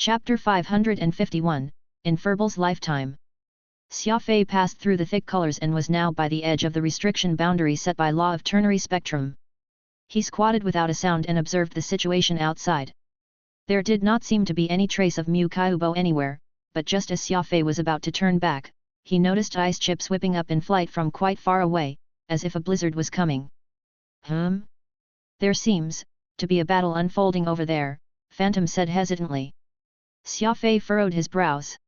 Chapter 551, in Furble's Lifetime. Xia Fei passed through the thick colors and was now by the edge of the restriction boundary set by law of ternary spectrum. He squatted without a sound and observed the situation outside. There did not seem to be any trace of Mu Kaiubo anywhere, but just as Xia Fei was about to turn back, he noticed ice chips whipping up in flight from quite far away, as if a blizzard was coming. There seems to be a battle unfolding over there, Phantom said hesitantly. Xia Fei furrowed his brows.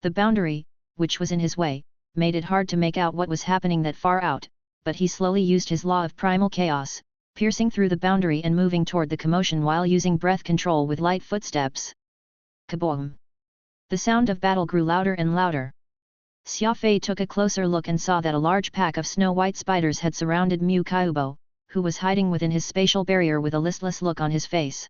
The boundary, which was in his way, made it hard to make out what was happening that far out, but he slowly used his law of primal chaos, piercing through the boundary and moving toward the commotion while using breath control with light footsteps. Kaboom! The sound of battle grew louder and louder. Xia Fei took a closer look and saw that a large pack of snow-white spiders had surrounded Mu Kaiubo, who was hiding within his spatial barrier with a listless look on his face.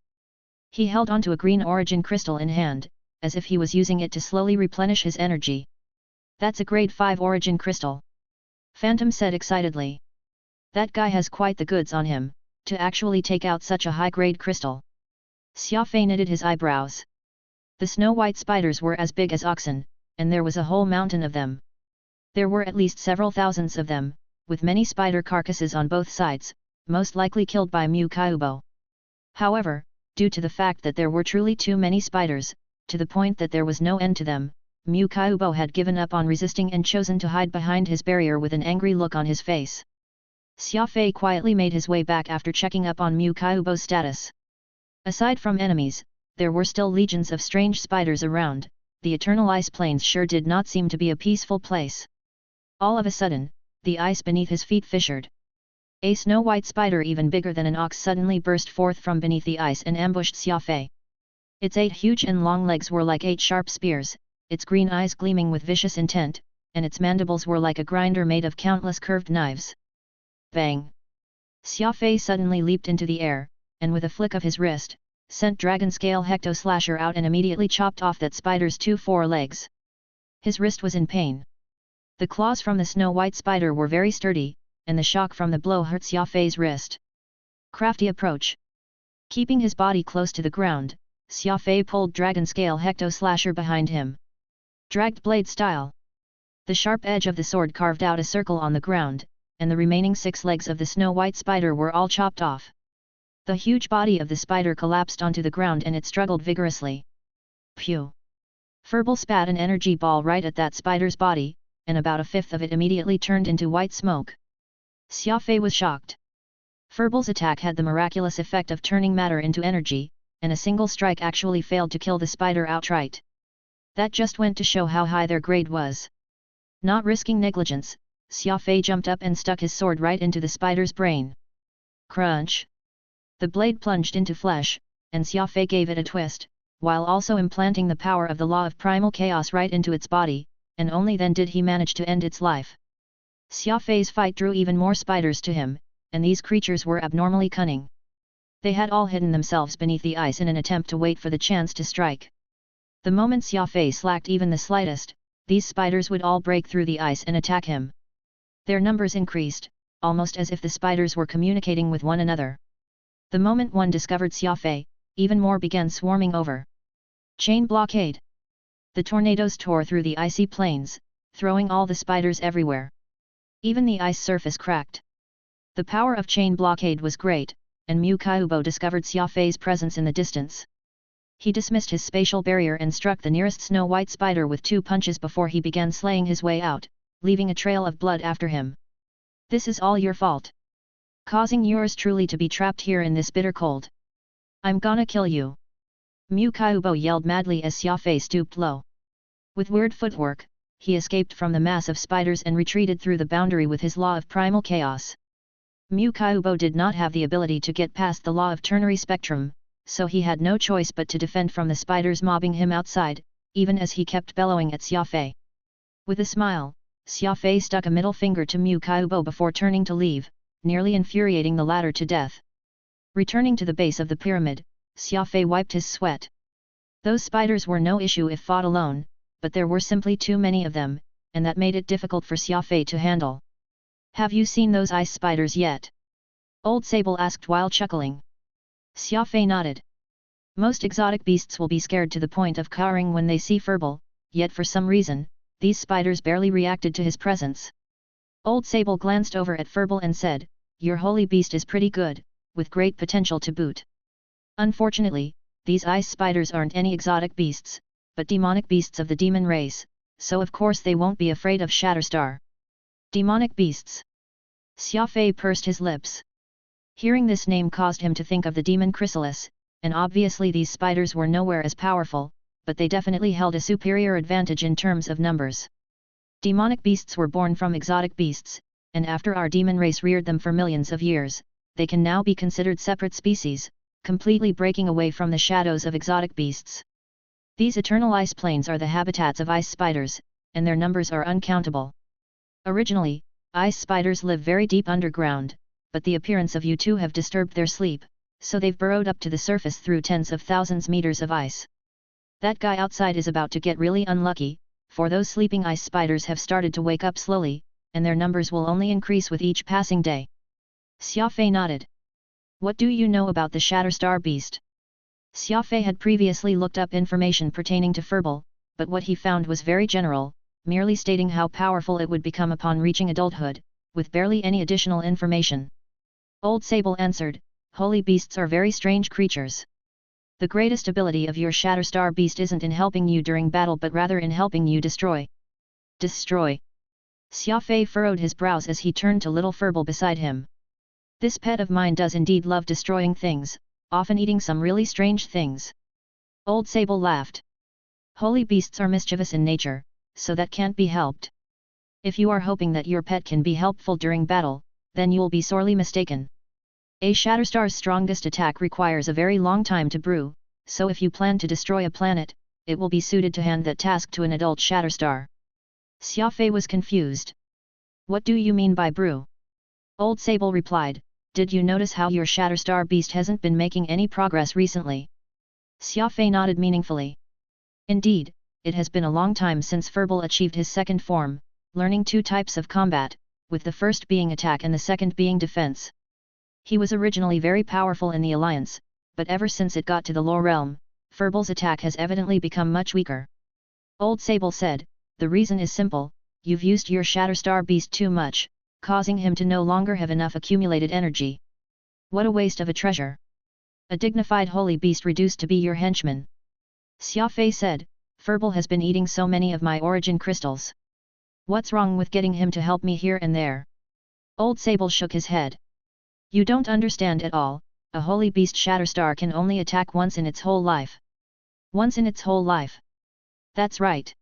He held onto a green origin crystal in hand, as if he was using it to slowly replenish his energy. That's a grade 5 origin crystal. Phantom said excitedly. That guy has quite the goods on him, to actually take out such a high-grade crystal. Xia Fei knitted his eyebrows. The snow-white spiders were as big as oxen, and there was a whole mountain of them. There were at least several thousands of them, with many spider carcasses on both sides, most likely killed by Mu Kaiubo. However, due to the fact that there were truly too many spiders, to the point that there was no end to them, Mu Kaiubo had given up on resisting and chosen to hide behind his barrier with an angry look on his face. Xia Fei quietly made his way back after checking up on Mu Kaiubo's status. Aside from enemies, there were still legions of strange spiders around. The eternal ice plains sure did not seem to be a peaceful place. All of a sudden, the ice beneath his feet fissured. A snow-white spider even bigger than an ox suddenly burst forth from beneath the ice and ambushed Xia Fei. Its 8 huge and long legs were like 8 sharp spears, its green eyes gleaming with vicious intent, and its mandibles were like a grinder made of countless curved knives. Bang! Xia Fei suddenly leaped into the air, and with a flick of his wrist, sent Dragon Scale Hecto Slasher out and immediately chopped off that spider's 2 forelegs. His wrist was in pain. The claws from the snow-white spider were very sturdy, and the shock from the blow hurt Xia Fei's wrist. Crafty approach. Keeping his body close to the ground, Xia Fei pulled Dragon Scale Hecto Slasher behind him. Dragged blade style. The sharp edge of the sword carved out a circle on the ground, and the remaining 6 legs of the snow-white spider were all chopped off. The huge body of the spider collapsed onto the ground and it struggled vigorously. Phew! Furble spat an energy ball right at that spider's body, and about a fifth of it immediately turned into white smoke. Xia Fei was shocked. Furble's attack had the miraculous effect of turning matter into energy, and a single strike actually failed to kill the spider outright. That just went to show how high their grade was. Not risking negligence, Xia Fei jumped up and stuck his sword right into the spider's brain. Crunch! The blade plunged into flesh, and Xia Fei gave it a twist, while also implanting the power of the law of primal chaos right into its body, and only then did he manage to end its life. Xia Fei's fight drew even more spiders to him, and these creatures were abnormally cunning. They had all hidden themselves beneath the ice in an attempt to wait for the chance to strike. The moment Xia Fei slacked even the slightest, these spiders would all break through the ice and attack him. Their numbers increased, almost as if the spiders were communicating with one another. The moment one discovered Xia Fei, even more began swarming over. Chain blockade. The tornadoes tore through the icy plains, throwing all the spiders everywhere. Even the ice surface cracked. The power of chain blockade was great, and Mu Kaiubo discovered Xia Fei's presence in the distance. He dismissed his spatial barrier and struck the nearest snow-white spider with 2 punches before he began slaying his way out, leaving a trail of blood after him. This is all your fault. Causing yours truly to be trapped here in this bitter cold. I'm gonna kill you. Mu Kaiubo yelled madly as Xia Fei stooped low. With weird footwork, he escaped from the mass of spiders and retreated through the boundary with his law of primal chaos. Mu Kaiubo did not have the ability to get past the law of ternary spectrum, so he had no choice but to defend from the spiders mobbing him outside, even as he kept bellowing at Xia Fei. With a smile, Xia Fei stuck a middle finger to Mu Kaiubo before turning to leave, nearly infuriating the latter to death. Returning to the base of the pyramid, Xia Fei wiped his sweat. Those spiders were no issue if fought alone, but there were simply too many of them, and that made it difficult for Xia Fei to handle. Have you seen those ice spiders yet? Old Sable asked while chuckling. Xia Fei nodded. Most exotic beasts will be scared to the point of cowering when they see Furball, yet for some reason, these spiders barely reacted to his presence. Old Sable glanced over at Furball and said, "Your holy beast is pretty good, with great potential to boot. Unfortunately, these ice spiders aren't any exotic beasts, but demonic beasts of the demon race, so of course they won't be afraid of Shatterstar." Demonic beasts. Xia Fei pursed his lips. Hearing this name caused him to think of the demon chrysalis, and obviously these spiders were nowhere as powerful, but they definitely held a superior advantage in terms of numbers. Demonic beasts were born from exotic beasts, and after our demon race reared them for millions of years, they can now be considered separate species, completely breaking away from the shadows of exotic beasts. These eternal ice plains are the habitats of ice spiders, and their numbers are uncountable. Originally, ice spiders live very deep underground, but the appearance of you two have disturbed their sleep, so they've burrowed up to the surface through tens of thousands meters of ice. That guy outside is about to get really unlucky, for those sleeping ice spiders have started to wake up slowly, and their numbers will only increase with each passing day. Xia Fei nodded. What do you know about the Shatterstar beast? Xia Fei had previously looked up information pertaining to Furball, but what he found was very general, merely stating how powerful it would become upon reaching adulthood, with barely any additional information. Old Sable answered, "Holy beasts are very strange creatures. The greatest ability of your Shatterstar beast isn't in helping you during battle but rather in helping you destroy." Destroy. Xia Fei furrowed his brows as he turned to little Furball beside him. "This pet of mine does indeed love destroying things, often eating some really strange things." Old Sable laughed. "Holy beasts are mischievous in nature, so that can't be helped. If you are hoping that your pet can be helpful during battle, then you'll be sorely mistaken. A Shatterstar's strongest attack requires a very long time to brew, so if you plan to destroy a planet, it will be suited to hand that task to an adult Shatterstar." Xia Fei was confused. "What do you mean by brew?" Old Sable replied, "Did you notice how your Shatterstar beast hasn't been making any progress recently?" Xia Fei nodded meaningfully. Indeed, it has been a long time since Furball achieved his second form, learning two types of combat, with the first being attack and the second being defense. He was originally very powerful in the Alliance, but ever since it got to the Lower Realm, Furball's attack has evidently become much weaker. Old Sable said, "The reason is simple, you've used your Shatterstar beast too much, causing him to no longer have enough accumulated energy. What a waste of a treasure. A dignified holy beast reduced to be your henchman." Xia Fei said, "Furball has been eating so many of my origin crystals. What's wrong with getting him to help me here and there?" Old Sable shook his head. "You don't understand at all, a holy beast Shatterstar can only attack once in its whole life." Once in its whole life. That's right.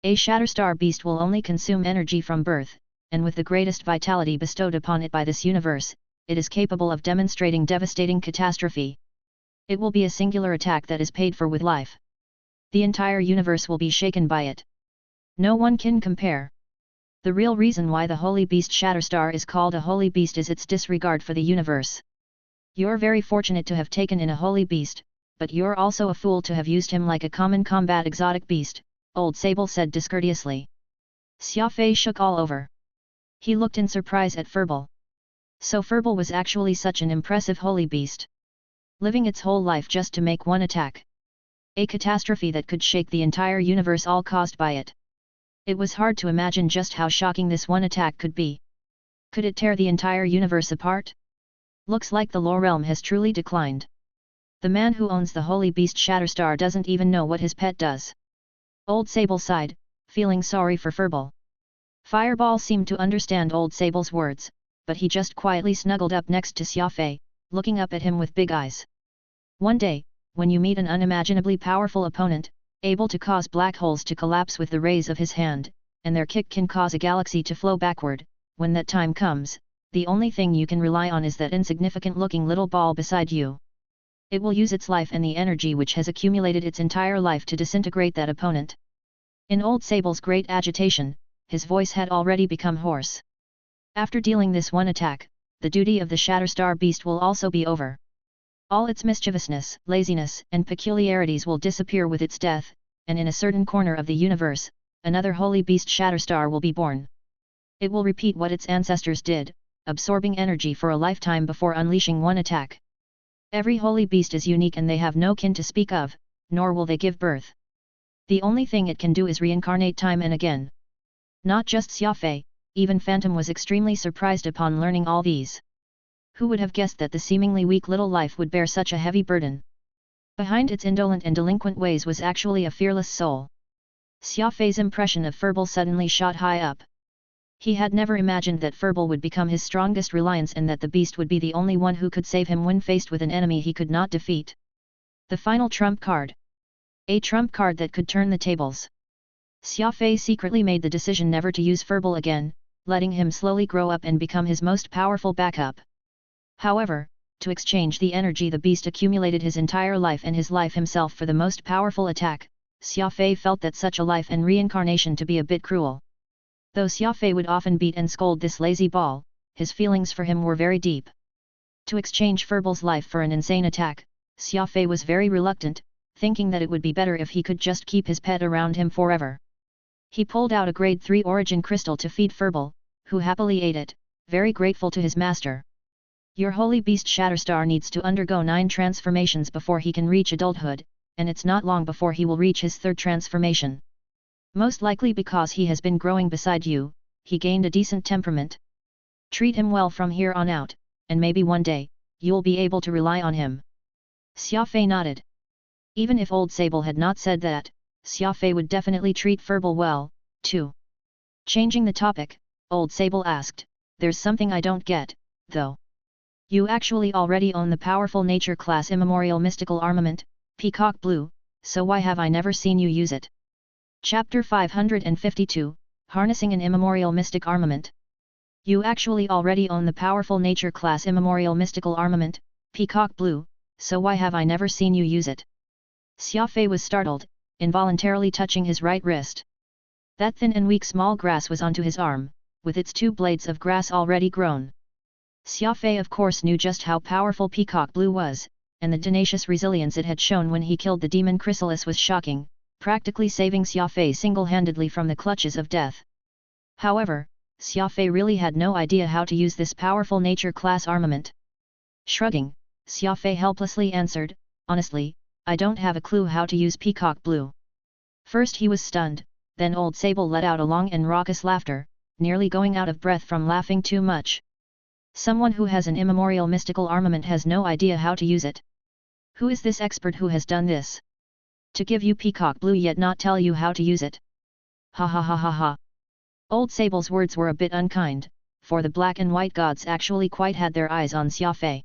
A Shatterstar beast will only consume energy from birth, and with the greatest vitality bestowed upon it by this universe, it is capable of demonstrating devastating catastrophe. It will be a singular attack that is paid for with life. The entire universe will be shaken by it. No one can compare. The real reason why the holy beast Shatterstar is called a holy beast is its disregard for the universe. You're very fortunate to have taken in a holy beast, but you're also a fool to have used him like a common combat exotic beast, Old Sable said discourteously. Xia Fei shook all over. He looked in surprise at Furball. So Furball was actually such an impressive holy beast. Living its whole life just to make one attack. A catastrophe that could shake the entire universe, all caused by it. It was hard to imagine just how shocking this one attack could be. Could it tear the entire universe apart? Looks like the Lower Realm has truly declined. The man who owns the holy beast Shatterstar doesn't even know what his pet does. Old Sable sighed, feeling sorry for Furball. Fireball seemed to understand Old Sable's words, but he just quietly snuggled up next to Xia Fei, looking up at him with big eyes. One day, when you meet an unimaginably powerful opponent, able to cause black holes to collapse with the rays of his hand, and their kick can cause a galaxy to flow backward, when that time comes, the only thing you can rely on is that insignificant-looking little ball beside you. It will use its life and the energy which has accumulated its entire life to disintegrate that opponent. In Old Sable's great agitation, his voice had already become hoarse. After dealing this one attack, the duty of the Shatterstar beast will also be over. All its mischievousness, laziness, and peculiarities will disappear with its death, and in a certain corner of the universe, another holy beast Shatterstar will be born. It will repeat what its ancestors did, absorbing energy for a lifetime before unleashing one attack. Every holy beast is unique and they have no kin to speak of, nor will they give birth. The only thing it can do is reincarnate time and again. Not just Xia Fei, even Phantom was extremely surprised upon learning all these. Who would have guessed that the seemingly weak little life would bear such a heavy burden? Behind its indolent and delinquent ways was actually a fearless soul. Xia Fei's impression of Furball suddenly shot high up. He had never imagined that Furball would become his strongest reliance and that the beast would be the only one who could save him when faced with an enemy he could not defeat. The final trump card. A trump card that could turn the tables. Xia Fei secretly made the decision never to use Furball again, letting him slowly grow up and become his most powerful backup. However, to exchange the energy the beast accumulated his entire life and his life himself for the most powerful attack, Xia Fei felt that such a life and reincarnation to be a bit cruel. Though Xia Fei would often beat and scold this lazy ball, his feelings for him were very deep. To exchange Furball's life for an insane attack, Xia Fei was very reluctant, thinking that it would be better if he could just keep his pet around him forever. He pulled out a grade 3 origin crystal to feed Furball, who happily ate it, very grateful to his master. Your holy beast Shatterstar needs to undergo 9 transformations before he can reach adulthood, and it's not long before he will reach his 3rd transformation. Most likely because he has been growing beside you, he gained a decent temperament. Treat him well from here on out, and maybe one day, you'll be able to rely on him. Xia Fei nodded. Even if old Sable had not said that, Xia Fei would definitely treat Furball well, too. Changing the topic, old Sable asked, there's something I don't get, though. You actually already own the powerful nature class immemorial mystical armament, Peacock Blue, so why have I never seen you use it? Chapter 552, Harnessing an Immemorial Mystic Armament. You actually already own the powerful nature class immemorial mystical armament, Peacock Blue, so why have I never seen you use it? Xia Fei was startled, involuntarily touching his right wrist. That thin and weak small grass was onto his arm, with its 2 blades of grass already grown. Xia Fei of course knew just how powerful Peacock Blue was, and the tenacious resilience it had shown when he killed the demon Chrysalis was shocking, practically saving Xia Fei single-handedly from the clutches of death. However, Xia Fei really had no idea how to use this powerful nature class armament. Shrugging, Xia Fei helplessly answered, honestly, I don't have a clue how to use Peacock Blue. First he was stunned, then old Sable let out a long and raucous laughter, nearly going out of breath from laughing too much. Someone who has an immemorial mystical armament has no idea how to use it. Who is this expert who has done this? To give you Peacock Blue yet not tell you how to use it? Ha ha ha ha ha. Old Sable's words were a bit unkind, for the black and white gods actually quite had their eyes on Xia Fei.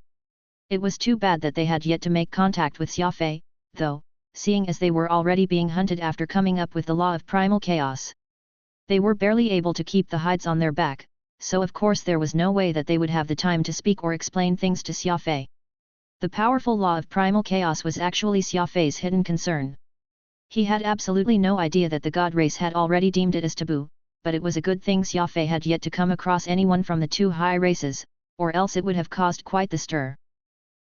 It was too bad that they had yet to make contact with Xia Fei, though, seeing as they were already being hunted after coming up with the law of primal chaos. They were barely able to keep the hides on their back, so of course there was no way that they would have the time to speak or explain things to Xia Fei. The powerful law of primal chaos was actually Xia Fei's hidden concern. He had absolutely no idea that the god race had already deemed it as taboo, but it was a good thing Xia Fei had yet to come across anyone from the 2 high races, or else it would have caused quite the stir.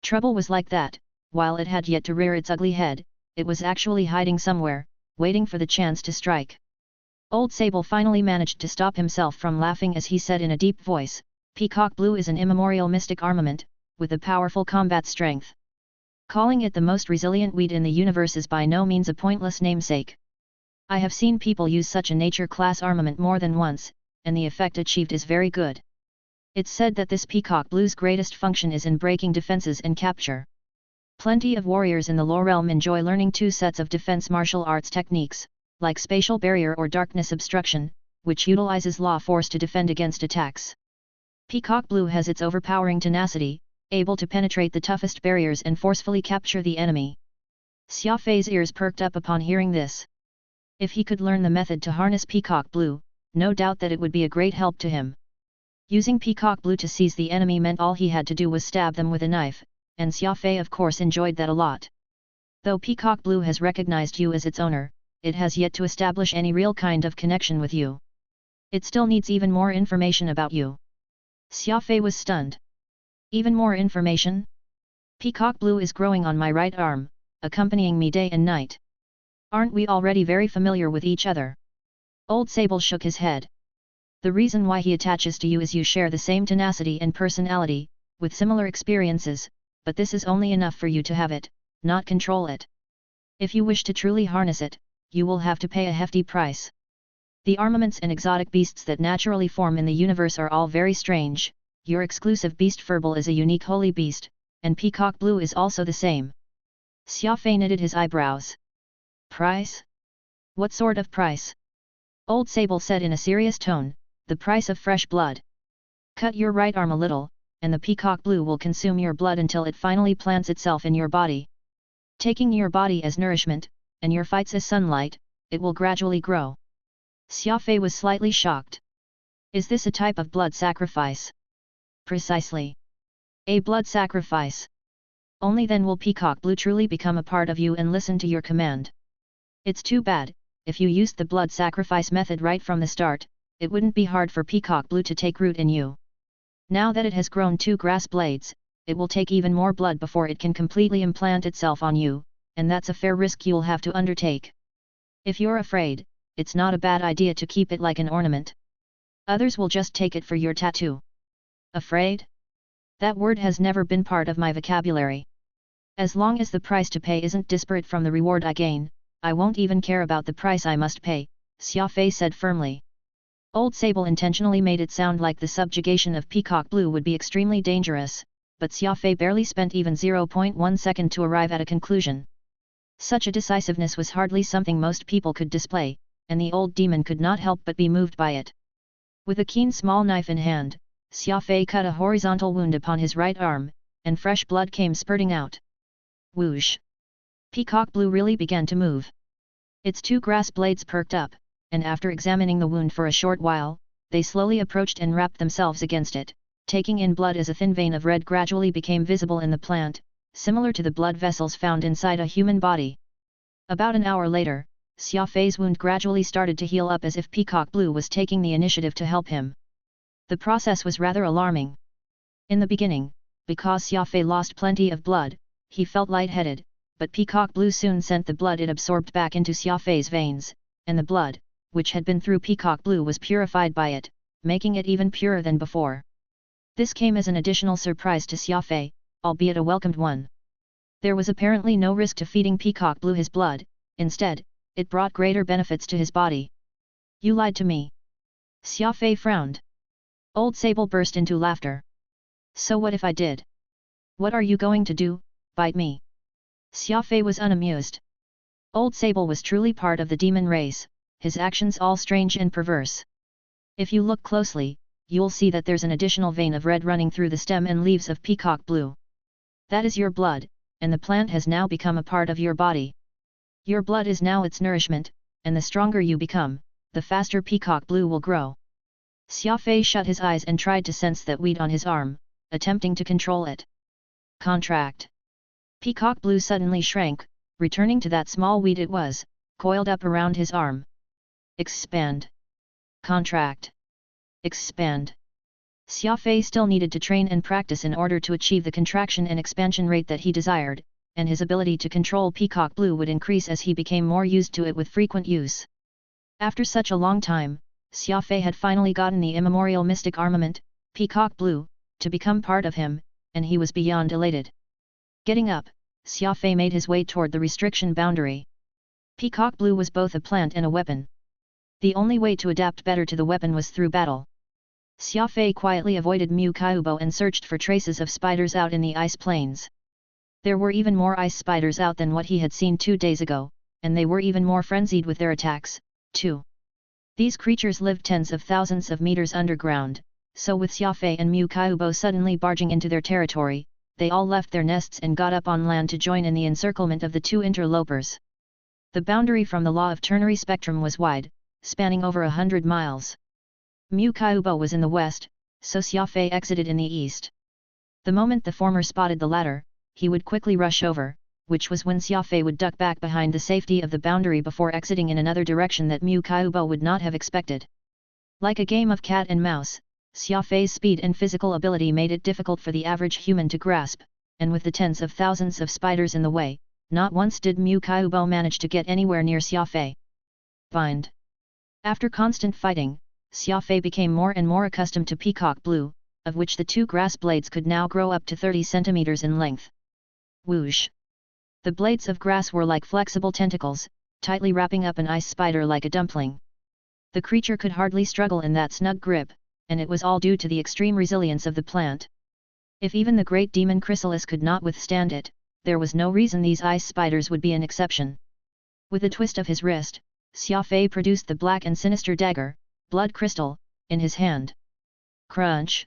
Trouble was like that, while it had yet to rear its ugly head, it was actually hiding somewhere, waiting for the chance to strike. Old Sable finally managed to stop himself from laughing as he said in a deep voice, Peacock Blue is an immemorial mystic armament, with a powerful combat strength. Calling it the most resilient weed in the universe is by no means a pointless namesake. I have seen people use such a nature class armament more than once, and the effect achieved is very good. It's said that this Peacock Blue's greatest function is in breaking defenses and capture. Plenty of warriors in the lore realm enjoy learning 2 sets of defense martial arts techniques, like spatial barrier or darkness obstruction, which utilizes law force to defend against attacks. Peacock Blue has its overpowering tenacity, able to penetrate the toughest barriers and forcefully capture the enemy. Xia Fei's ears perked up upon hearing this. If he could learn the method to harness Peacock Blue, no doubt that it would be a great help to him. Using Peacock Blue to seize the enemy meant all he had to do was stab them with a knife, and Xia Fei of course enjoyed that a lot. Though Peacock Blue has recognized you as its owner, it has yet to establish any real kind of connection with you. It still needs even more information about you. Xia Fei was stunned. Even more information? Peacock Blue is growing on my right arm, accompanying me day and night. Aren't we already very familiar with each other? Old Sable shook his head. The reason why he attaches to you is you share the same tenacity and personality, with similar experiences, but this is only enough for you to have it, not control it. If you wish to truly harness it, you will have to pay a hefty price. The armaments and exotic beasts that naturally form in the universe are all very strange. Your exclusive beast Furball is a unique holy beast, and Peacock Blue is also the same. Xia Fei knitted his eyebrows. Price? What sort of price? Old Sable said in a serious tone, the price of fresh blood. Cut your right arm a little, and the Peacock Blue will consume your blood until it finally plants itself in your body. Taking your body as nourishment, and your fights as sunlight, it will gradually grow. Xia Fei was slightly shocked. Is this a type of blood sacrifice? Precisely. A blood sacrifice. Only then will Peacock Blue truly become a part of you and listen to your command. It's too bad, if you used the blood sacrifice method right from the start, it wouldn't be hard for Peacock Blue to take root in you. Now that it has grown 2 grass blades, it will take even more blood before it can completely implant itself on you, and that's a fair risk you'll have to undertake. If you're afraid, it's not a bad idea to keep it like an ornament. Others will just take it for your tattoo. Afraid? That word has never been part of my vocabulary. As long as the price to pay isn't disparate from the reward I gain, I won't even care about the price I must pay, Xia Fei said firmly. Old Sable intentionally made it sound like the subjugation of Peacock Blue would be extremely dangerous, but Xia Fei barely spent even 0.1 second to arrive at a conclusion. Such a decisiveness was hardly something most people could display, and the old demon could not help but be moved by it. With a keen small knife in hand, Xia Fei cut a horizontal wound upon his right arm, and fresh blood came spurting out. Whoosh! Peacock Blue really began to move. Its 2 grass blades perked up, and after examining the wound for a short while, they slowly approached and wrapped themselves against it, taking in blood as a thin vein of red gradually became visible in the plant, similar to the blood vessels found inside a human body. About an hour later, Xia Fei's wound gradually started to heal up as if Peacock Blue was taking the initiative to help him. The process was rather alarming. In the beginning, because Xia Fei lost plenty of blood, he felt lightheaded, but Peacock Blue soon sent the blood it absorbed back into Xia Fei's veins, and the blood, which had been through Peacock Blue, was purified by it, making it even purer than before. This came as an additional surprise to Xia Fei, albeit a welcomed one. There was apparently no risk to feeding Peacock Blue his blood, instead, it brought greater benefits to his body. You lied to me. Xia Fei frowned. Old Sable burst into laughter. So what if I did? What are you going to do, bite me? Xia Fei was unamused. Old Sable was truly part of the demon race, his actions all strange and perverse. If you look closely, you'll see that there's an additional vein of red running through the stem and leaves of Peacock Blue. That is your blood, and the plant has now become a part of your body. Your blood is now its nourishment, and the stronger you become, the faster Peacock Blue will grow. Xia Fei shut his eyes and tried to sense that weed on his arm, attempting to control it. Contract. Peacock Blue suddenly shrank, returning to that small weed it was, coiled up around his arm. Expand. Contract. Expand. Xia Fei still needed to train and practice in order to achieve the contraction and expansion rate that he desired, and his ability to control Peacock Blue would increase as he became more used to it with frequent use. After such a long time, Xia Fei had finally gotten the immemorial mystic armament, Peacock Blue, to become part of him, and he was beyond elated. Getting up, Xia Fei made his way toward the restriction boundary. Peacock Blue was both a plant and a weapon. The only way to adapt better to the weapon was through battle. Xia Fei quietly avoided Mu Kaiubo and searched for traces of spiders out in the ice plains. There were even more ice spiders out than what he had seen 2 days ago, and they were even more frenzied with their attacks, too. These creatures lived tens of thousands of meters underground, so with Xia Fei and Mu Kaiubo suddenly barging into their territory, they all left their nests and got up on land to join in the encirclement of the 2 interlopers. The boundary from the law of ternary spectrum was wide, spanning over 100 miles. Mu Kaiubo was in the west, so Xia Fei exited in the east. The moment the former spotted the latter, he would quickly rush over, which was when Xia Fei would duck back behind the safety of the boundary before exiting in another direction that Mu Kaiubo would not have expected. Like a game of cat and mouse, Xia Fei's speed and physical ability made it difficult for the average human to grasp, and with the tens of thousands of spiders in the way, not once did Mu Kaiubo manage to get anywhere near Xia Fei. Bind. After constant fighting, Xia Fei became more and more accustomed to Peacock Blue, of which the 2 grass blades could now grow up to 30 centimeters in length. Whoosh! The blades of grass were like flexible tentacles, tightly wrapping up an ice spider like a dumpling. The creature could hardly struggle in that snug grip, and it was all due to the extreme resilience of the plant. If even the great demon chrysalis could not withstand it, there was no reason these ice spiders would be an exception. With a twist of his wrist, Xia Fei produced the black and sinister dagger, blood crystal, in his hand. Crunch!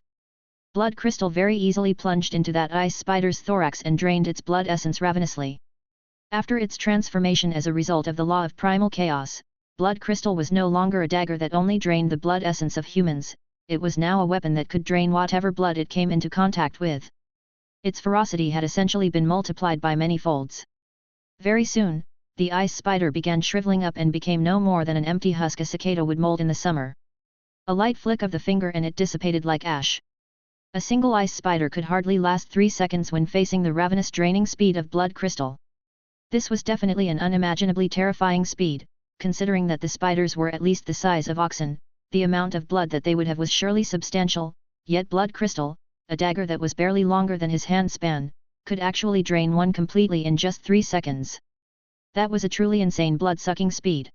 Blood crystal very easily plunged into that ice spider's thorax and drained its blood essence ravenously. After its transformation as a result of the law of primal chaos, blood crystal was no longer a dagger that only drained the blood essence of humans, it was now a weapon that could drain whatever blood it came into contact with. Its ferocity had essentially been multiplied by many folds. Very soon, the ice spider began shriveling up and became no more than an empty husk a cicada would mold in the summer. A light flick of the finger and it dissipated like ash. A single ice spider could hardly last 3 seconds when facing the ravenous draining speed of blood crystal. This was definitely an unimaginably terrifying speed, considering that the spiders were at least the size of oxen. The amount of blood that they would have was surely substantial, yet blood crystal, a dagger that was barely longer than his hand span, could actually drain one completely in just 3 seconds. That was a truly insane blood-sucking speed.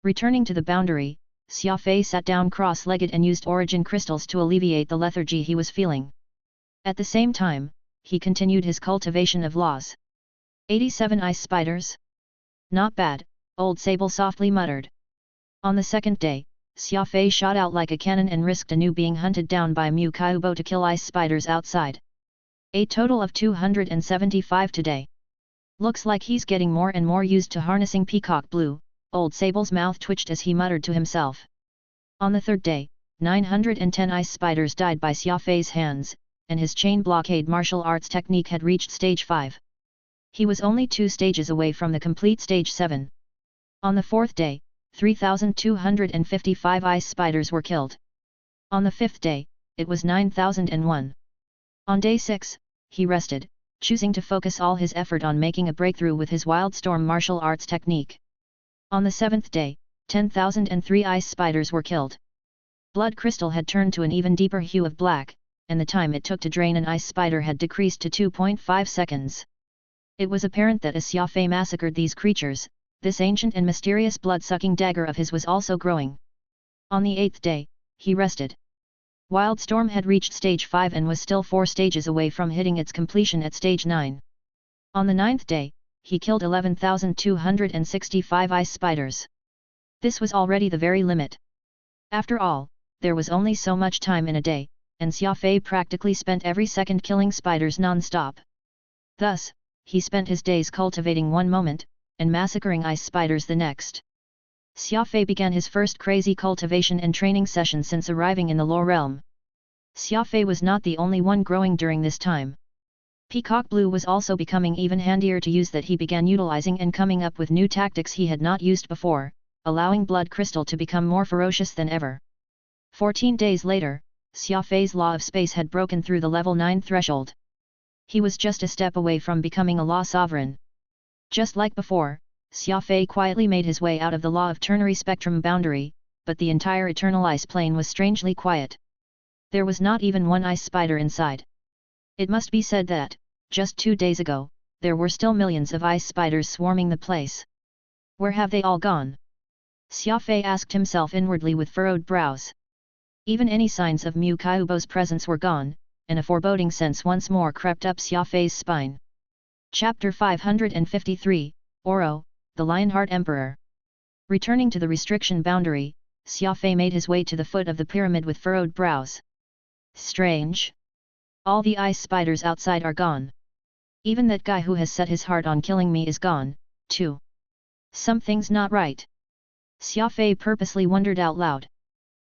Returning to the boundary, Xia Fei sat down cross-legged and used origin crystals to alleviate the lethargy he was feeling. At the same time, he continued his cultivation of laws. 87 ice spiders? Not bad, old Sable softly muttered. On the second day, Xia Fei shot out like a cannon and risked anew being hunted down by Mu Kaiubo to kill ice spiders outside. A total of 275 today. Looks like he's getting more and more used to harnessing peacock blue, old Sable's mouth twitched as he muttered to himself. On the third day, 910 ice spiders died by Xia Fei's hands, and his chain blockade martial arts technique had reached stage 5. He was only 2 stages away from the complete stage 7. On the fourth day, 3,255 ice spiders were killed. On the fifth day, it was 9,001. On day 6, he rested, choosing to focus all his effort on making a breakthrough with his Wildstorm martial arts technique. On the 7th day, 10,003 ice spiders were killed. Blood crystal had turned to an even deeper hue of black, and the time it took to drain an ice spider had decreased to 2.5 seconds. It was apparent that as Xia Fei massacred these creatures, this ancient and mysterious blood-sucking dagger of his was also growing. On the 8th day, he rested. Wildstorm had reached stage 5 and was still 4 stages away from hitting its completion at stage 9. On the 9th day, he killed 11,265 ice spiders. This was already the very limit. After all, there was only so much time in a day, and Xia Fei practically spent every second killing spiders non-stop. Thus, he spent his days cultivating one moment, and massacring ice spiders the next. Xia Fei began his first crazy cultivation and training session since arriving in the Lore Realm. Xia Fei was not the only one growing during this time. Peacock Blue was also becoming even handier to use that he began utilizing and coming up with new tactics he had not used before, allowing Blood Crystal to become more ferocious than ever. 14 days later, Xia Fei's Law of Space had broken through the level 9 threshold. He was just a step away from becoming a Law Sovereign. Just like before, Xia Fei quietly made his way out of the Law of Ternary Spectrum boundary, but the entire Eternal Ice Plane was strangely quiet. There was not even one ice spider inside. It must be said that, just 2 days ago, there were still millions of ice spiders swarming the place. Where have they all gone? Xia Fei asked himself inwardly with furrowed brows. Even any signs of Mu Kaiubo's presence were gone, and a foreboding sense once more crept up Xia Fei's spine. Chapter 553, Oro, the Lionheart Emperor. Returning to the restriction boundary, Xia Fei made his way to the foot of the pyramid with furrowed brows. Strange. All the ice spiders outside are gone. Even that guy who has set his heart on killing me is gone, too. Something's not right. Xia Fei purposely wondered out loud.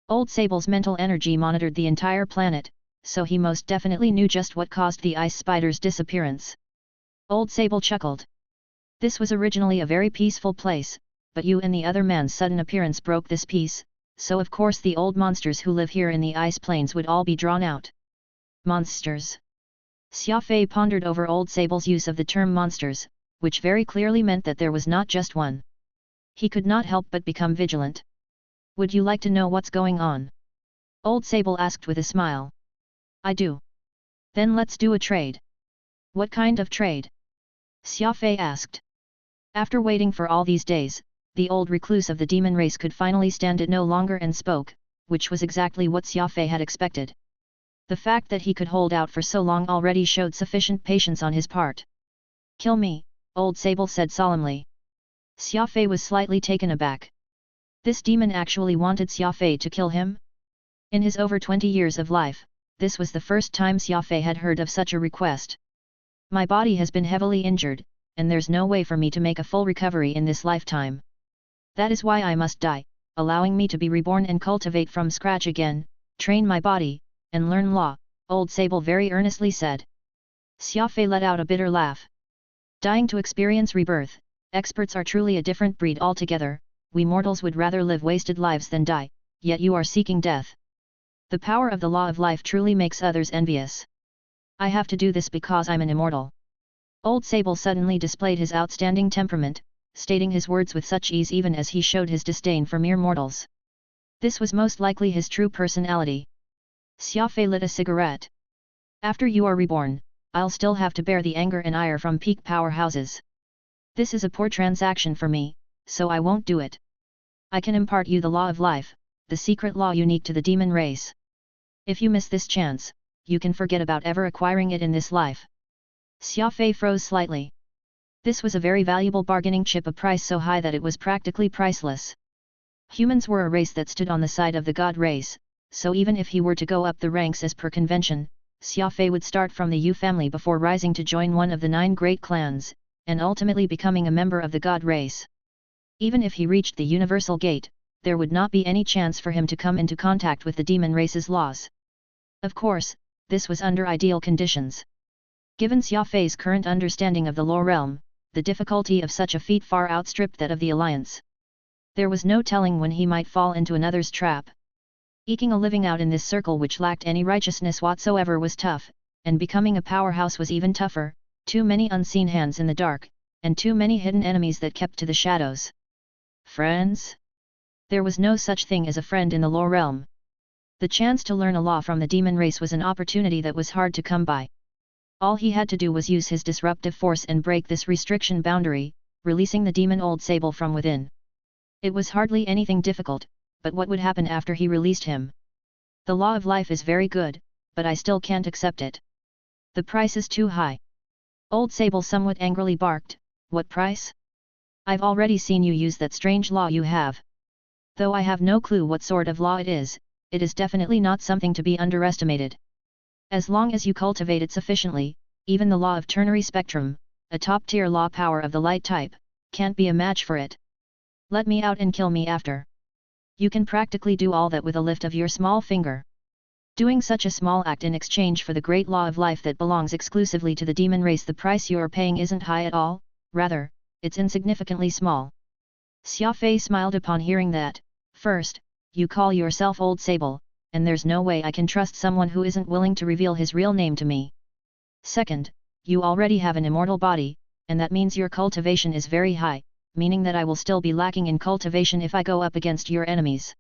Old Sable's mental energy monitored the entire planet, so he most definitely knew just what caused the ice spider's disappearance. Old Sable chuckled. This was originally a very peaceful place, but you and the other man's sudden appearance broke this peace, so of course the old monsters who live here in the ice plains would all be drawn out. Monsters. Xia Fei pondered over Old Sable's use of the term monsters, which very clearly meant that there was not just one. He could not help but become vigilant. Would you like to know what's going on? Old Sable asked with a smile. I do. Then let's do a trade. What kind of trade? Xia Fei asked. After waiting for all these days, the old recluse of the demon race could finally stand it no longer and spoke, which was exactly what Xia Fei had expected. The fact that he could hold out for so long already showed sufficient patience on his part. Kill me, Old Sable said solemnly. Xia Fei was slightly taken aback. This demon actually wanted Xia Fei to kill him? In his over 20 years of life, this was the first time Xia Fei had heard of such a request. My body has been heavily injured, and there's no way for me to make a full recovery in this lifetime. That is why I must die, allowing me to be reborn and cultivate from scratch again, train my body, and learn law, Old Sable very earnestly said. Xia Fei let out a bitter laugh. Dying to experience rebirth, experts are truly a different breed altogether. We mortals would rather live wasted lives than die, yet you are seeking death. The power of the law of life truly makes others envious. I have to do this because I'm an immortal. Old Sable suddenly displayed his outstanding temperament, stating his words with such ease even as he showed his disdain for mere mortals. This was most likely his true personality. Xia Fei lit a cigarette. After you are reborn, I'll still have to bear the anger and ire from peak powerhouses. This is a poor transaction for me, so I won't do it. I can impart you the law of life, the secret law unique to the demon race. If you miss this chance, you can forget about ever acquiring it in this life. Xia Fei froze slightly. This was a very valuable bargaining chip, a price so high that it was practically priceless. Humans were a race that stood on the side of the god race, so even if he were to go up the ranks as per convention, Xia Fei would start from the Yu family before rising to join one of the 9 great clans, and ultimately becoming a member of the god race. Even if he reached the universal gate, there would not be any chance for him to come into contact with the demon race's laws. Of course, this was under ideal conditions. Given Xia Fei's current understanding of the law realm, the difficulty of such a feat far outstripped that of the alliance. There was no telling when he might fall into another's trap. Eking a living out in this circle which lacked any righteousness whatsoever was tough, and becoming a powerhouse was even tougher, too many unseen hands in the dark, and too many hidden enemies that kept to the shadows. Friends? There was no such thing as a friend in the law realm. The chance to learn a law from the demon race was an opportunity that was hard to come by. All he had to do was use his disruptive force and break this restriction boundary, releasing the demon Old Sable from within. It was hardly anything difficult, but what would happen after he released him? The law of life is very good, but I still can't accept it. The price is too high. Old Sable somewhat angrily barked, what price? I've already seen you use that strange law you have. Though I have no clue what sort of law it is definitely not something to be underestimated. As long as you cultivate it sufficiently, even the law of ternary spectrum, a top-tier law power of the light type, can't be a match for it. Let me out and kill me after. You can practically do all that with a lift of your small finger. Doing such a small act in exchange for the great law of life that belongs exclusively to the demon race, the price you are paying isn't high at all, rather, it's insignificantly small. Xia Fei smiled upon hearing that. First, you call yourself Old Sable, and there's no way I can trust someone who isn't willing to reveal his real name to me. Second, you already have an immortal body, and that means your cultivation is very high, meaning that I will still be lacking in cultivation if I go up against your enemies.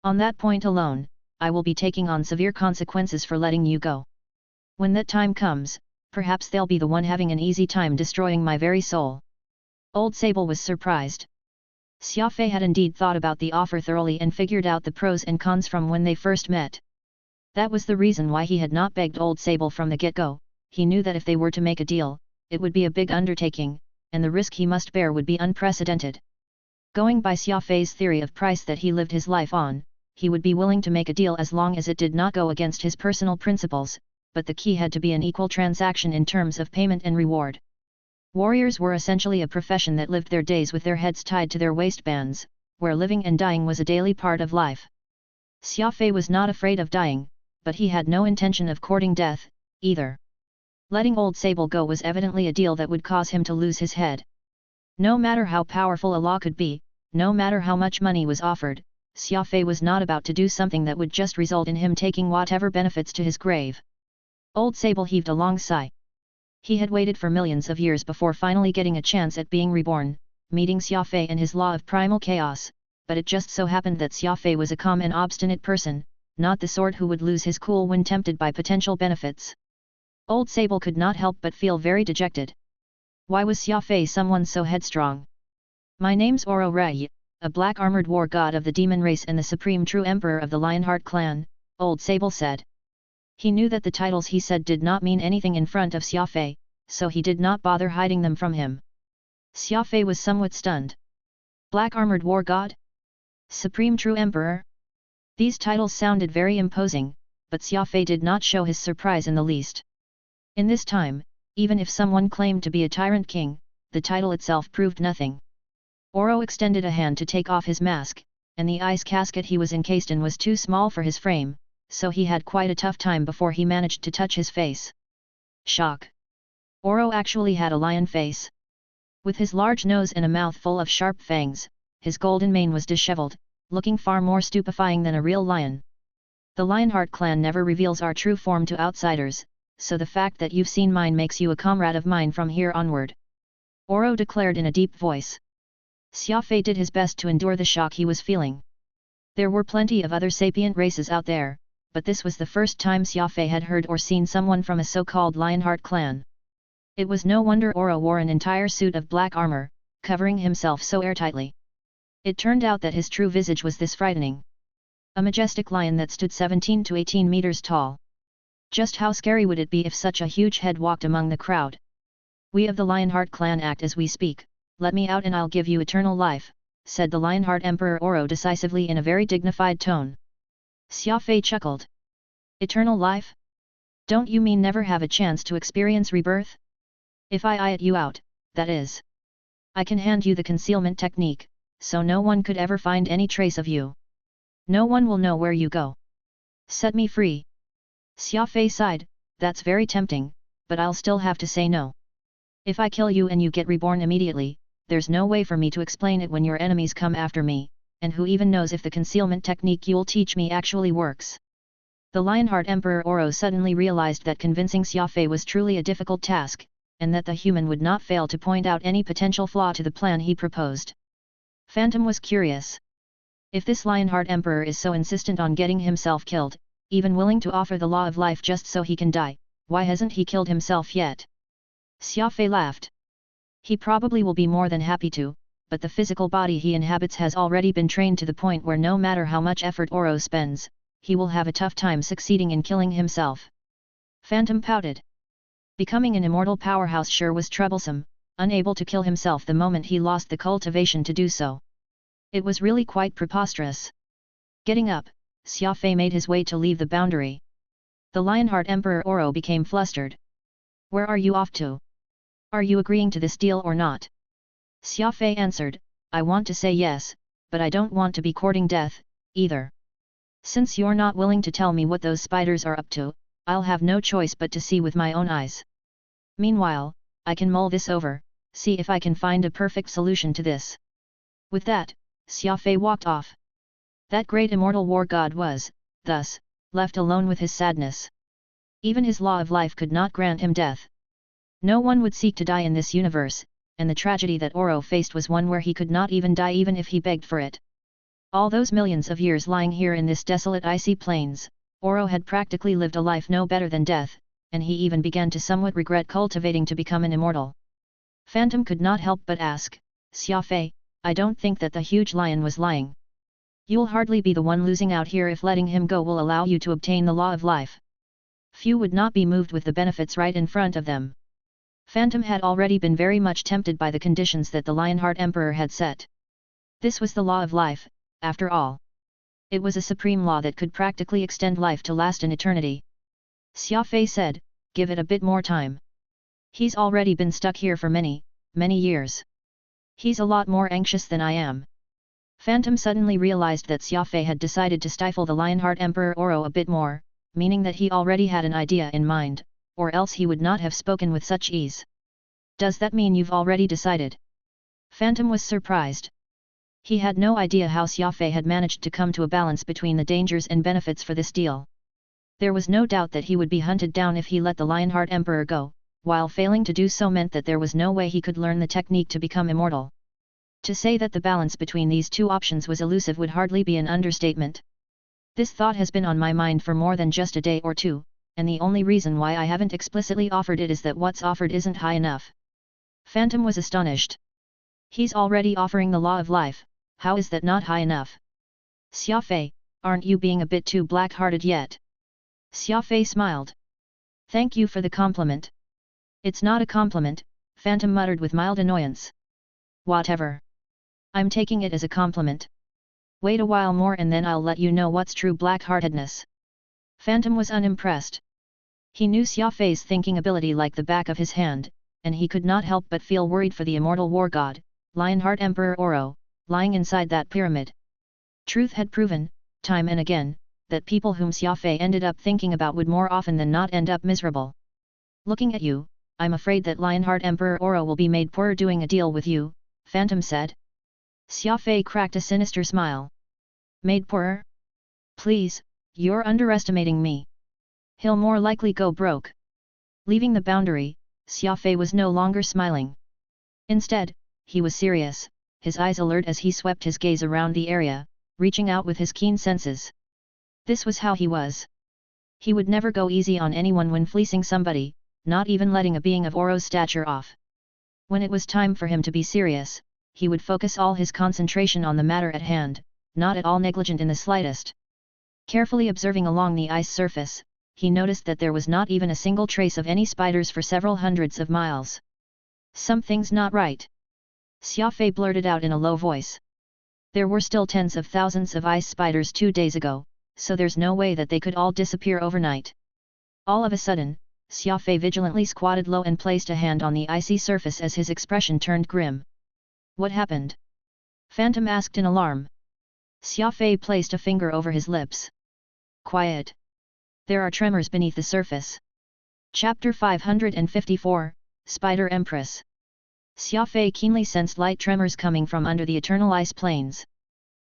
On that point alone, I will be taking on severe consequences for letting you go. When that time comes, perhaps they'll be the one having an easy time destroying my very soul. Old Sable was surprised. Xia Fei had indeed thought about the offer thoroughly and figured out the pros and cons from when they first met. That was the reason why he had not begged Old Sable from the get-go. He knew that if they were to make a deal, it would be a big undertaking, and the risk he must bear would be unprecedented. Going by Xia Fei's theory of price that he lived his life on, he would be willing to make a deal as long as it did not go against his personal principles, but the key had to be an equal transaction in terms of payment and reward. Warriors were essentially a profession that lived their days with their heads tied to their waistbands, where living and dying was a daily part of life. Xia Fei was not afraid of dying, but he had no intention of courting death, either. Letting Old Sable go was evidently a deal that would cause him to lose his head. No matter how powerful a law could be, no matter how much money was offered, Xia Fei was not about to do something that would just result in him taking whatever benefits to his grave. Old Sable heaved a long sigh. He had waited for millions of years before finally getting a chance at being reborn, meeting Xia Fei and his law of primal chaos, but it just so happened that Xia Fei was a calm and obstinate person, not the sort who would lose his cool when tempted by potential benefits. Old Sable could not help but feel very dejected. Why was Xia Fei someone so headstrong? My name's Oro Rai, a black-armored war god of the demon race and the supreme true emperor of the Lionheart clan, Old Sable said. He knew that the titles he said did not mean anything in front of Xia Fei, so he did not bother hiding them from him. Xia Fei was somewhat stunned. Black-armored war god? Supreme true emperor? These titles sounded very imposing, but Xia Fei did not show his surprise in the least. In this time, even if someone claimed to be a tyrant king, the title itself proved nothing. Oro extended a hand to take off his mask, and the ice casket he was encased in was too small for his frame, so he had quite a tough time before he managed to touch his face. Shock! Oro actually had a lion face. With his large nose and a mouth full of sharp fangs, his golden mane was disheveled, looking far more stupefying than a real lion. The Lionheart clan never reveals our true form to outsiders, so the fact that you've seen mine makes you a comrade of mine from here onward. Oro declared in a deep voice. Xia Fei did his best to endure the shock he was feeling. There were plenty of other sapient races out there, but this was the first time Xia Fei had heard or seen someone from a so-called Lionheart clan. It was no wonder Oro wore an entire suit of black armor, covering himself so airtightly. It turned out that his true visage was this frightening. A majestic lion that stood 17 to 18 meters tall. Just how scary would it be if such a huge head walked among the crowd? We of the Lionheart clan act as we speak, let me out and I'll give you eternal life, said the Lionheart Emperor Oro decisively in a very dignified tone. Xia Fei chuckled. Eternal life? Don't you mean never have a chance to experience rebirth? If I eye you out, that is. I can hand you the concealment technique, so no one could ever find any trace of you. No one will know where you go. Set me free. Xia Fei sighed, that's very tempting, but I'll still have to say no. If I kill you and you get reborn immediately, there's no way for me to explain it when your enemies come after me, and who even knows if the concealment technique you'll teach me actually works. The Lionheart Emperor Oro suddenly realized that convincing Xia Fei was truly a difficult task, and that the human would not fail to point out any potential flaw to the plan he proposed. Phantom was curious. If this Lionheart Emperor is so insistent on getting himself killed, even willing to offer the law of life just so he can die, why hasn't he killed himself yet? Xia Fei laughed. He probably will be more than happy to, but the physical body he inhabits has already been trained to the point where no matter how much effort Oro spends, he will have a tough time succeeding in killing himself. Phantom pouted. Becoming an immortal powerhouse sure was troublesome, unable to kill himself the moment he lost the cultivation to do so. It was really quite preposterous. Getting up, Xia Fei made his way to leave the boundary. The Lionheart Emperor Oro became flustered. Where are you off to? Are you agreeing to this deal or not? Xia Fei answered, I want to say yes, but I don't want to be courting death, either. Since you're not willing to tell me what those spiders are up to, I'll have no choice but to see with my own eyes. Meanwhile, I can mull this over, see if I can find a perfect solution to this. With that, Xia Fei walked off. That great immortal war god was, thus, left alone with his sadness. Even his law of life could not grant him death. No one would seek to die in this universe, and the tragedy that Oro faced was one where he could not even die even if he begged for it. All those millions of years lying here in this desolate icy plains, Oro had practically lived a life no better than death, and he even began to somewhat regret cultivating to become an immortal. Phantom could not help but ask, Xia Fei, I don't think that the huge lion was lying. You'll hardly be the one losing out here if letting him go will allow you to obtain the law of life. Few would not be moved with the benefits right in front of them. Phantom had already been very much tempted by the conditions that the Lionheart Emperor had set. This was the law of life, after all. It was a supreme law that could practically extend life to last an eternity. Xia Fei said, give it a bit more time. He's already been stuck here for many, many years. He's a lot more anxious than I am. Phantom suddenly realized that Xia Fei had decided to stifle the Lionheart Emperor Oro a bit more, meaning that he already had an idea in mind, or else he would not have spoken with such ease. Does that mean you've already decided? Phantom was surprised. He had no idea how Xia Fei had managed to come to a balance between the dangers and benefits for this deal. There was no doubt that he would be hunted down if he let the Lionheart Emperor go, while failing to do so meant that there was no way he could learn the technique to become immortal. To say that the balance between these two options was elusive would hardly be an understatement. This thought has been on my mind for more than just a day or two, and the only reason why I haven't explicitly offered it is that what's offered isn't high enough. Phantom was astonished. He's already offering the law of life, how is that not high enough? Xia Fei, aren't you being a bit too black-hearted yet? Xia Fei smiled. Thank you for the compliment. It's not a compliment, Phantom muttered with mild annoyance. Whatever. I'm taking it as a compliment. Wait a while more and then I'll let you know what's true black-heartedness. Phantom was unimpressed. He knew Xia Fei's thinking ability like the back of his hand, and he could not help but feel worried for the immortal war god, Lionheart Emperor Oro, lying inside that pyramid. Truth had proven, time and again, that people whom Xia Fei ended up thinking about would more often than not end up miserable. Looking at you, I'm afraid that Lionheart Emperor Oro will be made poorer doing a deal with you, Phantom said. Xia Fei cracked a sinister smile. Made poorer? Please, you're underestimating me. He'll more likely go broke. Leaving the boundary, Xia Fei was no longer smiling. Instead, he was serious, his eyes alert as he swept his gaze around the area, reaching out with his keen senses. This was how he was. He would never go easy on anyone when fleecing somebody, not even letting a being of Oro's stature off. When it was time for him to be serious, he would focus all his concentration on the matter at hand, not at all negligent in the slightest. Carefully observing along the ice surface, he noticed that there was not even a single trace of any spiders for several hundreds of miles. Something's not right. Xia Fei blurted out in a low voice. There were still tens of thousands of ice spiders 2 days ago, so there's no way that they could all disappear overnight. All of a sudden, Xia Fei vigilantly squatted low and placed a hand on the icy surface as his expression turned grim. What happened? Phantom asked in alarm. Xia Fei placed a finger over his lips. Quiet. There are tremors beneath the surface. Chapter 554, Spider Empress. Xia Fei keenly sensed light tremors coming from under the eternal ice plains.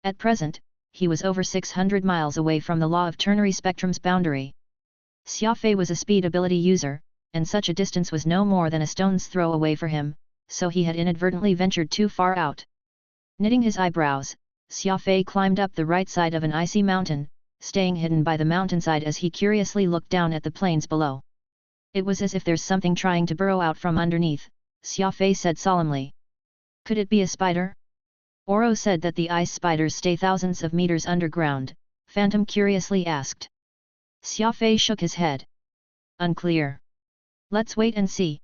At present, he was over 600 miles away from the law of ternary spectrum's boundary. Xia Fei was a speed ability user, and such a distance was no more than a stone's throw away for him, so he had inadvertently ventured too far out. Knitting his eyebrows, Xia Fei climbed up the right side of an icy mountain, staying hidden by the mountainside as he curiously looked down at the plains below. It was as if there's something trying to burrow out from underneath, Xia Fei said solemnly. Could it be a spider? Oro said that the ice spiders stay thousands of meters underground, Phantom curiously asked. Xia Fei shook his head. Unclear. Let's wait and see.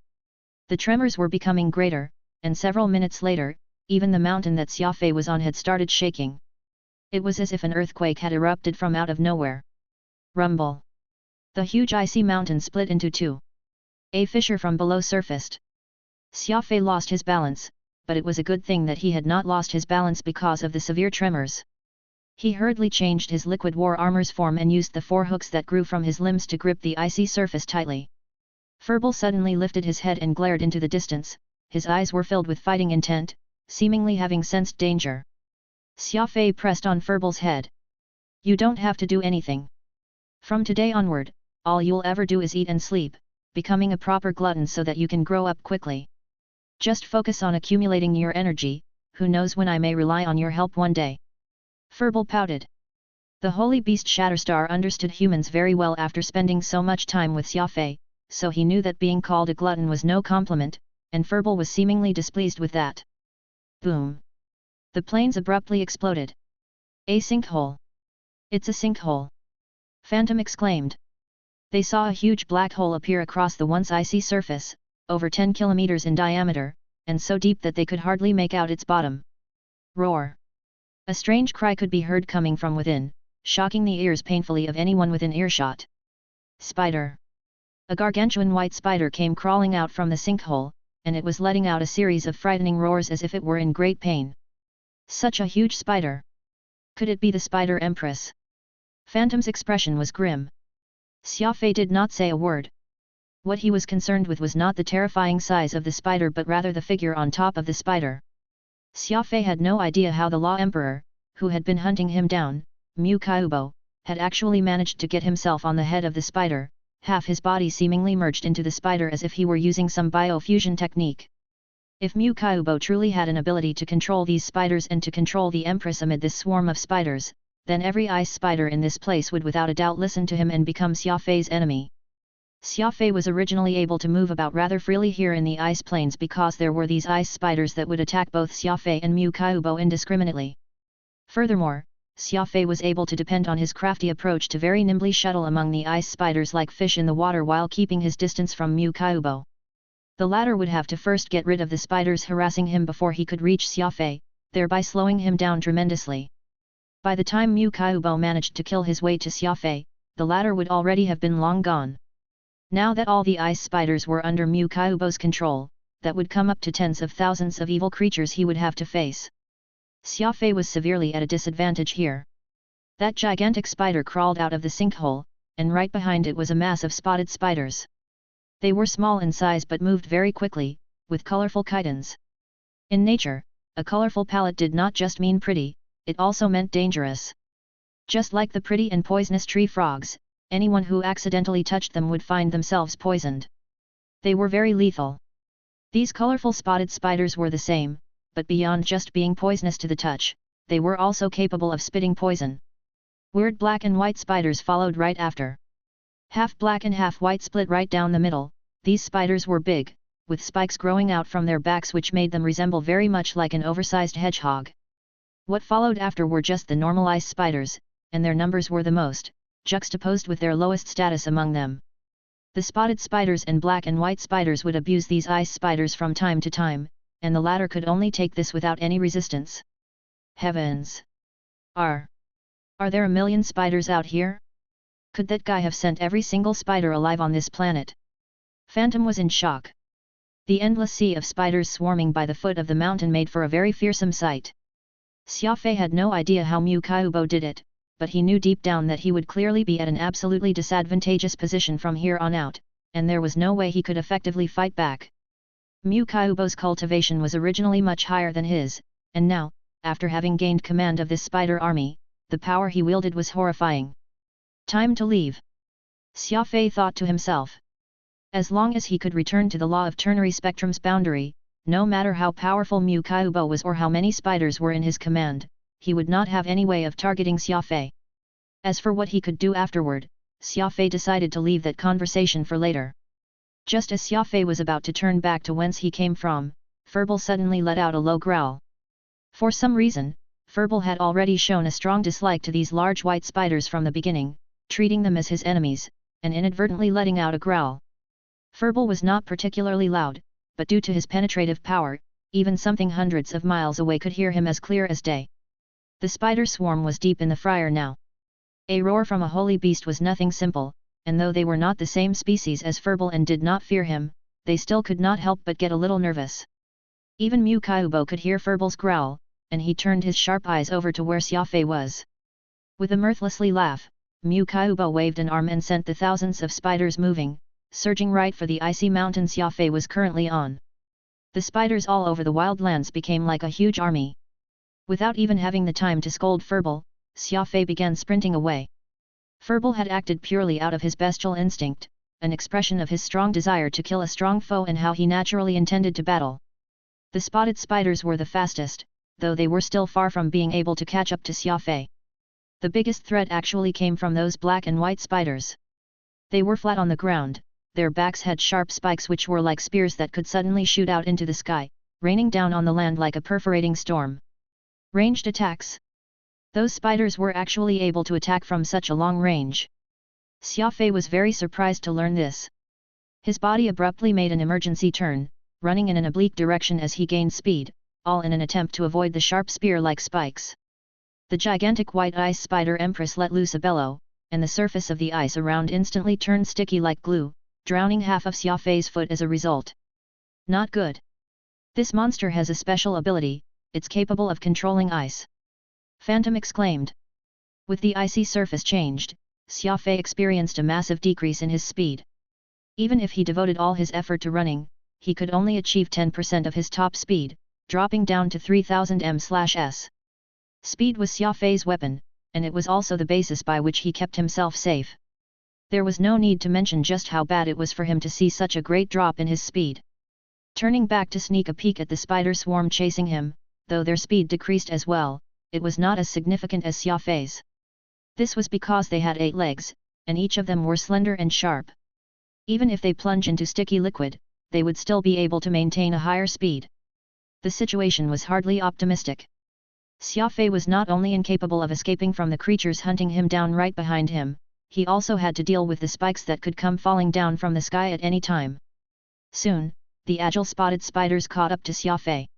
The tremors were becoming greater, and several minutes later, even the mountain that Xia Fei was on had started shaking. It was as if an earthquake had erupted from out of nowhere. Rumble. The huge icy mountain split into two. A fissure from below surfaced. Xia Fei lost his balance, but it was a good thing that he had not lost his balance because of the severe tremors. He hurriedly changed his liquid war armor's form and used the 4 hooks that grew from his limbs to grip the icy surface tightly. Furball suddenly lifted his head and glared into the distance, his eyes were filled with fighting intent, seemingly having sensed danger. Xia Fei pressed on Furball's head. You don't have to do anything. From today onward, all you'll ever do is eat and sleep, becoming a proper glutton so that you can grow up quickly. Just focus on accumulating your energy, who knows when I may rely on your help one day. Furball pouted. The holy beast Shatterstar understood humans very well after spending so much time with Xia Fei, so he knew that being called a glutton was no compliment, and Furball was seemingly displeased with that. Boom! The plains abruptly exploded. A sinkhole! It's a sinkhole! Phantom exclaimed. They saw a huge black hole appear across the once icy surface, over 10 kilometers in diameter, and so deep that they could hardly make out its bottom. Roar! A strange cry could be heard coming from within, shocking the ears painfully of anyone within earshot. Spider! A gargantuan white spider came crawling out from the sinkhole, and it was letting out a series of frightening roars as if it were in great pain. Such a huge spider! Could it be the Spider Empress? Phantom's expression was grim. Xia Fei did not say a word. What he was concerned with was not the terrifying size of the spider but rather the figure on top of the spider. Xia Fei had no idea how the Law Emperor, who had been hunting him down, Mu Kaiubo, had actually managed to get himself on the head of the spider, half his body seemingly merged into the spider as if he were using some biofusion technique. If Mu Kaiubo truly had an ability to control these spiders and to control the Empress amid this swarm of spiders, then every ice spider in this place would without a doubt listen to him and become Xia Fei's enemy. Xia Fei was originally able to move about rather freely here in the ice plains because there were these ice spiders that would attack both Xia Fei and Mu Kaiubo indiscriminately. Furthermore, Xia Fei was able to depend on his crafty approach to very nimbly shuttle among the ice spiders like fish in the water while keeping his distance from Mu Kaiubo. The latter would have to first get rid of the spiders harassing him before he could reach Xia Fei, thereby slowing him down tremendously. By the time Mu Kaiubo managed to kill his way to Xia Fei, the latter would already have been long gone. Now that all the ice spiders were under Mu Kaiubo's control, that would come up to tens of thousands of evil creatures he would have to face. Xia Fei was severely at a disadvantage here. That gigantic spider crawled out of the sinkhole, and right behind it was a mass of spotted spiders. They were small in size but moved very quickly, with colorful chitons. In nature, a colorful palette did not just mean pretty, it also meant dangerous. Just like the pretty and poisonous tree frogs, anyone who accidentally touched them would find themselves poisoned. They were very lethal. These colorful spotted spiders were the same, but beyond just being poisonous to the touch, they were also capable of spitting poison. Weird black and white spiders followed right after. Half black and half white split right down the middle, these spiders were big, with spikes growing out from their backs which made them resemble very much like an oversized hedgehog. What followed after were just the normal ice spiders, and their numbers were the most, juxtaposed with their lowest status among them. The spotted spiders and black and white spiders would abuse these ice spiders from time to time, and the latter could only take this without any resistance. Heavens! Are there a million spiders out here? Could that guy have sent every single spider alive on this planet? Phantom was in shock. The endless sea of spiders swarming by the foot of the mountain made for a very fearsome sight. Xia Fei had no idea how Mu Kaiubo did it, but he knew deep down that he would clearly be at an absolutely disadvantageous position from here on out, and there was no way he could effectively fight back. Mu Kaiubo's cultivation was originally much higher than his, and now, after having gained command of this spider army, the power he wielded was horrifying. Time to leave. Xia Fei thought to himself. As long as he could return to the law of ternary spectrum's boundary, no matter how powerful Mu Kaiubo was or how many spiders were in his command, he would not have any way of targeting Xia Fei. As for what he could do afterward, Xia Fei decided to leave that conversation for later. Just as Xia Fei was about to turn back to whence he came from, Furball suddenly let out a low growl. For some reason, Furball had already shown a strong dislike to these large white spiders from the beginning, treating them as his enemies, and inadvertently letting out a growl. Furball was not particularly loud, but due to his penetrative power, even something hundreds of miles away could hear him as clear as day. The spider swarm was deep in the fryer now. A roar from a holy beast was nothing simple, and though they were not the same species as Furball and did not fear him, they still could not help but get a little nervous. Even Mu Kaiubo could hear Furball's growl, and he turned his sharp eyes over to where Xia Fei was. With a mirthlessly laugh, Mu Kaiubo waved an arm and sent the thousands of spiders moving, surging right for the icy mountain Xia Fei was currently on. The spiders all over the wildlands became like a huge army. Without even having the time to scold Furball, Xia Fei began sprinting away. Furball had acted purely out of his bestial instinct, an expression of his strong desire to kill a strong foe and how he naturally intended to battle. The spotted spiders were the fastest, though they were still far from being able to catch up to Xia Fei. The biggest threat actually came from those black and white spiders. They were flat on the ground, their backs had sharp spikes which were like spears that could suddenly shoot out into the sky, raining down on the land like a perforating storm. Ranged attacks. Those spiders were actually able to attack from such a long range. Xia Fei was very surprised to learn this. His body abruptly made an emergency turn, running in an oblique direction as he gained speed, all in an attempt to avoid the sharp spear-like spikes. The gigantic white ice spider Empress let loose a bellow, and the surface of the ice around instantly turned sticky like glue, drowning half of Xia Fei's foot as a result. Not good. This monster has a special ability, it's capable of controlling ice. Phantom exclaimed. With the icy surface changed, Xia Fei experienced a massive decrease in his speed. Even if he devoted all his effort to running, he could only achieve 10% of his top speed, dropping down to 3000 m/s. Speed was Xia Fei's weapon, and it was also the basis by which he kept himself safe. There was no need to mention just how bad it was for him to see such a great drop in his speed. Turning back to sneak a peek at the spider swarm chasing him, though their speed decreased as well, it was not as significant as Xia Fei's. This was because they had 8 legs, and each of them were slender and sharp. Even if they plunge into sticky liquid, they would still be able to maintain a higher speed. The situation was hardly optimistic. Xia Fei was not only incapable of escaping from the creatures hunting him down right behind him, he also had to deal with the spikes that could come falling down from the sky at any time. Soon, the agile spotted spiders caught up to Xia Fei.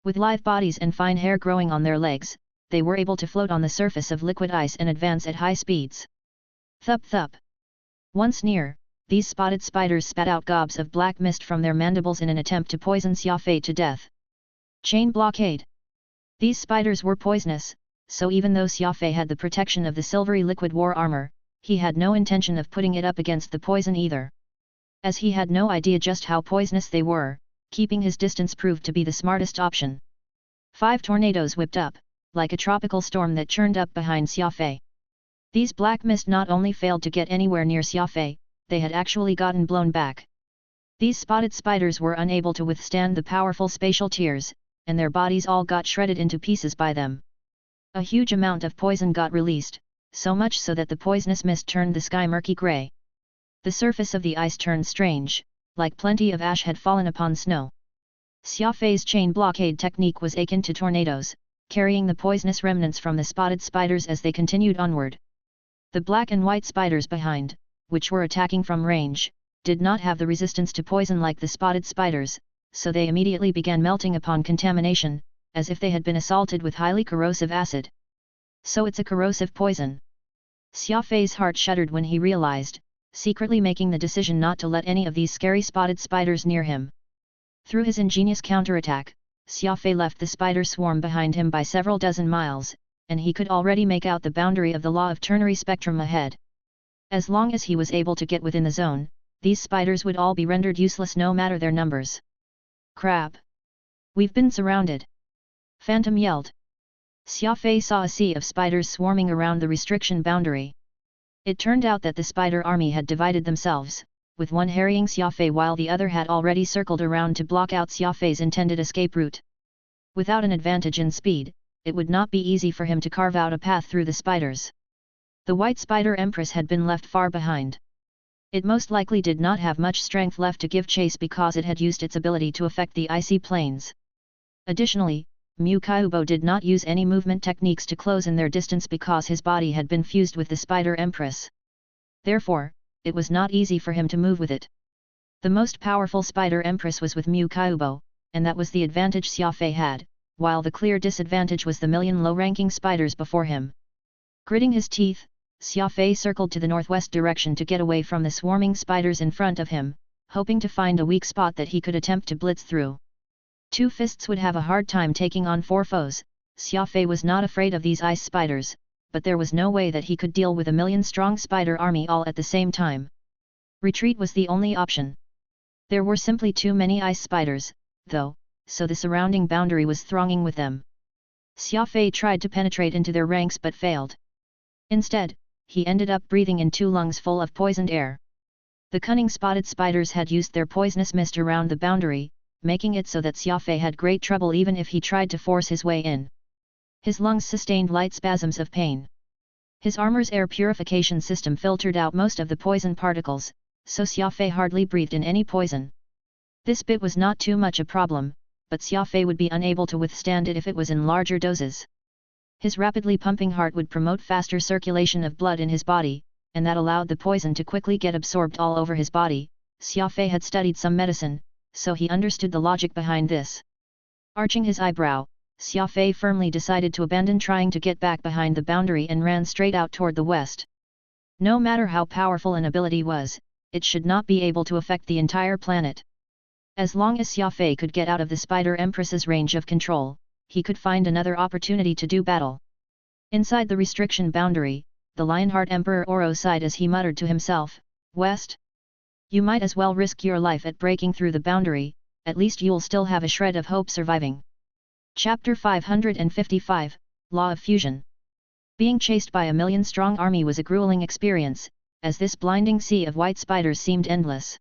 With lithe bodies and fine hair growing on their legs, they were able to float on the surface of liquid ice and advance at high speeds. Thup thup. Once near, these spotted spiders spat out gobs of black mist from their mandibles in an attempt to poison Xia Fei to death. Chain blockade. These spiders were poisonous, so even though Xia Fei had the protection of the silvery liquid war armor, he had no intention of putting it up against the poison either. As he had no idea just how poisonous they were, keeping his distance proved to be the smartest option. 5 tornadoes whipped up, like a tropical storm that churned up behind Xia Fei. These black mist not only failed to get anywhere near Xia Fei, they had actually gotten blown back. These spotted spiders were unable to withstand the powerful spatial tears, and their bodies all got shredded into pieces by them. A huge amount of poison got released, so much so that the poisonous mist turned the sky murky grey. The surface of the ice turned strange, like plenty of ash had fallen upon snow. Xia Fei's chain blockade technique was akin to tornadoes, carrying the poisonous remnants from the spotted spiders as they continued onward. The black and white spiders behind, which were attacking from range, did not have the resistance to poison like the spotted spiders, so they immediately began melting upon contamination, as if they had been assaulted with highly corrosive acid. So it's a corrosive poison. Xia Fei's heart shuddered when he realized, secretly making the decision not to let any of these scary spotted spiders near him. Through his ingenious counterattack, Xia Fei left the spider swarm behind him by several dozen miles, and he could already make out the boundary of the law of ternary spectrum ahead. As long as he was able to get within the zone, these spiders would all be rendered useless no matter their numbers. Crap! We've been surrounded! Phantom yelled. Xia Fei saw a sea of spiders swarming around the restriction boundary. It turned out that the spider army had divided themselves, with one harrying Xia Fei while the other had already circled around to block out Xia Fei's intended escape route. Without an advantage in speed, it would not be easy for him to carve out a path through the spiders. The white spider empress had been left far behind. It most likely did not have much strength left to give chase because it had used its ability to affect the icy plains. Additionally, Mu Kyubo did not use any movement techniques to close in their distance because his body had been fused with the spider empress. Therefore, it was not easy for him to move with it. The most powerful spider empress was with Mu Kyubo, and that was the advantage Xia Fei had, while the clear disadvantage was the million low-ranking spiders before him. Gritting his teeth, Xia Fei circled to the northwest direction to get away from the swarming spiders in front of him, hoping to find a weak spot that he could attempt to blitz through. 2 fists would have a hard time taking on 4 foes. Xia Fei was not afraid of these ice spiders, but there was no way that he could deal with a million-strong spider army all at the same time. Retreat was the only option. There were simply too many ice spiders, though, so the surrounding boundary was thronging with them. Xia Fei tried to penetrate into their ranks but failed. Instead, he ended up breathing in 2 lungs full of poisoned air. The cunning spotted spiders had used their poisonous mist around the boundary, making it so that Xia Fei had great trouble even if he tried to force his way in. His lungs sustained light spasms of pain. His armor's air purification system filtered out most of the poison particles, so Xia Fei hardly breathed in any poison. This bit was not too much a problem, but Xia Fei would be unable to withstand it if it was in larger doses. His rapidly pumping heart would promote faster circulation of blood in his body, and that allowed the poison to quickly get absorbed all over his body. Xia Fei had studied some medicine, so he understood the logic behind this. Arching his eyebrow, Xia Fei firmly decided to abandon trying to get back behind the boundary and ran straight out toward the west. No matter how powerful an ability was, it should not be able to affect the entire planet. As long as Xia Fei could get out of the Spider Empress's range of control, he could find another opportunity to do battle. Inside the restriction boundary, the Lionheart Emperor Oro sighed as he muttered to himself, "West? You might as well risk your life at breaking through the boundary, at least you'll still have a shred of hope surviving." Chapter 555, Law of Fusion. Being chased by a million-strong army was a grueling experience, as this blinding sea of white spiders seemed endless.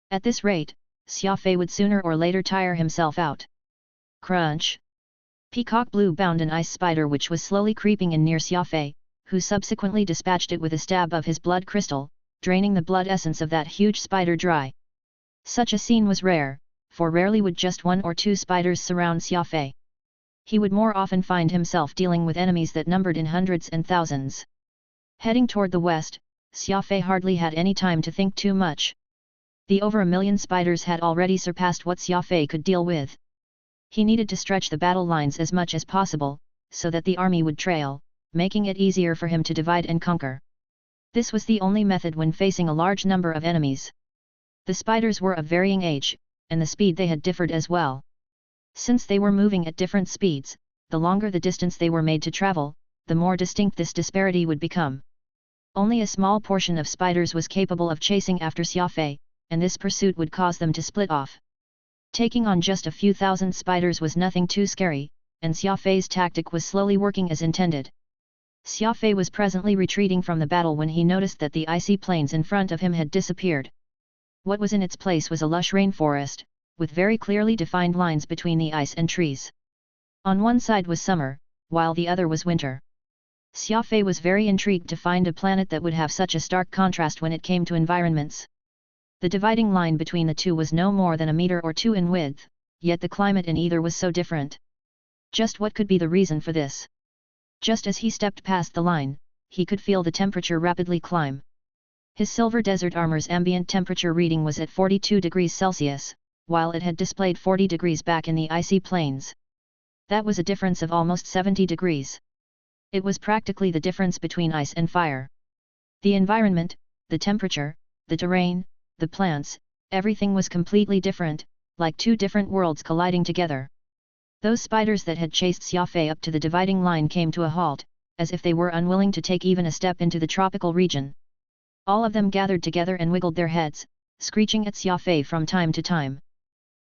At this rate, Xia Fei would sooner or later tire himself out. Crunch! Peacock Blue bound an ice spider which was slowly creeping in near Xia Fei, who subsequently dispatched it with a stab of his blood crystal, draining the blood essence of that huge spider dry. Such a scene was rare, for rarely would just one or two spiders surround Xia Fei. He would more often find himself dealing with enemies that numbered in hundreds and thousands. Heading toward the west, Xia Fei hardly had any time to think too much. The over 1 million spiders had already surpassed what Xia Fei could deal with. He needed to stretch the battle lines as much as possible, so that the army would trail, making it easier for him to divide and conquer. This was the only method when facing a large number of enemies. The spiders were of varying age, and the speed they had differed as well. Since they were moving at different speeds, the longer the distance they were made to travel, the more distinct this disparity would become. Only a small portion of spiders was capable of chasing after Xia Fei, and this pursuit would cause them to split off. Taking on just a few thousand spiders was nothing too scary, and Xia Fei's tactic was slowly working as intended. Xia Fei was presently retreating from the battle when he noticed that the icy plains in front of him had disappeared. What was in its place was a lush rainforest, with very clearly defined lines between the ice and trees. On one side was summer, while the other was winter. Xia Fei was very intrigued to find a planet that would have such a stark contrast when it came to environments. The dividing line between the two was no more than a meter or two in width, yet the climate in either was so different. Just what could be the reason for this? Just as he stepped past the line, he could feel the temperature rapidly climb. His silver desert armor's ambient temperature reading was at 42 degrees Celsius, while it had displayed 40 degrees back in the icy plains. That was a difference of almost 70 degrees. It was practically the difference between ice and fire. The environment, the temperature, the terrain, the plants, everything was completely different, like two different worlds colliding together. Those spiders that had chased Xia Fei up to the dividing line came to a halt, as if they were unwilling to take even a step into the tropical region. All of them gathered together and wiggled their heads, screeching at Xia Fei from time to time.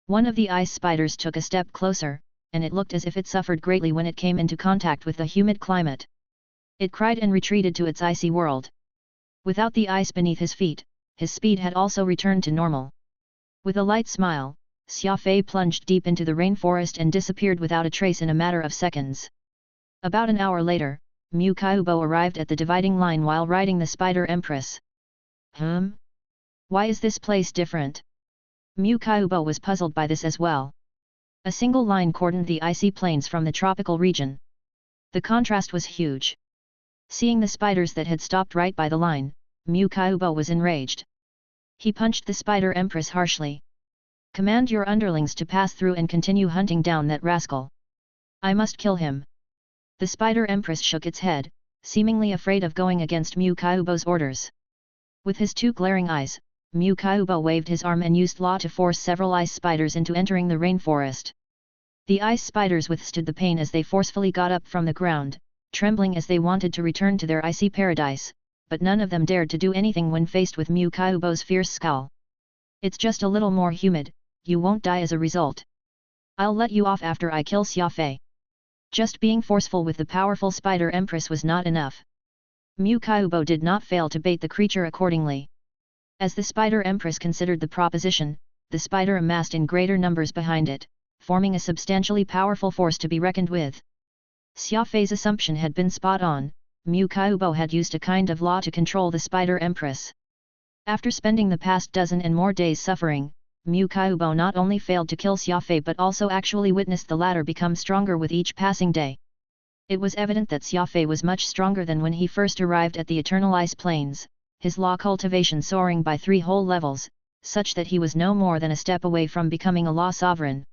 One of the ice spiders took a step closer, and it looked as if it suffered greatly when it came into contact with the humid climate. It cried and retreated to its icy world. Without the ice beneath his feet, his speed had also returned to normal. With a light smile, Xia Fei plunged deep into the rainforest and disappeared without a trace in a matter of seconds. About an hour later, Mu Kaiubo arrived at the dividing line while riding the Spider Empress. Why is this place different? Mu Kaiubo was puzzled by this as well. A single line cordoned the icy plains from the tropical region. The contrast was huge. Seeing the spiders that had stopped right by the line, Mu Kaiubo was enraged. He punched the Spider Empress harshly. Command your underlings to pass through and continue hunting down that rascal. I must kill him. The Spider Empress shook its head, seemingly afraid of going against Mu Kaiubo's orders. With his two glaring eyes, Mu Kaiubo waved his arm and used law to force several ice spiders into entering the rainforest. The ice spiders withstood the pain as they forcefully got up from the ground, trembling as they wanted to return to their icy paradise, but none of them dared to do anything when faced with Mu Kaiubo's fierce scowl. It's just a little more humid, you won't die as a result. I'll let you off after I kill Xia Fei. Just being forceful with the powerful Spider Empress was not enough. Mu Kaiubo did not fail to bait the creature accordingly. As the Spider Empress considered the proposition, the spider amassed in greater numbers behind it, forming a substantially powerful force to be reckoned with. Xia Fei's assumption had been spot on. Mu Kaiubo had used a kind of law to control the Spider Empress. After spending the past dozen and more days suffering, Mu Kaiubo not only failed to kill Xia Fei but also actually witnessed the latter become stronger with each passing day. It was evident that Xia Fei was much stronger than when he first arrived at the Eternal Ice Plains, his law cultivation soaring by 3 whole levels, such that he was no more than a step away from becoming a law sovereign.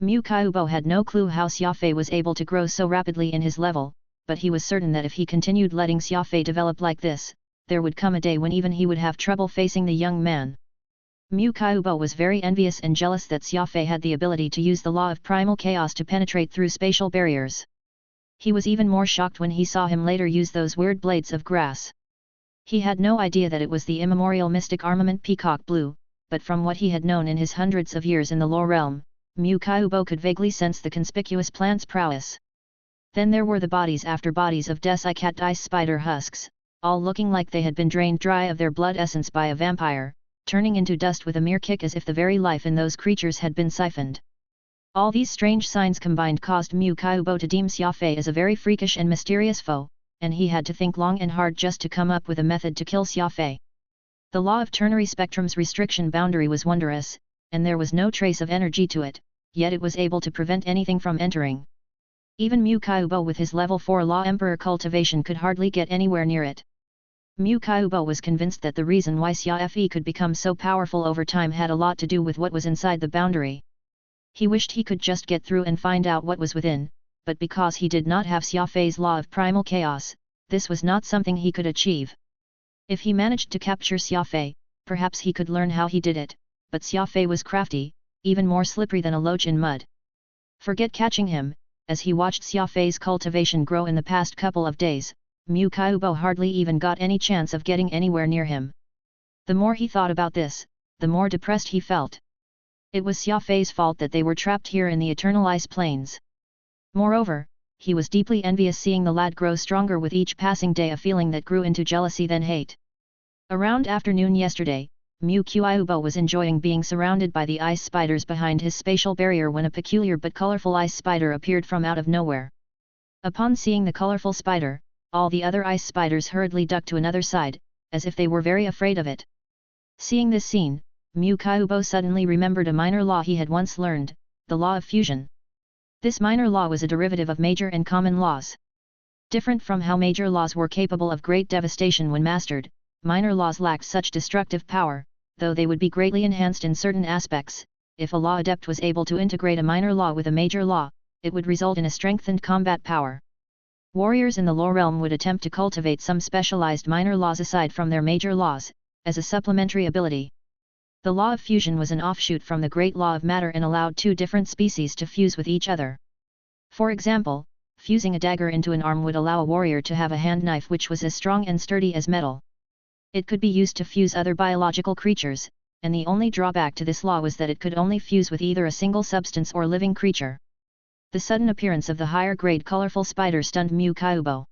Mu Kaiubo had no clue how Xia Fei was able to grow so rapidly in his level, but he was certain that if he continued letting Xia Fei develop like this, there would come a day when even he would have trouble facing the young man. Mu Kaiubo was very envious and jealous that Xia Fei had the ability to use the law of primal chaos to penetrate through spatial barriers. He was even more shocked when he saw him later use those weird blades of grass. He had no idea that it was the immemorial mystic armament Peacock Blue, but from what he had known in his hundreds of years in the lore realm, Mu Kaiubo could vaguely sense the conspicuous plant's prowess. Then there were the bodies after bodies of desiccated ice spider husks, all looking like they had been drained dry of their blood essence by a vampire, turning into dust with a mere kick as if the very life in those creatures had been siphoned. All these strange signs combined caused Mu Kaiubo to deem Xia Fei as a very freakish and mysterious foe, and he had to think long and hard just to come up with a method to kill Xia Fei. The law of ternary spectrum's restriction boundary was wondrous, and there was no trace of energy to it, yet it was able to prevent anything from entering. Even Mu Kaiubo with his level 4 law emperor cultivation could hardly get anywhere near it. Mu Kaiubo was convinced that the reason why Xia Fei could become so powerful over time had a lot to do with what was inside the boundary. He wished he could just get through and find out what was within, but because he did not have Xia Fei's law of primal chaos, this was not something he could achieve. If he managed to capture Xia Fei, perhaps he could learn how he did it, but Xia Fei was crafty, even more slippery than a loach in mud. Forget catching him. As he watched Xia Fei's cultivation grow in the past couple of days, Mu Kaiubo hardly even got any chance of getting anywhere near him. The more he thought about this, the more depressed he felt. It was Xia Fei's fault that they were trapped here in the eternal ice plains. Moreover, he was deeply envious seeing the lad grow stronger with each passing day, a feeling that grew into jealousy then hate. Around afternoon yesterday, Mu Kaiubo was enjoying being surrounded by the ice spiders behind his spatial barrier when a peculiar but colorful ice spider appeared from out of nowhere. Upon seeing the colorful spider, all the other ice spiders hurriedly ducked to another side, as if they were very afraid of it. Seeing this scene, Mu Kaiubo suddenly remembered a minor law he had once learned, the law of fusion. This minor law was a derivative of major and common laws. Different from how major laws were capable of great devastation when mastered, minor laws lacked such destructive power, though they would be greatly enhanced in certain aspects. If a law adept was able to integrate a minor law with a major law, it would result in a strengthened combat power. Warriors in the low realm would attempt to cultivate some specialized minor laws aside from their major laws, as a supplementary ability. The law of fusion was an offshoot from the great law of matter and allowed two different species to fuse with each other. For example, fusing a dagger into an arm would allow a warrior to have a hand knife which was as strong and sturdy as metal. It could be used to fuse other biological creatures, and the only drawback to this law was that it could only fuse with either a single substance or living creature. The sudden appearance of the higher-grade colorful spider stunned Mu Kaiubo.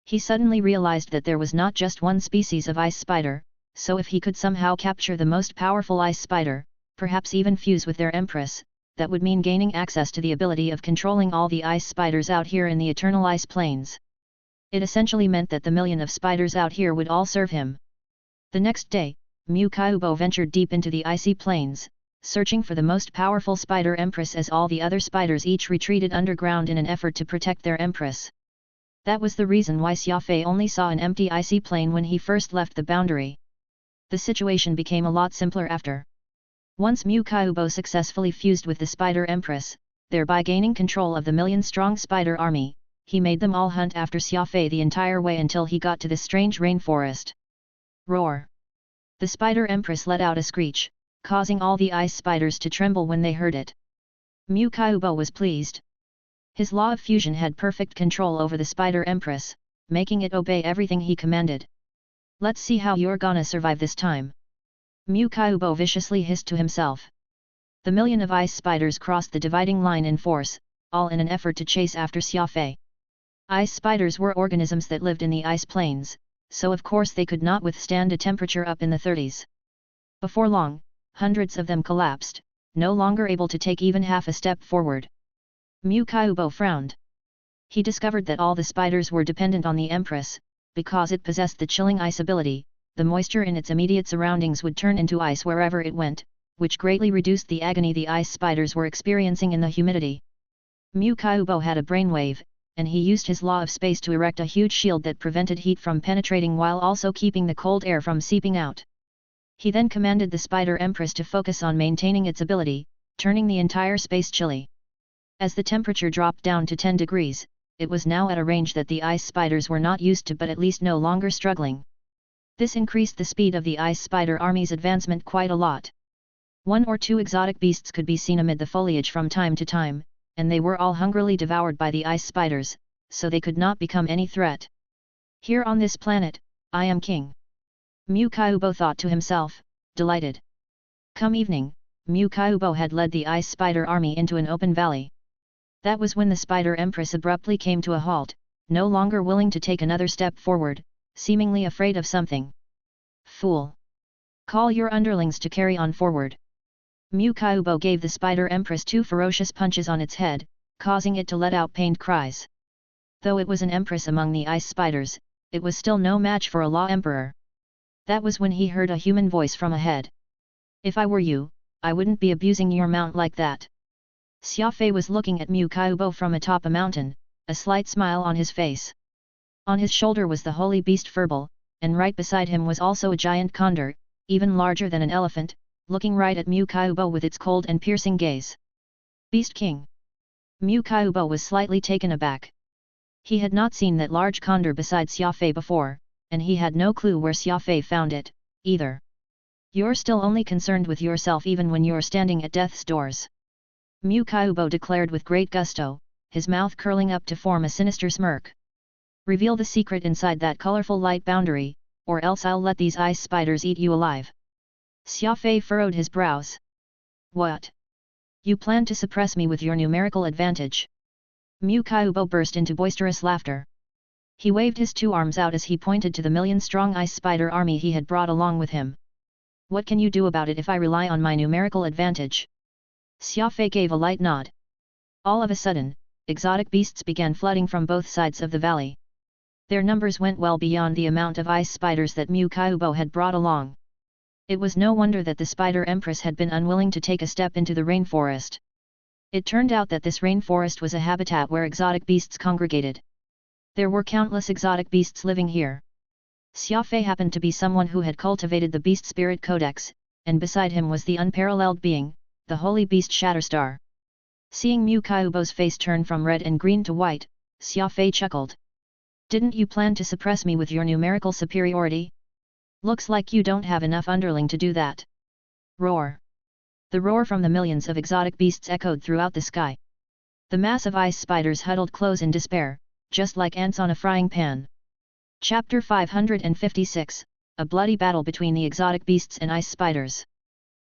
He suddenly realized that there was not just one species of ice spider, so if he could somehow capture the most powerful ice spider, perhaps even fuse with their empress, that would mean gaining access to the ability of controlling all the ice spiders out here in the eternal ice plains. It essentially meant that the million of spiders out here would all serve him. The next day, Mu Kaiubo ventured deep into the icy plains, searching for the most powerful spider empress as all the other spiders each retreated underground in an effort to protect their empress. That was the reason why Xia Fei only saw an empty icy plain when he first left the boundary. The situation became a lot simpler after. Once Mu Kaiubo successfully fused with the spider empress, thereby gaining control of the million-strong spider army, he made them all hunt after Xia Fei the entire way until he got to this strange rainforest. Roar! The spider empress let out a screech, causing all the ice spiders to tremble when they heard it. Mu Kaiubo was pleased. His law of fusion had perfect control over the spider empress, making it obey everything he commanded. Let's see how you're gonna survive this time. Mu Kaiubo viciously hissed to himself. The million of ice spiders crossed the dividing line in force, all in an effort to chase after Xia Fei. Ice spiders were organisms that lived in the ice plains, so of course they could not withstand a temperature up in the 30s. Before long, hundreds of them collapsed, no longer able to take even half a step forward. Mu Kaiubo frowned. He discovered that all the spiders were dependent on the Empress, because it possessed the chilling ice ability. The moisture in its immediate surroundings would turn into ice wherever it went, which greatly reduced the agony the ice spiders were experiencing in the humidity. Mu Kaiubo had a brainwave, and he used his law of space to erect a huge shield that prevented heat from penetrating while also keeping the cold air from seeping out. He then commanded the Spider Empress to focus on maintaining its ability, turning the entire space chilly. As the temperature dropped down to 10 degrees, it was now at a range that the ice spiders were not used to but at least no longer struggling. This increased the speed of the ice spider army's advancement quite a lot. One or two exotic beasts could be seen amid the foliage from time to time, and they were all hungrily devoured by the ice spiders, so they could not become any threat. Here on this planet, I am king. Mu Kaiubo thought to himself, delighted. Come evening, Mu Kaiubo had led the ice spider army into an open valley. That was when the Spider Empress abruptly came to a halt, no longer willing to take another step forward, seemingly afraid of something. Fool! Call your underlings to carry on forward. Mu Kaiubo gave the Spider Empress 2 ferocious punches on its head, causing it to let out pained cries. Though it was an empress among the ice spiders, it was still no match for a law emperor. That was when he heard a human voice from ahead. If I were you, I wouldn't be abusing your mount like that. Xia Fei was looking at Mu Kaiubo from atop a mountain, a slight smile on his face. On his shoulder was the holy beast Furball, and right beside him was also a giant condor, even larger than an elephant, looking right at Mu Kaiubo with its cold and piercing gaze. Beast King. Mu Kaiubo was slightly taken aback. He had not seen that large condor beside Xia Fei before, and he had no clue where Xia Fei found it, either. You're still only concerned with yourself even when you're standing at death's doors. Mu Kaiubo declared with great gusto, his mouth curling up to form a sinister smirk. Reveal the secret inside that colorful light boundary, or else I'll let these ice spiders eat you alive. Xia Fei furrowed his brows. What? You plan to suppress me with your numerical advantage? Mu Kaiubo burst into boisterous laughter. He waved his two arms out as he pointed to the million-strong ice spider army he had brought along with him. What can you do about it if I rely on my numerical advantage? Xia Fei gave a light nod. All of a sudden, exotic beasts began flooding from both sides of the valley. Their numbers went well beyond the amount of ice spiders that Mu Kaiubo had brought along. It was no wonder that the Spider Empress had been unwilling to take a step into the rainforest. It turned out that this rainforest was a habitat where exotic beasts congregated. There were countless exotic beasts living here. Xia Fei happened to be someone who had cultivated the Beast Spirit Codex, and beside him was the unparalleled being, the holy beast Shatterstar. Seeing Mu Kaiubo's face turn from red and green to white, Xia Fei chuckled. Didn't you plan to suppress me with your numerical superiority? Looks like you don't have enough underling to do that. Roar. The roar from the millions of exotic beasts echoed throughout the sky. The mass of ice spiders huddled close in despair, just like ants on a frying pan. Chapter 556, A Bloody Battle Between the Exotic Beasts and Ice Spiders.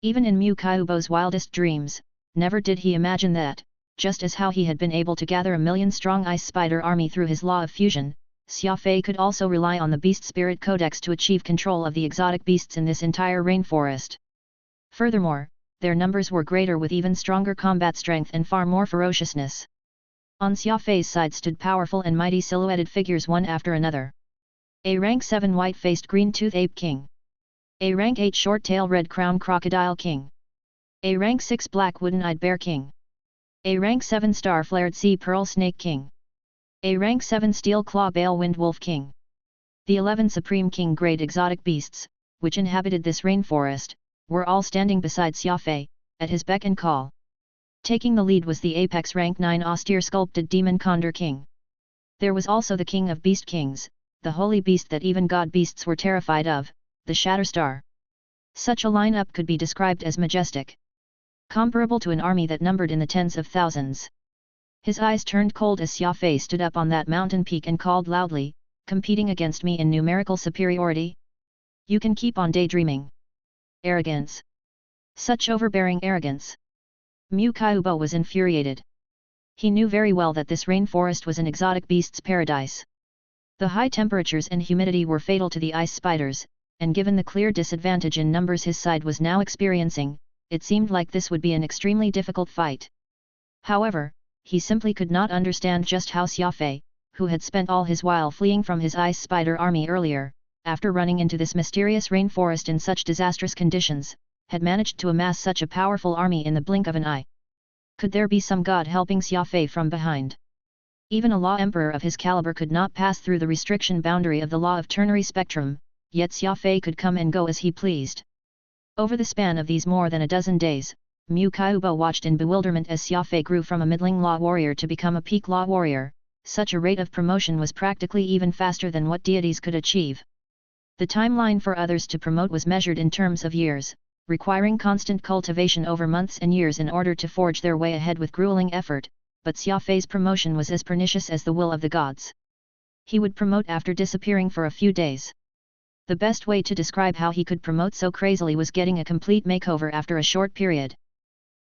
Even in Mu Kaiubo's wildest dreams, never did he imagine that, just as how he had been able to gather a million-strong ice spider army through his law of fusion, Xia Fei could also rely on the Beast Spirit Codex to achieve control of the exotic beasts in this entire rainforest. Furthermore, their numbers were greater with even stronger combat strength and far more ferociousness. On Xia Fei's side stood powerful and mighty silhouetted figures one after another. A rank 7 white-faced green-tooth ape king. A rank 8 short-tail red-crown crocodile king. A rank 6 black wooden-eyed bear king. A rank 7 star-flared sea pearl snake king. A rank 7 steel claw bale wind wolf king. The 11 supreme king grade exotic beasts, which inhabited this rainforest, were all standing beside Xia Fei, at his beck and call. Taking the lead was the apex rank 9 austere sculpted demon condor king. There was also the king of beast kings, the holy beast that even god beasts were terrified of, the Shatterstar. Such a lineup could be described as majestic. Comparable to an army that numbered in the tens of thousands. His eyes turned cold as Xia Fei stood up on that mountain peak and called loudly, competing against me in numerical superiority? You can keep on daydreaming. Arrogance. Such overbearing arrogance. Mu Kaiubo was infuriated. He knew very well that this rainforest was an exotic beast's paradise. The high temperatures and humidity were fatal to the ice spiders, and given the clear disadvantage in numbers his side was now experiencing, it seemed like this would be an extremely difficult fight. However, he simply could not understand just how Xia Fei, who had spent all his while fleeing from his ice spider army earlier, after running into this mysterious rainforest in such disastrous conditions, had managed to amass such a powerful army in the blink of an eye. Could there be some god helping Xia Fei from behind? Even a law emperor of his caliber could not pass through the restriction boundary of the law of ternary spectrum, yet Xia Fei could come and go as he pleased. Over the span of these more than a dozen days, Mu Kaiubo watched in bewilderment as Xia Fei grew from a middling law warrior to become a peak law warrior. Such a rate of promotion was practically even faster than what deities could achieve. The timeline for others to promote was measured in terms of years, requiring constant cultivation over months and years in order to forge their way ahead with grueling effort, but Xia Fei's promotion was as pernicious as the will of the gods. He would promote after disappearing for a few days. The best way to describe how he could promote so crazily was getting a complete makeover after a short period.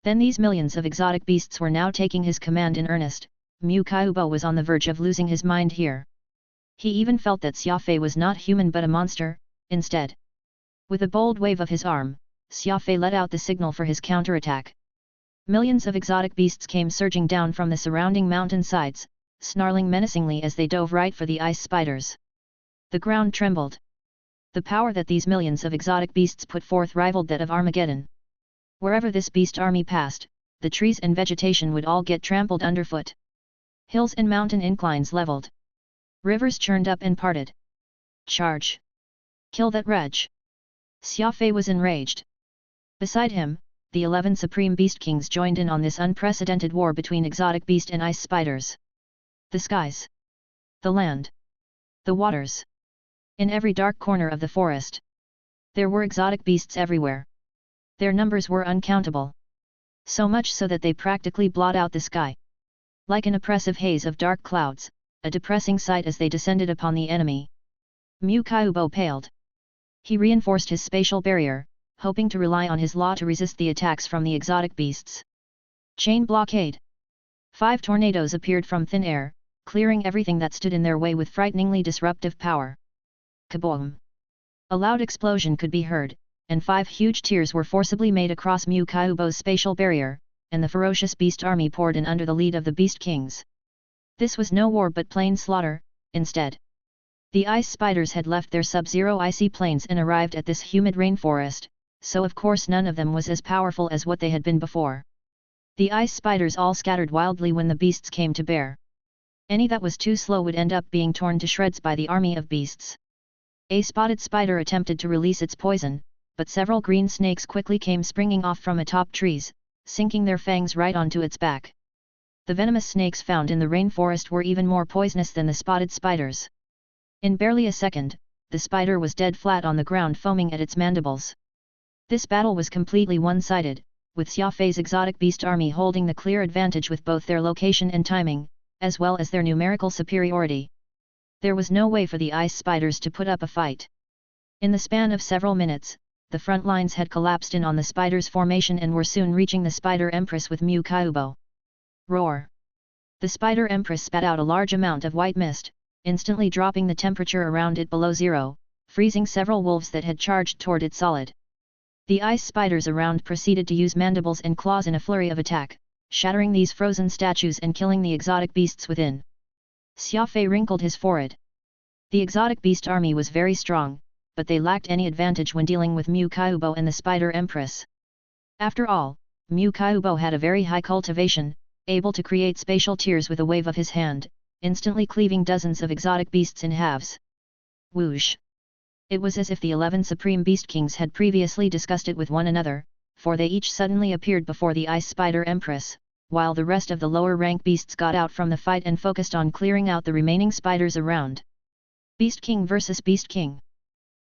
Then these millions of exotic beasts were now taking his command in earnest. Mu Kaiubo was on the verge of losing his mind here. He even felt that Xia Fei was not human but a monster, instead. With a bold wave of his arm, Xia Fei let out the signal for his counterattack. Millions of exotic beasts came surging down from the surrounding mountain sides, snarling menacingly as they dove right for the ice spiders. The ground trembled. The power that these millions of exotic beasts put forth rivaled that of Armageddon. Wherever this beast army passed, the trees and vegetation would all get trampled underfoot. Hills and mountain inclines leveled. Rivers churned up and parted. Charge! Kill that wretch! Xia Fei was enraged. Beside him, the 11 supreme beast kings joined in on this unprecedented war between exotic beast and ice spiders. The skies. The land. The waters. In every dark corner of the forest. There were exotic beasts everywhere. Their numbers were uncountable. So much so that they practically blot out the sky. Like an oppressive haze of dark clouds, a depressing sight as they descended upon the enemy. Mu Kaiubo paled. He reinforced his spatial barrier, hoping to rely on his law to resist the attacks from the exotic beasts. Chain blockade. 5 tornadoes appeared from thin air, clearing everything that stood in their way with frighteningly disruptive power. Kaboom! A loud explosion could be heard, and 5 huge tiers were forcibly made across Mu Kaiubo's spatial barrier, and the ferocious beast army poured in under the lead of the beast kings. This was no war but plain slaughter, instead. The ice spiders had left their sub-zero icy plains and arrived at this humid rainforest, so of course none of them was as powerful as what they had been before. The ice spiders all scattered wildly when the beasts came to bear. Any that was too slow would end up being torn to shreds by the army of beasts. A spotted spider attempted to release its poison, but several green snakes quickly came springing off from atop trees, sinking their fangs right onto its back. The venomous snakes found in the rainforest were even more poisonous than the spotted spiders. In barely a second, the spider was dead flat on the ground foaming at its mandibles. This battle was completely one-sided, with Xia Fei's exotic beast army holding the clear advantage with both their location and timing, as well as their numerical superiority. There was no way for the ice spiders to put up a fight. In the span of several minutes, the front lines had collapsed in on the spiders' formation and were soon reaching the Spider Empress with Mu Kaiubo. Roar! The Spider Empress spat out a large amount of white mist, instantly dropping the temperature around it below zero, freezing several wolves that had charged toward it solid. The ice spiders around proceeded to use mandibles and claws in a flurry of attack, shattering these frozen statues and killing the exotic beasts within. Xia Fei wrinkled his forehead. The exotic beast army was very strong, but they lacked any advantage when dealing with Mu Kaiubo and the Spider Empress. After all, Mu Kaiubo had a very high cultivation, able to create spatial tiers with a wave of his hand, instantly cleaving dozens of exotic beasts in halves. Whoosh! It was as if the 11 supreme beast kings had previously discussed it with one another, for they each suddenly appeared before the ice spider empress, while the rest of the lower rank beasts got out from the fight and focused on clearing out the remaining spiders around. Beast King versus Beast King.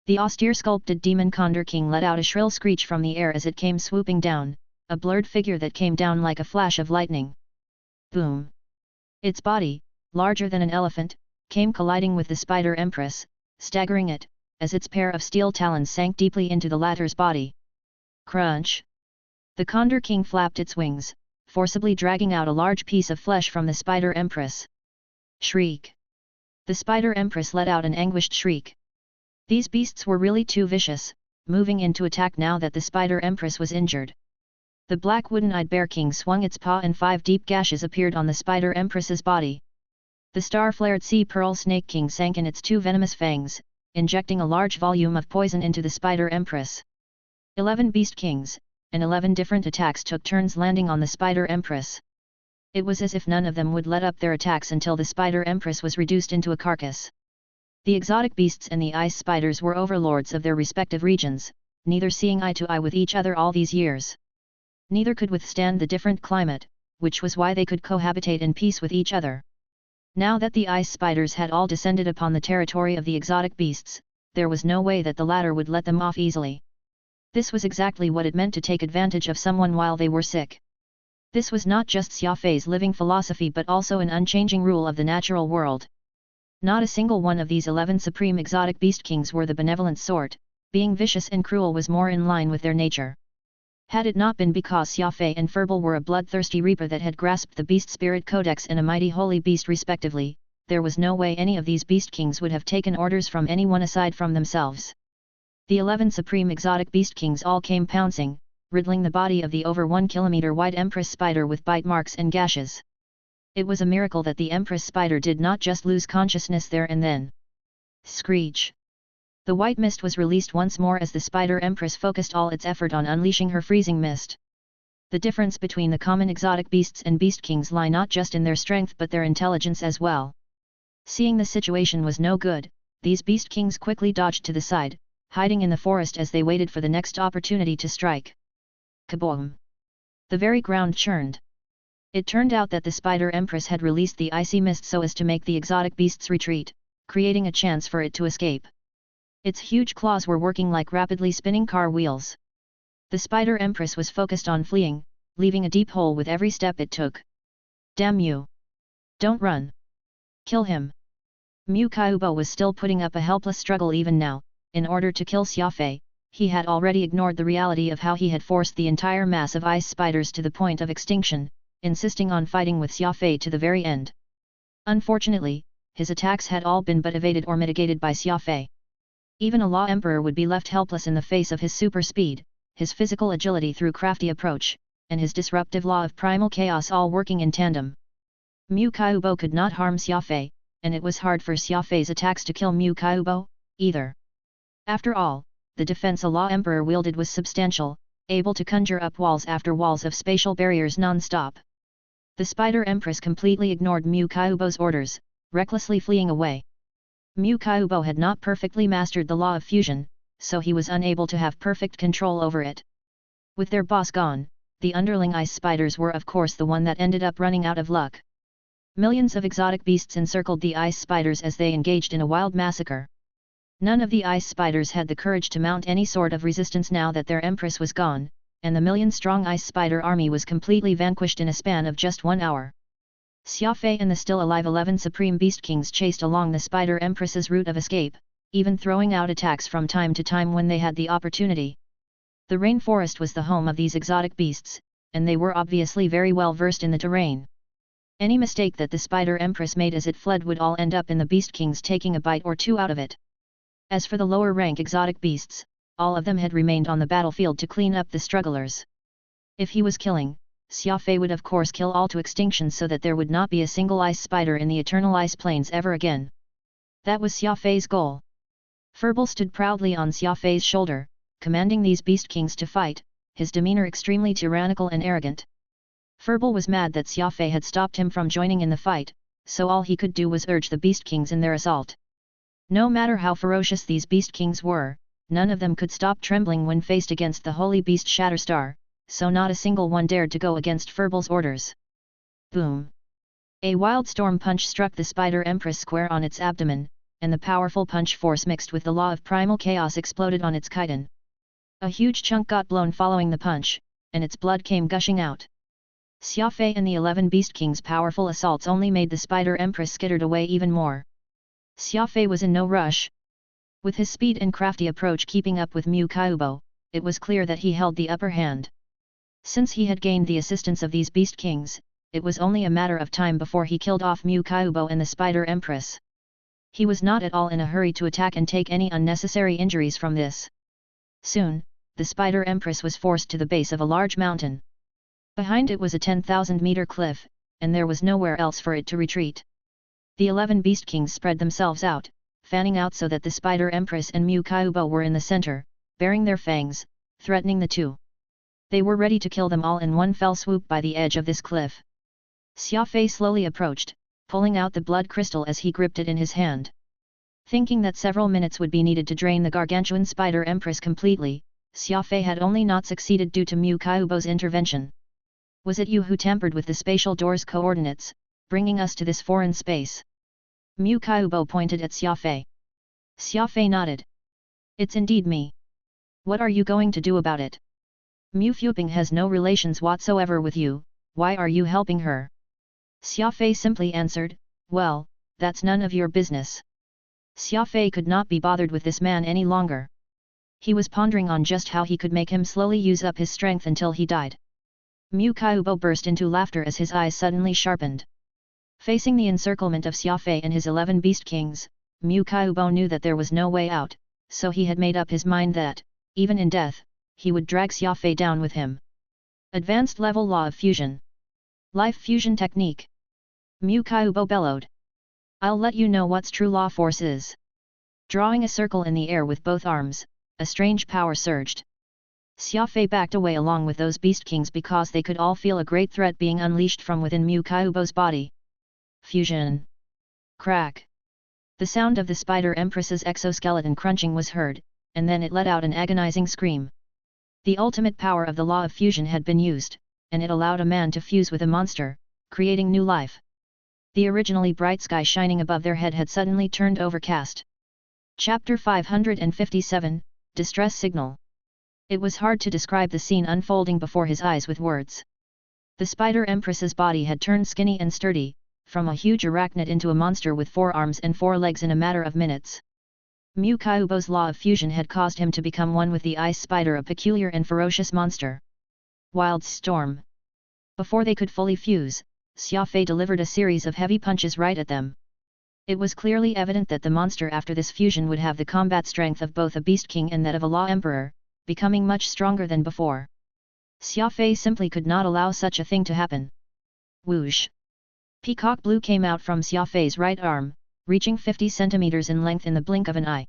The austere sculpted demon Condor King let out a shrill screech from the air as it came swooping down, a blurred figure that came down like a flash of lightning. Boom! Its body, larger than an elephant, came colliding with the Spider Empress, staggering it, as its pair of steel talons sank deeply into the latter's body. Crunch! The Condor King flapped its wings, forcibly dragging out a large piece of flesh from the Spider Empress. Shriek! The Spider Empress let out an anguished shriek. These beasts were really too vicious, moving in to attack now that the Spider Empress was injured. The black wooden-eyed Bear King swung its paw and 5 deep gashes appeared on the Spider Empress's body. The star-flared Sea Pearl Snake King sank in its 2 venomous fangs, injecting a large volume of poison into the Spider Empress. 11 Beast Kings, and 11 different attacks took turns landing on the Spider Empress. It was as if none of them would let up their attacks until the Spider Empress was reduced into a carcass. The exotic beasts and the ice spiders were overlords of their respective regions, neither seeing eye to eye with each other all these years. Neither could withstand the different climate, which was why they could cohabitate in peace with each other. Now that the ice spiders had all descended upon the territory of the exotic beasts, there was no way that the latter would let them off easily. This was exactly what it meant to take advantage of someone while they were sick. This was not just Xia Fei's living philosophy but also an unchanging rule of the natural world. Not a single one of these 11 supreme exotic beast kings were the benevolent sort, being vicious and cruel was more in line with their nature. Had it not been because Xia Fei and Furball were a bloodthirsty reaper that had grasped the beast spirit codex and a mighty holy beast respectively, there was no way any of these beast kings would have taken orders from anyone aside from themselves. The 11 supreme exotic beast kings all came pouncing, riddling the body of the over 1 kilometer wide Empress spider with bite marks and gashes. It was a miracle that the Empress Spider did not just lose consciousness there and then. Screech! The white mist was released once more as the Spider Empress focused all its effort on unleashing her freezing mist. The difference between the common exotic beasts and beast kings lie not just in their strength but their intelligence as well. Seeing the situation was no good, these beast kings quickly dodged to the side, hiding in the forest as they waited for the next opportunity to strike. Kaboom! The very ground churned. It turned out that the Spider Empress had released the icy mist so as to make the exotic beasts retreat, creating a chance for it to escape. Its huge claws were working like rapidly spinning car wheels. The Spider Empress was focused on fleeing, leaving a deep hole with every step it took. Damn you! Don't run! Kill him! Mu Kaiubo was still putting up a helpless struggle even now. In order to kill Xia Fei, he had already ignored the reality of how he had forced the entire mass of ice spiders to the point of extinction, insisting on fighting with Xia Fei to the very end. Unfortunately, his attacks had all been but evaded or mitigated by Xia Fei. Even a Law Emperor would be left helpless in the face of his super speed, his physical agility through crafty approach, and his disruptive law of primal chaos all working in tandem. Mu Kaiubo could not harm Xia Fei, and it was hard for Xia Fei's attacks to kill Mu Kaiubo, either. After all, the defense a Law Emperor wielded was substantial, able to conjure up walls after walls of spatial barriers non-stop. The Spider Empress completely ignored Mu Kaiubo's orders, recklessly fleeing away. Mu Kaiubo had not perfectly mastered the law of fusion, so he was unable to have perfect control over it. With their boss gone, the underling ice spiders were of course the one that ended up running out of luck. Millions of exotic beasts encircled the ice spiders as they engaged in a wild massacre. None of the ice spiders had the courage to mount any sort of resistance now that their empress was gone, and the million-strong ice spider army was completely vanquished in a span of just 1 hour. Xia Fei and the still-alive 11 Supreme Beast Kings chased along the Spider Empress's route of escape, even throwing out attacks from time to time when they had the opportunity. The rainforest was the home of these exotic beasts, and they were obviously very well versed in the terrain. Any mistake that the Spider Empress made as it fled would all end up in the Beast Kings taking a bite or two out of it. As for the lower-rank exotic beasts, all of them had remained on the battlefield to clean up the strugglers. If he was killing, Xia Fei would of course kill all to extinction so that there would not be a single ice spider in the eternal ice plains ever again. That was Xia Fei's goal. Furball stood proudly on Xia Fei's shoulder, commanding these beast kings to fight, his demeanor extremely tyrannical and arrogant. Furball was mad that Xia Fei had stopped him from joining in the fight, so all he could do was urge the beast kings in their assault. No matter how ferocious these beast kings were, none of them could stop trembling when faced against the holy beast Shatterstar, so not a single one dared to go against Furball's orders. Boom! A wild storm punch struck the Spider Empress square on its abdomen, and the powerful punch force mixed with the law of primal chaos exploded on its chitin. A huge chunk got blown following the punch, and its blood came gushing out. Xia Fei and the 11 Beast Kings' powerful assaults only made the Spider Empress skittered away even more. Xia Fei was in no rush. With his speed and crafty approach keeping up with Mu Kaiubo, it was clear that he held the upper hand. Since he had gained the assistance of these Beast Kings, it was only a matter of time before he killed off Mu Kaiubo and the Spider Empress. He was not at all in a hurry to attack and take any unnecessary injuries from this. Soon, the Spider Empress was forced to the base of a large mountain. Behind it was a 10,000-meter cliff, and there was nowhere else for it to retreat. The 11 Beast Kings spread themselves out, fanning out so that the Spider Empress and Mu Kaiubo were in the center, baring their fangs, threatening the two. They were ready to kill them all in one fell swoop by the edge of this cliff. Xia Fei slowly approached, pulling out the blood crystal as he gripped it in his hand. Thinking that several minutes would be needed to drain the gargantuan Spider Empress completely, Xia Fei had only not succeeded due to Mu Kaiubo's intervention. Was it you who tampered with the spatial door's coordinates, bringing us to this foreign space? Mu Kaiubo pointed at Xia Fei. Xia Fei nodded. It's indeed me. What are you going to do about it? Mu Fuping has no relations whatsoever with you, why are you helping her? Xia Fei simply answered, well, that's none of your business. Xia Fei could not be bothered with this man any longer. He was pondering on just how he could make him slowly use up his strength until he died. Mu Kaiubo burst into laughter as his eyes suddenly sharpened. Facing the encirclement of Xia Fei and his 11 Beast Kings, Mu Kaiubo knew that there was no way out, so he had made up his mind that, even in death, he would drag Xia Fei down with him. Advanced Level Law of Fusion. Life Fusion Technique. Mu Kaiubo bellowed. I'll let you know what's true law force is. Drawing a circle in the air with both arms, a strange power surged. Xia Fei backed away along with those beast kings because they could all feel a great threat being unleashed from within Mu Kaiubo's body. Fusion. Crack. The sound of the Spider Empress's exoskeleton crunching was heard, and then it let out an agonizing scream. The ultimate power of the law of fusion had been used, and it allowed a man to fuse with a monster, creating new life. The originally bright sky shining above their head had suddenly turned overcast. Chapter 557, Distress Signal. It was hard to describe the scene unfolding before his eyes with words. The Spider Empress's body had turned skinny and sturdy, from a huge arachnid into a monster with 4 arms and 4 legs in a matter of minutes. Mu Kaiubo's law of fusion had caused him to become one with the ice spider, a peculiar and ferocious monster. Wild storm. Before they could fully fuse, Xia Fei delivered a series of heavy punches right at them. It was clearly evident that the monster after this fusion would have the combat strength of both a beast king and that of a law emperor, becoming much stronger than before. Xia Fei simply could not allow such a thing to happen. Whoosh! Peacock blue came out from Xia Fei's right arm, reaching 50 centimeters in length in the blink of an eye.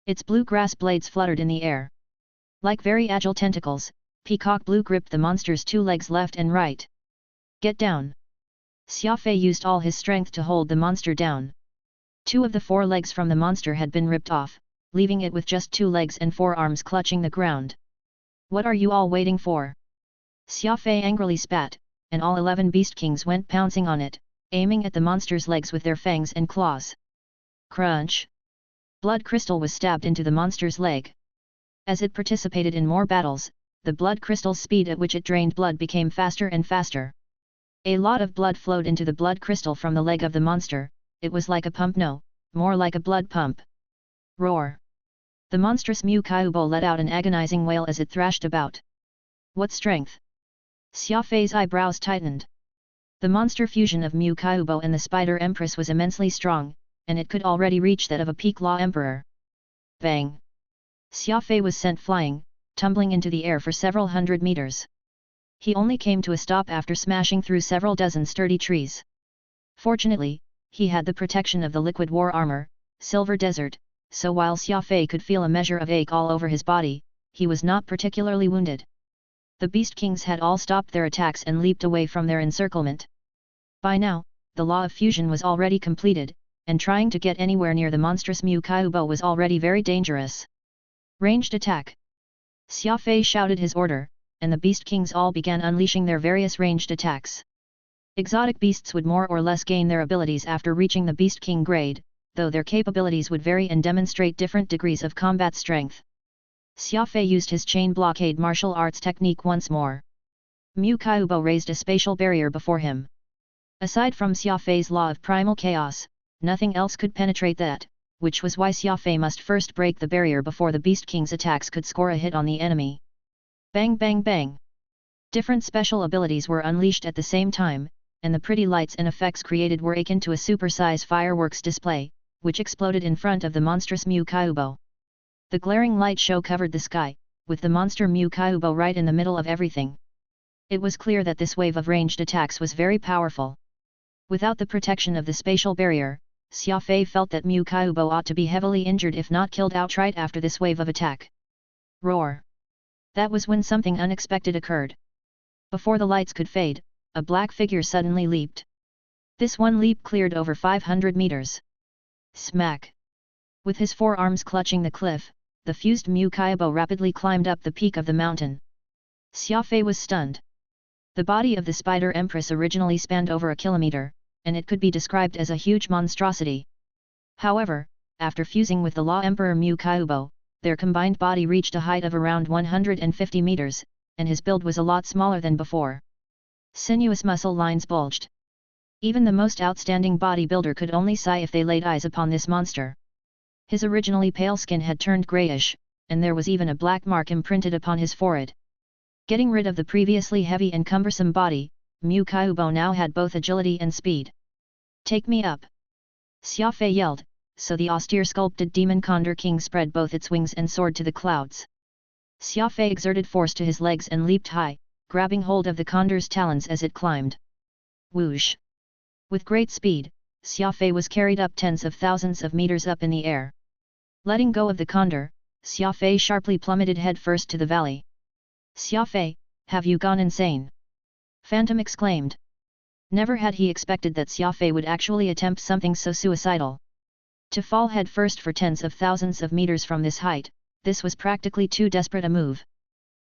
Its blue grass blades fluttered in the air. Like very agile tentacles, Peacock blue gripped the monster's 2 legs left and right. Get down! Xia Fei used all his strength to hold the monster down. 2 of the 4 legs from the monster had been ripped off, leaving it with just 2 legs and 4 arms clutching the ground. What are you all waiting for? Xia Fei angrily spat, and all 11 beast kings went pouncing on it, aiming at the monster's legs with their fangs and claws. Crunch! Blood crystal was stabbed into the monster's leg. As it participated in more battles, the blood crystal's speed at which it drained blood became faster and faster. A lot of blood flowed into the blood crystal from the leg of the monster. It was like a pump, no, more like a blood pump. Roar! The monstrous Mu Kaiubo let out an agonizing wail as it thrashed about. What strength! Xia Fei's eyebrows tightened. The monster fusion of Mu Kaiubo and the Spider Empress was immensely strong, and it could already reach that of a peak law emperor. Bang! Xia Fei was sent flying, tumbling into the air for several hundred meters. He only came to a stop after smashing through several dozen sturdy trees. Fortunately, he had the protection of the liquid war armor, Silver Desert, so while Xia Fei could feel a measure of ache all over his body, he was not particularly wounded. The Beast Kings had all stopped their attacks and leaped away from their encirclement. By now, the law of fusion was already completed, and trying to get anywhere near the monstrous Mu Kaiubo was already very dangerous. Ranged attack! Xia Fei shouted his order, and the Beast Kings all began unleashing their various ranged attacks. Exotic beasts would more or less gain their abilities after reaching the Beast King grade, though their capabilities would vary and demonstrate different degrees of combat strength. Xia Fei used his chain blockade martial arts technique once more. Mu Kaiubo raised a spatial barrier before him. Aside from Xia Fei's law of primal chaos, nothing else could penetrate that, which was why Xia Fei must first break the barrier before the Beast King's attacks could score a hit on the enemy. Bang bang bang! Different special abilities were unleashed at the same time, and the pretty lights and effects created were akin to a super-size fireworks display, which exploded in front of the monstrous Mu Kaiubo. The glaring light show covered the sky, with the monster Mu Kaiubo right in the middle of everything. It was clear that this wave of ranged attacks was very powerful. Without the protection of the spatial barrier, Xia Fei felt that Mu Kaiubo ought to be heavily injured if not killed outright after this wave of attack. Roar! That was when something unexpected occurred. Before the lights could fade, a black figure suddenly leaped. This one leap cleared over 500 meters. Smack! With his 4 arms clutching the cliff, the fused Mu Kaiubo rapidly climbed up the peak of the mountain. Xia Fei was stunned. The body of the Spider Empress originally spanned over a kilometer, and it could be described as a huge monstrosity. However, after fusing with the Law Emperor Mu Kaiubo, their combined body reached a height of around 150 meters, and his build was a lot smaller than before. Sinuous muscle lines bulged. Even the most outstanding bodybuilder could only sigh if they laid eyes upon this monster. His originally pale skin had turned grayish, and there was even a black mark imprinted upon his forehead. Getting rid of the previously heavy and cumbersome body, Mu Kaiubo now had both agility and speed. Take me up! Xia Fei yelled, so the austere sculpted demon Condor King spread both its wings and soared to the clouds. Xia Fei exerted force to his legs and leaped high, grabbing hold of the condor's talons as it climbed. Whoosh! With great speed, Xia Fei was carried up tens of thousands of meters up in the air. Letting go of the condor, Xia Fei sharply plummeted headfirst to the valley. "Xia Fei, have you gone insane?" Phantom exclaimed. Never had he expected that Xia Fei would actually attempt something so suicidal. To fall headfirst for tens of thousands of meters from this height, this was practically too desperate a move.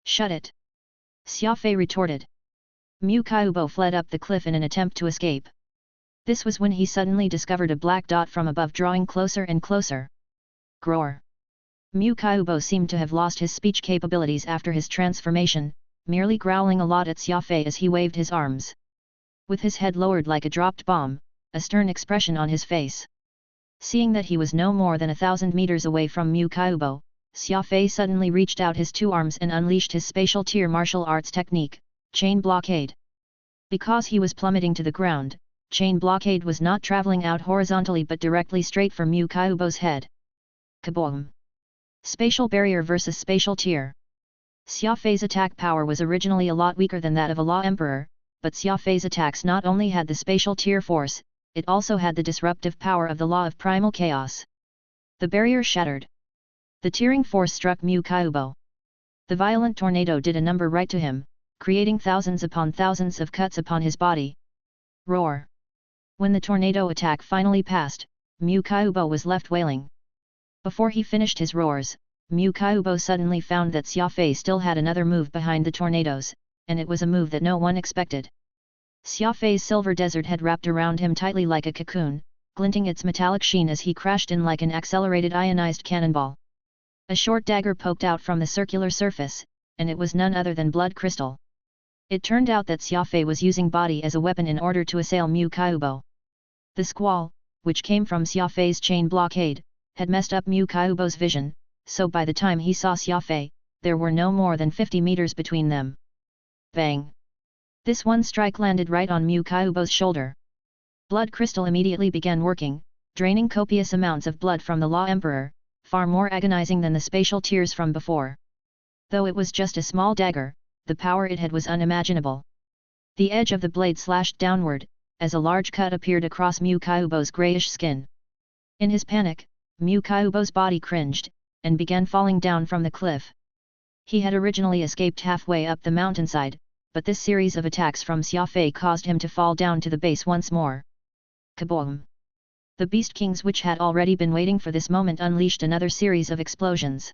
"Shut it!" Xia Fei retorted. Mu Kaiubo fled up the cliff in an attempt to escape. This was when he suddenly discovered a black dot from above drawing closer and closer. Groar! Mu Kaiubo seemed to have lost his speech capabilities after his transformation, merely growling a lot at Xia Fei as he waved his arms. With his head lowered like a dropped bomb, a stern expression on his face. Seeing that he was no more than 1,000 meters away from Mu Kaiubo, Xia Fei suddenly reached out his two arms and unleashed his spatial tier martial arts technique, Chain Blockade. Because he was plummeting to the ground, Chain Blockade was not traveling out horizontally but directly straight for Mu Kaiubo's head. Kaboom! Spatial barrier versus spatial tier. Xia Fei's attack power was originally a lot weaker than that of a Law Emperor, but Xia Fei's attacks not only had the spatial tier force, it also had the disruptive power of the Law of Primal Chaos. The barrier shattered. The tearing force struck Mu Kaiubo. The violent tornado did a number right to him, creating thousands upon thousands of cuts upon his body. Roar! When the tornado attack finally passed, Mu Kaiubo was left wailing. Before he finished his roars, Mu Kaiubo suddenly found that Xia Fei still had another move behind the tornadoes, and it was a move that no one expected. Xia Fei's silver desert had wrapped around him tightly like a cocoon, glinting its metallic sheen as he crashed in like an accelerated ionized cannonball. A short dagger poked out from the circular surface, and it was none other than blood crystal. It turned out that Xia Fei was using body as a weapon in order to assail Mu Kaiubo. The squall, which came from Xia Fei's chain blockade, had messed up Mu Kaiubo's vision, so by the time he saw Xia Fei, there were no more than 50 meters between them. Bang! This one strike landed right on Mu Kaiubo's shoulder. Blood crystal immediately began working, draining copious amounts of blood from the Law Emperor, far more agonizing than the spatial tears from before. Though it was just a small dagger, the power it had was unimaginable. The edge of the blade slashed downward, as a large cut appeared across Mu Kaiubo's greyish skin. In his panic, Mu Kaiubo's body cringed, and began falling down from the cliff. He had originally escaped halfway up the mountainside, but this series of attacks from Xia Fei caused him to fall down to the base once more. Kaboom! The Beast Kings which had already been waiting for this moment unleashed another series of explosions.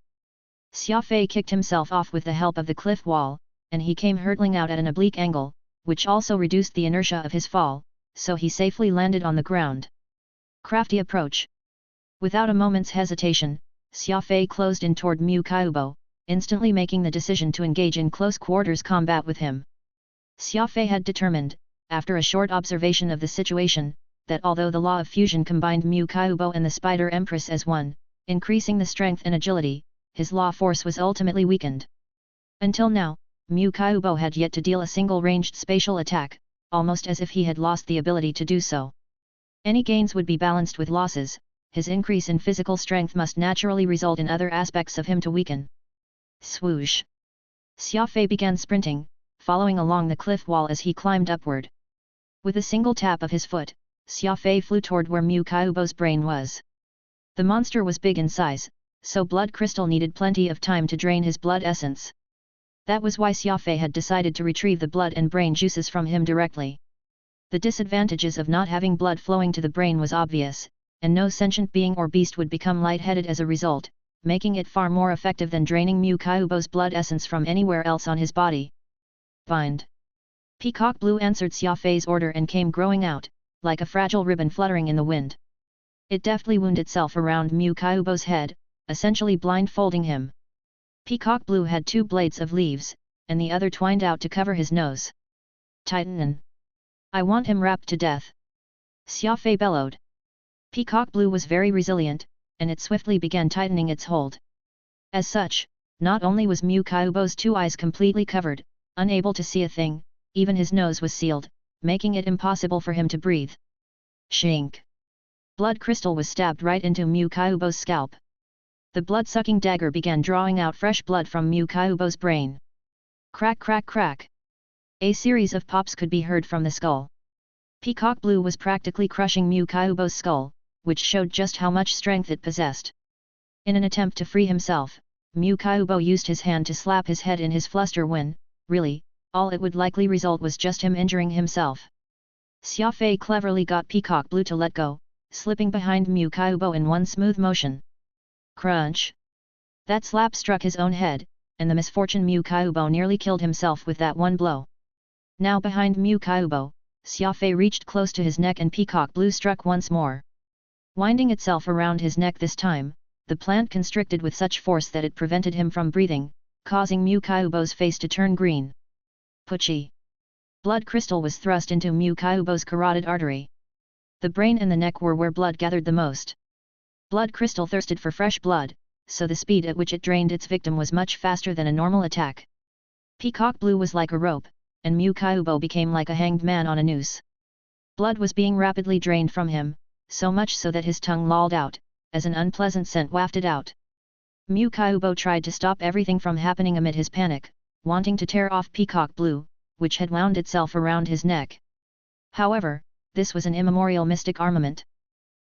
Xia Fei kicked himself off with the help of the cliff wall, and he came hurtling out at an oblique angle, which also reduced the inertia of his fall, so he safely landed on the ground. Crafty approach. Without a moment's hesitation, Xia Fei closed in toward Mu Kaiubo, instantly making the decision to engage in close quarters combat with him. Xia Fei had determined, after a short observation of the situation, that although the law of fusion combined Mu Kaiubo and the Spider Empress as one, increasing the strength and agility, his law force was ultimately weakened. Until now, Mu Kaiubo had yet to deal a single ranged spatial attack, almost as if he had lost the ability to do so. Any gains would be balanced with losses, his increase in physical strength must naturally result in other aspects of him to weaken. Swoosh! Xia Fei began sprinting, following along the cliff wall as he climbed upward. With a single tap of his foot, Xia Fei flew toward where Mu Kaiubo's brain was. The monster was big in size, so blood crystal needed plenty of time to drain his blood essence. That was why Xia Fei had decided to retrieve the blood and brain juices from him directly. The disadvantages of not having blood flowing to the brain was obvious, and no sentient being or beast would become lightheaded as a result, making it far more effective than draining Mu Kaiubo's blood essence from anywhere else on his body. Bind! Peacock Blue answered Xia Fei's order and came growing out, like a fragile ribbon fluttering in the wind. It deftly wound itself around Mu Kaiubo's head, essentially blindfolding him. Peacock Blue had two blades of leaves, and the other twined out to cover his nose. Titan! I want him wrapped to death! Xia Fei bellowed. Peacock Blue was very resilient, and it swiftly began tightening its hold. As such, not only was Mu Kaiubo's two eyes completely covered, unable to see a thing, even his nose was sealed, making it impossible for him to breathe. Shink! Blood crystal was stabbed right into Mu Kaiubo's scalp. The blood-sucking dagger began drawing out fresh blood from Mu Kaiubo's brain. Crack crack crack! A series of pops could be heard from the skull. Peacock blue was practically crushing Mu Kaiubo's skull, which showed just how much strength it possessed. In an attempt to free himself, Mu Kaiubo used his hand to slap his head in his fluster when, really, all it would likely result was just him injuring himself. Xia Fei cleverly got Peacock blue to let go, slipping behind Mu Kaiubo in one smooth motion. Crunch! That slap struck his own head, and the misfortune Mu Kaiubo nearly killed himself with that one blow. Now behind Mu Kaiubo, Xia Fei reached close to his neck and Peacock blue struck once more. Winding itself around his neck this time, the plant constricted with such force that it prevented him from breathing, causing Mu Kaiubo's face to turn green. Pucci! Blood crystal was thrust into Mu Kaiubo's carotid artery. The brain and the neck were where blood gathered the most. Blood crystal thirsted for fresh blood, so the speed at which it drained its victim was much faster than a normal attack. Peacock blue was like a rope, and Mu Kaiubo became like a hanged man on a noose. Blood was being rapidly drained from him, so much so that his tongue lolled out, as an unpleasant scent wafted out. Mu Kaiubo tried to stop everything from happening amid his panic, wanting to tear off Peacock blue, which had wound itself around his neck. However, this was an immemorial mystic armament.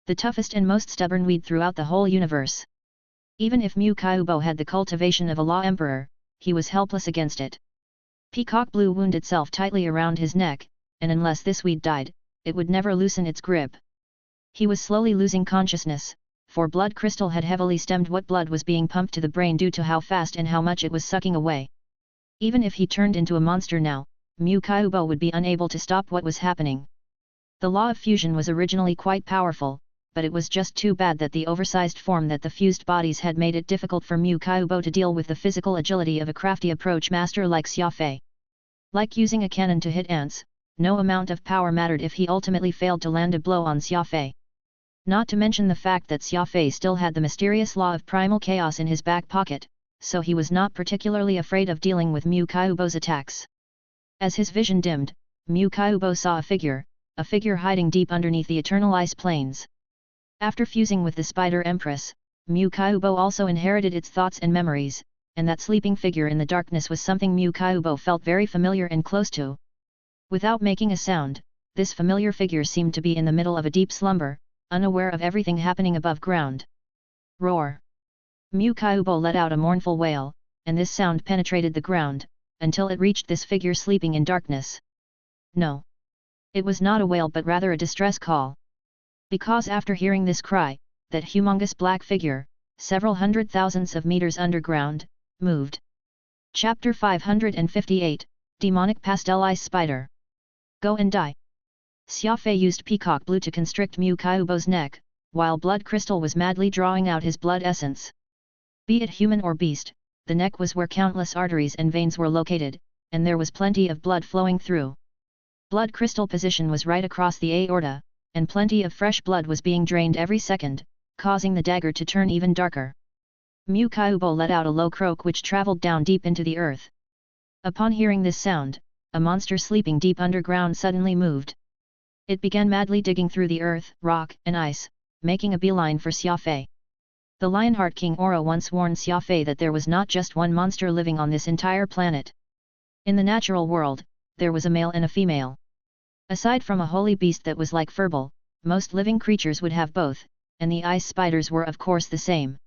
The toughest and most stubborn weed throughout the whole universe. Even if Mu Kaiubo had the cultivation of a law emperor, he was helpless against it. Peacock blue wound itself tightly around his neck, and unless this weed died, it would never loosen its grip. He was slowly losing consciousness, for blood crystal had heavily stemmed what blood was being pumped to the brain due to how fast and how much it was sucking away. Even if he turned into a monster now, Mu Kaiubo would be unable to stop what was happening. The law of fusion was originally quite powerful, but it was just too bad that the oversized form that the fused bodies had made it difficult for Mu Kaiubo to deal with the physical agility of a crafty approach master like Xia Fei. Like using a cannon to hit ants, no amount of power mattered if he ultimately failed to land a blow on Xia Fei. Not to mention the fact that Xia Fei still had the mysterious law of primal chaos in his back pocket, so he was not particularly afraid of dealing with Mu Kaiubo's attacks. As his vision dimmed, Mu Kaiubo saw a figure hiding deep underneath the eternal ice plains. After fusing with the Spider Empress, Mu Kaiubo also inherited its thoughts and memories, and that sleeping figure in the darkness was something Mu Kaiubo felt very familiar and close to. Without making a sound, this familiar figure seemed to be in the middle of a deep slumber, unaware of everything happening above ground. Roar! Mu Kaiubo let out a mournful wail, and this sound penetrated the ground, until it reached this figure sleeping in darkness. No. It was not a wail but rather a distress call. Because after hearing this cry, that humongous black figure, several hundred thousands of meters underground, moved. Chapter 558, Demonic Pastel Ice Spider. Go and die. Xia Fei used Peacock blue to constrict Mu Kaiubo's neck, while blood crystal was madly drawing out his blood essence. Be it human or beast, the neck was where countless arteries and veins were located, and there was plenty of blood flowing through. Blood crystal position was right across the aorta, and plenty of fresh blood was being drained every second, causing the dagger to turn even darker. Mu Kaiubo let out a low croak which traveled down deep into the earth. Upon hearing this sound, a monster sleeping deep underground suddenly moved. It began madly digging through the earth, rock, and ice, making a beeline for Xia Fei. The Lionheart King Aura once warned Xia Fei that there was not just one monster living on this entire planet. In the natural world, there was a male and a female. Aside from a holy beast that was like Furball, most living creatures would have both, and the ice spiders were of course the same.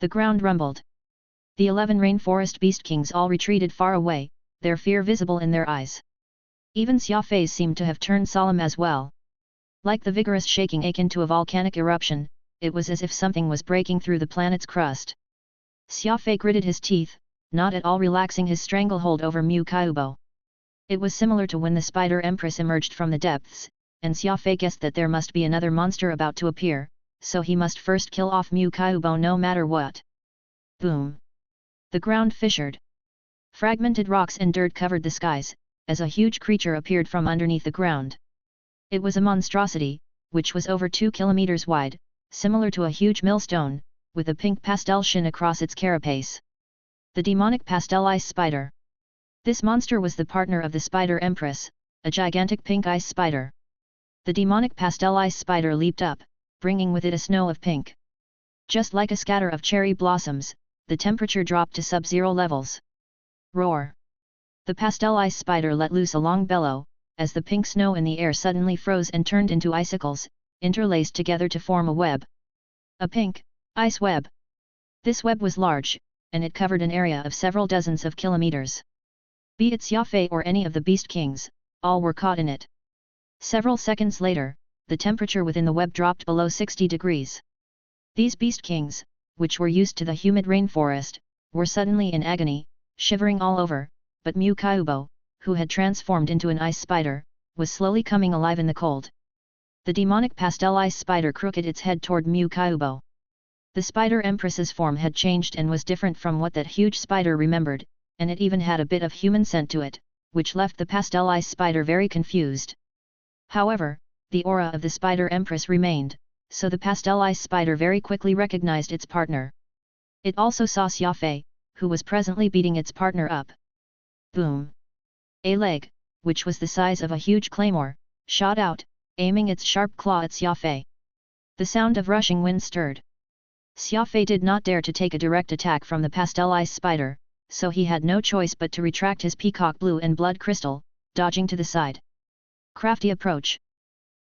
The ground rumbled. The 11 rainforest beast kings all retreated far away, their fear visible in their eyes. Even Xia Fei's seemed to have turned solemn as well. Like the vigorous shaking akin to a volcanic eruption, it was as if something was breaking through the planet's crust. Xia Fei gritted his teeth, not at all relaxing his stranglehold over Mu Kaiubo. It was similar to when the Spider Empress emerged from the depths, and Xia Fei guessed that there must be another monster about to appear, so he must first kill off Mu Kaiubo no matter what. Boom! The ground fissured. Fragmented rocks and dirt covered the skies, as a huge creature appeared from underneath the ground. It was a monstrosity, which was over 2 kilometers wide, similar to a huge millstone, with a pink pastel sheen across its carapace. The demonic pastel ice spider. This monster was the partner of the Spider Empress, a gigantic pink ice spider. The demonic pastel ice spider leaped up, bringing with it a snow of pink. Just like a scatter of cherry blossoms, the temperature dropped to sub-zero levels. Roar! The pastel ice spider let loose a long bellow, as the pink snow in the air suddenly froze and turned into icicles, interlaced together to form a web. A pink, ice web. This web was large, and it covered an area of several dozens of kilometers. Be it Xia Fei or any of the Beast Kings, all were caught in it. Several seconds later, the temperature within the web dropped below 60 degrees. These Beast Kings, which were used to the humid rainforest, were suddenly in agony, shivering all over, but Mu Kaiubo, who had transformed into an ice spider, was slowly coming alive in the cold. The demonic pastel ice spider crooked its head toward Mu Kaiubo. The spider empress's form had changed and was different from what that huge spider remembered, and it even had a bit of human scent to it, which left the pastel ice spider very confused. However, the aura of the spider empress remained, so the pastel ice spider very quickly recognized its partner. It also saw Xia Fei, who was presently beating its partner up. Boom! A leg, which was the size of a huge claymore, shot out, aiming its sharp claw at Xia Fei. The sound of rushing wind stirred. Xia Fei did not dare to take a direct attack from the pastel ice spider, so he had no choice but to retract his peacock blue and blood crystal, dodging to the side. Crafty approach.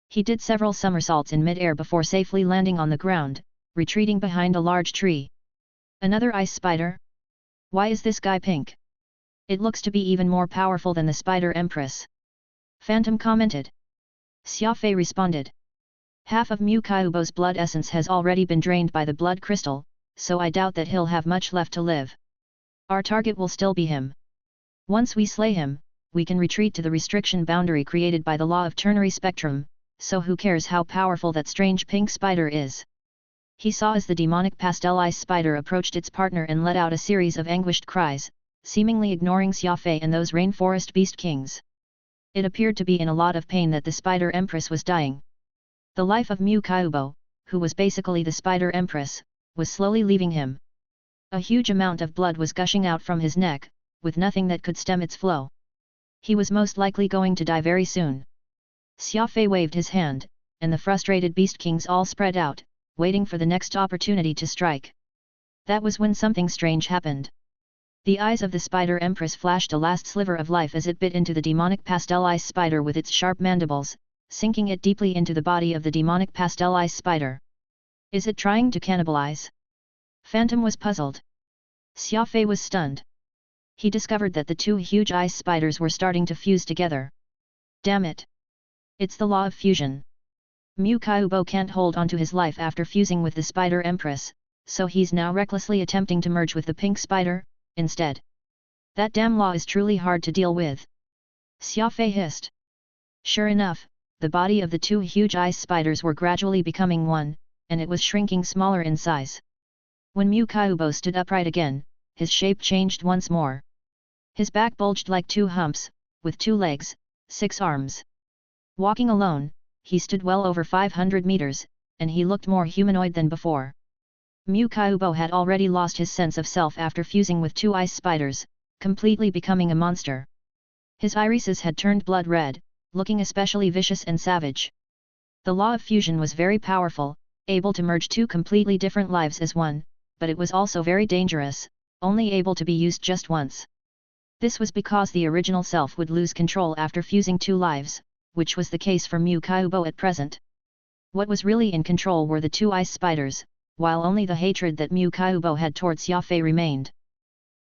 He did several somersaults in mid-air before safely landing on the ground, retreating behind a large tree. Another ice spider? Why is this guy pink? It looks to be even more powerful than the Spider Empress. Phantom commented. Xia Fei responded. Half of Mu Kaiubo's blood essence has already been drained by the blood crystal, so I doubt that he'll have much left to live. Our target will still be him. Once we slay him, we can retreat to the restriction boundary created by the law of ternary spectrum, so who cares how powerful that strange pink spider is? He saw as the demonic pastel ice spider approached its partner and let out a series of anguished cries, seemingly ignoring Xia Fei and those rainforest beast kings. It appeared to be in a lot of pain that the spider empress was dying. The life of Mu Kaiubo, who was basically the spider empress, was slowly leaving him. A huge amount of blood was gushing out from his neck, with nothing that could stem its flow. He was most likely going to die very soon. Xia Fei waved his hand, and the frustrated beast kings all spread out, waiting for the next opportunity to strike. That was when something strange happened. The eyes of the spider empress flashed a last sliver of life as it bit into the demonic pastel ice spider with its sharp mandibles, sinking it deeply into the body of the demonic pastel ice spider. Is it trying to cannibalize? Phantom was puzzled. Xia Fei was stunned. He discovered that the two huge ice spiders were starting to fuse together. Damn it! It's the law of fusion. Mu Kaiubo can't hold onto his life after fusing with the spider empress, so he's now recklessly attempting to merge with the pink spider, instead. That damn law is truly hard to deal with. Xia Fei hissed. Sure enough, the body of the two huge ice spiders were gradually becoming one, and it was shrinking smaller in size. When Mu Kaiubo stood upright again, his shape changed once more. His back bulged like two humps, with 2 legs, 6 arms. Walking alone, he stood well over 500 meters, and he looked more humanoid than before. Mu Kaiubo had already lost his sense of self after fusing with 2 ice spiders, completely becoming a monster. His irises had turned blood red, looking especially vicious and savage. The law of fusion was very powerful, able to merge 2 completely different lives as one, but it was also very dangerous, only able to be used just once. This was because the original self would lose control after fusing 2 lives, which was the case for Mu Kaiubo at present. What was really in control were the 2 ice spiders, while only the hatred that Mu Kaiubo had towards Xia Fei remained.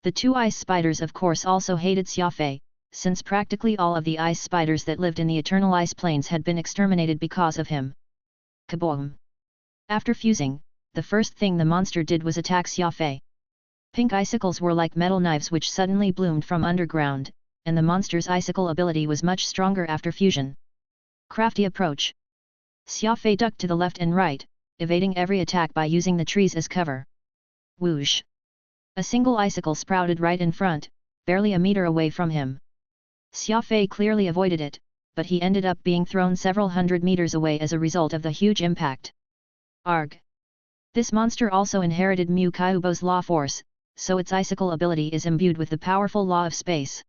The 2 ice spiders of course also hated Xia Fei, since practically all of the ice spiders that lived in the eternal ice plains had been exterminated because of him. Kaboom! After fusing, the first thing the monster did was attack Xia Fei. Pink icicles were like metal knives which suddenly bloomed from underground, and the monster's icicle ability was much stronger after fusion. Crafty approach. Xia Fei ducked to the left and right, evading every attack by using the trees as cover. Whoosh! A single icicle sprouted right in front, barely a meter away from him. Xia Fei clearly avoided it, but he ended up being thrown several hundred meters away as a result of the huge impact. Arg! This monster also inherited Mu Kaiubo's law force, so its icicle ability is imbued with the powerful law of space.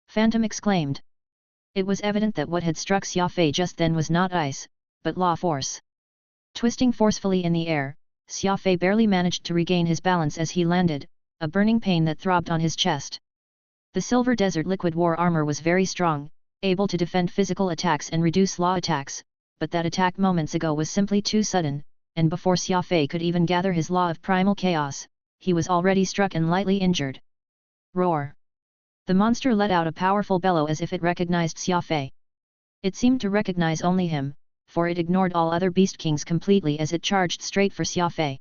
Phantom exclaimed. It was evident that what had struck Xia Fei just then was not ice, but law force. Twisting forcefully in the air, Xia Fei barely managed to regain his balance as he landed, a burning pain that throbbed on his chest. The silver desert liquid war armor was very strong, able to defend physical attacks and reduce law attacks, but that attack moments ago was simply too sudden, and before Xia Fei could even gather his law of primal chaos, he was already struck and lightly injured. Roar! The monster let out a powerful bellow as if it recognized Xia Fei. It seemed to recognize only him, for it ignored all other beast kings completely as it charged straight for Xia Fei.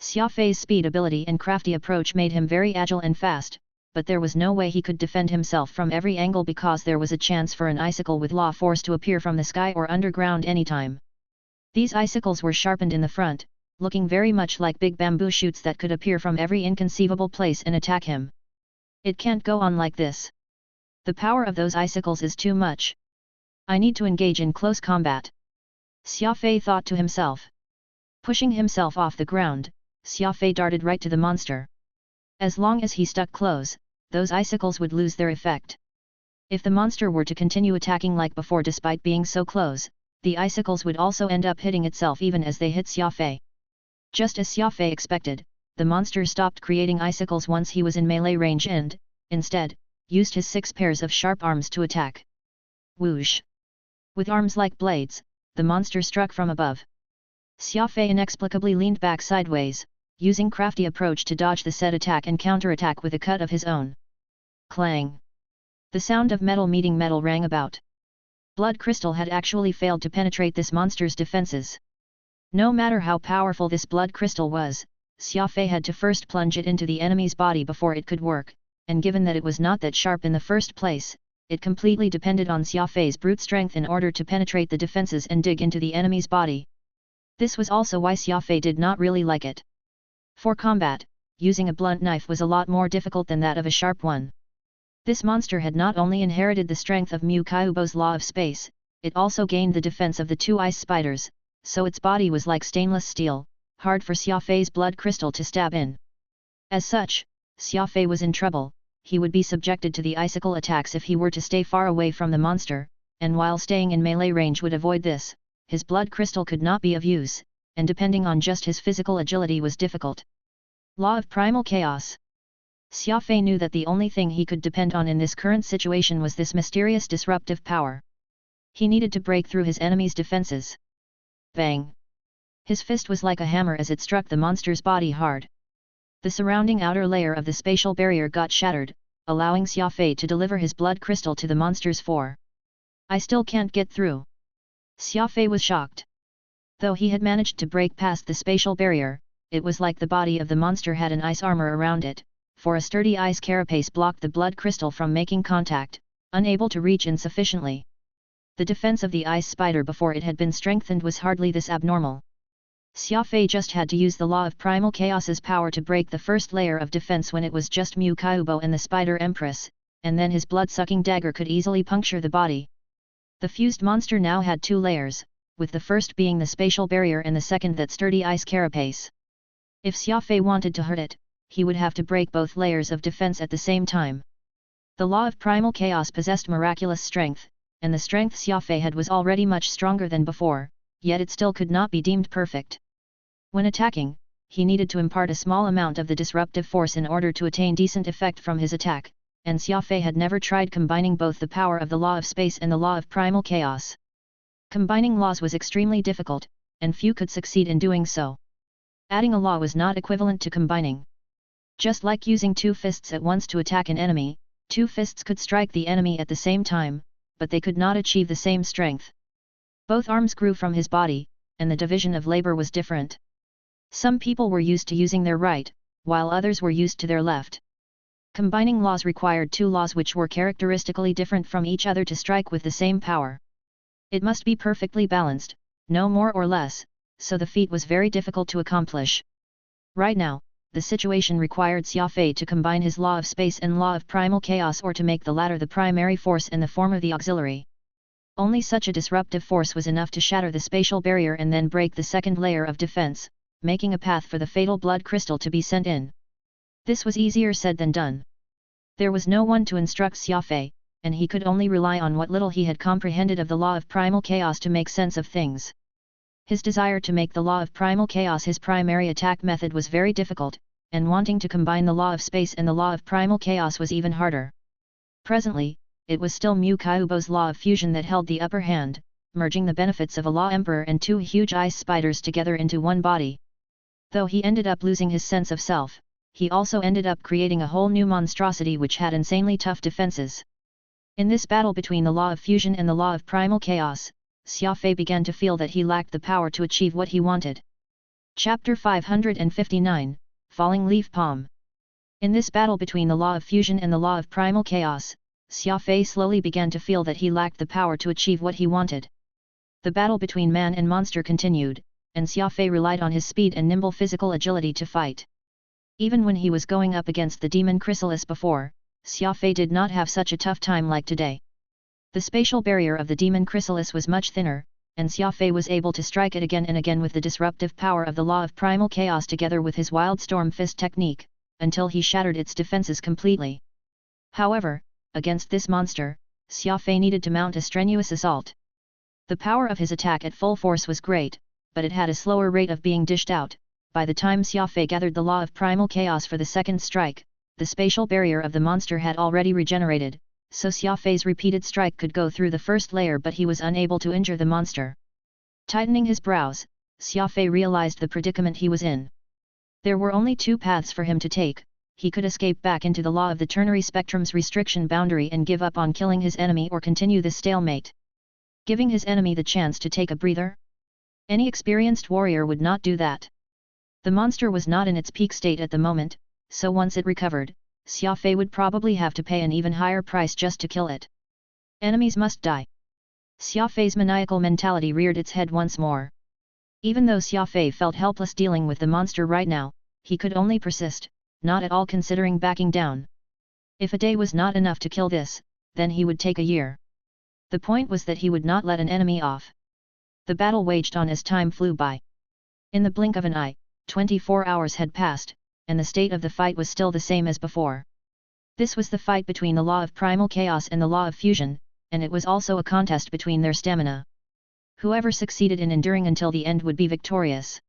Xia Fei's speed ability and crafty approach made him very agile and fast, but there was no way he could defend himself from every angle because there was a chance for an icicle with law force to appear from the sky or underground anytime. These icicles were sharpened in the front, looking very much like big bamboo shoots that could appear from every inconceivable place and attack him. It can't go on like this. The power of those icicles is too much. I need to engage in close combat. Xia Fei thought to himself. Pushing himself off the ground, Xia Fei darted right to the monster. As long as he stuck close, those icicles would lose their effect. If the monster were to continue attacking like before despite being so close, the icicles would also end up hitting itself even as they hit Xia Fei. Just as Xia Fei expected, the monster stopped creating icicles once he was in melee range and, instead, used his 6 pairs of sharp arms to attack. Whoosh! With arms like blades, the monster struck from above. Xia Fei inexplicably leaned back sideways, using crafty approach to dodge the said attack and counterattack with a cut of his own. Clang! The sound of metal meeting metal rang about. Blood crystal had actually failed to penetrate this monster's defenses. No matter how powerful this blood crystal was, Xia Fei had to first plunge it into the enemy's body before it could work, and given that it was not that sharp in the first place, it completely depended on Xia Fei's brute strength in order to penetrate the defenses and dig into the enemy's body. This was also why Xia Fei did not really like it. For combat, using a blunt knife was a lot more difficult than that of a sharp one. This monster had not only inherited the strength of Mu Kyubo's law of space, it also gained the defense of the 2 ice spiders, so its body was like stainless steel, hard for Xia Fei's blood crystal to stab in. As such, Xia Fei was in trouble. He would be subjected to the icicle attacks if he were to stay far away from the monster, and while staying in melee range would avoid this, his blood crystal could not be of use, and depending on just his physical agility was difficult. Law of Primal Chaos. Xia Fei knew that the only thing he could depend on in this current situation was this mysterious disruptive power. He needed to break through his enemy's defenses. Bang! His fist was like a hammer as it struck the monster's body hard. The surrounding outer layer of the spatial barrier got shattered, allowing Xia Fei to deliver his blood crystal to the monster's fore. I still can't get through. Xia Fei was shocked. Though he had managed to break past the spatial barrier, it was like the body of the monster had an ice armor around it, for a sturdy ice carapace blocked the blood crystal from making contact, unable to reach in sufficiently. The defense of the ice spider before it had been strengthened was hardly this abnormal. Xia Fei just had to use the law of primal chaos's power to break the first layer of defense when it was just Mu Kyubo and the Spider Empress, and then his blood-sucking dagger could easily puncture the body. The fused monster now had 2 layers, with the first being the spatial barrier and the second that sturdy ice carapace. If Xia Fei wanted to hurt it, he would have to break both layers of defense at the same time. The law of primal chaos possessed miraculous strength, and the strength Xia Fei had was already much stronger than before, yet it still could not be deemed perfect. When attacking, he needed to impart a small amount of the disruptive force in order to attain decent effect from his attack, and Xia Fei had never tried combining both the power of the law of space and the law of primal chaos. Combining laws was extremely difficult, and few could succeed in doing so. Adding a law was not equivalent to combining. Just like using 2 fists at once to attack an enemy, 2 fists could strike the enemy at the same time, but they could not achieve the same strength. Both arms grew from his body, and the division of labor was different. Some people were used to using their right, while others were used to their left. Combining laws required 2 laws which were characteristically different from each other to strike with the same power. It must be perfectly balanced, no more or less, so the feat was very difficult to accomplish. Right now, the situation required Xia Fei to combine his law of space and law of primal chaos or to make the latter the primary force and the former the auxiliary. Only such a disruptive force was enough to shatter the spatial barrier and then break the second layer of defense, making a path for the fatal blood crystal to be sent in. This was easier said than done. There was no one to instruct Xia Fei, and he could only rely on what little he had comprehended of the law of primal chaos to make sense of things. His desire to make the law of primal chaos his primary attack method was very difficult, and wanting to combine the law of space and the law of primal chaos was even harder. Presently, it was still Mu Kyubo's law of fusion that held the upper hand, merging the benefits of a law emperor and two huge ice spiders together into one body. Though he ended up losing his sense of self, he also ended up creating a whole new monstrosity which had insanely tough defenses. In this battle between the law of fusion and the law of primal chaos, Xia Fei began to feel that he lacked the power to achieve what he wanted. Chapter 559, Falling Leaf Palm. In this battle between the law of fusion and the law of primal chaos, Xia Fei slowly began to feel that he lacked the power to achieve what he wanted. The battle between man and monster continued, and Xia Fei relied on his speed and nimble physical agility to fight. Even when he was going up against the demon chrysalis before, Xia Fei did not have such a tough time like today. The spatial barrier of the demon chrysalis was much thinner, and Xia Fei was able to strike it again and again with the disruptive power of the law of primal chaos together with his wild storm fist technique, until he shattered its defenses completely. However, against this monster, Xia Fei needed to mount a strenuous assault. The power of his attack at full force was great, but it had a slower rate of being dished out. By the time Xia Fei gathered the law of primal chaos for the second strike, the spatial barrier of the monster had already regenerated, so Xia Fei's repeated strike could go through the first layer but he was unable to injure the monster. Tightening his brows, Xia Fei realized the predicament he was in. There were only two paths for him to take: he could escape back into the law of the ternary spectrum's restriction boundary and give up on killing his enemy, or continue this stalemate, giving his enemy the chance to take a breather. Any experienced warrior would not do that. The monster was not in its peak state at the moment, so once it recovered, Xia Fei would probably have to pay an even higher price just to kill it. Enemies must die. Xia Fei's maniacal mentality reared its head once more. Even though Xia Fei felt helpless dealing with the monster right now, he could only persist, not at all considering backing down. If a day was not enough to kill this, then he would take a year. The point was that he would not let an enemy off. The battle waged on as time flew by. In the blink of an eye, 24 hours had passed, and the state of the fight was still the same as before. This was the fight between the law of primal chaos and the law of fusion, and it was also a contest between their stamina. Whoever succeeded in enduring until the end would be victorious.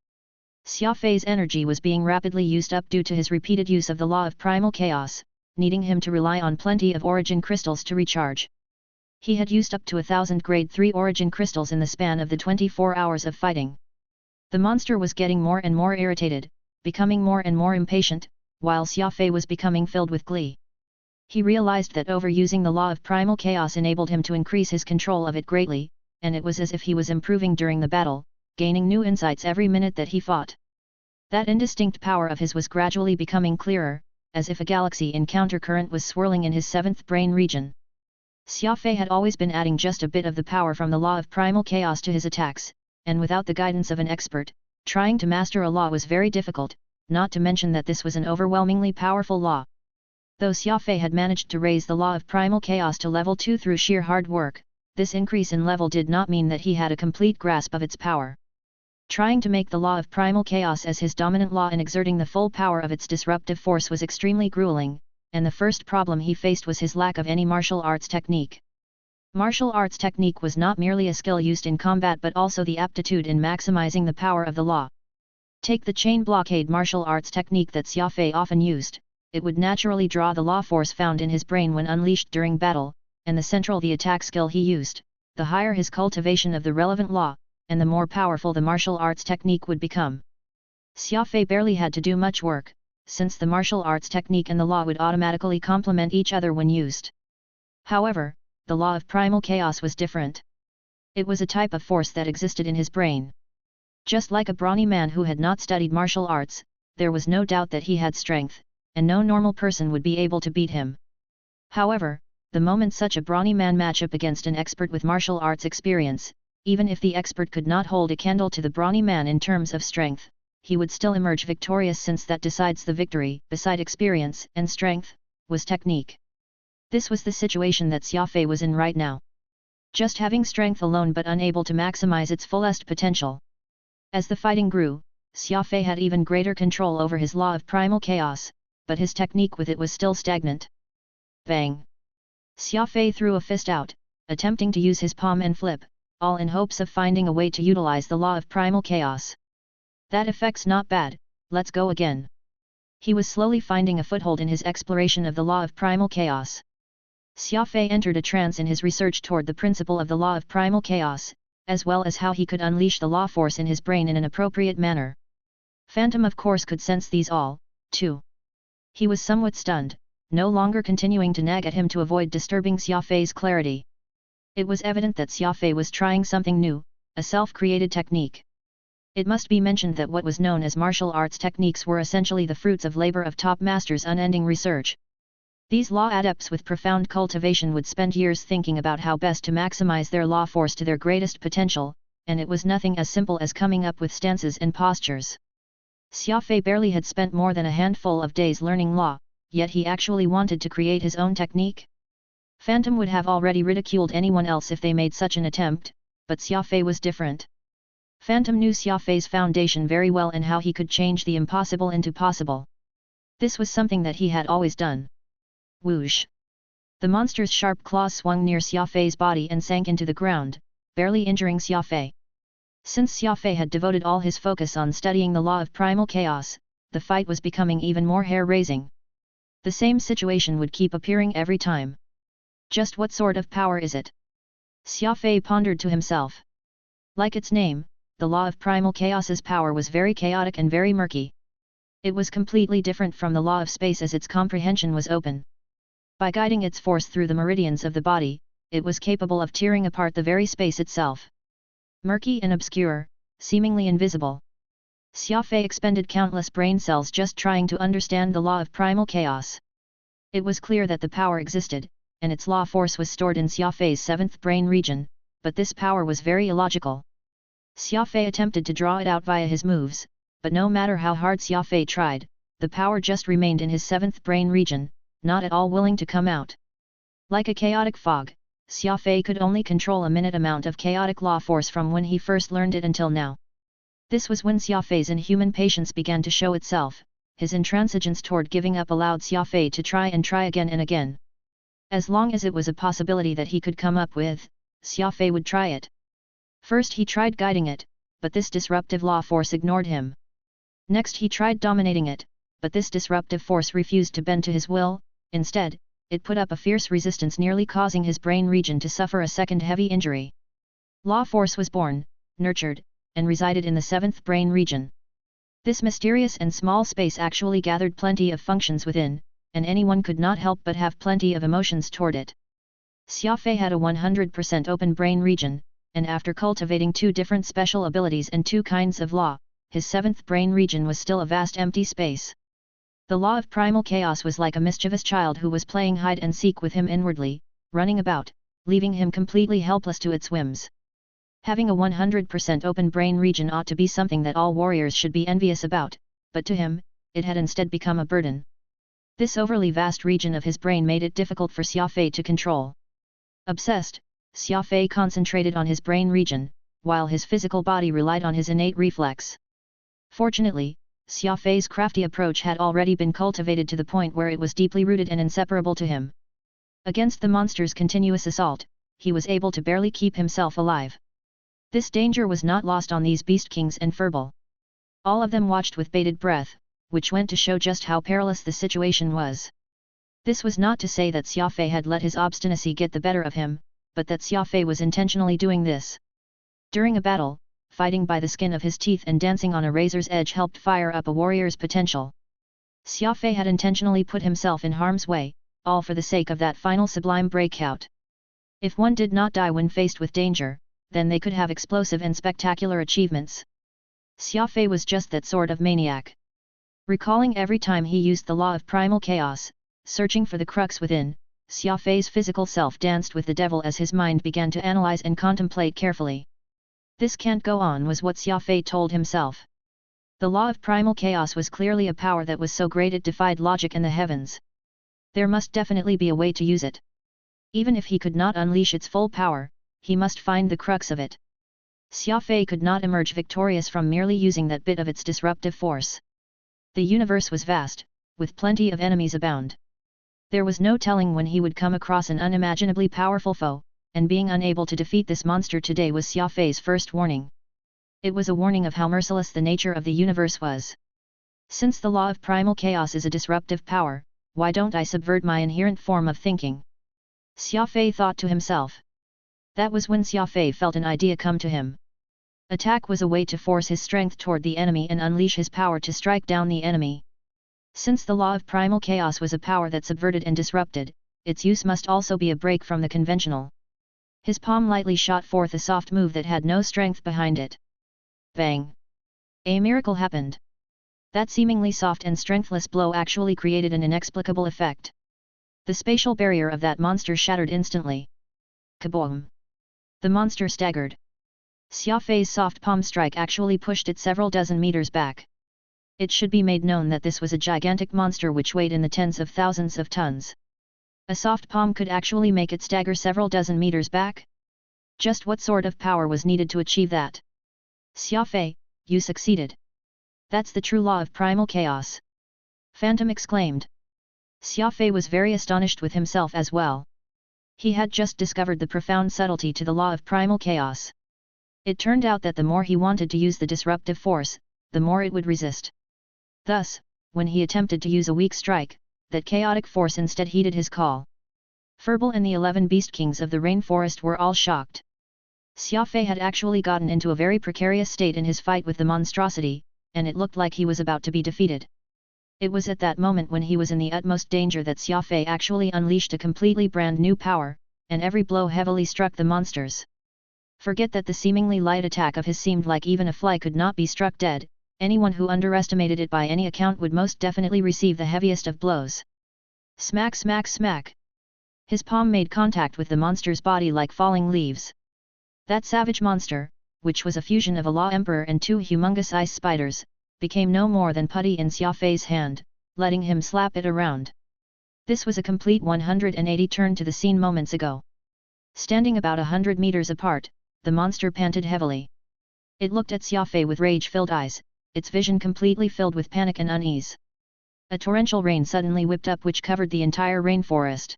Xia Fei's energy was being rapidly used up due to his repeated use of the law of primal chaos, needing him to rely on plenty of origin crystals to recharge. He had used up to 1,000 grade 3 origin crystals in the span of the 24 hours of fighting. The monster was getting more and more irritated, becoming more and more impatient, while Xia Fei was becoming filled with glee. He realized that overusing the law of primal chaos enabled him to increase his control of it greatly, and it was as if he was improving during the battle, gaining new insights every minute that he fought. That indistinct power of his was gradually becoming clearer, as if a galaxy in countercurrent was swirling in his seventh brain region. Xia Fei had always been adding just a bit of the power from the law of primal chaos to his attacks, and without the guidance of an expert, trying to master a law was very difficult, not to mention that this was an overwhelmingly powerful law. Though Xia Fei had managed to raise the law of primal chaos to level 2 through sheer hard work, this increase in level did not mean that he had a complete grasp of its power. Trying to make the law of primal chaos as his dominant law and exerting the full power of its disruptive force was extremely grueling, and the first problem he faced was his lack of any martial arts technique. Martial arts technique was not merely a skill used in combat but also the aptitude in maximizing the power of the law. Take the chain blockade martial arts technique that Xia Fei often used. It would naturally draw the law force found in his brain when unleashed during battle, and the central the attack skill he used, the higher his cultivation of the relevant law, and the more powerful the martial arts technique would become. Xia Fei barely had to do much work, since the martial arts technique and the law would automatically complement each other when used. However, the law of primal chaos was different. It was a type of force that existed in his brain. Just like a brawny man who had not studied martial arts, there was no doubt that he had strength, and no normal person would be able to beat him. However, the moment such a brawny man match up against an expert with martial arts experience, even if the expert could not hold a candle to the brawny man in terms of strength, he would still emerge victorious, since that decides the victory, beside experience and strength, was technique. This was the situation that Xia Fei was in right now. Just having strength alone but unable to maximize its fullest potential. As the fighting grew, Xia Fei had even greater control over his law of primal chaos, but his technique with it was still stagnant. Bang! Xia Fei threw a fist out, attempting to use his palm and flip, all in hopes of finding a way to utilize the law of primal chaos. That effect's not bad, let's go again. He was slowly finding a foothold in his exploration of the law of primal chaos. Xia Fei entered a trance in his research toward the principle of the law of primal chaos, as well as how he could unleash the law force in his brain in an appropriate manner. Phantom of course could sense these all, too. He was somewhat stunned, no longer continuing to nag at him to avoid disturbing Xia Fei's clarity. It was evident that Xia Fei was trying something new, a self-created technique. It must be mentioned that what was known as martial arts techniques were essentially the fruits of labor of top masters' unending research. These law adepts with profound cultivation would spend years thinking about how best to maximize their law force to their greatest potential, and it was nothing as simple as coming up with stances and postures. Xia Fei barely had spent more than a handful of days learning law, yet he actually wanted to create his own technique. Phantom would have already ridiculed anyone else if they made such an attempt, but Xia Fei was different. Phantom knew Xia Fei's foundation very well and how he could change the impossible into possible. This was something that he had always done. Whoosh! The monster's sharp claws swung near Xia Fei's body and sank into the ground, barely injuring Xia Fei. Since Xia Fei had devoted all his focus on studying the law of primal chaos, the fight was becoming even more hair-raising. The same situation would keep appearing every time. Just what sort of power is it? Xia Fei pondered to himself. Like its name, the law of primal chaos's power was very chaotic and very murky. It was completely different from the law of space as its comprehension was open. By guiding its force through the meridians of the body, it was capable of tearing apart the very space itself. Murky and obscure, seemingly invisible. Xia Fei expended countless brain cells just trying to understand the law of primal chaos. It was clear that the power existed, and its law force was stored in Xia Fei's seventh brain region, but this power was very illogical. Xia Fei attempted to draw it out via his moves, but no matter how hard Xia Fei tried, the power just remained in his seventh brain region, not at all willing to come out. Like a chaotic fog, Xia Fei could only control a minute amount of chaotic law force from when he first learned it until now. This was when Xia Fei's inhuman patience began to show itself. His intransigence toward giving up allowed Xia Fei to try again and again. As long as it was a possibility that he could come up with, Xia Fei would try it. First he tried guiding it, but this disruptive law force ignored him. Next he tried dominating it, but this disruptive force refused to bend to his will. Instead, it put up a fierce resistance, nearly causing his brain region to suffer a second heavy injury. Law force was born, nurtured, and resided in the seventh brain region. This mysterious and small space actually gathered plenty of functions within, and anyone could not help but have plenty of emotions toward it. Xia Fei had a 100% open brain region, and after cultivating two different special abilities and two kinds of law, his seventh brain region was still a vast empty space. The law of primal chaos was like a mischievous child who was playing hide and seek with him inwardly, running about, leaving him completely helpless to its whims. Having a 100% open brain region ought to be something that all warriors should be envious about, but to him, it had instead become a burden. This overly vast region of his brain made it difficult for Xia Fei to control. Obsessed, Xia Fei concentrated on his brain region, while his physical body relied on his innate reflex. Fortunately, Xia Fei's crafty approach had already been cultivated to the point where it was deeply rooted and inseparable to him. Against the monster's continuous assault, he was able to barely keep himself alive. This danger was not lost on these beast kings and Furball. All of them watched with bated breath, which went to show just how perilous the situation was. This was not to say that Xia Fei had let his obstinacy get the better of him, but that Xia Fei was intentionally doing this. During a battle, fighting by the skin of his teeth and dancing on a razor's edge helped fire up a warrior's potential. Xia Fei had intentionally put himself in harm's way, all for the sake of that final sublime breakout. If one did not die when faced with danger, then they could have explosive and spectacular achievements. Xia Fei was just that sort of maniac. Recalling every time he used the law of primal chaos, searching for the crux within, Xia Fei's physical self danced with the devil as his mind began to analyze and contemplate carefully. This can't go on was what Xia Fei told himself. The law of primal chaos was clearly a power that was so great it defied logic and the heavens. There must definitely be a way to use it. Even if he could not unleash its full power, he must find the crux of it. Xia Fei could not emerge victorious from merely using that bit of its disruptive force. The universe was vast, with plenty of enemies abound. There was no telling when he would come across an unimaginably powerful foe, and being unable to defeat this monster today was Xia Fei's first warning. It was a warning of how merciless the nature of the universe was. Since the law of primal chaos is a disruptive power, why don't I subvert my inherent form of thinking? Xia Fei thought to himself. That was when Xia Fei felt an idea come to him. Attack was a way to force his strength toward the enemy and unleash his power to strike down the enemy. Since the law of primal chaos was a power that subverted and disrupted, its use must also be a break from the conventional. His palm lightly shot forth a soft move that had no strength behind it. Bang! A miracle happened. That seemingly soft and strengthless blow actually created an inexplicable effect. The spatial barrier of that monster shattered instantly. Kaboom! The monster staggered. Xia Fei's soft palm strike actually pushed it several dozen meters back. It should be made known that this was a gigantic monster which weighed in the tens of thousands of tons. A soft palm could actually make it stagger several dozen meters back? Just what sort of power was needed to achieve that? Xia Fei, you succeeded. That's the true law of primal chaos. Phantom exclaimed. Xia Fei was very astonished with himself as well. He had just discovered the profound subtlety to the law of primal chaos. It turned out that the more he wanted to use the disruptive force, the more it would resist. Thus, when he attempted to use a weak strike, that chaotic force instead heeded his call. Furball and the 11 Beast Kings of the rainforest were all shocked. Xia Fei had actually gotten into a very precarious state in his fight with the monstrosity, and it looked like he was about to be defeated. It was at that moment when he was in the utmost danger that Xia Fei actually unleashed a completely brand new power, and every blow heavily struck the monsters. Forget that the seemingly light attack of his seemed like even a fly could not be struck dead. Anyone who underestimated it by any account would most definitely receive the heaviest of blows. Smack smack smack! His palm made contact with the monster's body like falling leaves. That savage monster, which was a fusion of a law emperor and 2 humongous ice spiders, became no more than putty in Xia Fei's hand, letting him slap it around. This was a complete 180 turn to the scene moments ago. Standing about 100 meters apart, the monster panted heavily. It looked at Xia Fei with rage-filled eyes, its vision completely filled with panic and unease. A torrential rain suddenly whipped up which covered the entire rainforest.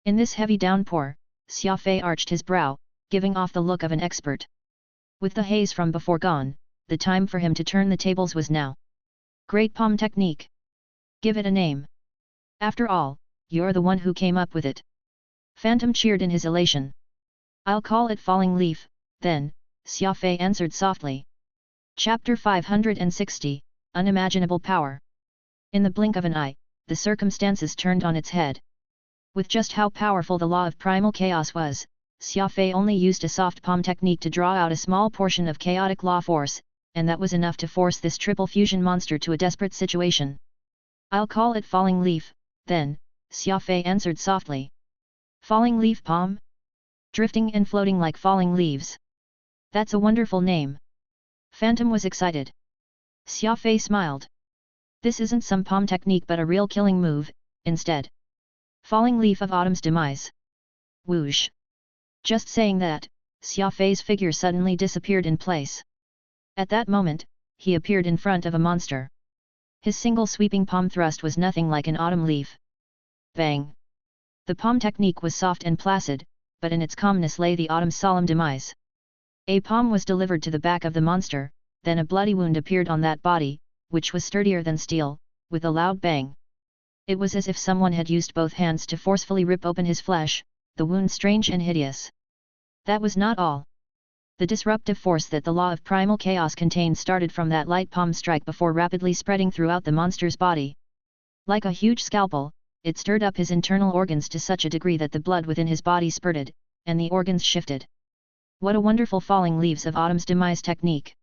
In this heavy downpour, Xia Fei arched his brow, giving off the look of an expert. With the haze from before gone, the time for him to turn the tables was now. Great palm technique. Give it a name. After all, you're the one who came up with it. Phantom cheered in his elation. I'll call it Falling Leaf, then, Xia Fei answered softly. Chapter 560, Unimaginable Power. In the blink of an eye, the circumstances turned on its head. With just how powerful the law of primal chaos was, Xia Fei only used a soft palm technique to draw out a small portion of chaotic law force, and that was enough to force this triple fusion monster to a desperate situation. I'll call it Falling Leaf, then, Xia Fei answered softly. Falling Leaf Palm? Drifting and floating like falling leaves. That's a wonderful name. Phantom was excited. Xia Fei smiled. This isn't some palm technique but a real killing move, instead. Falling Leaf of Autumn's Demise. Whoosh. Just saying that, Xia Fei's figure suddenly disappeared in place. At that moment, he appeared in front of a monster. His single sweeping palm thrust was nothing like an autumn leaf. Bang! The palm technique was soft and placid, but in its calmness lay the autumn's solemn demise. A palm was delivered to the back of the monster, then a bloody wound appeared on that body, which was sturdier than steel, with a loud bang. It was as if someone had used both hands to forcefully rip open his flesh, the wound strange and hideous. That was not all. The disruptive force that the law of primal chaos contained started from that light palm strike before rapidly spreading throughout the monster's body. Like a huge scalpel, it stirred up his internal organs to such a degree that the blood within his body spurted, and the organs shifted. What a wonderful Falling Leaves of Autumn's Demise technique!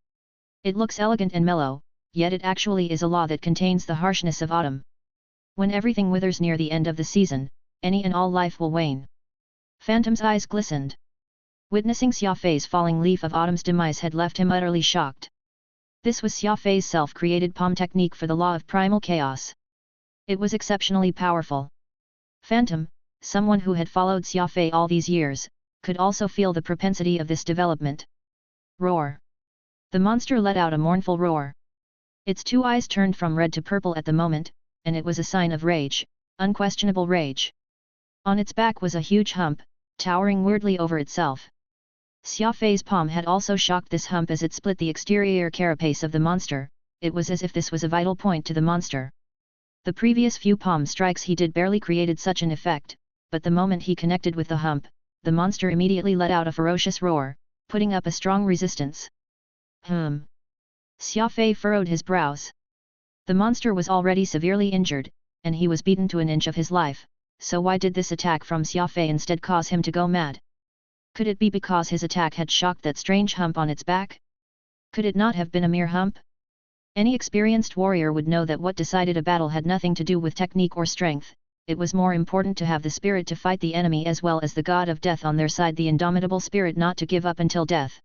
It looks elegant and mellow, yet it actually is a law that contains the harshness of autumn. When everything withers near the end of the season, any and all life will wane. Phantom's eyes glistened. Witnessing Xia Fei's Falling Leaf of Autumn's Demise had left him utterly shocked. This was Xia Fei's self-created palm technique for the law of primal chaos. It was exceptionally powerful. Phantom, someone who had followed Xia Fei all these years, could also feel the propensity of this development. Roar! The monster let out a mournful roar. Its 2 eyes turned from red to purple at the moment, and it was a sign of rage, unquestionable rage. On its back was a huge hump, towering weirdly over itself. Xia Fei's palm had also shocked this hump as it split the exterior carapace of the monster. It was as if this was a vital point to the monster. The previous few palm strikes he did barely created such an effect, but the moment he connected with the hump, the monster immediately let out a ferocious roar, putting up a strong resistance. Xia Fei furrowed his brows. The monster was already severely injured, and he was beaten to an inch of his life, so why did this attack from Xia Fei instead cause him to go mad? Could it be because his attack had shocked that strange hump on its back? Could it not have been a mere hump? Any experienced warrior would know that what decided a battle had nothing to do with technique or strength. It was more important to have the spirit to fight the enemy as well as the god of death on their side, the indomitable spirit not to give up until death.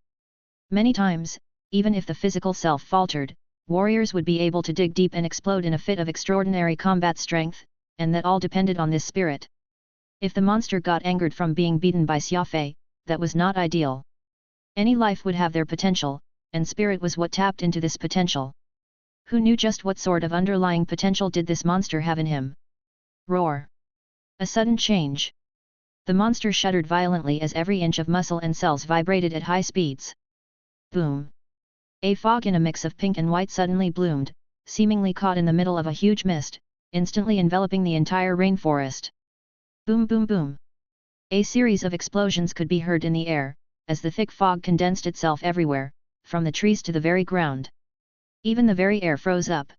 Many times, even if the physical self faltered, warriors would be able to dig deep and explode in a fit of extraordinary combat strength, and that all depended on this spirit. If the monster got angered from being beaten by Xia Fei, that was not ideal. Any life would have their potential, and spirit was what tapped into this potential. Who knew just what sort of underlying potential did this monster have in him? Roar! A sudden change. The monster shuddered violently as every inch of muscle and cells vibrated at high speeds. Boom! A fog in a mix of pink and white suddenly bloomed, seemingly caught in the middle of a huge mist, instantly enveloping the entire rainforest. Boom boom boom! A series of explosions could be heard in the air, as the thick fog condensed itself everywhere, from the trees to the very ground. Even the very air froze up.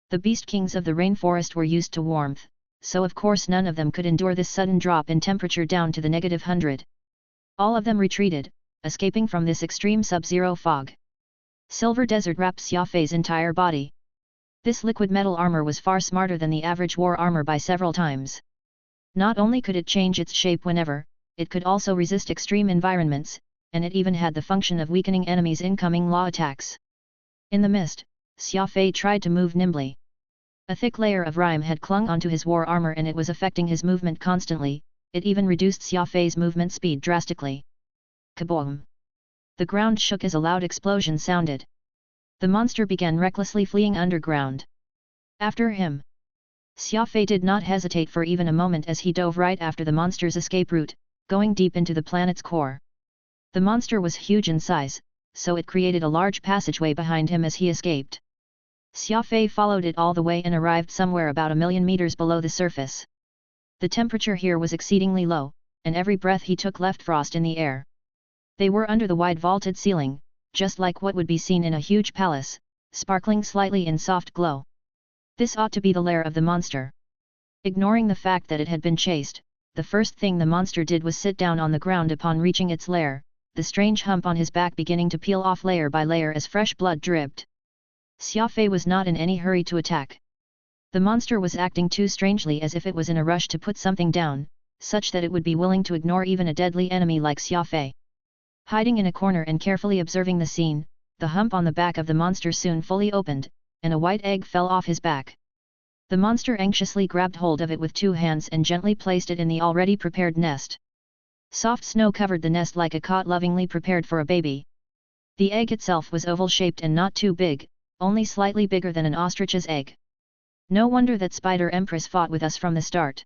The beast kings of the rainforest were used to warmth, so of course none of them could endure this sudden drop in temperature down to the -100. All of them retreated, escaping from this extreme sub-zero fog. Silver desert wrapped Xia Fei's entire body. This liquid metal armor was far smarter than the average war armor by several times. Not only could it change its shape whenever, it could also resist extreme environments, and it even had the function of weakening enemies' incoming law attacks. In the mist, Xia Fei tried to move nimbly. A thick layer of rime had clung onto his war armor and it was affecting his movement constantly. It even reduced Xia Fei's movement speed drastically. Kaboom! The ground shook as a loud explosion sounded. The monster began recklessly fleeing underground. After him. Xia Fei did not hesitate for even a moment as he dove right after the monster's escape route, going deep into the planet's core. The monster was huge in size, so it created a large passageway behind him as he escaped. Xia Fei followed it all the way and arrived somewhere about 1,000,000 meters below the surface. The temperature here was exceedingly low, and every breath he took left frost in the air. They were under the wide vaulted ceiling, just like what would be seen in a huge palace, sparkling slightly in soft glow. This ought to be the lair of the monster. Ignoring the fact that it had been chased, the first thing the monster did was sit down on the ground upon reaching its lair, the strange hump on his back beginning to peel off layer by layer as fresh blood dripped. Xia Fei was not in any hurry to attack. The monster was acting too strangely as if it was in a rush to put something down, such that it would be willing to ignore even a deadly enemy like Xia Fei. Hiding in a corner and carefully observing the scene, the hump on the back of the monster soon fully opened, and a white egg fell off his back. The monster anxiously grabbed hold of it with 2 hands and gently placed it in the already prepared nest. Soft snow covered the nest like a cot lovingly prepared for a baby. The egg itself was oval-shaped and not too big, only slightly bigger than an ostrich's egg. No wonder that Spider Empress fought with us from the start.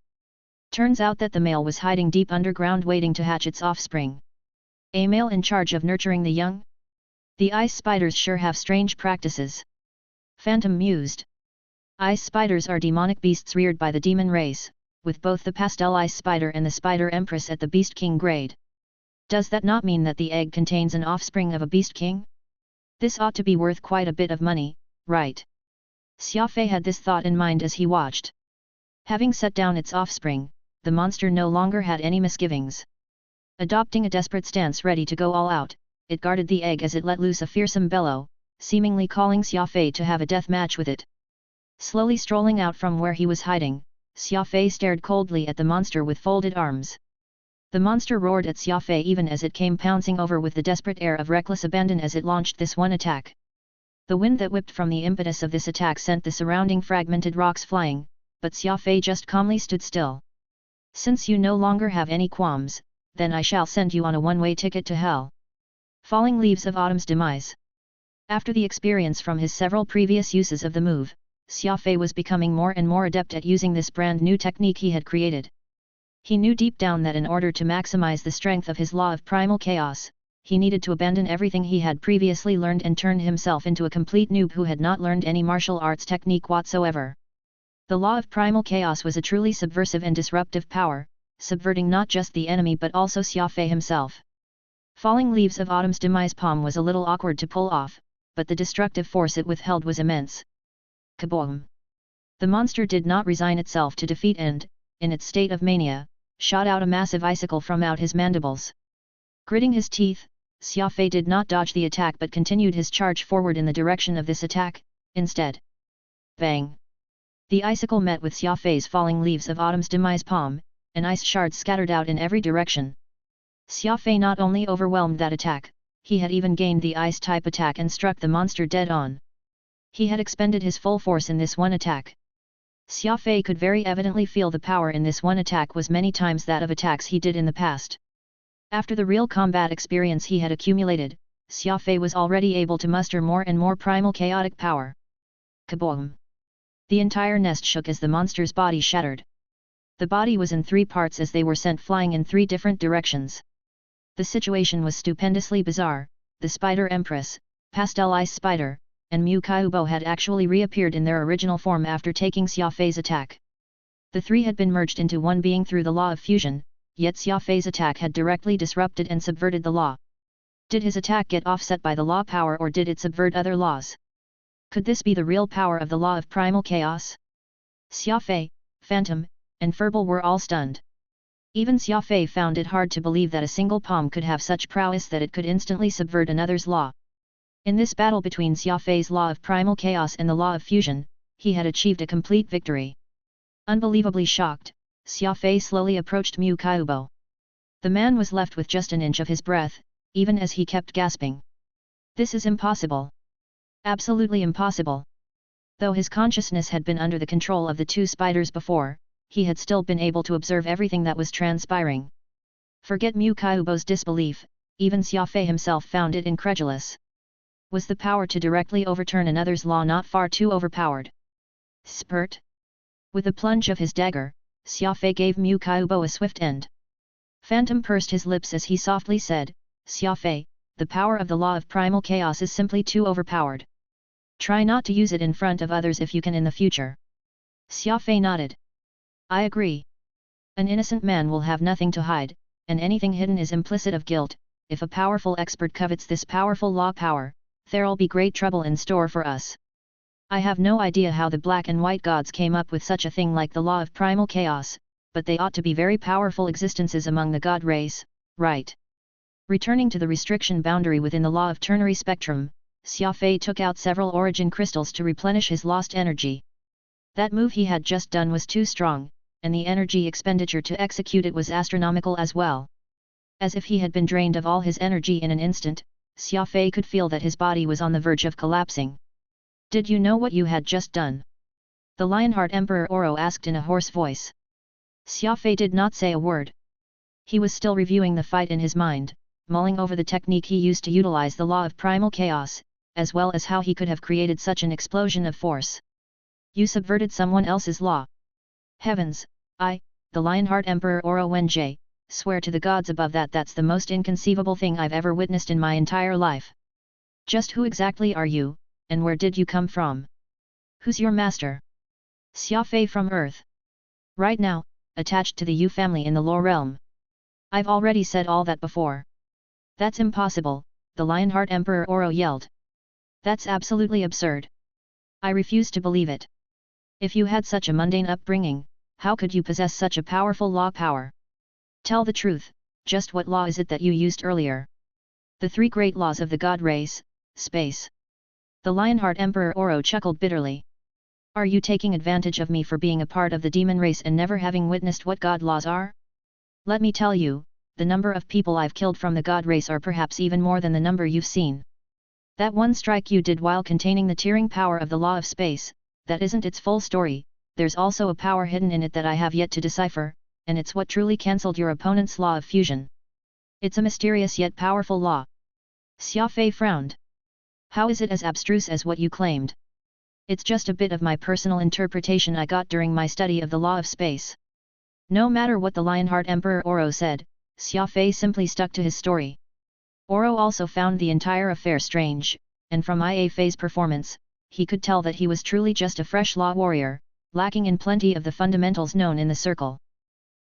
Turns out that the male was hiding deep underground waiting to hatch its offspring. A male in charge of nurturing the young? The ice spiders sure have strange practices. Phantom mused. Ice spiders are demonic beasts reared by the demon race, with both the pastel ice spider and the spider empress at the beast king grade. Does that not mean that the egg contains an offspring of a beast king? This ought to be worth quite a bit of money, right? Xia Fei had this thought in mind as he watched. Having set down its offspring, the monster no longer had any misgivings. Adopting a desperate stance ready to go all out, it guarded the egg as it let loose a fearsome bellow, seemingly calling Xia Fei to have a death match with it. Slowly strolling out from where he was hiding, Xia Fei stared coldly at the monster with folded arms. The monster roared at Xia Fei even as it came pouncing over with the desperate air of reckless abandon as it launched this one attack. The wind that whipped from the impetus of this attack sent the surrounding fragmented rocks flying, but Xia Fei just calmly stood still. Since you no longer have any qualms, then I shall send you on a one-way ticket to hell. Falling leaves of autumn's demise. After the experience from his several previous uses of the move, Xia Fei was becoming more and more adept at using this brand new technique he had created. He knew deep down that in order to maximize the strength of his law of primal chaos, he needed to abandon everything he had previously learned and turn himself into a complete noob who had not learned any martial arts technique whatsoever. The law of primal chaos was a truly subversive and disruptive power, subverting not just the enemy but also Xia Fei himself. Falling leaves of autumn's demise palm was a little awkward to pull off, but the destructive force it withheld was immense. Kaboom! The monster did not resign itself to defeat and, in its state of mania, shot out a massive icicle from out his mandibles. Gritting his teeth, Xia Fei did not dodge the attack but continued his charge forward in the direction of this attack, instead. Bang! The icicle met with Xia Fei's falling leaves of autumn's demise palm, and ice shards scattered out in every direction. Xia Fei not only overwhelmed that attack, he had even gained the ice-type attack and struck the monster dead on. He had expended his full force in this one attack. Xia Fei could very evidently feel the power in this one attack was many times that of attacks he did in the past. After the real combat experience he had accumulated, Xia Fei was already able to muster more and more primal chaotic power. Kaboom! The entire nest shook as the monster's body shattered. The body was in 3 parts as they were sent flying in 3 different directions. The situation was stupendously bizarre. The Spider Empress, Pastel Ice Spider, and Mu Kaiubo had actually reappeared in their original form after taking Xia Fei's attack. The 3 had been merged into one being through the law of fusion, yet Xia Fei's attack had directly disrupted and subverted the law. Did his attack get offset by the law power or did it subvert other laws? Could this be the real power of the law of primal chaos? Xia Fei, Phantom, and Furball were all stunned. Even Xia Fei found it hard to believe that a single palm could have such prowess that it could instantly subvert another's law. In this battle between Xia Fei's law of primal chaos and the law of fusion, he had achieved a complete victory. Unbelievably shocked, Xia Fei slowly approached Mu Kaiubo. The man was left with just an inch of his breath, even as he kept gasping. This is impossible. Absolutely impossible. Though his consciousness had been under the control of the 2 spiders before, he had still been able to observe everything that was transpiring. Forget Mu Kaiubo's disbelief, even Xia Fei himself found it incredulous. Was the power to directly overturn another's law not far too overpowered? Spurt! With a plunge of his dagger, Xia Fei gave Mu Kaiubo a swift end. Phantom pursed his lips as he softly said, Xia Fei, the power of the law of primal chaos is simply too overpowered. Try not to use it in front of others if you can in the future. Xia Fei nodded. I agree. An innocent man will have nothing to hide, and anything hidden is implicit of guilt. If a powerful expert covets this powerful law power, there'll be great trouble in store for us. I have no idea how the black and white gods came up with such a thing like the law of primal chaos, but they ought to be very powerful existences among the god race, right? Returning to the restriction boundary within the law of ternary spectrum, Xia Fei took out several origin crystals to replenish his lost energy. That move he had just done was too strong, and the energy expenditure to execute it was astronomical as well. As if he had been drained of all his energy in an instant, Xia Fei could feel that his body was on the verge of collapsing. Did you know what you had just done? The Lionheart Emperor Oro asked in a hoarse voice. Xia Fei did not say a word. He was still reviewing the fight in his mind, mulling over the technique he used to utilize the law of primal chaos, as well as how he could have created such an explosion of force. You subverted someone else's law. Heavens, I, the Lionheart Emperor Oro Wenjie, swear to the gods above that that's the most inconceivable thing I've ever witnessed in my entire life. Just who exactly are you, and where did you come from? Who's your master? Xia Fei from Earth. Right now, attached to the Yu family in the Lore realm. I've already said all that before. That's impossible, the Lionheart Emperor Oro yelled. That's absolutely absurd. I refuse to believe it. If you had such a mundane upbringing, how could you possess such a powerful law power? Tell the truth, just what law is it that you used earlier? The 3 great laws of the god race, space. The Lionheart Emperor Oro chuckled bitterly. Are you taking advantage of me for being a part of the demon race and never having witnessed what god laws are? Let me tell you, the number of people I've killed from the god race are perhaps even more than the number you've seen. That one strike you did while containing the tearing power of the law of space, that isn't its full story. There's also a power hidden in it that I have yet to decipher, and it's what truly cancelled your opponent's law of fusion. It's a mysterious yet powerful law. Xia Fei frowned. How is it as abstruse as what you claimed? It's just a bit of my personal interpretation I got during my study of the law of space. No matter what the Lionheart Emperor Oro said, Xia Fei simply stuck to his story. Oro also found the entire affair strange, and from Xia Fei's performance, he could tell that he was truly just a fresh law warrior, lacking in plenty of the fundamentals known in the circle.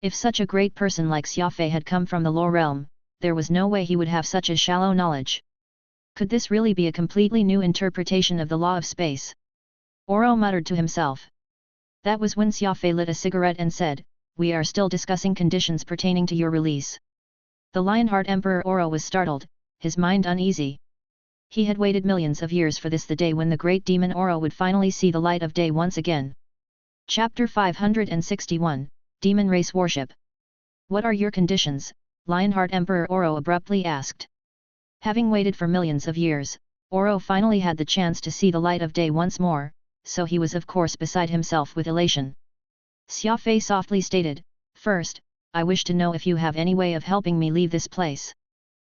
If such a great person like Xia Fei had come from the lower realm, there was no way he would have such a shallow knowledge. Could this really be a completely new interpretation of the law of space? Oro muttered to himself. That was when Xia Fei lit a cigarette and said, "We are still discussing conditions pertaining to your release." The Lionheart Emperor Oro was startled, his mind uneasy. He had waited millions of years for this, the day when the great demon Oro would finally see the light of day once again. Chapter 561, Demon Race Worship. What are your conditions? Lionheart Emperor Oro abruptly asked. Having waited for millions of years, Oro finally had the chance to see the light of day once more, so he was of course beside himself with elation. Xia Fei softly stated, "First, I wish to know if you have any way of helping me leave this place.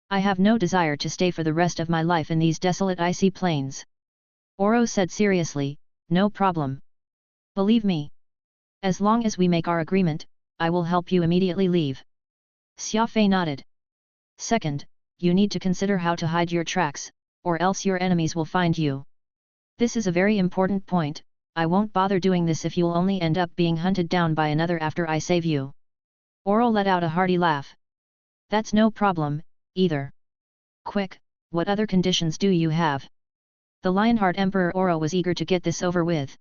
I have no desire to stay for the rest of my life in these desolate icy plains." Oro said seriously, "No problem. Believe me. As long as we make our agreement, I will help you immediately leave." Xia Fei nodded. "Second, you need to consider how to hide your tracks, or else your enemies will find you. This is a very important point. I won't bother doing this if you'll only end up being hunted down by another after I save you." Oro let out a hearty laugh. "That's no problem, either. Quick, what other conditions do you have?" The Lionheart Emperor Oro was eager to get this over with.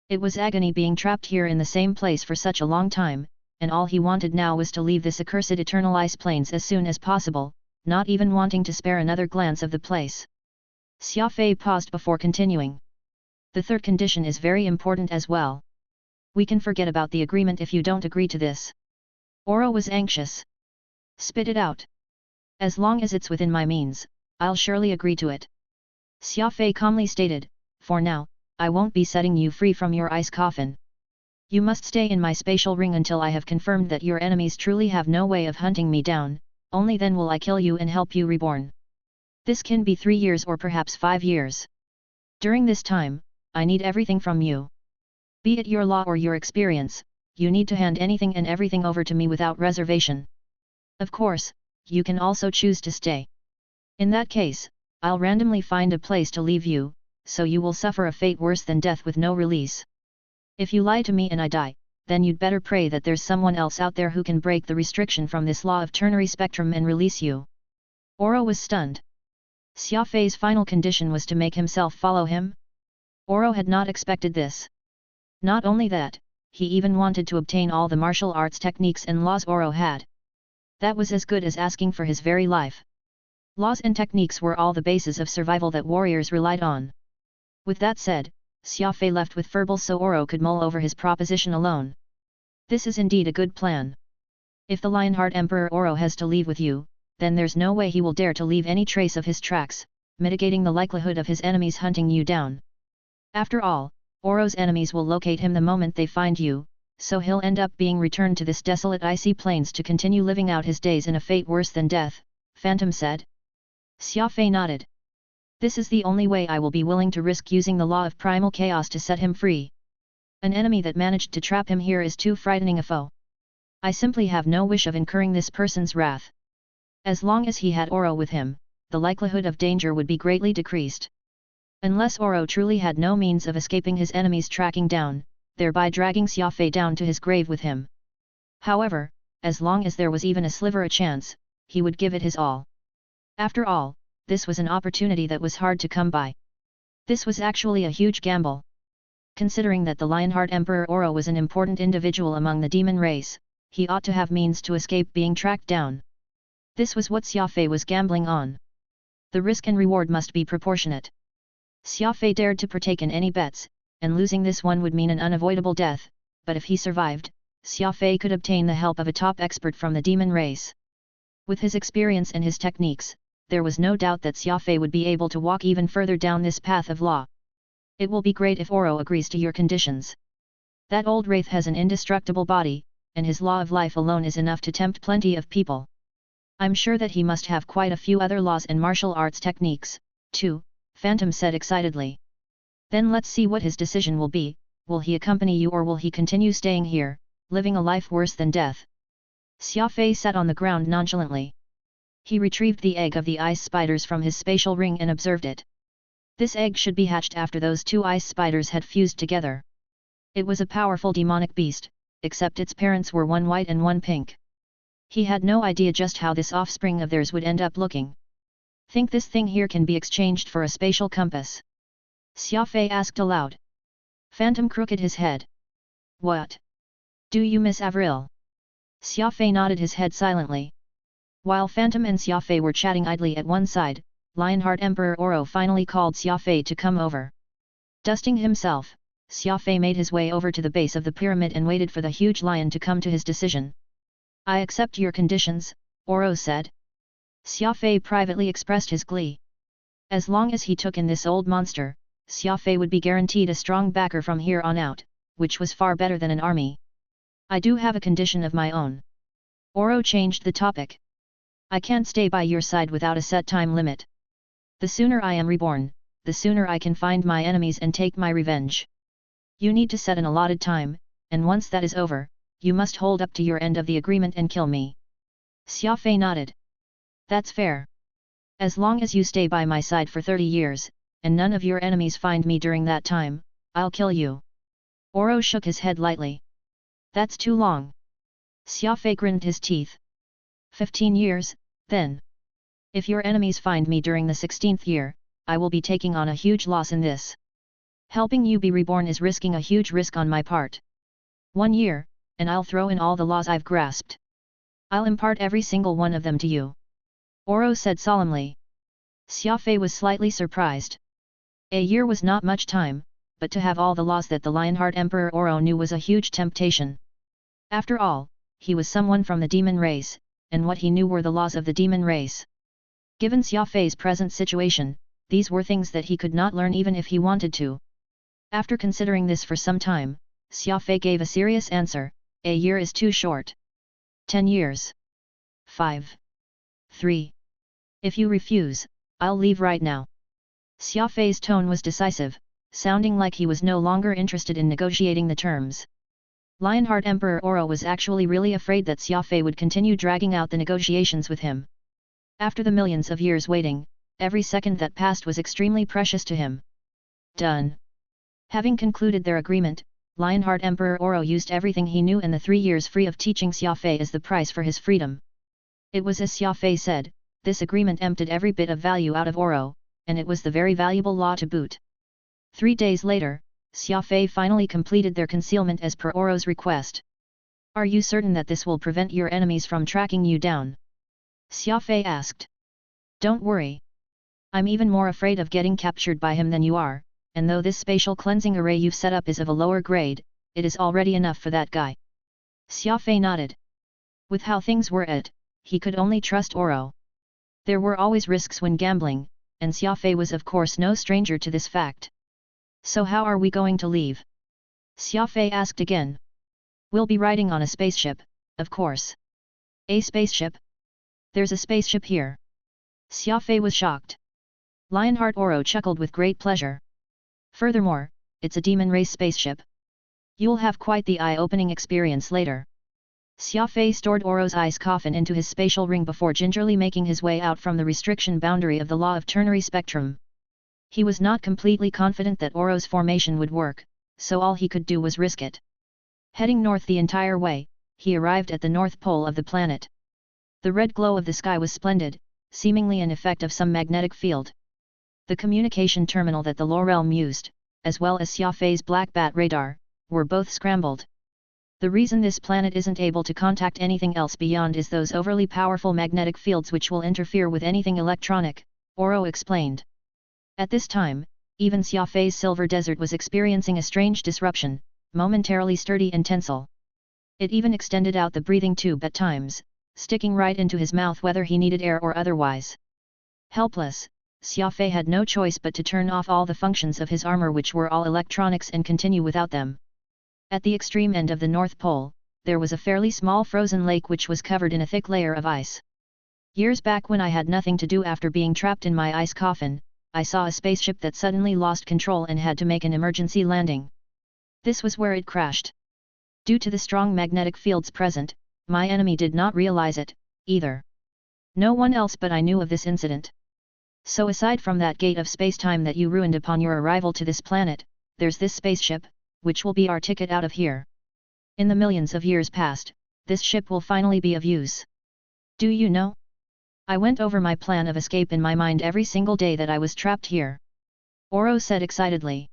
It was agony being trapped here in the same place for such a long time, and all he wanted now was to leave this accursed eternal ice plains as soon as possible, not even wanting to spare another glance of the place. Xia Fei paused before continuing. "The third condition is very important as well. We can forget about the agreement if you don't agree to this." Oro was anxious. "Spit it out. As long as it's within my means, I'll surely agree to it." Xia Fei calmly stated, "For now, I won't be setting you free from your ice coffin. You must stay in my spatial ring until I have confirmed that your enemies truly have no way of hunting me down, only then will I kill you and help you reborn. This can be 3 years or perhaps 5 years. During this time, I need everything from you. Be it your law or your experience, you need to hand anything and everything over to me without reservation. Of course, you can also choose to stay. In that case, I'll randomly find a place to leave you, so you will suffer a fate worse than death with no release. If you lie to me and I die, then you'd better pray that there's someone else out there who can break the restriction from this law of ternary spectrum and release you." Oro was stunned. Xia Fei's final condition was to make himself follow him? Oro had not expected this. Not only that, he even wanted to obtain all the martial arts techniques and laws Oro had. That was as good as asking for his very life. Laws and techniques were all the bases of survival that warriors relied on. With that said, Xia Fei left with verbal so Oro could mull over his proposition alone. This is indeed a good plan. If the Lionheart Emperor Oro has to leave with you, then there's no way he will dare to leave any trace of his tracks, mitigating the likelihood of his enemies hunting you down. After all, Oro's enemies will locate him the moment they find you, so he'll end up being returned to this desolate icy plains to continue living out his days in a fate worse than death, Phantom said. Xia Fei nodded. This is the only way I will be willing to risk using the law of primal chaos to set him free. An enemy that managed to trap him here is too frightening a foe. I simply have no wish of incurring this person's wrath. As long as he had Oro with him, the likelihood of danger would be greatly decreased. Unless Oro truly had no means of escaping his enemy's tracking down, thereby dragging Xia Fei down to his grave with him. However, as long as there was even a sliver a chance, he would give it his all. After all, this was an opportunity that was hard to come by. This was actually a huge gamble. Considering that the Lionheart Emperor Oro was an important individual among the demon race, he ought to have means to escape being tracked down. This was what Xia Fei was gambling on. The risk and reward must be proportionate. Xia Fei dared to partake in any bets, and losing this one would mean an unavoidable death, but if he survived, Xia Fei could obtain the help of a top expert from the demon race. With his experience and his techniques, there was no doubt that Xia Fei would be able to walk even further down this path of law. It will be great if Oro agrees to your conditions. That old wraith has an indestructible body, and his law of life alone is enough to tempt plenty of people. I'm sure that he must have quite a few other laws and martial arts techniques, too, Phantom said excitedly. Then let's see what his decision will be. Will he accompany you or will he continue staying here, living a life worse than death? Xia Fei sat on the ground nonchalantly. He retrieved the egg of the ice spiders from his spatial ring and observed it. This egg should be hatched after those 2 ice spiders had fused together. It was a powerful demonic beast, except its parents were one white and one pink. He had no idea just how this offspring of theirs would end up looking. Think this thing here can be exchanged for a spatial compass? Xia Fei asked aloud. Phantom crooked his head. What? Do you miss Avril? Xia Fei nodded his head silently. While Phantom and Xia Fei were chatting idly at one side, Lionheart Emperor Oro finally called Xia Fei to come over. Dusting himself, Xia Fei made his way over to the base of the pyramid and waited for the huge lion to come to his decision. I accept your conditions, Oro said. Xia Fei privately expressed his glee. As long as he took in this old monster, Xia Fei would be guaranteed a strong backer from here on out, which was far better than an army. I do have a condition of my own. Oro changed the topic. I can't stay by your side without a set time limit. The sooner I am reborn, the sooner I can find my enemies and take my revenge. You need to set an allotted time, and once that is over, you must hold up to your end of the agreement and kill me. Xia Fei nodded. That's fair. As long as you stay by my side for 30 years, and none of your enemies find me during that time, I'll kill you. Oro shook his head lightly. That's too long. Xia Fei grinned his teeth. 15 years, then. If your enemies find me during the 16th year, I will be taking on a huge loss in this. Helping you be reborn is risking a huge risk on my part. 1 year, and I'll throw in all the laws I've grasped. I'll impart every single one of them to you. Oro said solemnly. Xia Fei was slightly surprised. A year was not much time, but to have all the laws that the Lionheart Emperor Oro knew was a huge temptation. After all, he was someone from the demon race, and what he knew were the laws of the demon race. Given Xia Fei's present situation, these were things that he could not learn even if he wanted to. After considering this for some time, Xia Fei gave a serious answer. A year is too short. 10 years. 5. 3. If you refuse, I'll leave right now. Xia Fei's tone was decisive, sounding like he was no longer interested in negotiating the terms. Lionheart Emperor Oro was actually really afraid that Xia Fei would continue dragging out the negotiations with him. After the millions of years waiting, every second that passed was extremely precious to him. Done. Having concluded their agreement, Lionheart Emperor Oro used everything he knew and the 3 years free of teaching Xia Fei as the price for his freedom. It was as Xia Fei said, this agreement emptied every bit of value out of Oro, and it was the very valuable law to boot. 3 days later, Xia Fei finally completed their concealment as per Oro's request. Are you certain that this will prevent your enemies from tracking you down? Xia Fei asked. Don't worry. I'm even more afraid of getting captured by him than you are, and though this spatial cleansing array you've set up is of a lower grade, it is already enough for that guy. Xia Fei nodded. With how things were he could only trust Oro. There were always risks when gambling, and Xia Fei was of course no stranger to this fact. So how are we going to leave? Xia Fei asked again. We'll be riding on a spaceship, of course. A spaceship? There's a spaceship here. Xia Fei was shocked. Lionheart Oro chuckled with great pleasure. Furthermore, it's a demon race spaceship. You'll have quite the eye-opening experience later. Xia Fei stored Oro's ice coffin into his spatial ring before gingerly making his way out from the restriction boundary of the law of ternary spectrum. He was not completely confident that Oro's formation would work, so all he could do was risk it. Heading north the entire way, he arrived at the north pole of the planet. The red glow of the sky was splendid, seemingly an effect of some magnetic field. The communication terminal that the Lorelm used, as well as Xia Fei's Black Bat radar, were both scrambled. The reason this planet isn't able to contact anything else beyond is those overly powerful magnetic fields which will interfere with anything electronic, Oro explained. At this time, even Xia Fei's Silver Desert was experiencing a strange disruption, momentarily sturdy and tensile. It even extended out the breathing tube at times, sticking right into his mouth whether he needed air or otherwise. Helpless, Xia Fei had no choice but to turn off all the functions of his armor which were all electronics and continue without them. At the extreme end of the North Pole, there was a fairly small frozen lake which was covered in a thick layer of ice. Years back when I had nothing to do after being trapped in my ice coffin, I saw a spaceship that suddenly lost control and had to make an emergency landing. This was where it crashed. Due to the strong magnetic fields present, my enemy did not realize it, either. No one else but I knew of this incident. So aside from that gate of space-time that you ruined upon your arrival to this planet, there's this spaceship, which will be our ticket out of here. In the millions of years past, this ship will finally be of use. Do you know? I went over my plan of escape in my mind every single day that I was trapped here. Oro said excitedly.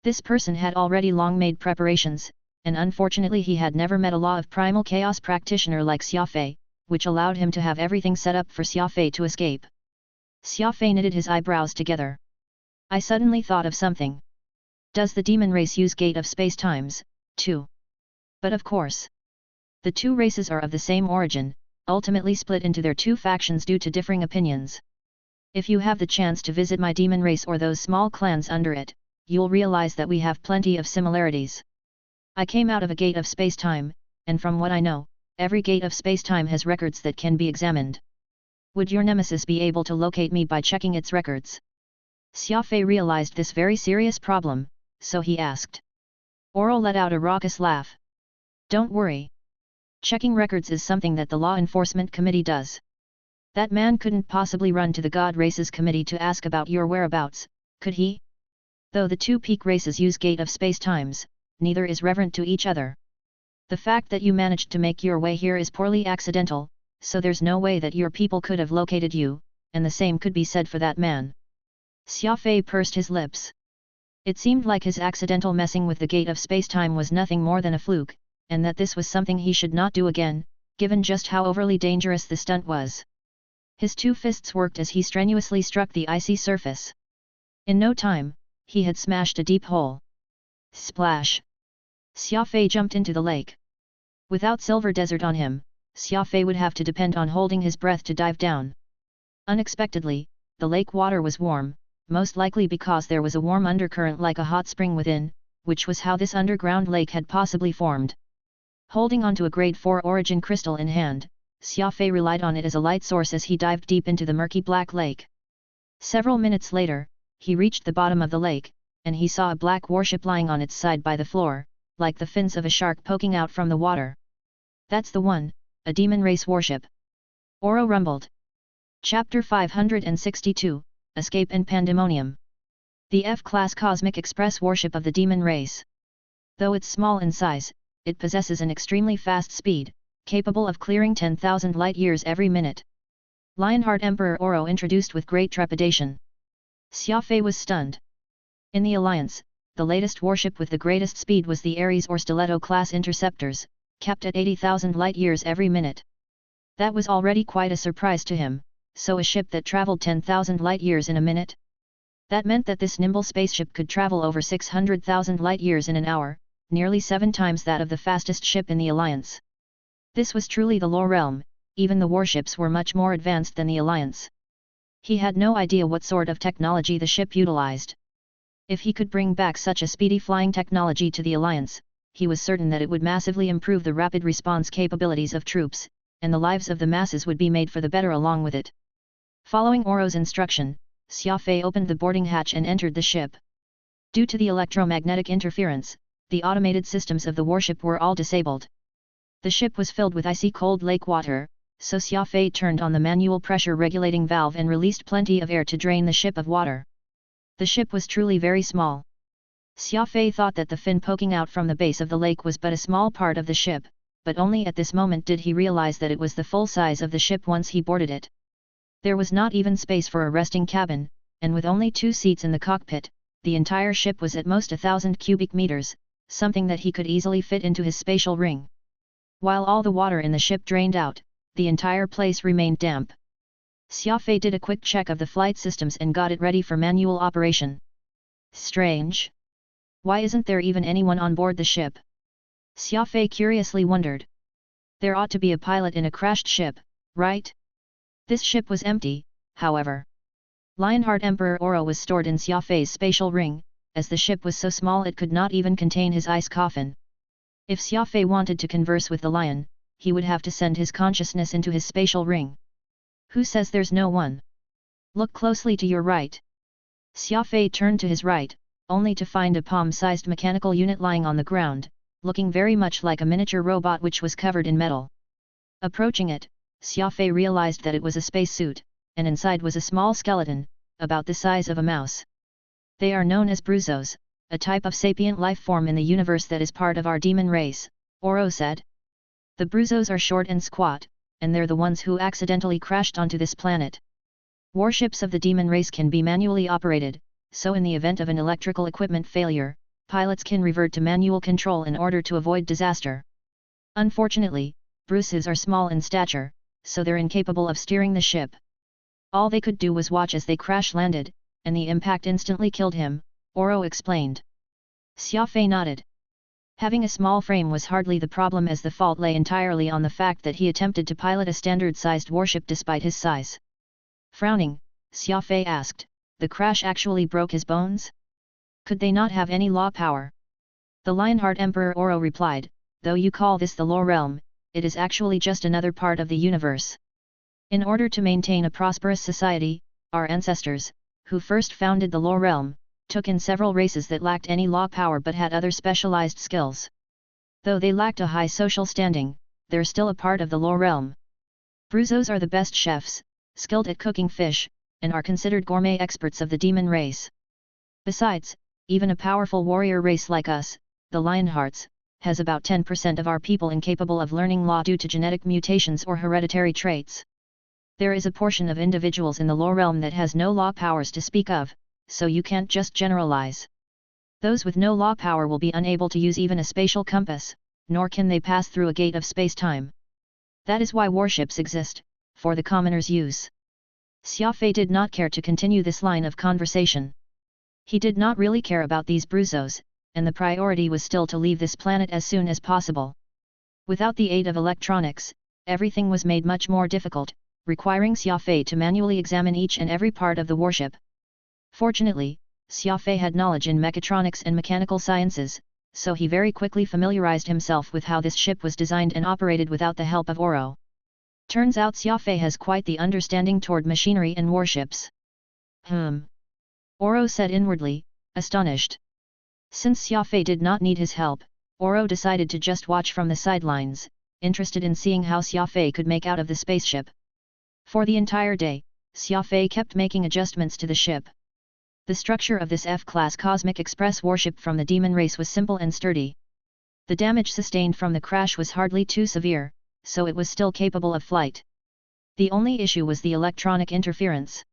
This person had already long made preparations, and unfortunately he had never met a law of primal chaos practitioner like Xia Fei, which allowed him to have everything set up for Xia Fei to escape. Xia Fei knitted his eyebrows together. I suddenly thought of something. Does the demon race use gate of space-times, too? But of course. The two races are of the same origin, ultimately split into their two factions due to differing opinions. If you have the chance to visit my demon race or those small clans under it, you'll realize that we have plenty of similarities. I came out of a gate of space-time, and from what I know, every gate of space-time has records that can be examined. Would your nemesis be able to locate me by checking its records? Xia Fei realized this very serious problem, so he asked. Oro let out a raucous laugh. Don't worry. Checking records is something that the Law Enforcement Committee does. That man couldn't possibly run to the God Races Committee to ask about your whereabouts, could he? Though the two peak races use gate of space-times, neither is reverent to each other. The fact that you managed to make your way here is purely accidental, so there's no way that your people could have located you, and the same could be said for that man. Xia Fei pursed his lips. It seemed like his accidental messing with the gate of space-time was nothing more than a fluke, and that this was something he should not do again, given just how overly dangerous the stunt was. His two fists worked as he strenuously struck the icy surface. In no time, he had smashed a deep hole. Splash! Xia Fei jumped into the lake. Without Silver Desert on him, Xia Fei would have to depend on holding his breath to dive down. Unexpectedly, the lake water was warm, most likely because there was a warm undercurrent like a hot spring within, which was how this underground lake had possibly formed. Holding onto a grade 4 origin crystal in hand, Xia Fei relied on it as a light source as he dived deep into the murky black lake. Several minutes later, he reached the bottom of the lake, and he saw a black warship lying on its side by the floor, like the fins of a shark poking out from the water. That's the one, a demon race warship. Oro rumbled. Chapter 562, Escape and Pandemonium. The F-class Cosmic Express warship of the demon race. Though it's small in size, it possesses an extremely fast speed, capable of clearing 10,000 light-years every minute. Lionheart Emperor Oro introduced with great trepidation. Xia Fei was stunned. In the Alliance, the latest warship with the greatest speed was the Ares or Stiletto-class interceptors, capped at 80,000 light-years every minute. That was already quite a surprise to him, so a ship that traveled 10,000 light-years in a minute? That meant that this nimble spaceship could travel over 600,000 light-years in an hour, nearly 7 times that of the fastest ship in the Alliance. This was truly the lore realm, even the warships were much more advanced than the Alliance. He had no idea what sort of technology the ship utilized. If he could bring back such a speedy flying technology to the Alliance, he was certain that it would massively improve the rapid response capabilities of troops, and the lives of the masses would be made for the better along with it. Following Oro's instruction, Xia Fei opened the boarding hatch and entered the ship. Due to the electromagnetic interference, the automated systems of the warship were all disabled. The ship was filled with icy cold lake water, so Xia Fei turned on the manual pressure regulating valve and released plenty of air to drain the ship of water. The ship was truly very small. Xia Fei thought that the fin poking out from the base of the lake was but a small part of the ship, but only at this moment did he realize that it was the full size of the ship once he boarded it. There was not even space for a resting cabin, and with only 2 seats in the cockpit, the entire ship was at most 1,000 cubic meters, something that he could easily fit into his spatial ring. While all the water in the ship drained out, the entire place remained damp. Xia Fei did a quick check of the flight systems and got it ready for manual operation. Strange. Why isn't there even anyone on board the ship? Xia Fei curiously wondered. There ought to be a pilot in a crashed ship, right? This ship was empty, however. Lionheart Emperor Oro was stored in Xia Fei's spatial ring, as the ship was so small it could not even contain his ice coffin. If Xia Fei wanted to converse with the lion, he would have to send his consciousness into his spatial ring. Who says there's no one? Look closely to your right. Xia Fei turned to his right, only to find a palm-sized mechanical unit lying on the ground, looking very much like a miniature robot which was covered in metal. Approaching it, Xia Fei realized that it was a spacesuit, and inside was a small skeleton, about the size of a mouse. They are known as Bruzos, a type of sapient life form in the universe that is part of our demon race, Oro said. The Bruzos are short and squat, and they're the ones who accidentally crashed onto this planet. Warships of the demon race can be manually operated, so in the event of an electrical equipment failure, pilots can revert to manual control in order to avoid disaster. Unfortunately, Bruzos are small in stature, so they're incapable of steering the ship. All they could do was watch as they crash-landed, and the impact instantly killed him, Oro explained. Xia Fei nodded. Having a small frame was hardly the problem, as the fault lay entirely on the fact that he attempted to pilot a standard-sized warship despite his size. Frowning, Xia Fei asked, the crash actually broke his bones? Could they not have any law power? The Lionheart Emperor Oro replied, though you call this the law realm, it is actually just another part of the universe. In order to maintain a prosperous society, our ancestors, who first founded the law realm, took in several races that lacked any law power but had other specialized skills. Though they lacked a high social standing, they're still a part of the law realm. Bruzos are the best chefs, skilled at cooking fish, and are considered gourmet experts of the demon race. Besides, even a powerful warrior race like us, the Lionhearts, has about 10% of our people incapable of learning law due to genetic mutations or hereditary traits. There is a portion of individuals in the law realm that has no law powers to speak of, so you can't just generalize. Those with no law power will be unable to use even a spatial compass, nor can they pass through a gate of space-time. That is why warships exist, for the commoner's use. Xia Fei did not care to continue this line of conversation. He did not really care about these Bruzos, and the priority was still to leave this planet as soon as possible. Without the aid of electronics, everything was made much more difficult, requiring Xia Fei to manually examine each and every part of the warship. Fortunately, Xia Fei had knowledge in mechatronics and mechanical sciences, so he very quickly familiarized himself with how this ship was designed and operated without the help of Oro. Turns out Xia Fei has quite the understanding toward machinery and warships. Oro said inwardly, astonished. Since Xia Fei did not need his help, Oro decided to just watch from the sidelines, interested in seeing how Xia Fei could make out of the spaceship. For the entire day, Xia Fei kept making adjustments to the ship. The structure of this F-class Cosmic Express warship from the demon race was simple and sturdy. The damage sustained from the crash was hardly too severe, so it was still capable of flight. The only issue was the electronic interference.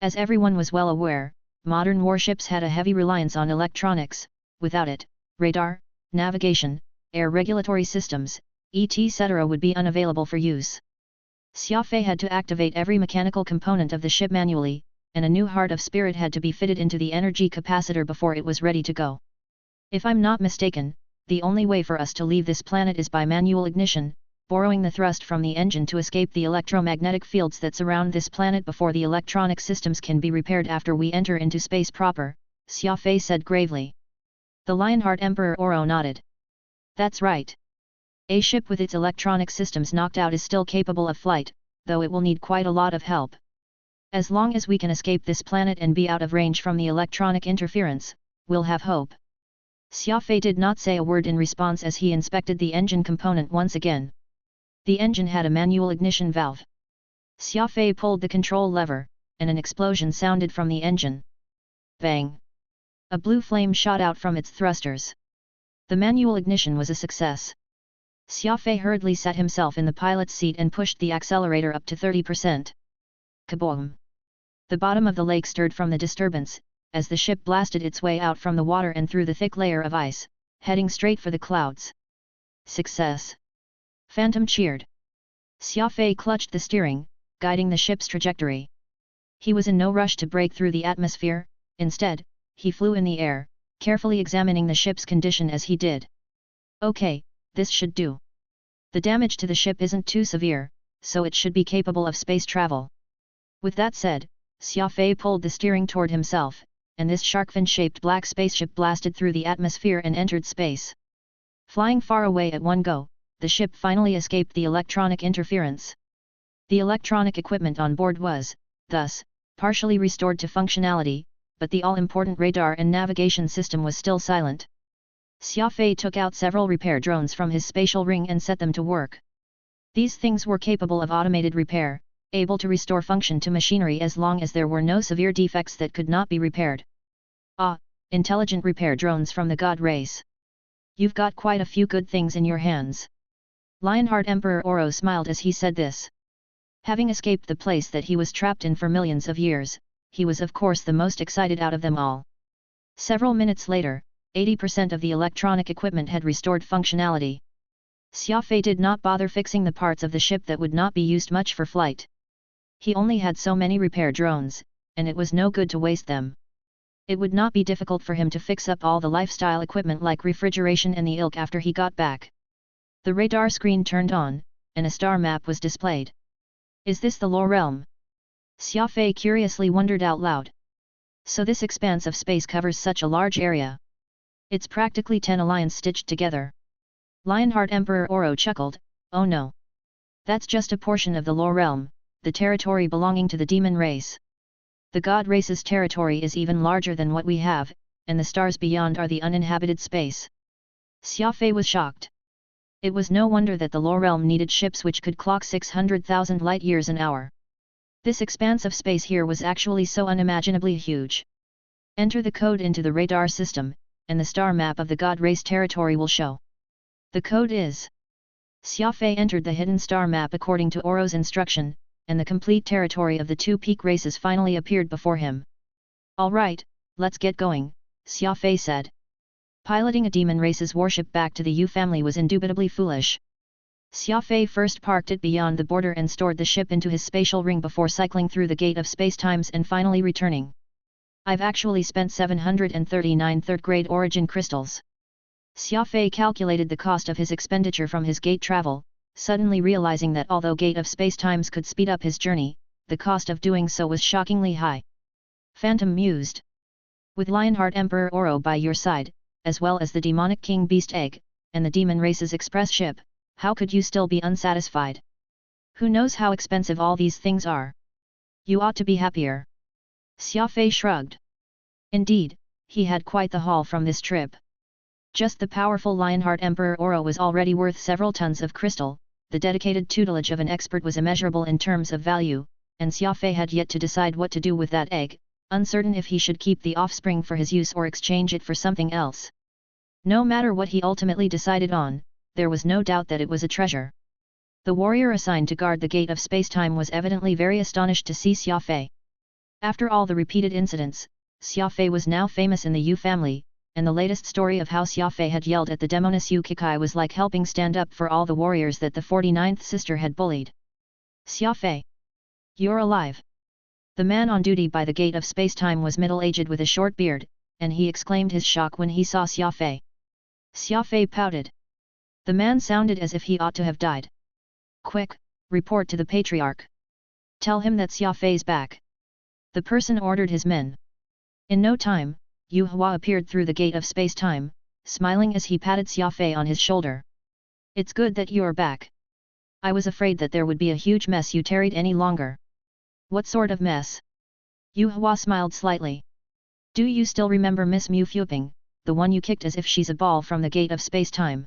As everyone was well aware, modern warships had a heavy reliance on electronics. Without it, radar, navigation, air regulatory systems, etc. would be unavailable for use. Xia Fei had to activate every mechanical component of the ship manually, and a new heart of spirit had to be fitted into the energy capacitor before it was ready to go. If I'm not mistaken, the only way for us to leave this planet is by manual ignition, borrowing the thrust from the engine to escape the electromagnetic fields that surround this planet before the electronic systems can be repaired after we enter into space proper, Xia Fei said gravely. The Lionheart Emperor Oro nodded. That's right. A ship with its electronic systems knocked out is still capable of flight, though it will need quite a lot of help. As long as we can escape this planet and be out of range from the electronic interference, we'll have hope. Xia Fei did not say a word in response as he inspected the engine component once again. The engine had a manual ignition valve. Xia Fei pulled the control lever, and an explosion sounded from the engine. Bang! A blue flame shot out from its thrusters. The manual ignition was a success. Xia Fei hurriedly sat himself in the pilot's seat and pushed the accelerator up to 30%. Kaboom! The bottom of the lake stirred from the disturbance, as the ship blasted its way out from the water and through the thick layer of ice, heading straight for the clouds. Success! Phantom cheered. Xia Fei clutched the steering, guiding the ship's trajectory. He was in no rush to break through the atmosphere, instead, he flew in the air, carefully examining the ship's condition as he did. Okay, this should do. The damage to the ship isn't too severe, so it should be capable of space travel. With that said, Xia Fei pulled the steering toward himself, and this shark-fin-shaped black spaceship blasted through the atmosphere and entered space. Flying far away at one go, the ship finally escaped the electronic interference. The electronic equipment on board was, thus, partially restored to functionality, but the all-important radar and navigation system was still silent. Xia Fei took out several repair drones from his spatial ring and set them to work. These things were capable of automated repair, able to restore function to machinery as long as there were no severe defects that could not be repaired. Ah, intelligent repair drones from the god race. You've got quite a few good things in your hands. Lionheart Emperor Oro smiled as he said this. Having escaped the place that he was trapped in for millions of years, he was of course the most excited out of them all. Several minutes later, 80% of the electronic equipment had restored functionality. Xia Fei did not bother fixing the parts of the ship that would not be used much for flight. He only had so many repair drones, and it was no good to waste them. It would not be difficult for him to fix up all the lifestyle equipment like refrigeration and the ilk after he got back. The radar screen turned on, and a star map was displayed. Is this the Lore Realm? Xia Fei curiously wondered out loud. So this expanse of space covers such a large area. It's practically 10 alliance stitched together. Lionheart Emperor Oro chuckled, oh no. That's just a portion of the Lore Realm, the territory belonging to the demon race. The god race's territory is even larger than what we have, and the stars beyond are the uninhabited space. Xia Fei was shocked. It was no wonder that the Lore Realm needed ships which could clock 600,000 light-years an hour. This expanse of space here was actually so unimaginably huge. Enter the code into the radar system, and the star map of the god race territory will show. The code is... Xia Fei entered the hidden star map according to Oro's instruction, and the complete territory of the two peak races finally appeared before him. Alright, let's get going, Xia Fei said. Piloting a demon race's warship back to the Yu family was indubitably foolish. Xia Fei first parked it beyond the border and stored the ship into his spatial ring before cycling through the gate of spacetimes and finally returning. I've actually spent 739 third-grade origin crystals. Xia Fei calculated the cost of his expenditure from his gate travel, suddenly realizing that although gate of spacetimes could speed up his journey, the cost of doing so was shockingly high. Phantom mused. With Lionheart Emperor Oro by your side, as well as the demonic king beast egg, and the demon race's express ship, how could you still be unsatisfied? Who knows how expensive all these things are? You ought to be happier. Xia Fei shrugged. Indeed, he had quite the haul from this trip. Just the powerful Lionheart Emperor Oro was already worth several tons of crystal, the dedicated tutelage of an expert was immeasurable in terms of value, and Xia Fei had yet to decide what to do with that egg, uncertain if he should keep the offspring for his use or exchange it for something else. No matter what he ultimately decided on, there was no doubt that it was a treasure. The warrior assigned to guard the gate of spacetime was evidently very astonished to see Xia Fei. After all the repeated incidents, Xia Fei was now famous in the Yu family, and the latest story of how Xia Fei had yelled at the demoness Yu Kikai was like helping stand up for all the warriors that the 49th sister had bullied. Xia Fei! You're alive! The man on duty by the gate of spacetime was middle-aged with a short beard, and he exclaimed his shock when he saw Xia Fei. Xia Fei pouted. The man sounded as if he ought to have died. Quick, report to the Patriarch. Tell him that Xia Fei's back. The person ordered his men. In no time, Yu Hua appeared through the gate of space-time, smiling as he patted Xia Fei on his shoulder. It's good that you're back. I was afraid that there would be a huge mess you tarried any longer. What sort of mess? Yu Hua smiled slightly. Do you still remember Miss Mu Fuping, the one you kicked as if she's a ball from the gate of space-time?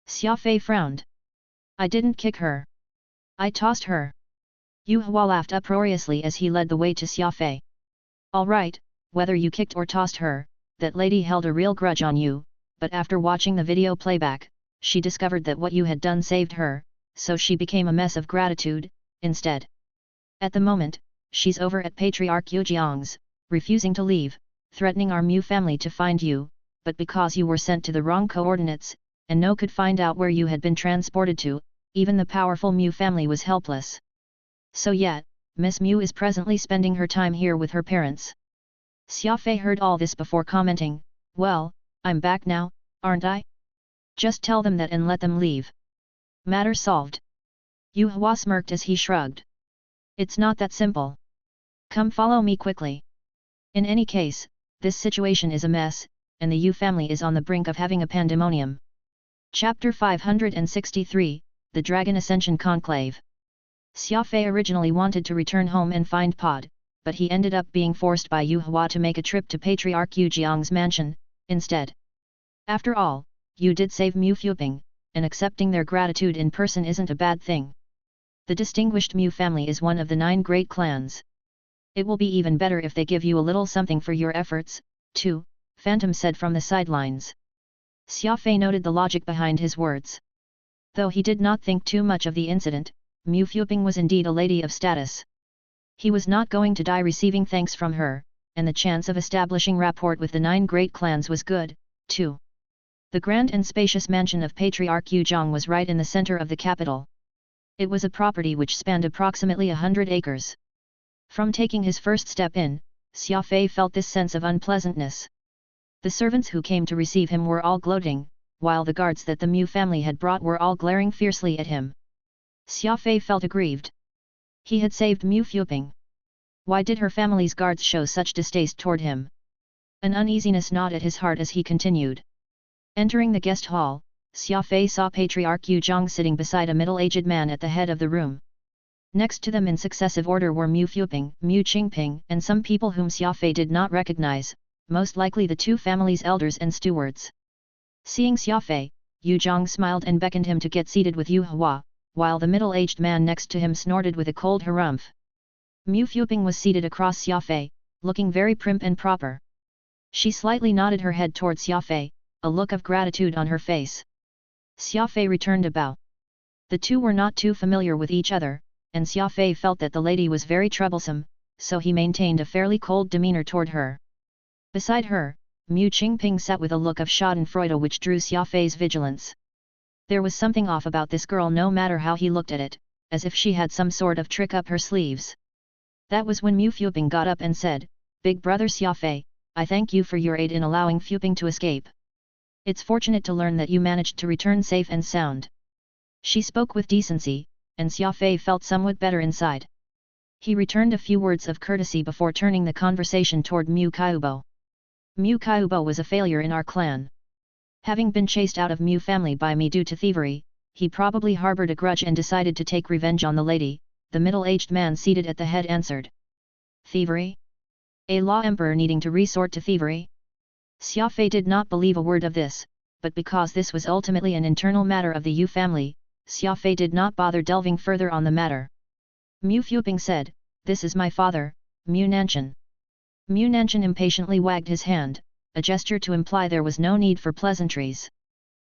Xia Fei frowned. I didn't kick her. I tossed her. Yu Hua laughed uproariously as he led the way to Xia Fei. All right, whether you kicked or tossed her, that lady held a real grudge on you, but after watching the video playback, she discovered that what you had done saved her, so she became a mess of gratitude, instead. At the moment, she's over at Patriarch Yujiang's, refusing to leave, threatening our Mu family to find you, but because you were sent to the wrong coordinates, and no could find out where you had been transported to, even the powerful Mu family was helpless. So yet, Miss Mu is presently spending her time here with her parents. Xia Fei heard all this before commenting, well, I'm back now, aren't I? Just tell them that and let them leave. Matter solved. Yu Hua smirked as he shrugged. It's not that simple. Come follow me quickly. In any case, this situation is a mess, and the Yu family is on the brink of having a pandemonium. Chapter 563, The Dragon Ascension Conclave. Xia Fei originally wanted to return home and find Pod, but he ended up being forced by Yu Hua to make a trip to Patriarch Yujiang's mansion, instead. After all, you did save Mu Fuping, and accepting their gratitude in person isn't a bad thing. The distinguished Mu family is one of the 9 great clans. It will be even better if they give you a little something for your efforts, too, Phantom said from the sidelines. Xia Fei noted the logic behind his words. Though he did not think too much of the incident, Mu Fuping was indeed a lady of status. He was not going to die receiving thanks from her, and the chance of establishing rapport with the 9 great clans was good, too. The grand and spacious mansion of Patriarch Yuzhong was right in the center of the capital. It was a property which spanned approximately 100 acres. From taking his first step in, Xia Fei felt this sense of unpleasantness. The servants who came to receive him were all gloating, while the guards that the Mu family had brought were all glaring fiercely at him. Xia Fei felt aggrieved. He had saved Mu Fuping. Why did her family's guards show such distaste toward him? An uneasiness gnawed at his heart as he continued. Entering the guest hall, Xia Fei saw Patriarch Yuzhong sitting beside a middle-aged man at the head of the room. Next to them in successive order were Mu Fuping, Mu Qingping, and some people whom Xia Fei did not recognize, most likely the 2 families' elders and stewards. Seeing Xia Fei, Yuzhong smiled and beckoned him to get seated with Yu Hua, while the middle-aged man next to him snorted with a cold harumph. Mu Fuping was seated across Xia Fei, looking very prim and proper. She slightly nodded her head towards Xia Fei, a look of gratitude on her face. Xia Fei returned a bow. The two were not too familiar with each other, and Xia Fei felt that the lady was very troublesome, so he maintained a fairly cold demeanor toward her. Beside her, Mu Qingping sat with a look of schadenfreude which drew Xia Fei's vigilance. There was something off about this girl no matter how he looked at it, as if she had some sort of trick up her sleeves. That was when Mu Fuping got up and said, "Big brother Xia Fei, I thank you for your aid in allowing Fuping to escape. It's fortunate to learn that you managed to return safe and sound." She spoke with decency, and Xia Fei felt somewhat better inside. He returned a few words of courtesy before turning the conversation toward Mu Kaiubo. Mu Kaiubo was a failure in our clan. Having been chased out of Mu family by me due to thievery, he probably harbored a grudge and decided to take revenge on the lady, the middle-aged man seated at the head answered. Thievery? A law emperor needing to resort to thievery? Xia Fei did not believe a word of this, but because this was ultimately an internal matter of the Yu family, Xia Fei did not bother delving further on the matter. Mu Fuping said, "This is my father, Mu Nanshan." Mu Nanshan impatiently wagged his hand, a gesture to imply there was no need for pleasantries.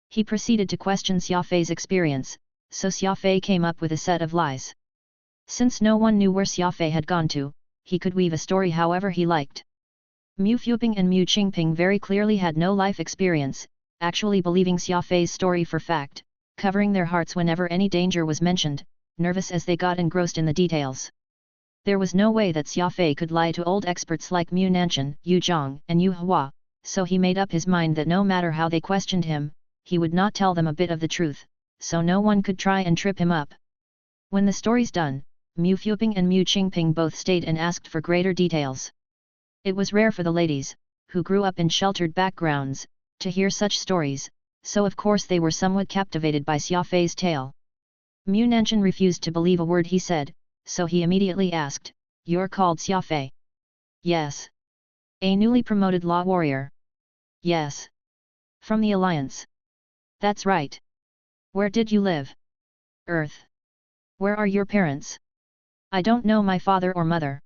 He proceeded to question Xia Fei's experience, so Xia Fei came up with a set of lies. Since no one knew where Xia Fei had gone to, he could weave a story however he liked. Mu Fuping and Mu Qingping very clearly had no life experience, actually believing Xia Fei's story for fact, covering their hearts whenever any danger was mentioned, nervous as they got engrossed in the details. There was no way that Xia Fei could lie to old experts like Mu Nanshan, Yu Zhang, and Yu Hua, so he made up his mind that no matter how they questioned him, he would not tell them a bit of the truth, so no one could try and trip him up. When the story's done, Mu Fuping and Mu Qingping both stayed and asked for greater details. It was rare for the ladies, who grew up in sheltered backgrounds, to hear such stories, so of course they were somewhat captivated by Xia Fei's tale. Mu Nanshan refused to believe a word he said, so he immediately asked, "You're called Xia Fei?" "Yes." "A newly promoted law warrior?" "Yes." "From the Alliance?" "That's right." "Where did you live?" "Earth." "Where are your parents?" "I don't know my father or mother."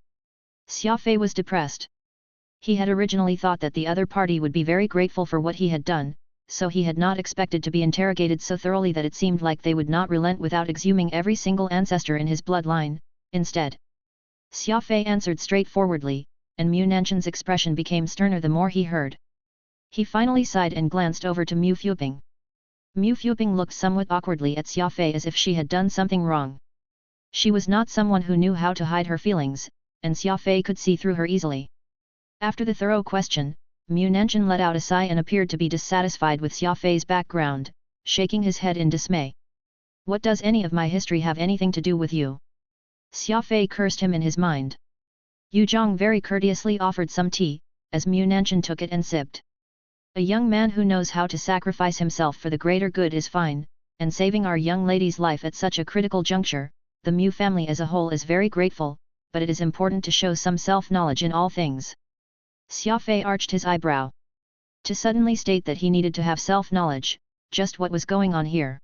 Xia Fei was depressed. He had originally thought that the other party would be very grateful for what he had done, so he had not expected to be interrogated so thoroughly that it seemed like they would not relent without exhuming every single ancestor in his bloodline. Instead, Xia Fei answered straightforwardly, and Mu Nanshan's expression became sterner the more he heard. He finally sighed and glanced over to Mu Fuping. Mu Fuping looked somewhat awkwardly at Xia Fei as if she had done something wrong. She was not someone who knew how to hide her feelings, and Xia Fei could see through her easily. After the thorough question, Mu Nanshan let out a sigh and appeared to be dissatisfied with Xia Fei's background, shaking his head in dismay. "What does any of my history have anything to do with you?" Xia Fei cursed him in his mind. Yu Zhang very courteously offered some tea, as Mu Nanshan took it and sipped. "A young man who knows how to sacrifice himself for the greater good is fine, and saving our young lady's life at such a critical juncture, the Mu family as a whole is very grateful, but it is important to show some self-knowledge in all things." Xia Fei arched his eyebrow. To suddenly state that he needed to have self-knowledge, just what was going on here?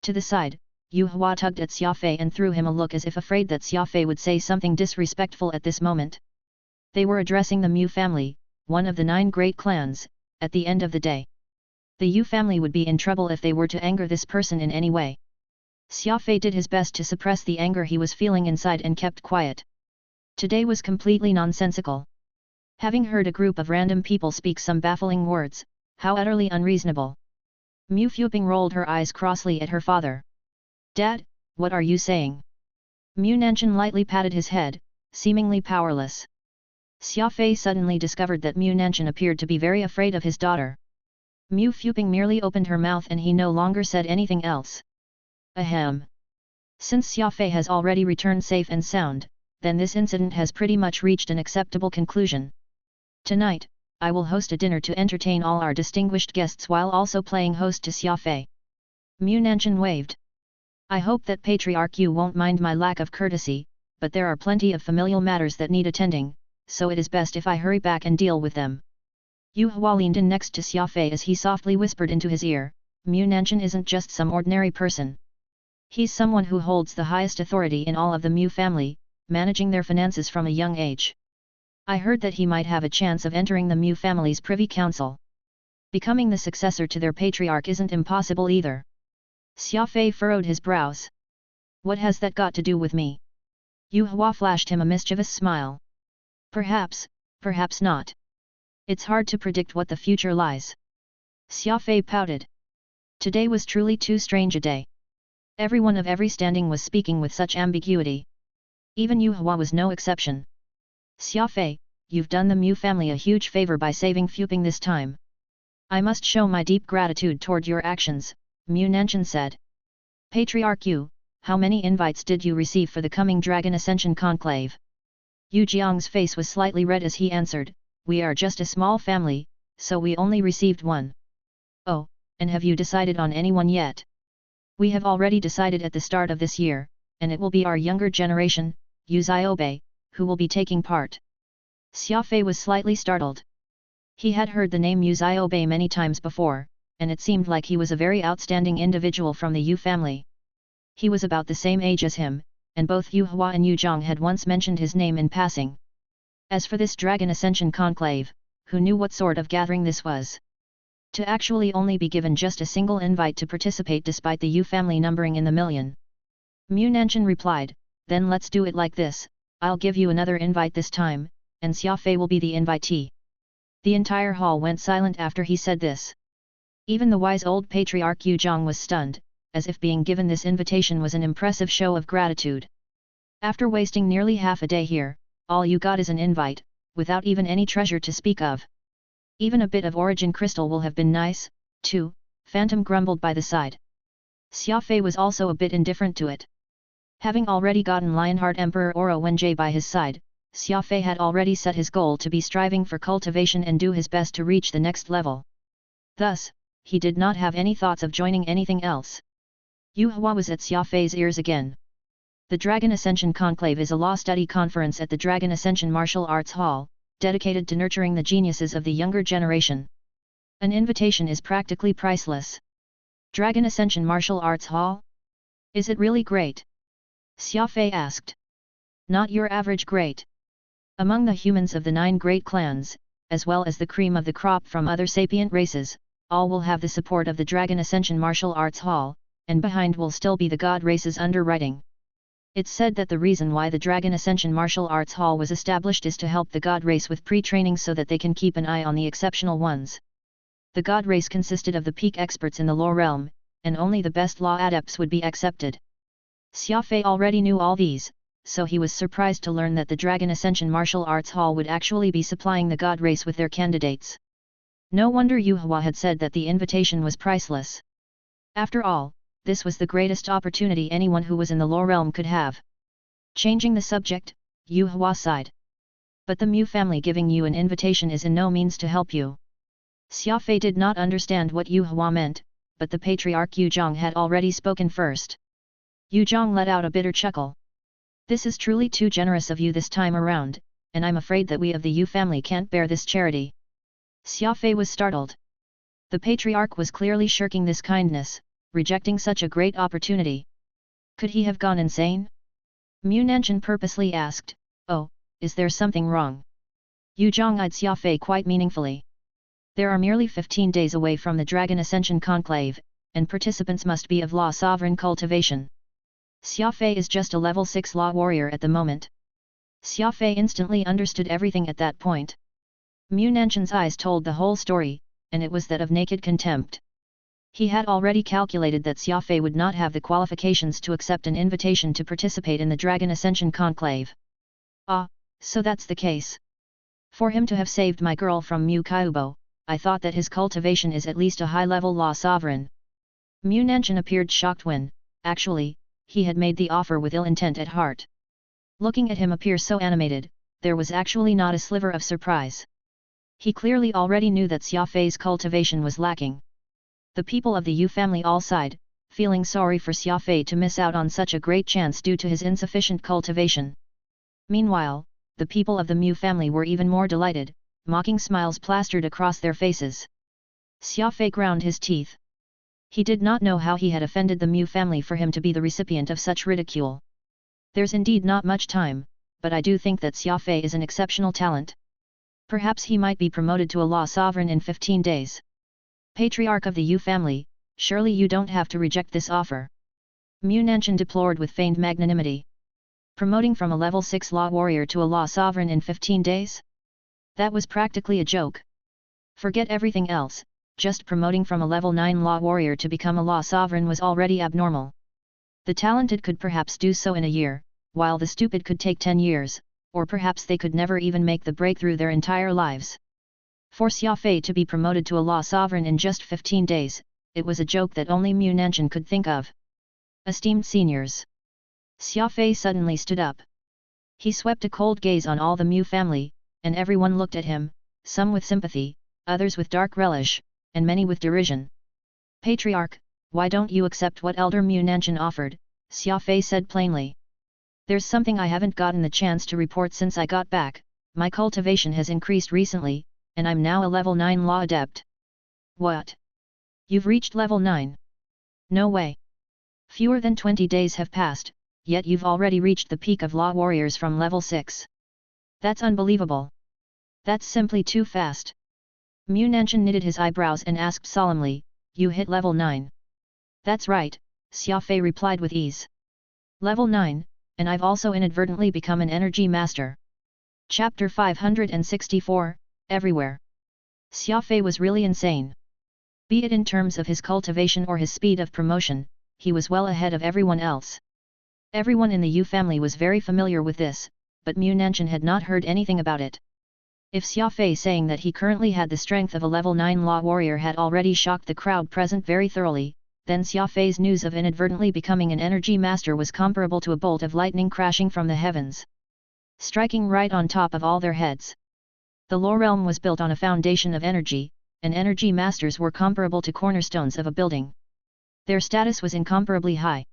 To the side, Yu Hua tugged at Xia Fei and threw him a look as if afraid that Xia Fei would say something disrespectful at this moment. They were addressing the Mu family, one of the 9 great clans, at the end of the day. The Yu family would be in trouble if they were to anger this person in any way. Xia Fei did his best to suppress the anger he was feeling inside and kept quiet. Today was completely nonsensical. Having heard a group of random people speak some baffling words, how utterly unreasonable. Mu Fuping rolled her eyes crossly at her father. Dad, what are you saying? Mu Nanshan lightly patted his head, seemingly powerless. Xia Fei suddenly discovered that Mu Nanshan appeared to be very afraid of his daughter. Mu Fuping merely opened her mouth and he no longer said anything else. Ahem. Since Xia Fei has already returned safe and sound, then this incident has pretty much reached an acceptable conclusion. Tonight, I will host a dinner to entertain all our distinguished guests while also playing host to Xia Fei. Mu Nanshan waved. I hope that Patriarch Yu won't mind my lack of courtesy, but there are plenty of familial matters that need attending, so it is best if I hurry back and deal with them. Yu Hua leaned in next to Xia Fei as he softly whispered into his ear, Mu Nanshan isn't just some ordinary person. He's someone who holds the highest authority in all of the Mu family, managing their finances from a young age. I heard that he might have a chance of entering the Mu family's privy council. Becoming the successor to their patriarch isn't impossible either. Xia Fei furrowed his brows. What has that got to do with me? Yu Hua flashed him a mischievous smile. Perhaps, perhaps not. It's hard to predict what the future lies. Xia Fei pouted. Today was truly too strange a day. Everyone of every standing was speaking with such ambiguity. Even Yu Hua was no exception. Xia Fei, you've done the Mu family a huge favor by saving Fuping this time. I must show my deep gratitude toward your actions, Mu Nanshan said. Patriarch Yu, how many invites did you receive for the coming Dragon Ascension Conclave? Yu Jiang's face was slightly red as he answered, we are just a small family, so we only received one. Oh, and have you decided on anyone yet? We have already decided at the start of this year, and it will be our younger generation, Yu Xiaobei, who will be taking part. Xia Fei was slightly startled. He had heard the name Yu Xiaobei many times before, and it seemed like he was a very outstanding individual from the Yu family. He was about the same age as him, and both Yu Hua and Yu Zhang had once mentioned his name in passing. As for this Dragon Ascension Conclave, who knew what sort of gathering this was? To actually only be given just a single invite to participate despite the Yu family numbering in the million. Mu Nanshan replied, then let's do it like this, I'll give you another invite this time, and Xia Fei will be the invitee. The entire hall went silent after he said this. Even the wise old patriarch Yu Zhang was stunned, as if being given this invitation was an impressive show of gratitude. After wasting nearly half a day here, all you got is an invite, without even any treasure to speak of. Even a bit of origin crystal will have been nice, too, Phantom grumbled by the side. Xia Fei was also a bit indifferent to it. Having already gotten Lionheart Emperor Oro Wenjie by his side, Xia Fei had already set his goal to be striving for cultivation and do his best to reach the next level. Thus, he did not have any thoughts of joining anything else. Yu Hua was at Xia Fei's ears again. The Dragon Ascension Conclave is a law study conference at the Dragon Ascension Martial Arts Hall, dedicated to nurturing the geniuses of the younger generation. An invitation is practically priceless. Dragon Ascension Martial Arts Hall? Is it really great? Xia Fei asked. Not your average great. Among the humans of the 9 great clans, as well as the cream of the crop from other sapient races, all will have the support of the Dragon Ascension Martial Arts Hall, and behind will still be the God race's underwriting. It's said that the reason why the Dragon Ascension Martial Arts Hall was established is to help the God race with pre-training so that they can keep an eye on the exceptional ones. The God race consisted of the peak experts in the law realm, and only the best law adepts would be accepted. Xia Fei already knew all these, so he was surprised to learn that the Dragon Ascension Martial Arts Hall would actually be supplying the God race with their candidates. No wonder Yu Hua had said that the invitation was priceless. After all, this was the greatest opportunity anyone who was in the law realm could have. Changing the subject, Yu Hua sighed. But the Mu family giving you an invitation is in no means to help you. Xia Fei did not understand what Yu Hua meant, but the patriarch Yu Zhang had already spoken first. Yu Zhang let out a bitter chuckle. This is truly too generous of you this time around, and I'm afraid that we of the Yu family can't bear this charity. Xia Fei was startled. The patriarch was clearly shirking this kindness, rejecting such a great opportunity. Could he have gone insane? Mu Nanshan purposely asked, oh, is there something wrong? Yu Zhang eyed Xia Fei quite meaningfully. There are merely 15 days away from the Dragon Ascension Conclave, and participants must be of Law Sovereign cultivation. Xia Fei is just a level 6 Law Warrior at the moment. Xia Fei instantly understood everything at that point. Mu Nanshan's eyes told the whole story, and it was that of naked contempt. He had already calculated that Xia Fei would not have the qualifications to accept an invitation to participate in the Dragon Ascension Conclave. Ah, so that's the case. For him to have saved my girl from Mu Kyubo, I thought that his cultivation is at least a high-level Law Sovereign. Mu Nanshan appeared shocked when, actually, he had made the offer with ill intent at heart. Looking at him appear so animated, there was actually not a sliver of surprise. He clearly already knew that Xia Fei's cultivation was lacking. The people of the Yu family all sighed, feeling sorry for Xia Fei to miss out on such a great chance due to his insufficient cultivation. Meanwhile, the people of the Mu family were even more delighted, mocking smiles plastered across their faces. Xia Fei ground his teeth. He did not know how he had offended the Mu family for him to be the recipient of such ridicule. There's indeed not much time, but I do think that Xia Fei is an exceptional talent. Perhaps he might be promoted to a Law Sovereign in 15 days. Patriarch of the Yu family, surely you don't have to reject this offer. Mu Nanshan deplored with feigned magnanimity. Promoting from a level 6 Law Warrior to a Law Sovereign in 15 days? That was practically a joke. Forget everything else, just promoting from a level 9 Law Warrior to become a Law Sovereign was already abnormal. The talented could perhaps do so in a year, while the stupid could take 10 years, or perhaps they could never even make the breakthrough their entire lives. For Xia Fei to be promoted to a Law Sovereign in just 15 days, it was a joke that only Mu Nanshan could think of. Esteemed seniors. Xia Fei suddenly stood up. He swept a cold gaze on all the Mu family, and everyone looked at him, some with sympathy, others with dark relish, and many with derision. Patriarch, why don't you accept what Elder Mu Nanshan offered? Xia Fei said plainly. There's something I haven't gotten the chance to report since I got back. My cultivation has increased recently, and I'm now a level 9 Law Adept. What? You've reached level 9? No way. Fewer than 20 days have passed, yet you've already reached the peak of Law Warriors from level 6. That's unbelievable. That's simply too fast. Mu Nanshan knitted his eyebrows and asked solemnly, you hit level 9. That's right, Xia Fei replied with ease. Level 9, and I've also inadvertently become an energy master. Chapter 564, Everywhere. Xia Fei was really insane. Be it in terms of his cultivation or his speed of promotion, he was well ahead of everyone else. Everyone in the Yu family was very familiar with this, but Mu Nanshan had not heard anything about it. If Xia Fei saying that he currently had the strength of a level 9 Law Warrior had already shocked the crowd present very thoroughly, then Xia Fei's news of inadvertently becoming an energy master was comparable to a bolt of lightning crashing from the heavens, striking right on top of all their heads. The Law realm was built on a foundation of energy, and energy masters were comparable to cornerstones of a building. Their status was incomparably high.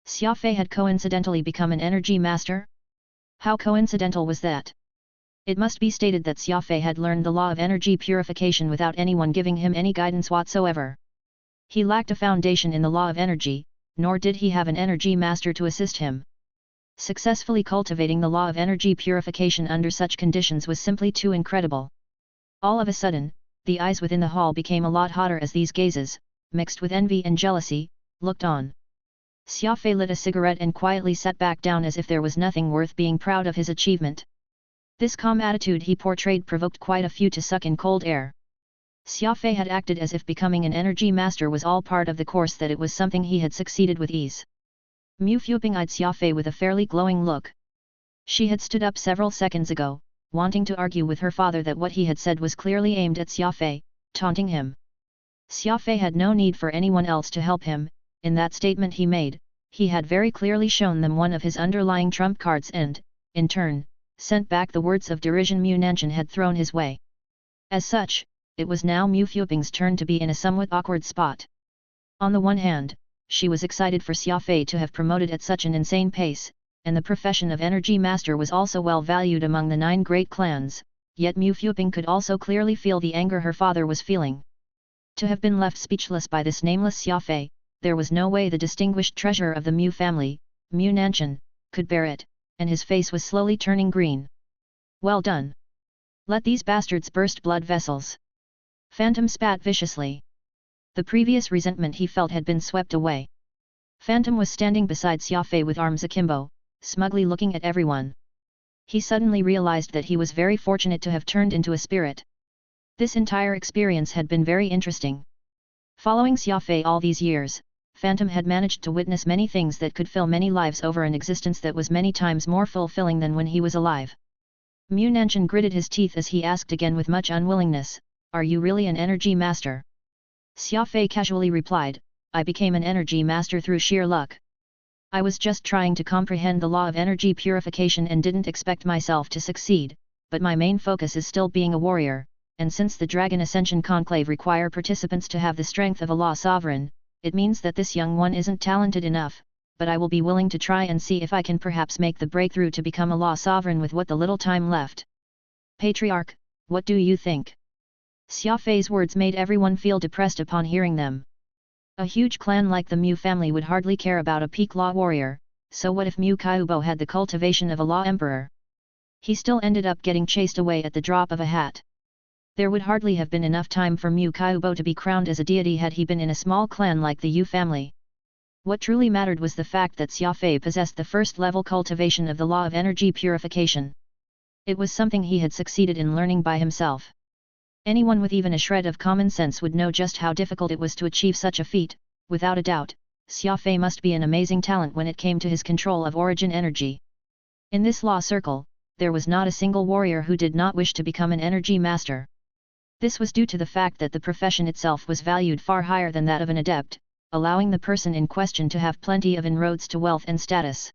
Xia Fei had coincidentally become an energy master? How coincidental was that? It must be stated that Xia Fei had learned the law of energy purification without anyone giving him any guidance whatsoever. He lacked a foundation in the law of energy, nor did he have an energy master to assist him. Successfully cultivating the law of energy purification under such conditions was simply too incredible. All of a sudden, the eyes within the hall became a lot hotter as these gazes, mixed with envy and jealousy, looked on. Xia Fei lit a cigarette and quietly sat back down as if there was nothing worth being proud of his achievement. This calm attitude he portrayed provoked quite a few to suck in cold air. Xia Fei had acted as if becoming an energy master was all part of the course, that it was something he had succeeded with ease. Mu Fuping eyed Xia Fei with a fairly glowing look. She had stood up several seconds ago, wanting to argue with her father that what he had said was clearly aimed at Xia Fei, taunting him. Xia Fei had no need for anyone else to help him. In that statement he made, he had very clearly shown them one of his underlying trump cards and, in turn, sent back the words of derision Mu Nanshan had thrown his way. As such, it was now Mu Fuping's turn to be in a somewhat awkward spot. On the one hand, she was excited for Xia Fei to have promoted at such an insane pace, and the profession of energy master was also well valued among the 9 great clans, yet Mu Fuping could also clearly feel the anger her father was feeling. To have been left speechless by this nameless Xia Fei, there was no way the distinguished treasurer of the Mu family, Mu Nanshan, could bear it, and his face was slowly turning green. Well done. Let these bastards burst blood vessels. Phantom spat viciously. The previous resentment he felt had been swept away. Phantom was standing beside Xia Fei with arms akimbo, smugly looking at everyone. He suddenly realized that he was very fortunate to have turned into a spirit. This entire experience had been very interesting. Following Xia Fei all these years, Phantom had managed to witness many things that could fill many lives over an existence that was many times more fulfilling than when he was alive. Mu Nanshan gritted his teeth as he asked again with much unwillingness, "Are you really an energy master?" Xia Fei casually replied, "I became an energy master through sheer luck. I was just trying to comprehend the law of energy purification and didn't expect myself to succeed, but my main focus is still being a warrior, and since the Dragon Ascension Conclave require participants to have the strength of a law sovereign, it means that this young one isn't talented enough, but I will be willing to try and see if I can perhaps make the breakthrough to become a law sovereign with what the little time left. Patriarch, what do you think?" Xia Fei's words made everyone feel depressed upon hearing them. A huge clan like the Mu family would hardly care about a peak law warrior, so what if Mu Kaiubo had the cultivation of a law emperor? He still ended up getting chased away at the drop of a hat. There would hardly have been enough time for Mu Kaiubo to be crowned as a deity had he been in a small clan like the Yu family. What truly mattered was the fact that Xia Fei possessed the first-level cultivation of the law of energy purification. It was something he had succeeded in learning by himself. Anyone with even a shred of common sense would know just how difficult it was to achieve such a feat. Without a doubt, Xia Fei must be an amazing talent when it came to his control of origin energy. In this law circle, there was not a single warrior who did not wish to become an energy master. This was due to the fact that the profession itself was valued far higher than that of an adept, allowing the person in question to have plenty of inroads to wealth and status.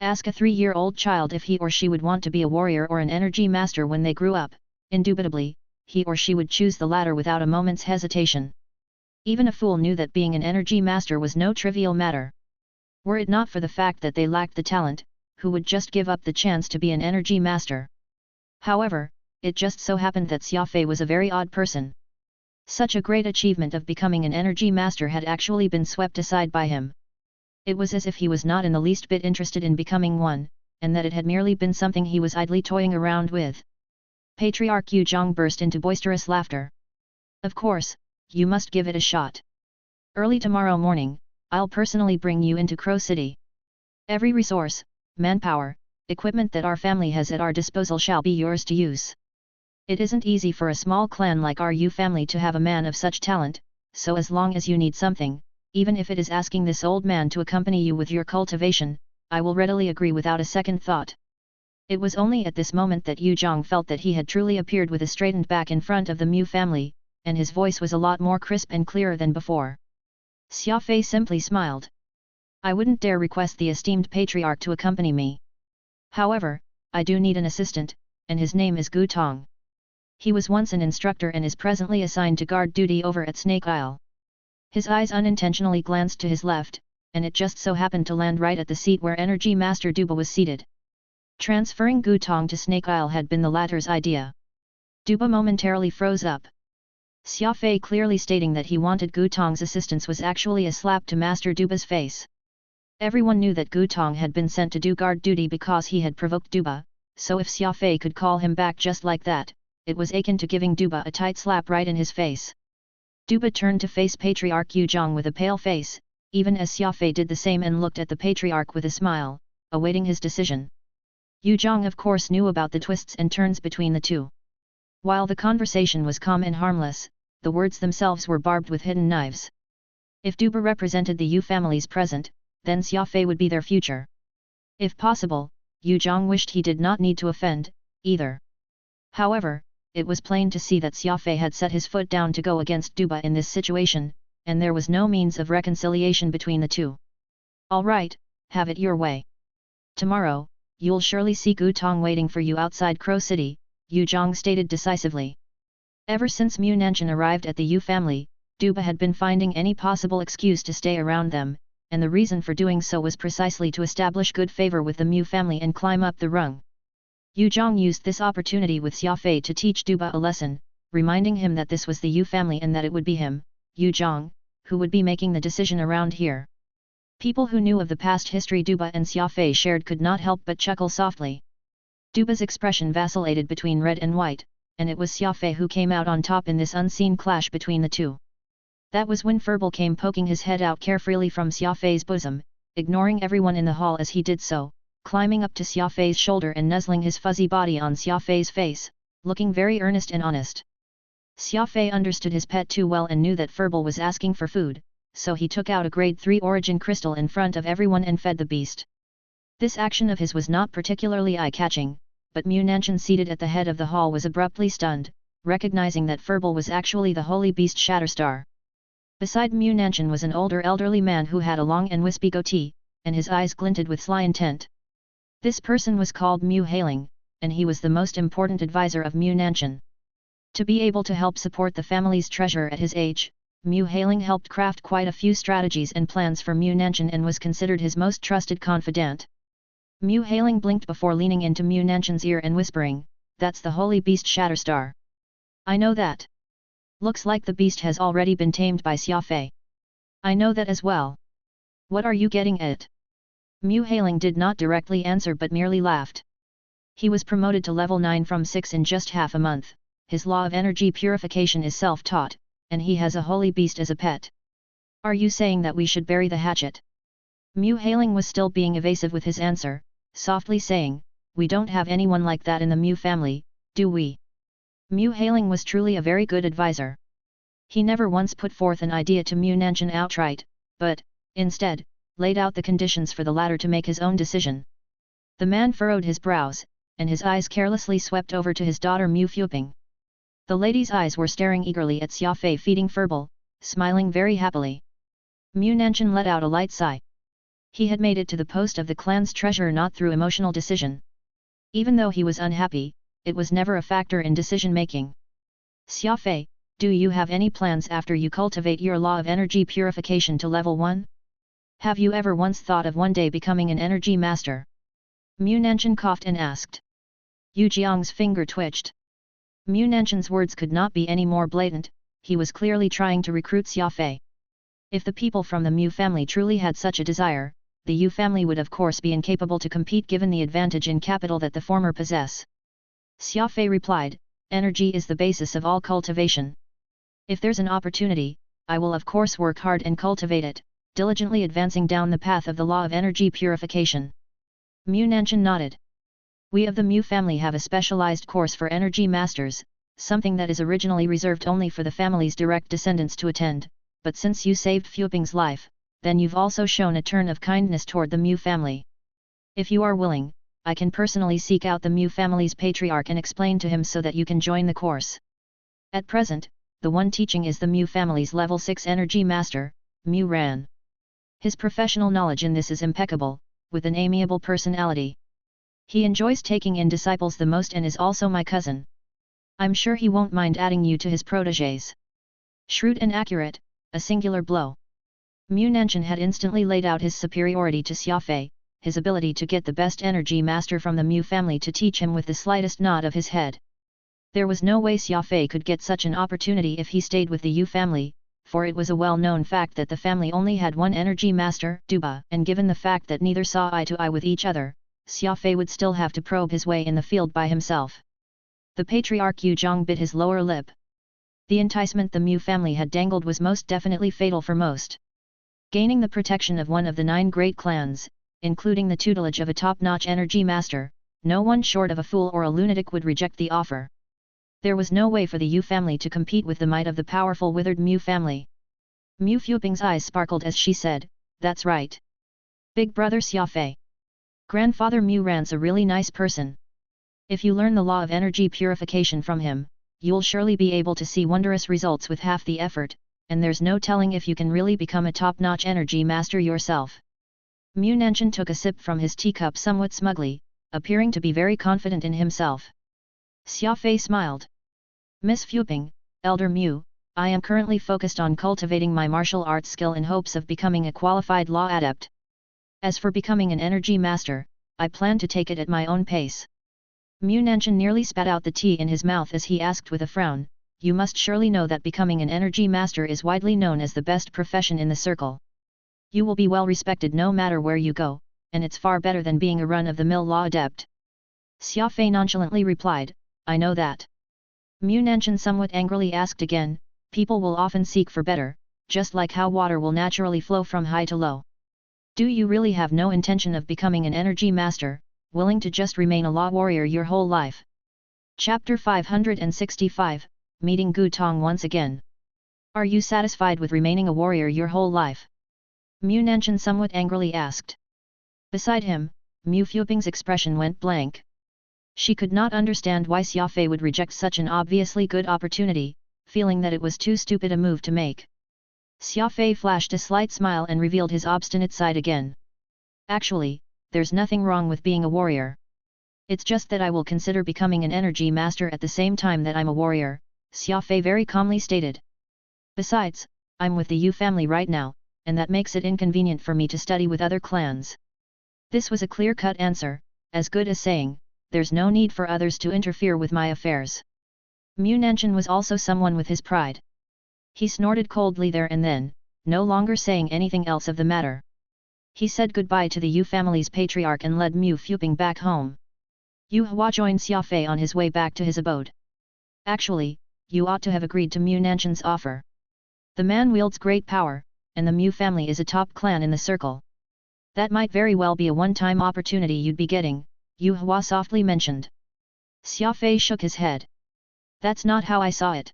Ask a 3-year-old child if he or she would want to be a warrior or an energy master when they grew up, indubitably, he or she would choose the latter without a moment's hesitation. Even a fool knew that being an energy master was no trivial matter. Were it not for the fact that they lacked the talent, who would just give up the chance to be an energy master? However, it just so happened that Xia Fei was a very odd person. Such a great achievement of becoming an energy master had actually been swept aside by him. It was as if he was not in the least bit interested in becoming one, and that it had merely been something he was idly toying around with. Patriarch Yu Zhang burst into boisterous laughter. "Of course, you must give it a shot. Early tomorrow morning, I'll personally bring you into Crow City. Every resource, manpower, equipment that our family has at our disposal shall be yours to use. It isn't easy for a small clan like our Yu family to have a man of such talent, so as long as you need something, even if it is asking this old man to accompany you with your cultivation, I will readily agree without a second thought." It was only at this moment that Yu Zhang felt that he had truly appeared with a straightened back in front of the Mu family, and his voice was a lot more crisp and clearer than before. Xia Fei simply smiled. "I wouldn't dare request the esteemed patriarch to accompany me. However, I do need an assistant, and his name is Gu Tong. He was once an instructor and is presently assigned to guard duty over at Snake Isle." His eyes unintentionally glanced to his left, and it just so happened to land right at the seat where Energy Master Duba was seated. Transferring Gu Tong to Snake Isle had been the latter's idea. Duba momentarily froze up. Xia Fei clearly stating that he wanted Gu Tong's assistance was actually a slap to Master Duba's face. Everyone knew that Gu Tong had been sent to do guard duty because he had provoked Duba, so if Xia Fei could call him back just like that, it was akin to giving Duba a tight slap right in his face. Duba turned to face Patriarch Yu Zhang with a pale face, even as Xia Fei did the same and looked at the Patriarch with a smile, awaiting his decision. Yu Zhang of course knew about the twists and turns between the two. While the conversation was calm and harmless, the words themselves were barbed with hidden knives. If Duba represented the Yu family's present, then Xia Fei would be their future. If possible, Yu Zhang wished he did not need to offend, either. However, it was plain to see that Xia Fei had set his foot down to go against Duba in this situation, and there was no means of reconciliation between the two. "All right, have it your way. Tomorrow, you'll surely see Gu Tong waiting for you outside Crow City," Yu Zhang stated decisively. Ever since Mu Nanshan arrived at the Yu family, Duba had been finding any possible excuse to stay around them, and the reason for doing so was precisely to establish good favor with the Mu family and climb up the rung. Yu Zhang used this opportunity with Xia Fei to teach Duba a lesson, reminding him that this was the Yu family and that it would be him, Yu Zhang, who would be making the decision around here. People who knew of the past history Duba and Xia Fei shared could not help but chuckle softly. Duba's expression vacillated between red and white, and it was Xia Fei who came out on top in this unseen clash between the two. That was when Furball came poking his head out carefreely from Xia Fei's bosom, ignoring everyone in the hall as he did so, climbing up to Xia Fei's shoulder and nuzzling his fuzzy body on Xia Fei's face, looking very earnest and honest. Xia Fei understood his pet too well and knew that Furball was asking for food, so he took out a grade 3 origin crystal in front of everyone and fed the beast. This action of his was not particularly eye-catching, but Mu Nanshan seated at the head of the hall was abruptly stunned, recognizing that Furball was actually the holy beast Shatterstar. Beside Mu Nanshan was an older elderly man who had a long and wispy goatee, and his eyes glinted with sly intent. This person was called Mu Hailing, and he was the most important advisor of Mu Nanshan. To be able to help support the family's treasure at his age, Mu Hailing helped craft quite a few strategies and plans for Mu Nanshan and was considered his most trusted confidant. Mu Hailing blinked before leaning into Mu Nanshan's ear and whispering, "That's the holy beast Shatterstar. I know that. Looks like the beast has already been tamed by Xia Fei. I know that as well. What are you getting at?" Mu Hailing did not directly answer but merely laughed. He was promoted to level 9 from 6 in just half a month, his law of energy purification is self-taught, and he has a holy beast as a pet. Are you saying that we should bury the hatchet? Mu Hailing was still being evasive with his answer, softly saying, "We don't have anyone like that in the Mu family, do we?" Mu Hailing was truly a very good advisor. He never once put forth an idea to Mu Nanshan outright, but, instead, laid out the conditions for the latter to make his own decision. The man furrowed his brows, and his eyes carelessly swept over to his daughter Mu Fuping. The lady's eyes were staring eagerly at Xia Fei feeding Furball, smiling very happily. Mu Nanshan let out a light sigh. He had made it to the post of the clan's treasurer not through emotional decision. Even though he was unhappy, it was never a factor in decision-making. "Xia Fei, do you have any plans after you cultivate your law of energy purification to level 1? Have you ever once thought of one day becoming an energy master?" Mu Nanshan coughed and asked. Yu Jiang's finger twitched. Mu Nanshan's words could not be any more blatant, he was clearly trying to recruit Xia Fei. If the people from the Mu family truly had such a desire, the Yu family would of course be incapable to compete given the advantage in capital that the former possess. Xia Fei replied, "Energy is the basis of all cultivation. If there's an opportunity, I will of course work hard and cultivate it, diligently advancing down the path of the law of energy purification." Mu Nanshan nodded. "We of the Mu family have a specialized course for energy masters, something that is originally reserved only for the family's direct descendants to attend, but since you saved Fuping's life, then you've also shown a turn of kindness toward the Mu family. If you are willing, I can personally seek out the Mu family's patriarch and explain to him so that you can join the course. At present, the one teaching is the Mu family's level 6 energy master, Mu Ran. His professional knowledge in this is impeccable, with an amiable personality. He enjoys taking in disciples the most and is also my cousin. I'm sure he won't mind adding you to his protégés." Shrewd and accurate, a singular blow. Mu Nanshan had instantly laid out his superiority to Xia Fei, his ability to get the best energy master from the Mu family to teach him with the slightest nod of his head. There was no way Xia Fei could get such an opportunity if he stayed with the Yu family, for it was a well-known fact that the family only had one energy master, Duba, and given the fact that neither saw eye to eye with each other, Xia Fei would still have to probe his way in the field by himself. The patriarch Yu Zhang bit his lower lip. The enticement the Mu family had dangled was most definitely fatal for most. Gaining the protection of one of the 9 great clans, including the tutelage of a top-notch energy master, no one short of a fool or a lunatic would reject the offer. There was no way for the Yu family to compete with the might of the powerful withered Mu family. Mu Fuping's eyes sparkled as she said, "That's right. Big brother Xia Fei. Grandfather Mu Ran's a really nice person. If you learn the law of energy purification from him, you'll surely be able to see wondrous results with half the effort, and there's no telling if you can really become a top-notch energy master yourself." Mu Nanshan took a sip from his teacup somewhat smugly, appearing to be very confident in himself. Xia Fei smiled. "Miss Fuping, Elder Mu, I am currently focused on cultivating my martial arts skill in hopes of becoming a qualified law adept. As for becoming an energy master, I plan to take it at my own pace." Mu Nanshan nearly spat out the tea in his mouth as he asked with a frown, "You must surely know that becoming an energy master is widely known as the best profession in the circle. You will be well respected no matter where you go, and it's far better than being a run-of-the-mill law adept." Xia Fei nonchalantly replied, "I know that. Mu Nanshan somewhat angrily asked again, people will often seek for better, just like how water will naturally flow from high to low. Do you really have no intention of becoming an energy master, willing to just remain a law warrior your whole life? Chapter 565, Meeting Gu Tong once again. Are you satisfied with remaining a warrior your whole life? Mu Nanshan somewhat angrily asked. Beside him, Mu Fuping's expression went blank. She could not understand why Xia Fei would reject such an obviously good opportunity, feeling that it was too stupid a move to make. Xia Fei flashed a slight smile and revealed his obstinate side again. Actually, there's nothing wrong with being a warrior. It's just that I will consider becoming an energy master at the same time that I'm a warrior, Xia Fei very calmly stated. Besides, I'm with the Yu family right now, and that makes it inconvenient for me to study with other clans. This was a clear-cut answer, as good as saying, there's no need for others to interfere with my affairs. Mu Nanshan was also someone with his pride. He snorted coldly there and then, no longer saying anything else of the matter. He said goodbye to the Yu family's patriarch and led Mu Fuping back home. Yu Hua joined Xia Fei on his way back to his abode. Actually, you ought to have agreed to Mu Nanshan's offer. The man wields great power, and the Mu family is a top clan in the circle. That might very well be a one-time opportunity you'd be getting, Yu Hua softly mentioned. Xia Fei shook his head. That's not how I saw it.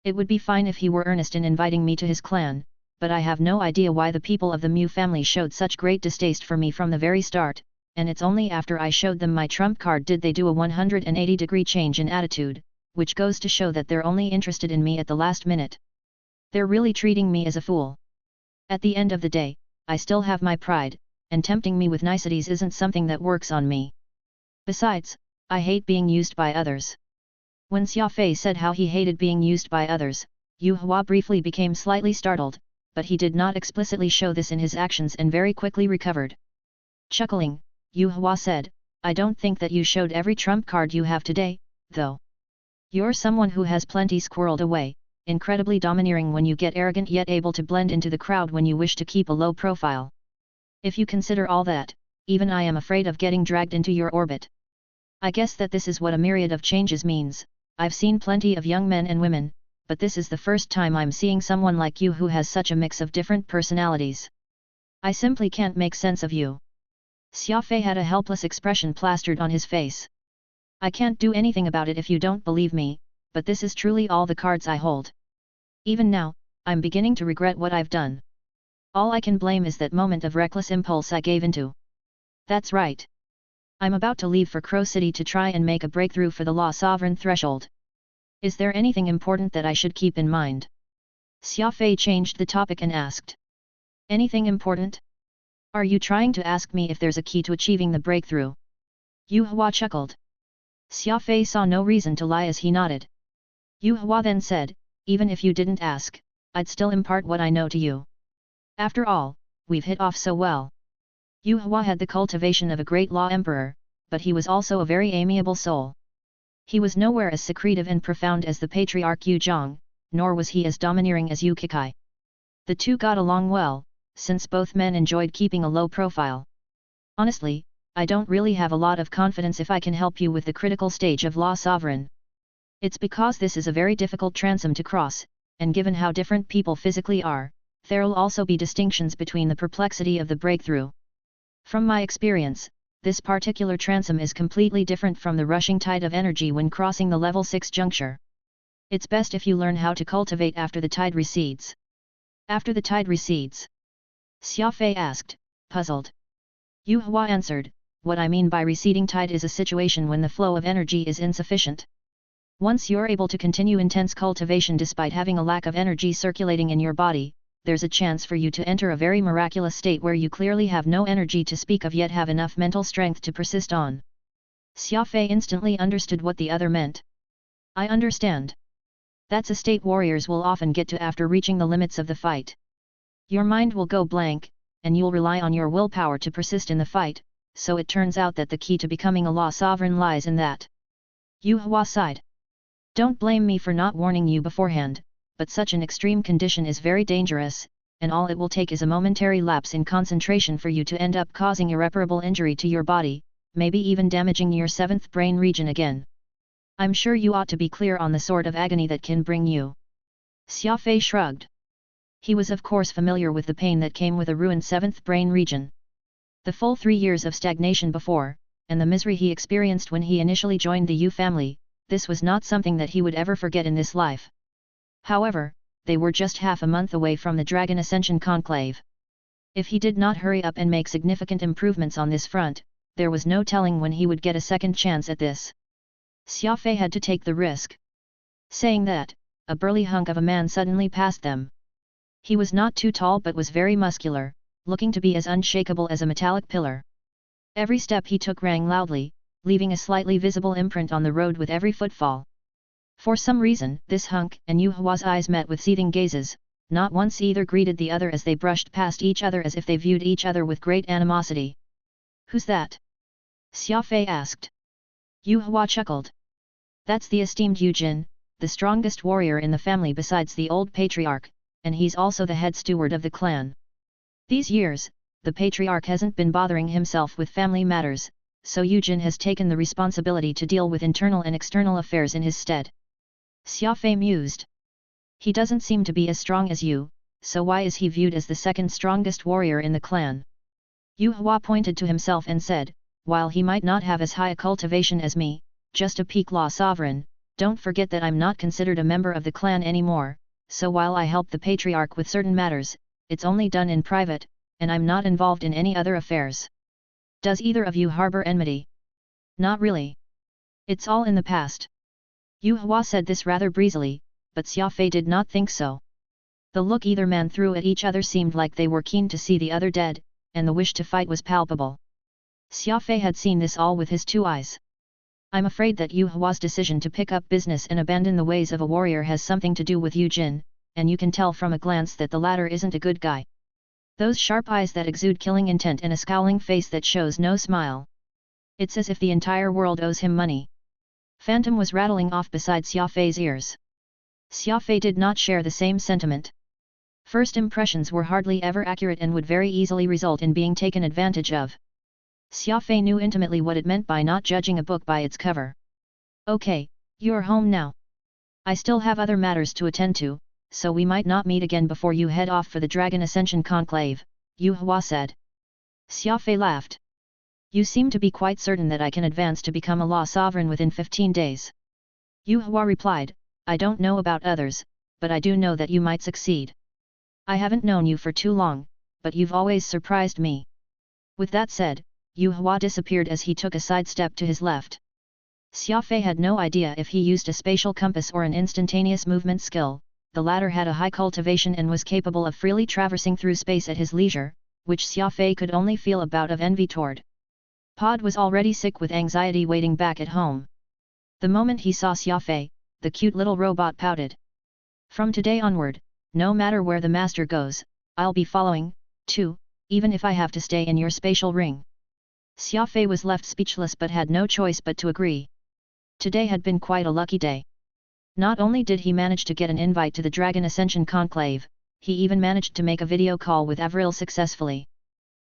It would be fine if he were earnest in inviting me to his clan, but I have no idea why the people of the Mu family showed such great distaste for me from the very start, and it's only after I showed them my trump card did they do a 180-degree change in attitude, which goes to show that they're only interested in me at the last minute. They're really treating me as a fool. At the end of the day, I still have my pride, and tempting me with niceties isn't something that works on me. Besides, I hate being used by others. When Xia Fei said how he hated being used by others, Yu Hua briefly became slightly startled, but he did not explicitly show this in his actions and very quickly recovered. Chuckling, Yu Hua said, I don't think that you showed every trump card you have today, though. You're someone who has plenty squirreled away, incredibly domineering when you get arrogant yet able to blend into the crowd when you wish to keep a low profile. If you consider all that, even I am afraid of getting dragged into your orbit. I guess that this is what a myriad of changes means. I've seen plenty of young men and women, but this is the first time I'm seeing someone like you who has such a mix of different personalities. I simply can't make sense of you. Xia Fei had a helpless expression plastered on his face. I can't do anything about it if you don't believe me, but this is truly all the cards I hold. Even now, I'm beginning to regret what I've done. All I can blame is that moment of reckless impulse I gave into. That's right. I'm about to leave for Crow City to try and make a breakthrough for the Law Sovereign threshold. Is there anything important that I should keep in mind? Xia Fei changed the topic and asked. Anything important? Are you trying to ask me if there's a key to achieving the breakthrough? Yu Hua chuckled. Xia Fei saw no reason to lie as he nodded. Yu Hua then said, even if you didn't ask, I'd still impart what I know to you. After all, we've hit off so well. Yu Hua had the cultivation of a great law emperor, but he was also a very amiable soul. He was nowhere as secretive and profound as the patriarch Yu Zhang, nor was he as domineering as Yu Kekai. The two got along well, since both men enjoyed keeping a low profile. Honestly, I don't really have a lot of confidence if I can help you with the critical stage of Law Sovereign. It's because this is a very difficult transom to cross, and given how different people physically are, there'll also be distinctions between the perplexity of the breakthrough. From my experience, this particular transom is completely different from the rushing tide of energy when crossing the level 6 juncture. It's best if you learn how to cultivate after the tide recedes. After the tide recedes? Xia Fei asked, puzzled. Yu Hua answered, what I mean by receding tide is a situation when the flow of energy is insufficient. Once you're able to continue intense cultivation despite having a lack of energy circulating in your body, there's a chance for you to enter a very miraculous state where you clearly have no energy to speak of yet have enough mental strength to persist on. Xia Fei instantly understood what the other meant. I understand. That's a state warriors will often get to after reaching the limits of the fight. Your mind will go blank, and you'll rely on your willpower to persist in the fight, so it turns out that the key to becoming a law sovereign lies in that. Yu Hua sighed. Don't blame me for not warning you beforehand, but such an extreme condition is very dangerous, and all it will take is a momentary lapse in concentration for you to end up causing irreparable injury to your body, maybe even damaging your 7th brain region again. I'm sure you ought to be clear on the sort of agony that can bring you. Xia Fei shrugged. He was of course familiar with the pain that came with a ruined seventh brain region. The full 3 years of stagnation before, and the misery he experienced when he initially joined the Yu family, this was not something that he would ever forget in this life. However, they were just half a month away from the Dragon Ascension Conclave. If he did not hurry up and make significant improvements on this front, there was no telling when he would get a second chance at this. Xia Fei had to take the risk. Saying that, a burly hunk of a man suddenly passed them. He was not too tall but was very muscular, looking to be as unshakable as a metallic pillar. Every step he took rang loudly, leaving a slightly visible imprint on the road with every footfall. For some reason, this hunk and Yu Hua's eyes met with seething gazes, not once either greeted the other as they brushed past each other as if they viewed each other with great animosity. Who's that? Xia Fei asked. Yu Hua chuckled. That's the esteemed Yu Jin, the strongest warrior in the family besides the old patriarch, and he's also the head steward of the clan. These years, the patriarch hasn't been bothering himself with family matters, so Yu Jin has taken the responsibility to deal with internal and external affairs in his stead. Xia Fei mused. He doesn't seem to be as strong as you, so why is he viewed as the second strongest warrior in the clan? Yu Hua pointed to himself and said, while he might not have as high a cultivation as me, just a peak law sovereign, don't forget that I'm not considered a member of the clan anymore, so while I help the patriarch with certain matters, it's only done in private, and I'm not involved in any other affairs. Does either of you harbor enmity? Not really. It's all in the past. Yu Hua said this rather breezily, but Xia Fei did not think so. The look either man threw at each other seemed like they were keen to see the other dead, and the wish to fight was palpable. Xia Fei had seen this all with his 2 eyes. I'm afraid that Yu Hua's decision to pick up business and abandon the ways of a warrior has something to do with Yu Jin, and you can tell from a glance that the latter isn't a good guy. Those sharp eyes that exude killing intent and a scowling face that shows no smile. It's as if the entire world owes him money. Phantom was rattling off beside Xia Fei's ears. Xia Fei did not share the same sentiment. First impressions were hardly ever accurate and would very easily result in being taken advantage of. Xia Fei knew intimately what it meant by not judging a book by its cover. Okay, you're home now. I still have other matters to attend to, so we might not meet again before you head off for the Dragon Ascension Conclave, Yu Hua said. Xia Fei laughed. You seem to be quite certain that I can advance to become a law sovereign within 15 days. Yu Hua replied, I don't know about others, but I do know that you might succeed. I haven't known you for too long, but you've always surprised me. With that said, Yu Hua disappeared as he took a side step to his left. Xia Fei had no idea if he used a spatial compass or an instantaneous movement skill. The latter had a high cultivation and was capable of freely traversing through space at his leisure, which Xia Fei could only feel a bout of envy toward. Pod was already sick with anxiety waiting back at home. The moment he saw Xia Fei, the cute little robot pouted. From today onward, no matter where the master goes, I'll be following, too, even if I have to stay in your spatial ring. Xia Fei was left speechless but had no choice but to agree. Today had been quite a lucky day. Not only did he manage to get an invite to the Dragon Ascension Conclave, he even managed to make a video call with Avril successfully.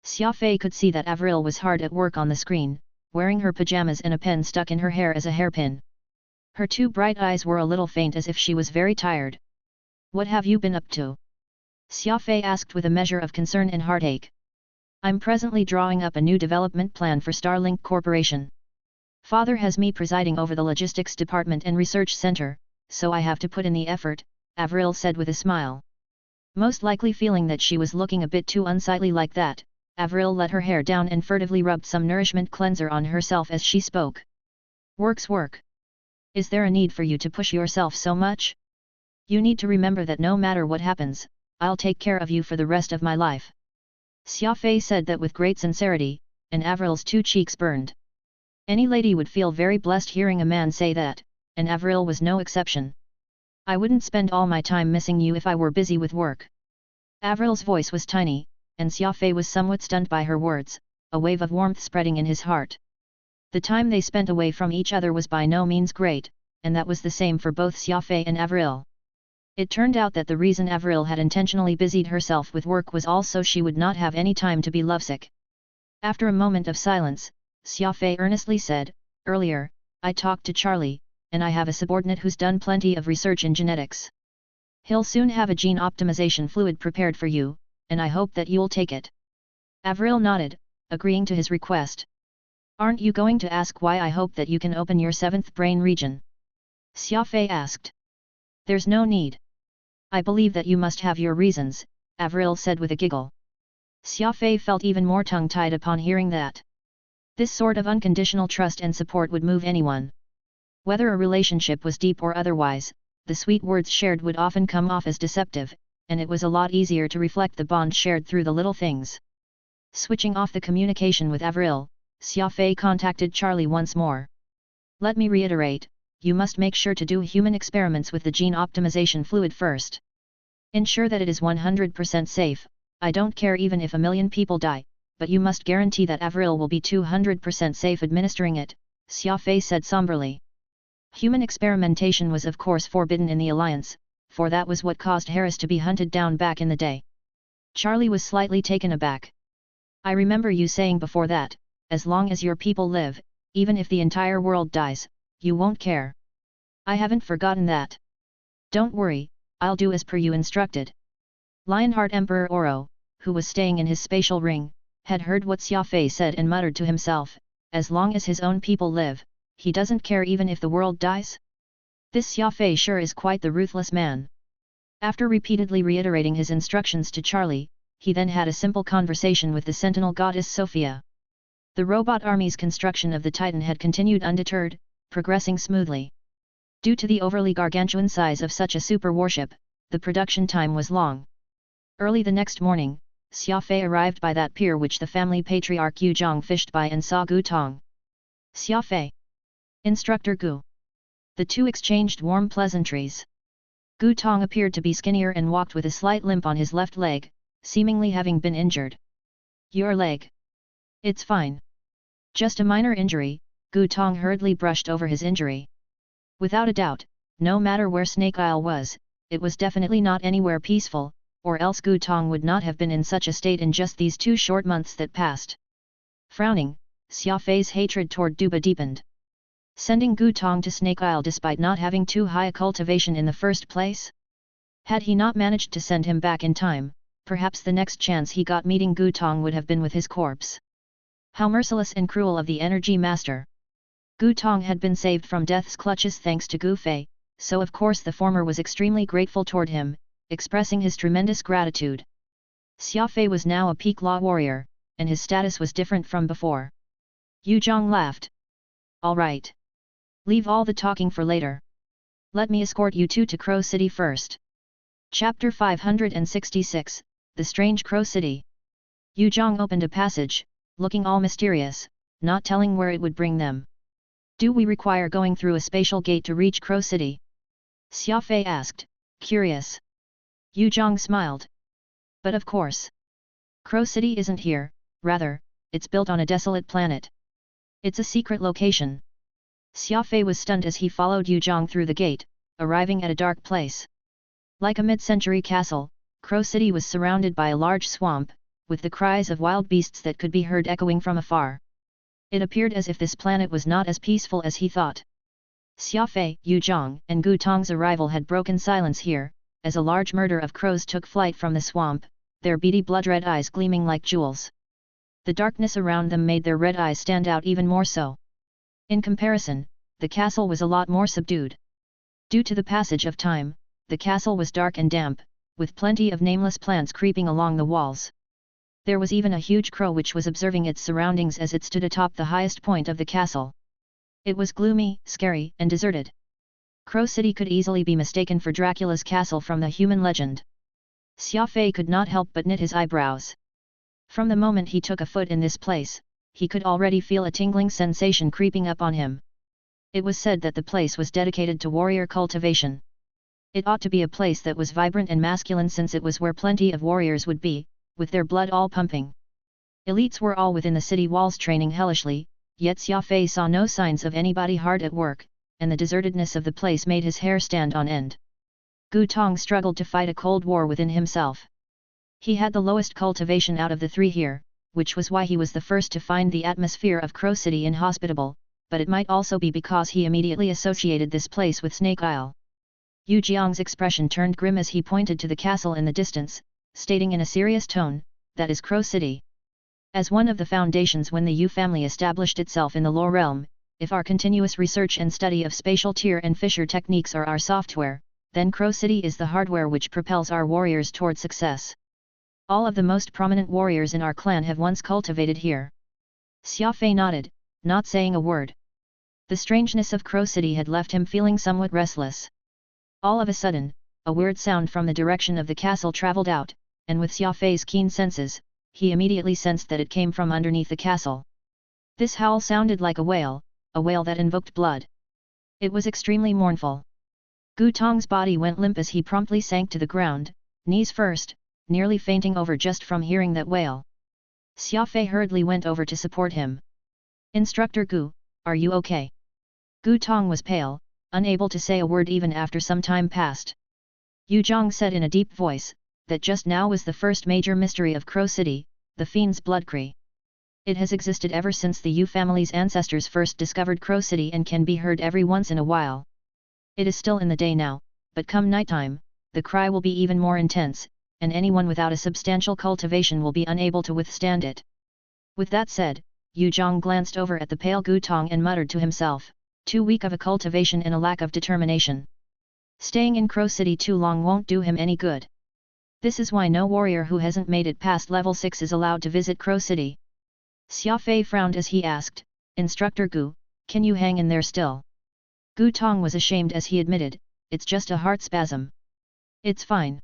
Xia Fei could see that Avril was hard at work on the screen, wearing her pajamas and a pen stuck in her hair as a hairpin. Her 2 bright eyes were a little faint as if she was very tired. What have you been up to? Xia Fei asked with a measure of concern and heartache. I'm presently drawing up a new development plan for Starlink Corporation. Father has me presiding over the logistics department and research center, so I have to put in the effort, Avril said with a smile. Most likely feeling that she was looking a bit too unsightly like that, Avril let her hair down and furtively rubbed some nourishment cleanser on herself as she spoke. Work's work. Is there a need for you to push yourself so much? You need to remember that no matter what happens, I'll take care of you for the rest of my life. Xia Fei said that with great sincerity, and Avril's 2 cheeks burned. Any lady would feel very blessed hearing a man say that, and Avril was no exception. I wouldn't spend all my time missing you if I were busy with work. Avril's voice was tiny, and Xia Fei was somewhat stunned by her words, a wave of warmth spreading in his heart. The time they spent away from each other was by no means great, and that was the same for both Xia Fei and Avril. It turned out that the reason Avril had intentionally busied herself with work was also she would not have any time to be lovesick. After a moment of silence, Xia Fei earnestly said, earlier, I talked to Charlie, and I have a subordinate who's done plenty of research in genetics. He'll soon have a gene optimization fluid prepared for you, and I hope that you'll take it." Avril nodded, agreeing to his request. "Aren't you going to ask why I hope that you can open your seventh brain region?" Xia Fei asked. "There's no need. I believe that you must have your reasons," Avril said with a giggle. Xia Fei felt even more tongue-tied upon hearing that. This sort of unconditional trust and support would move anyone. Whether a relationship was deep or otherwise, the sweet words shared would often come off as deceptive, and it was a lot easier to reflect the bond shared through the little things. Switching off the communication with Avril, Xia Fei contacted Charlie once more. "Let me reiterate, you must make sure to do human experiments with the gene optimization fluid first. Ensure that it is 100% safe. I don't care even if 1,000,000 people die, but you must guarantee that Avril will be 200% safe administering it," Xia Fei said somberly. Human experimentation was of course forbidden in the Alliance, for that was what caused Harris to be hunted down back in the day. Charlie was slightly taken aback. "I remember you saying before that, as long as your people live, even if the entire world dies, you won't care." "I haven't forgotten that. Don't worry, I'll do as per you instructed." Lionheart Emperor Oro, who was staying in his spatial ring, had heard what Xia Fei said and muttered to himself, "As long as his own people live, he doesn't care even if the world dies? This Xia Fei sure is quite the ruthless man." After repeatedly reiterating his instructions to Charlie, he then had a simple conversation with the sentinel goddess Sophia. The robot army's construction of the Titan had continued undeterred, progressing smoothly. Due to the overly gargantuan size of such a super warship, the production time was long. Early the next morning, Xia Fei arrived by that pier which the family patriarch Yu Zhang fished by and saw Gu Tong. "Xia Fei. Instructor Gu." The two exchanged warm pleasantries. Gu Tong appeared to be skinnier and walked with a slight limp on his left leg, seemingly having been injured. "Your leg? It's fine. Just a minor injury," Gu Tong hurriedly brushed over his injury. Without a doubt, no matter where Snake Isle was, it was definitely not anywhere peaceful, or else Gu Tong would not have been in such a state in just these 2 short months that passed. Frowning, Xia Fei's hatred toward Duba deepened. Sending Gu Tong to Snake Isle despite not having too high a cultivation in the first place? Had he not managed to send him back in time, perhaps the next chance he got meeting Gu Tong would have been with his corpse. How merciless and cruel of the Energy Master! Gu Tong had been saved from death's clutches thanks to Gu Fei, so of course the former was extremely grateful toward him, expressing his tremendous gratitude. Xia Fei was now a peak law warrior, and his status was different from before. Yu Zhang laughed. "All right. Leave all the talking for later. Let me escort you two to Crow City first." Chapter 566, The Strange Crow City. Yu Zhang opened a passage, looking all mysterious, not telling where it would bring them. "Do we require going through a spatial gate to reach Crow City?" Xia Fei asked, curious. Yu Zhang smiled. "But of course. Crow City isn't here, rather, it's built on a desolate planet. It's a secret location." Xia Fei was stunned as he followed Yu Zhang through the gate, arriving at a dark place. Like a mid-century castle, Crow City was surrounded by a large swamp, with the cries of wild beasts that could be heard echoing from afar. It appeared as if this planet was not as peaceful as he thought. Xia Fei, Yu Zhang, and Gu Tong's arrival had broken silence here, as a large murder of crows took flight from the swamp, their beady blood-red eyes gleaming like jewels. The darkness around them made their red eyes stand out even more so. In comparison, the castle was a lot more subdued. Due to the passage of time, the castle was dark and damp, with plenty of nameless plants creeping along the walls. There was even a huge crow which was observing its surroundings as it stood atop the highest point of the castle. It was gloomy, scary, and deserted. Crow City could easily be mistaken for Dracula's castle from the human legend. Xia Fei could not help but knit his eyebrows. From the moment he took a foot in this place, he could already feel a tingling sensation creeping up on him. It was said that the place was dedicated to warrior cultivation. It ought to be a place that was vibrant and masculine since it was where plenty of warriors would be, with their blood all pumping. Elites were all within the city walls training hellishly, yet Xia Fei saw no signs of anybody hard at work, and the desertedness of the place made his hair stand on end. Gu Tong struggled to fight a cold war within himself. He had the lowest cultivation out of the 3 here, which was why he was the first to find the atmosphere of Crow City inhospitable, but it might also be because he immediately associated this place with Snake Isle. Yu Jiang's expression turned grim as he pointed to the castle in the distance, stating in a serious tone, "That is Crow City." As one of the foundations when the Yu family established itself in the Lore realm, if our continuous research and study of spatial tier and fissure techniques are our software, then Crow City is the hardware which propels our warriors toward success. All of the most prominent warriors in our clan have once cultivated here. Xia Fei nodded, not saying a word. The strangeness of Crow City had left him feeling somewhat restless. All of a sudden, a weird sound from the direction of the castle traveled out, and with Xia Fei's keen senses, he immediately sensed that it came from underneath the castle. This howl sounded like a wail that invoked blood. It was extremely mournful. Gu Tong's body went limp as he promptly sank to the ground, knees first, nearly fainting over just from hearing that wail. Xia Fei hurriedly went over to support him. "Instructor Gu, are you okay?" Gu Tong was pale, unable to say a word even after some time passed. Yu Zhang said in a deep voice, that just now was the first major mystery of Crow City, the Fiend's Bloodcree. It has existed ever since the Yu family's ancestors first discovered Crow City and can be heard every once in a while. It is still in the day now, but come nighttime, the cry will be even more intense, and anyone without a substantial cultivation will be unable to withstand it. With that said, Yu Zhang glanced over at the pale Gu Tong and muttered to himself, too weak of a cultivation and a lack of determination. Staying in Crow City too long won't do him any good. This is why no warrior who hasn't made it past level 6 is allowed to visit Crow City. Xia Fei frowned as he asked, "Instructor Gu, can you hang in there still?" Gu Tong was ashamed as he admitted, "It's just a heart spasm." "It's fine."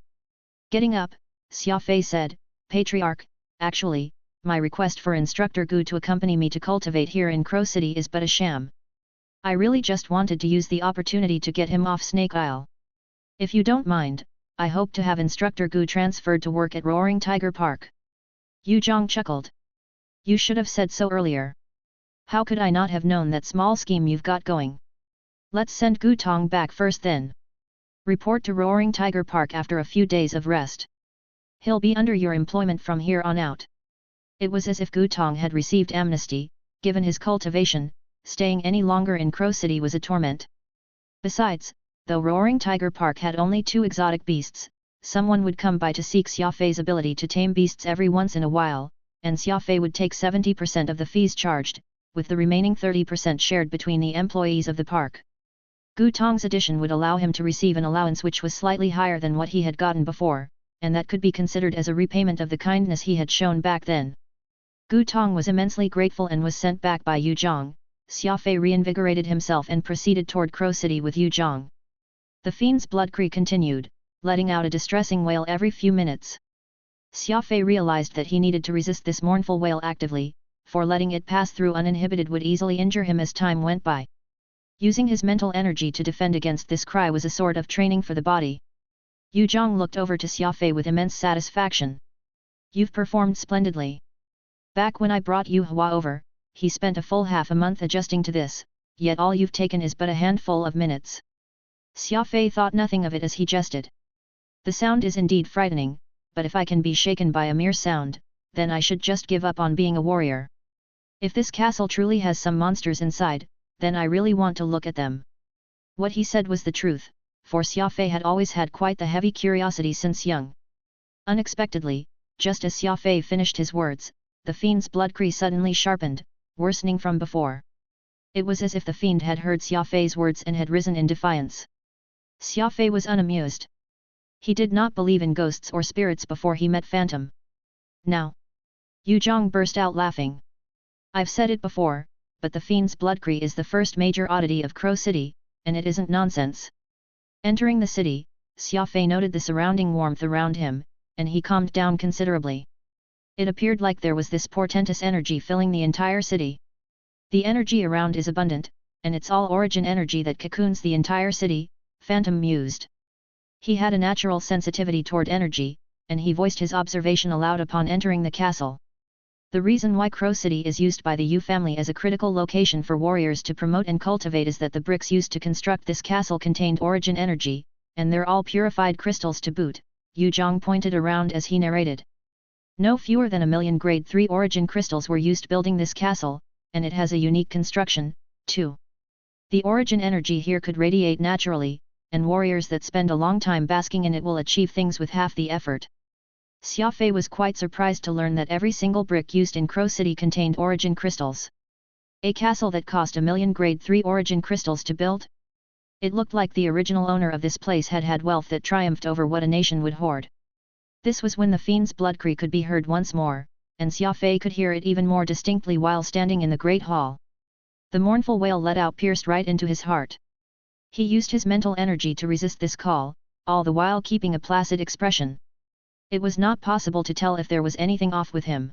Getting up, Xia Fei said, "Patriarch, actually, my request for Instructor Gu to accompany me to cultivate here in Crow City is but a sham. I really just wanted to use the opportunity to get him off Snake Isle. If you don't mind, I hope to have Instructor Gu transferred to work at Roaring Tiger Park." Yu Zhang chuckled. "You should have said so earlier. How could I not have known that small scheme you've got going? Let's send Gu Tong back first then. Report to Roaring Tiger Park after a few days of rest. He'll be under your employment from here on out." It was as if Gu Tong had received amnesty, given his cultivation, staying any longer in Crow City was a torment. Besides, though Roaring Tiger Park had only 2 exotic beasts, someone would come by to seek Xia Fei's ability to tame beasts every once in a while, and Xia Fei would take 70% of the fees charged, with the remaining 30% shared between the employees of the park. Gu Tong's addition would allow him to receive an allowance which was slightly higher than what he had gotten before, and that could be considered as a repayment of the kindness he had shown back then. Gu Tong was immensely grateful and was sent back by Yu Zhang. Xia Fei reinvigorated himself and proceeded toward Crow City with Yu Zhang. The Fiend's Bloodcree continued, letting out a distressing wail every few minutes. Xia Fei realized that he needed to resist this mournful wail actively, for letting it pass through uninhibited would easily injure him as time went by. Using his mental energy to defend against this cry was a sort of training for the body. Yu Zhang looked over to Xia Fei with immense satisfaction. "You've performed splendidly. Back when I brought Yu Hua over, he spent a full half a month adjusting to this, yet all you've taken is but a handful of minutes." Xia Fei thought nothing of it as he jested. "The sound is indeed frightening, but if I can be shaken by a mere sound, then I should just give up on being a warrior. If this castle truly has some monsters inside, then I really want to look at them." What he said was the truth, for Xia Fei had always had quite the heavy curiosity since young. Unexpectedly, just as Xia Fei finished his words, the Fiend's Bloodcree suddenly sharpened, worsening from before. It was as if the Fiend had heard Xia Fei's words and had risen in defiance. Xia Fei was unamused. He did not believe in ghosts or spirits before he met Phantom. Now, Yu Zhang burst out laughing. "I've said it before, but the Fiend's Bloodcree is the first major oddity of Crow City, and it isn't nonsense." Entering the city, Xia Fei noted the surrounding warmth around him, and he calmed down considerably. It appeared like there was this portentous energy filling the entire city. The energy around is abundant, and it's all origin energy that cocoons the entire city, Phantom mused. He had a natural sensitivity toward energy, and he voiced his observation aloud upon entering the castle. The reason why Crow City is used by the Yu family as a critical location for warriors to promote and cultivate is that the bricks used to construct this castle contained origin energy, and they're all purified crystals to boot, Yu Zhang pointed around as he narrated. No fewer than 1 million grade 3 origin crystals were used building this castle, and it has a unique construction, 2. The origin energy here could radiate naturally, and warriors that spend a long time basking in it will achieve things with half the effort. Xia Fei was quite surprised to learn that every single brick used in Crow City contained origin crystals. A castle that cost 1,000,000 grade 3 origin crystals to build? It looked like the original owner of this place had had wealth that triumphed over what a nation would hoard. This was when the fiend's blood cry could be heard once more, and Xia Fei could hear it even more distinctly while standing in the great hall. The mournful wail let out pierced right into his heart. He used his mental energy to resist this call, all the while keeping a placid expression. It was not possible to tell if there was anything off with him.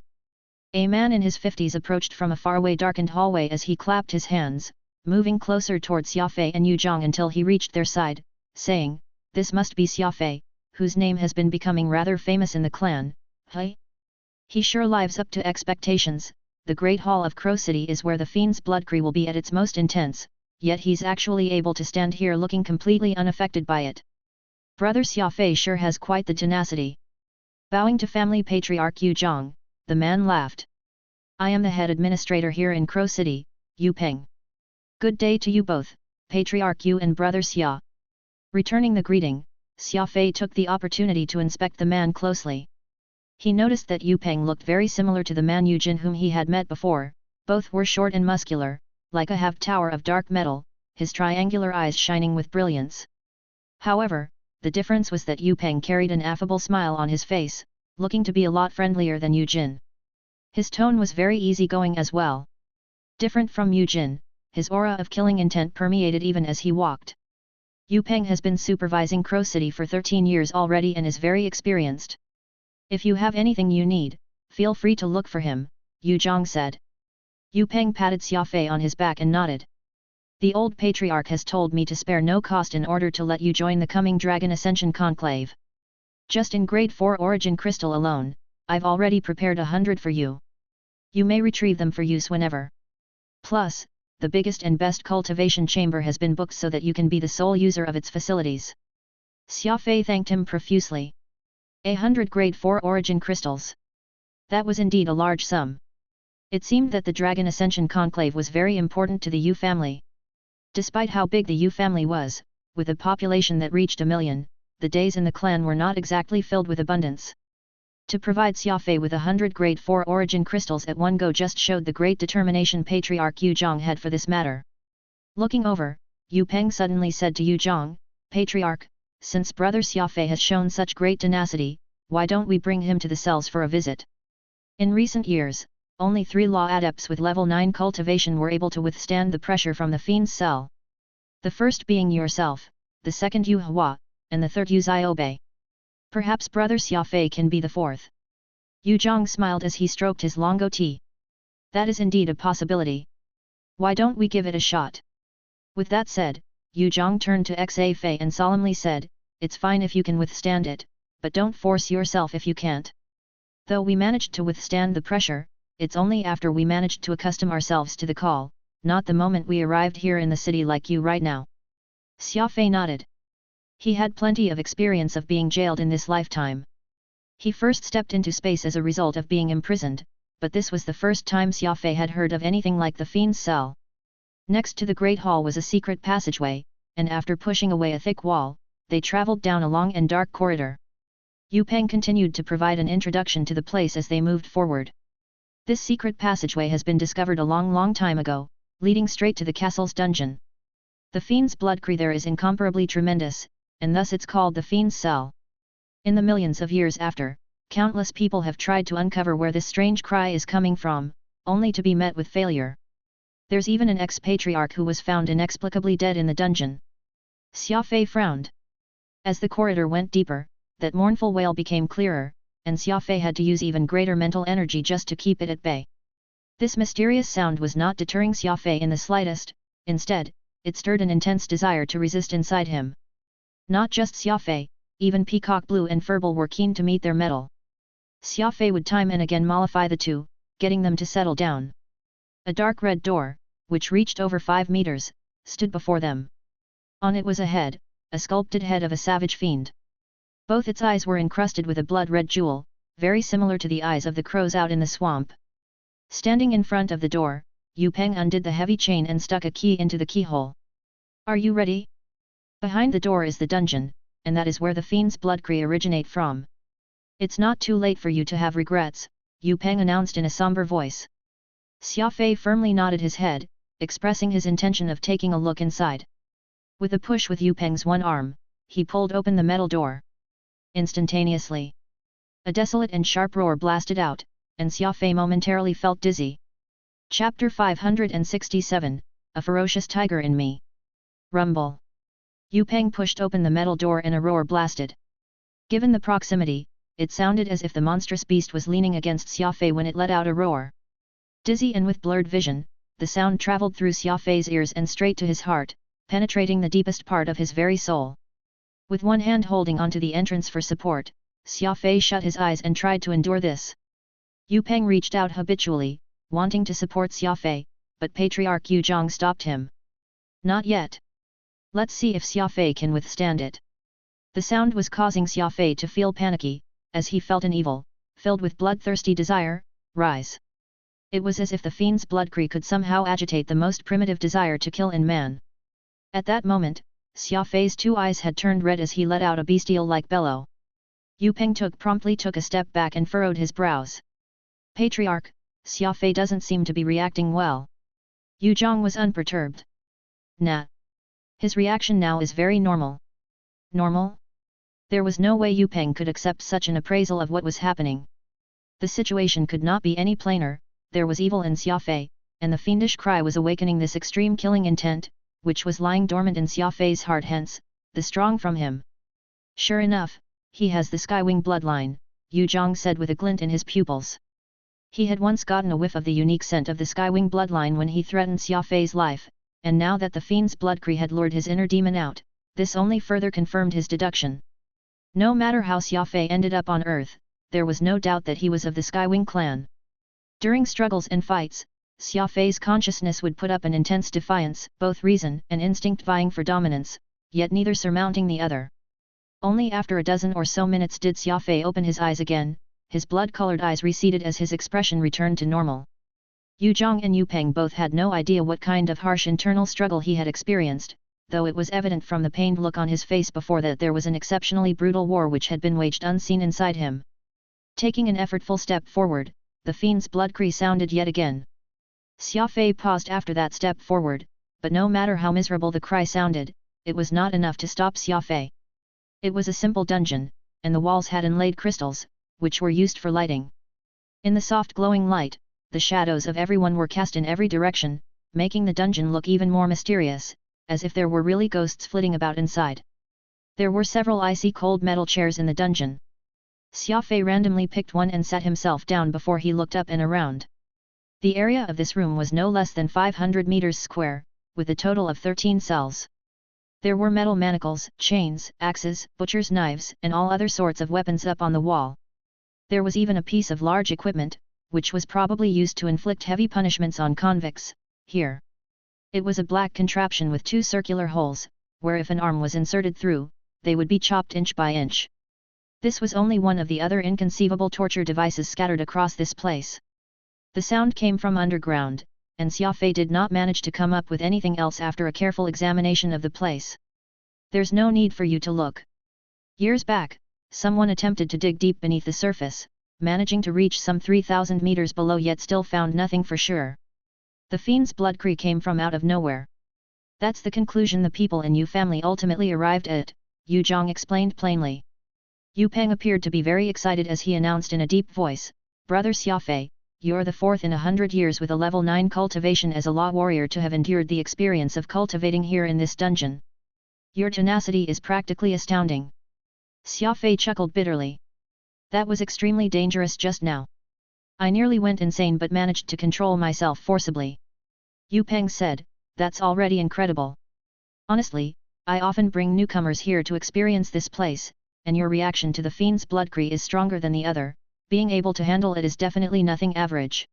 A man in his 50s approached from a faraway darkened hallway as he clapped his hands, moving closer towards Xia Fei and Yu Zhang until he reached their side, saying, "This must be Xia Fei, whose name has been becoming rather famous in the clan, hey? He sure lives up to expectations. The Great Hall of Crow City is where the fiend's blood cry will be at its most intense, yet he's actually able to stand here looking completely unaffected by it. Brother Xia Fei sure has quite the tenacity." Bowing to family patriarch Yu Zhang, the man laughed. "I am the head administrator here in Crow City, Yu Peng. Good day to you both, Patriarch Yu and Brother Xia." Returning the greeting, Xia Fei took the opportunity to inspect the man closely. He noticed that Yu Peng looked very similar to the man Yu Jin whom he had met before. Both were short and muscular, like a half-tower of dark metal, his triangular eyes shining with brilliance. However, the difference was that Yu Peng carried an affable smile on his face, looking to be a lot friendlier than Yu Jin. His tone was very easygoing as well. Different from Yu Jin, his aura of killing intent permeated even as he walked. Yu Peng has been supervising Crow City for 13 years already and is very experienced. "If you have anything you need, feel free to look for him," Yu Zhang said. Yu Peng patted Xia Fei on his back and nodded. "The old patriarch has told me to spare no cost in order to let you join the coming Dragon Ascension Conclave. Just in grade 4 origin crystal alone, I've already prepared 100 for you. You may retrieve them for use whenever. Plus, the biggest and best cultivation chamber has been booked so that you can be the sole user of its facilities." Xia Fei thanked him profusely. 100 grade 4 origin crystals. That was indeed a large sum. It seemed that the Dragon Ascension Conclave was very important to the Yu family. Despite how big the Yu family was, with a population that reached 1,000,000, the days in the clan were not exactly filled with abundance. To provide Xia Fei with 100 grade 4 origin crystals at one go just showed the great determination Patriarch Yu Zhang had for this matter. Looking over, Yu Peng suddenly said to Yu Zhang, "Patriarch, since Brother Xia Fei has shown such great tenacity, why don't we bring him to the cells for a visit?" In recent years, only 3 law adepts with level 9 cultivation were able to withstand the pressure from the fiend's cell. The first being yourself, the second Yu Hua, and the third Yu Xiaobei. Perhaps Brother Xia Fei can be the fourth. Yu Zhang smiled as he stroked his long goatee. "That is indeed a possibility. Why don't we give it a shot?" With that said, Yu Zhang turned to Xia Fei and solemnly said, "It's fine if you can withstand it, but don't force yourself if you can't. Though we managed to withstand the pressure, it's only after we managed to accustom ourselves to the call, not the moment we arrived here in the city like you right now." Xia Fei nodded. He had plenty of experience of being jailed in this lifetime. He first stepped into space as a result of being imprisoned, but this was the first time Xia Fei had heard of anything like the fiend's cell. Next to the Great Hall was a secret passageway, and after pushing away a thick wall, they travelled down a long and dark corridor. Yu Peng continued to provide an introduction to the place as they moved forward. "This secret passageway has been discovered a long time ago, leading straight to the castle's dungeon. The fiend's blood cry there is incomparably tremendous, and thus it's called the fiend's cell. In the millions of years after, countless people have tried to uncover where this strange cry is coming from, only to be met with failure. There's even an ex-patriarch who was found inexplicably dead in the dungeon." Xia Fei frowned. As the corridor went deeper, that mournful wail became clearer, and Xia Fei had to use even greater mental energy just to keep it at bay. This mysterious sound was not deterring Xia Fei in the slightest, instead, it stirred an intense desire to resist inside him. Not just Xia Fei, even Peacock Blue and Furball were keen to meet their mettle. Xia Fei would time and again mollify the two, getting them to settle down. A dark red door, which reached over 5 meters, stood before them. On it was a head, a sculpted head of a savage fiend. Both its eyes were encrusted with a blood-red jewel, very similar to the eyes of the crows out in the swamp. Standing in front of the door, Yu Peng undid the heavy chain and stuck a key into the keyhole. Are you ready? Behind the door is the dungeon, and that is where the fiend's bloodcree originate from. It's not too late for you to have regrets, Yu Peng announced in a somber voice. Xia Fei firmly nodded his head, expressing his intention of taking a look inside. With a push with Yu Peng's one arm, he pulled open the metal door. Instantaneously, a desolate and sharp roar blasted out, and Xia Fei momentarily felt dizzy. Chapter 567, A Ferocious Tiger in Me. Rumble. Yu Peng pushed open the metal door and a roar blasted. Given the proximity, it sounded as if the monstrous beast was leaning against Xia Fei when it let out a roar. Dizzy and with blurred vision, the sound traveled through Xia Fei's ears and straight to his heart, penetrating the deepest part of his very soul. With one hand holding onto the entrance for support, Xia Fei shut his eyes and tried to endure this. Yu Peng reached out habitually, wanting to support Xia Fei, but Patriarch Yu Zhang stopped him. Not yet. Let's see if Xia Fei can withstand it. The sound was causing Xia Fei to feel panicky, as he felt an evil, filled with bloodthirsty desire, rise. It was as if the fiend's bloodcree could somehow agitate the most primitive desire to kill in man. At that moment, Xia Fei's two eyes had turned red as he let out a bestial-like bellow. Yu Peng promptly took a step back and furrowed his brows. Patriarch, Xia Fei doesn't seem to be reacting well. Yu Zhang was unperturbed. Nah. His reaction now is very normal. Normal? There was no way Yu Peng could accept such an appraisal of what was happening. The situation could not be any plainer. There was evil in Xia Fei, and the fiendish cry was awakening this extreme killing intent, which was lying dormant in Xia Fei's heart, hence, the strong from him. Sure enough, he has the Skywing bloodline, Yu Zhang said with a glint in his pupils. He had once gotten a whiff of the unique scent of the Skywing bloodline when he threatened Xia Fei's life, and now that the fiend's bloodcree had lured his inner demon out, this only further confirmed his deduction. No matter how Xia Fei ended up on Earth, there was no doubt that he was of the Skywing clan. During struggles and fights, Xia Fei's consciousness would put up an intense defiance, both reason and instinct vying for dominance, yet neither surmounting the other. Only after a dozen or so minutes did Xia Fei open his eyes again. His blood-colored eyes receded as his expression returned to normal. Yu Zhang and Yu Peng both had no idea what kind of harsh internal struggle he had experienced, though it was evident from the pained look on his face before that there was an exceptionally brutal war which had been waged unseen inside him. Taking an effortful step forward, the fiend's bloodcree sounded yet again. Xia Fei paused after that step forward, but no matter how miserable the cry sounded, it was not enough to stop Xia Fei. It was a simple dungeon, and the walls had inlaid crystals, which were used for lighting. In the soft glowing light, the shadows of everyone were cast in every direction, making the dungeon look even more mysterious, as if there were really ghosts flitting about inside. There were several icy cold metal chairs in the dungeon. Xia Fei randomly picked one and sat himself down before he looked up and around. The area of this room was no less than 500 meters square, with a total of 13 cells. There were metal manacles, chains, axes, butcher's knives, and all other sorts of weapons up on the wall. There was even a piece of large equipment, which was probably used to inflict heavy punishments on convicts, here. It was a black contraption with two circular holes, where if an arm was inserted through, they would be chopped inch by inch. This was only one of the other inconceivable torture devices scattered across this place. The sound came from underground, and Xia Fei did not manage to come up with anything else after a careful examination of the place. There's no need for you to look. Years back, someone attempted to dig deep beneath the surface, managing to reach some 3,000 meters below yet still found nothing for sure. The fiend's bloodcree came from out of nowhere. That's the conclusion the people in Yu family ultimately arrived at, Yu Zhang explained plainly. Yu Peng appeared to be very excited as he announced in a deep voice, Brother Xia Fei, you're the fourth in 100 years with a level 9 cultivation as a law warrior to have endured the experience of cultivating here in this dungeon. Your tenacity is practically astounding. Xia Fei chuckled bitterly. That was extremely dangerous just now. I nearly went insane but managed to control myself forcibly. Yu Peng said, that's already incredible. Honestly, I often bring newcomers here to experience this place, and your reaction to the fiend's bloodcree is stronger than the other. Being able to handle it is definitely nothing average.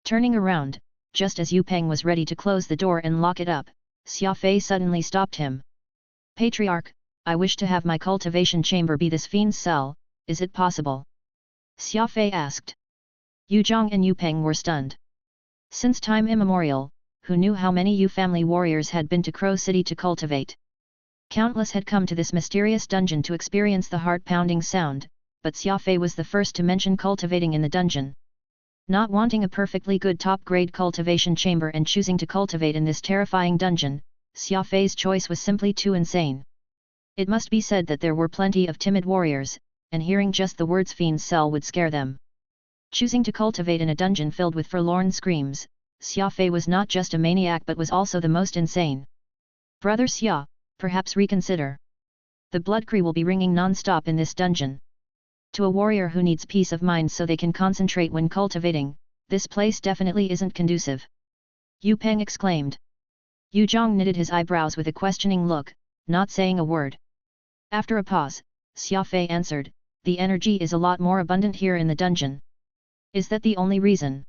Turning around, just as Yu Peng was ready to close the door and lock it up, Xia Fei suddenly stopped him. Patriarch, I wish to have my cultivation chamber be this fiend's cell, is it possible? Xia Fei asked. Yu Zhang and Yu Peng were stunned. Since time immemorial, who knew how many Yu family warriors had been to Crow City to cultivate? Countless had come to this mysterious dungeon to experience the heart-pounding sound, but Xia Fei was the first to mention cultivating in the dungeon. Not wanting a perfectly good top-grade cultivation chamber and choosing to cultivate in this terrifying dungeon, Xia Fei's choice was simply too insane. It must be said that there were plenty of timid warriors, and hearing just the words fiend's cell would scare them. Choosing to cultivate in a dungeon filled with forlorn screams, Xia Fei was not just a maniac but was also the most insane. Brother Xia, perhaps reconsider. The blood cry will be ringing non-stop in this dungeon. To a warrior who needs peace of mind so they can concentrate when cultivating, this place definitely isn't conducive. Yu Peng exclaimed. Yu Zhang knitted his eyebrows with a questioning look, not saying a word. After a pause, Xia Fei answered, the energy is a lot more abundant here in the dungeon. Is that the only reason?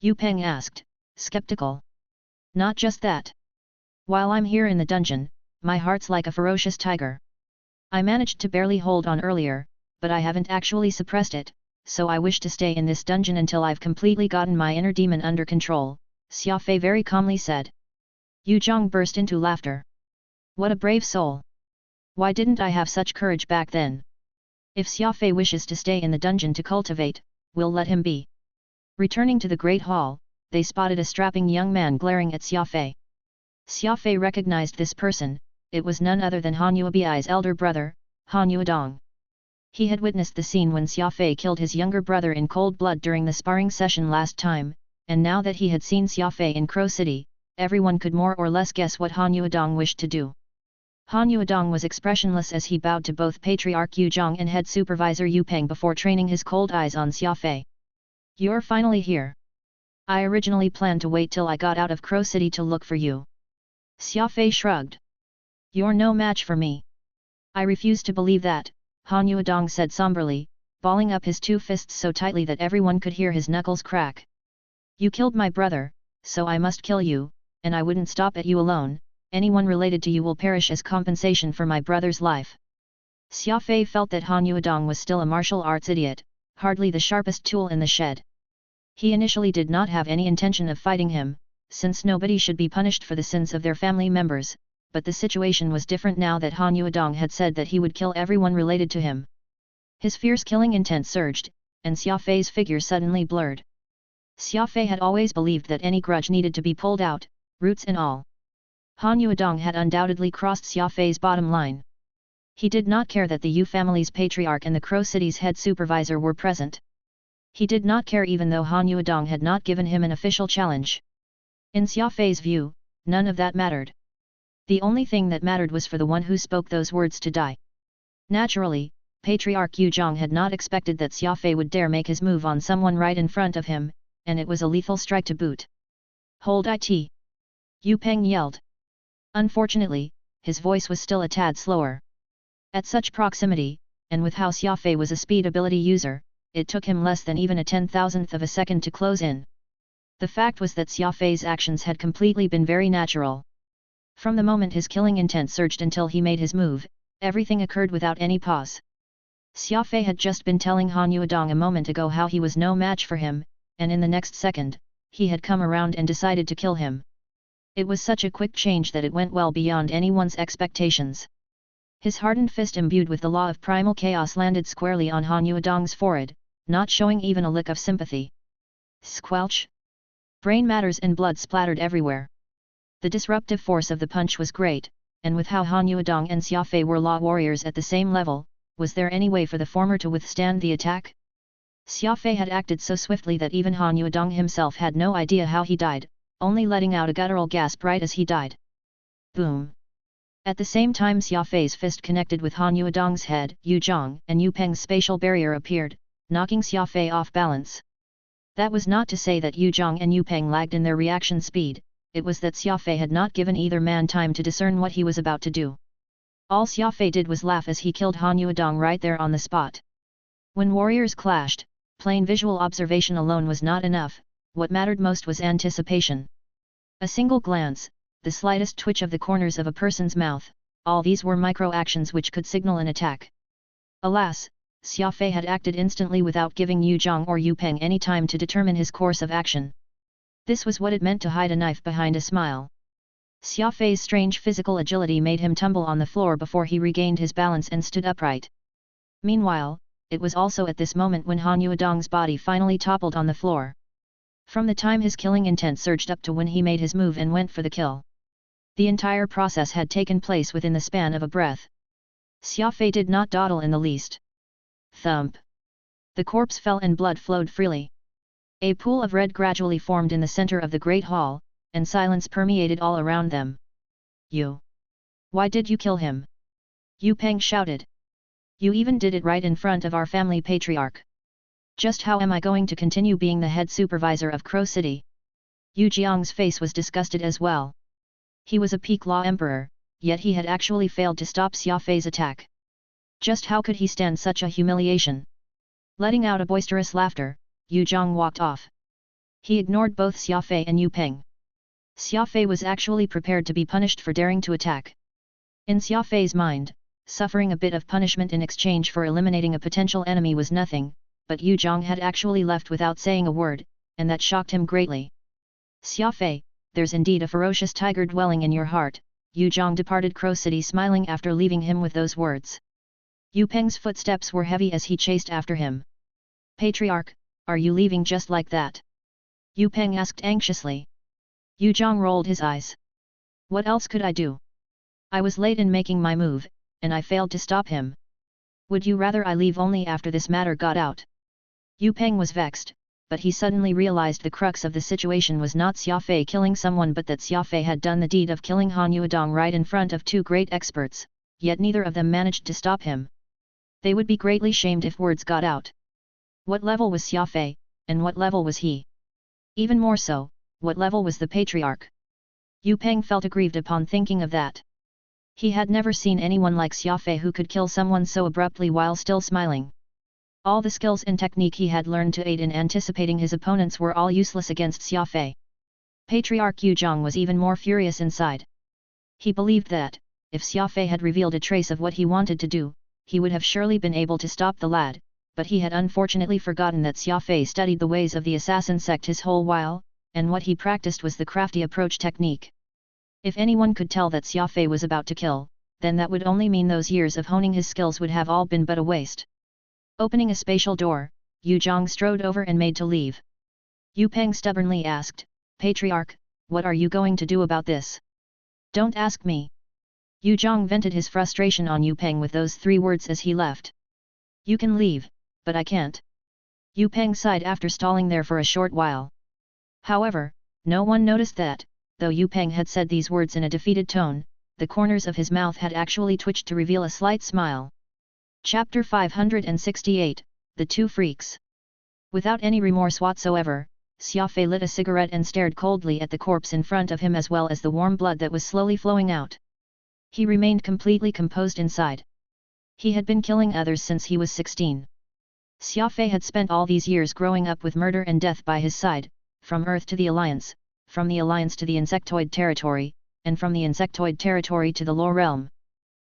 Yu Peng asked, skeptical. Not just that. While I'm here in the dungeon, my heart's like a ferocious tiger. I managed to barely hold on earlier, but I haven't actually suppressed it, so I wish to stay in this dungeon until I've completely gotten my inner demon under control, Xia Fei very calmly said. Yu Zhang burst into laughter. What a brave soul! Why didn't I have such courage back then? If Xia Fei wishes to stay in the dungeon to cultivate, we'll let him be. Returning to the Great Hall, they spotted a strapping young man glaring at Xia Fei. Xia Fei recognized this person, it was none other than Han Yuebi's elder brother, Han Yuedong. He had witnessed the scene when Xia Fei killed his younger brother in cold blood during the sparring session last time, and now that he had seen Xia Fei in Crow City, everyone could more or less guess what Han Yuedong wished to do. Han Yuedong was expressionless as he bowed to both Patriarch Yu Zhang and Head Supervisor Yu Peng before training his cold eyes on Xia Fei. You're finally here. I originally planned to wait till I got out of Crow City to look for you. Xia Fei shrugged. You're no match for me. I refuse to believe that, Han Yuedong said somberly, balling up his two fists so tightly that everyone could hear his knuckles crack. You killed my brother, so I must kill you, and I wouldn't stop at you alone. Anyone related to you will perish as compensation for my brother's life. Xia Fei felt that Han Yuedong was still a martial arts idiot, hardly the sharpest tool in the shed. He initially did not have any intention of fighting him, since nobody should be punished for the sins of their family members, but the situation was different now that Han Yuedong had said that he would kill everyone related to him. His fierce killing intent surged, and Xia Fei's figure suddenly blurred. Xia Fei had always believed that any grudge needed to be pulled out, roots and all. Han Yuedong had undoubtedly crossed Xia Fei's bottom line. He did not care that the Yu family's patriarch and the Crow City's head supervisor were present. He did not care even though Han Yuedong had not given him an official challenge. In Xia Fei's view, none of that mattered. The only thing that mattered was for the one who spoke those words to die. Naturally, Patriarch Yu Zhang had not expected that Xia Fei would dare make his move on someone right in front of him, and it was a lethal strike to boot. Hold it! Yu Peng yelled. Unfortunately, his voice was still a tad slower. At such proximity, and with how Xia Fei was a speed ability user, it took him less than even a 10,000th of a second to close in. The fact was that Xia Fei's actions had completely been very natural. From the moment his killing intent surged until he made his move, everything occurred without any pause. Xia Fei had just been telling Han Yuedong a moment ago how he was no match for him, and in the next second, he had come around and decided to kill him. It was such a quick change that it went well beyond anyone's expectations. His hardened fist imbued with the law of primal chaos landed squarely on Han Yuedong's forehead, not showing even a lick of sympathy. Squelch! Brain matters and blood splattered everywhere. The disruptive force of the punch was great, and with how Han Yuedong and Xia Fei were law warriors at the same level, was there any way for the former to withstand the attack? Xia Fei had acted so swiftly that even Han Yuedong himself had no idea how he died, only letting out a guttural gasp right as he died. Boom! At the same time Xia Fei's fist connected with Han Yuedong's head, Yu Zhang and Yu Peng's spatial barrier appeared, knocking Xia Fei off balance. That was not to say that Yu Zhang and Yu Peng lagged in their reaction speed, it was that Xia Fei had not given either man time to discern what he was about to do. All Xia Fei did was laugh as he killed Han Yuedong right there on the spot. When warriors clashed, plain visual observation alone was not enough, what mattered most was anticipation. A single glance, the slightest twitch of the corners of a person's mouth, all these were micro-actions which could signal an attack. Alas, Xia Fei had acted instantly without giving Yu Zhang or Yu Peng any time to determine his course of action. This was what it meant to hide a knife behind a smile. Xia Fei's strange physical agility made him tumble on the floor before he regained his balance and stood upright. Meanwhile, it was also at this moment when Han Yuedong's body finally toppled on the floor. From the time his killing intent surged up to when he made his move and went for the kill, the entire process had taken place within the span of a breath. Xia Fei did not dawdle in the least. Thump! The corpse fell and blood flowed freely. A pool of red gradually formed in the center of the great hall, and silence permeated all around them. You! Why did you kill him? Yu Peng shouted. You even did it right in front of our family patriarch. Just how am I going to continue being the head supervisor of Crow City? Yu Jiang's face was disgusted as well. He was a peak law emperor, yet he had actually failed to stop Xia Fei's attack. Just how could he stand such a humiliation? Letting out a boisterous laughter, Yu Jiang walked off. He ignored both Xia Fei and Yu Peng. Xia Fei was actually prepared to be punished for daring to attack. In Xia Fei's mind, suffering a bit of punishment in exchange for eliminating a potential enemy was nothing, but Yu Jiang had actually left without saying a word, and that shocked him greatly. Xia Fei, there's indeed a ferocious tiger dwelling in your heart. Yu Jiang departed Crow City smiling after leaving him with those words. Yu Peng's footsteps were heavy as he chased after him. Patriarch, are you leaving just like that? Yu Peng asked anxiously. Yu Jiang rolled his eyes. What else could I do? I was late in making my move, and I failed to stop him. Would you rather I leave only after this matter got out? Yu Peng was vexed, but he suddenly realized the crux of the situation was not Xia Fei killing someone but that Xia Fei had done the deed of killing Han Yuedong right in front of two great experts, yet neither of them managed to stop him. They would be greatly shamed if words got out. What level was Xia Fei, and what level was he? Even more so, what level was the patriarch? Yu Peng felt aggrieved upon thinking of that. He had never seen anyone like Xia Fei who could kill someone so abruptly while still smiling. All the skills and technique he had learned to aid in anticipating his opponents were all useless against Xia Fei. Patriarch Yu Jiang was even more furious inside. He believed that, if Xia Fei had revealed a trace of what he wanted to do, he would have surely been able to stop the lad, but he had unfortunately forgotten that Xia Fei studied the ways of the assassin sect his whole while, and what he practiced was the crafty approach technique. If anyone could tell that Xia Fei was about to kill, then that would only mean those years of honing his skills would have all been but a waste. Opening a spatial door, Yu Jiang strode over and made to leave. Yu Peng stubbornly asked, Patriarch, what are you going to do about this? Don't ask me. Yu Jiang vented his frustration on Yu Peng with those 3 words as he left. You can leave, but I can't. Yu Peng sighed after stalling there for a short while. However, no one noticed that, though Yu Peng had said these words in a defeated tone, the corners of his mouth had actually twitched to reveal a slight smile. Chapter 568, The Two Freaks. Without any remorse whatsoever, Xia Fei lit a cigarette and stared coldly at the corpse in front of him as well as the warm blood that was slowly flowing out. He remained completely composed inside. He had been killing others since he was 16. Xia Fei had spent all these years growing up with murder and death by his side, from Earth to the Alliance, from the Alliance to the Insectoid territory, and from the Insectoid territory to the Lore realm.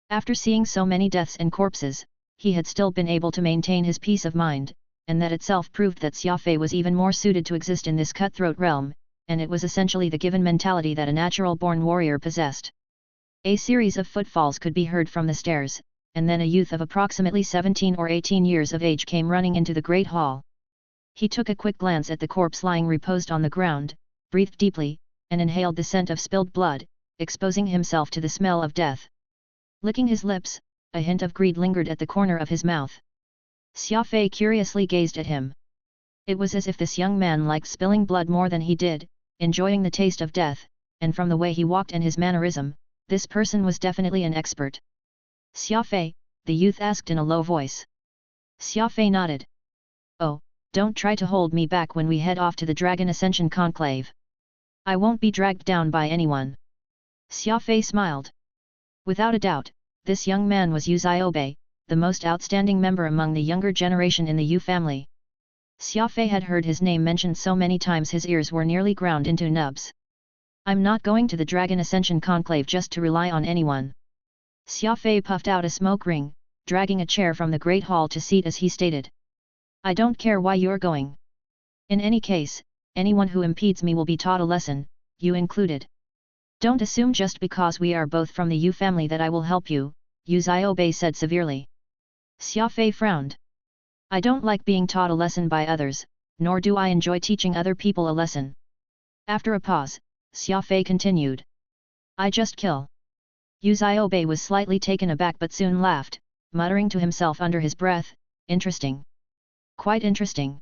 After seeing so many deaths and corpses, he had still been able to maintain his peace of mind, and that itself proved that Xia Fei was even more suited to exist in this cutthroat realm, and it was essentially the given mentality that a natural-born warrior possessed. A series of footfalls could be heard from the stairs, and then a youth of approximately 17 or 18 years of age came running into the great hall. He took a quick glance at the corpse lying reposed on the ground, breathed deeply, and inhaled the scent of spilled blood, exposing himself to the smell of death. Licking his lips, a hint of greed lingered at the corner of his mouth. Xia Fei curiously gazed at him. It was as if this young man liked spilling blood more than he did, enjoying the taste of death, and from the way he walked and his mannerism, this person was definitely an expert. Xia Fei, the youth asked in a low voice. Xia Fei nodded. Oh, don't try to hold me back when we head off to the Dragon Ascension Conclave. I won't be dragged down by anyone. Xia Fei smiled. Without a doubt, this young man was Yu Xiaobei, the most outstanding member among the younger generation in the Yu family. Xia Fei had heard his name mentioned so many times his ears were nearly ground into nubs. I'm not going to the Dragon Ascension Conclave just to rely on anyone. Xia Fei puffed out a smoke ring, dragging a chair from the great hall to seat as he stated. I don't care why you're going. In any case, anyone who impedes me will be taught a lesson, you included. Don't assume just because we are both from the Yu family that I will help you, Yu Xiaobei said severely. Xia Fei frowned. I don't like being taught a lesson by others, nor do I enjoy teaching other people a lesson. After a pause, Xia Fei continued. I just kill. Yu Xiaobei was slightly taken aback but soon laughed, muttering to himself under his breath, interesting. Quite interesting.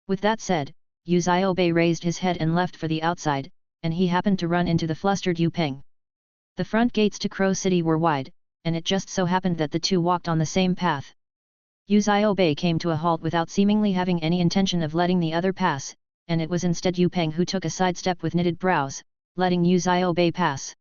With that said, Yu Xiaobei raised his head and left for the outside, and he happened to run into the flustered Yu Peng. The front gates to Crow City were wide, and it just so happened that the two walked on the same path. Yu Xiaobei came to a halt without seemingly having any intention of letting the other pass, and it was instead Yu Peng who took a sidestep with knitted brows, letting Yu Xiaobei pass.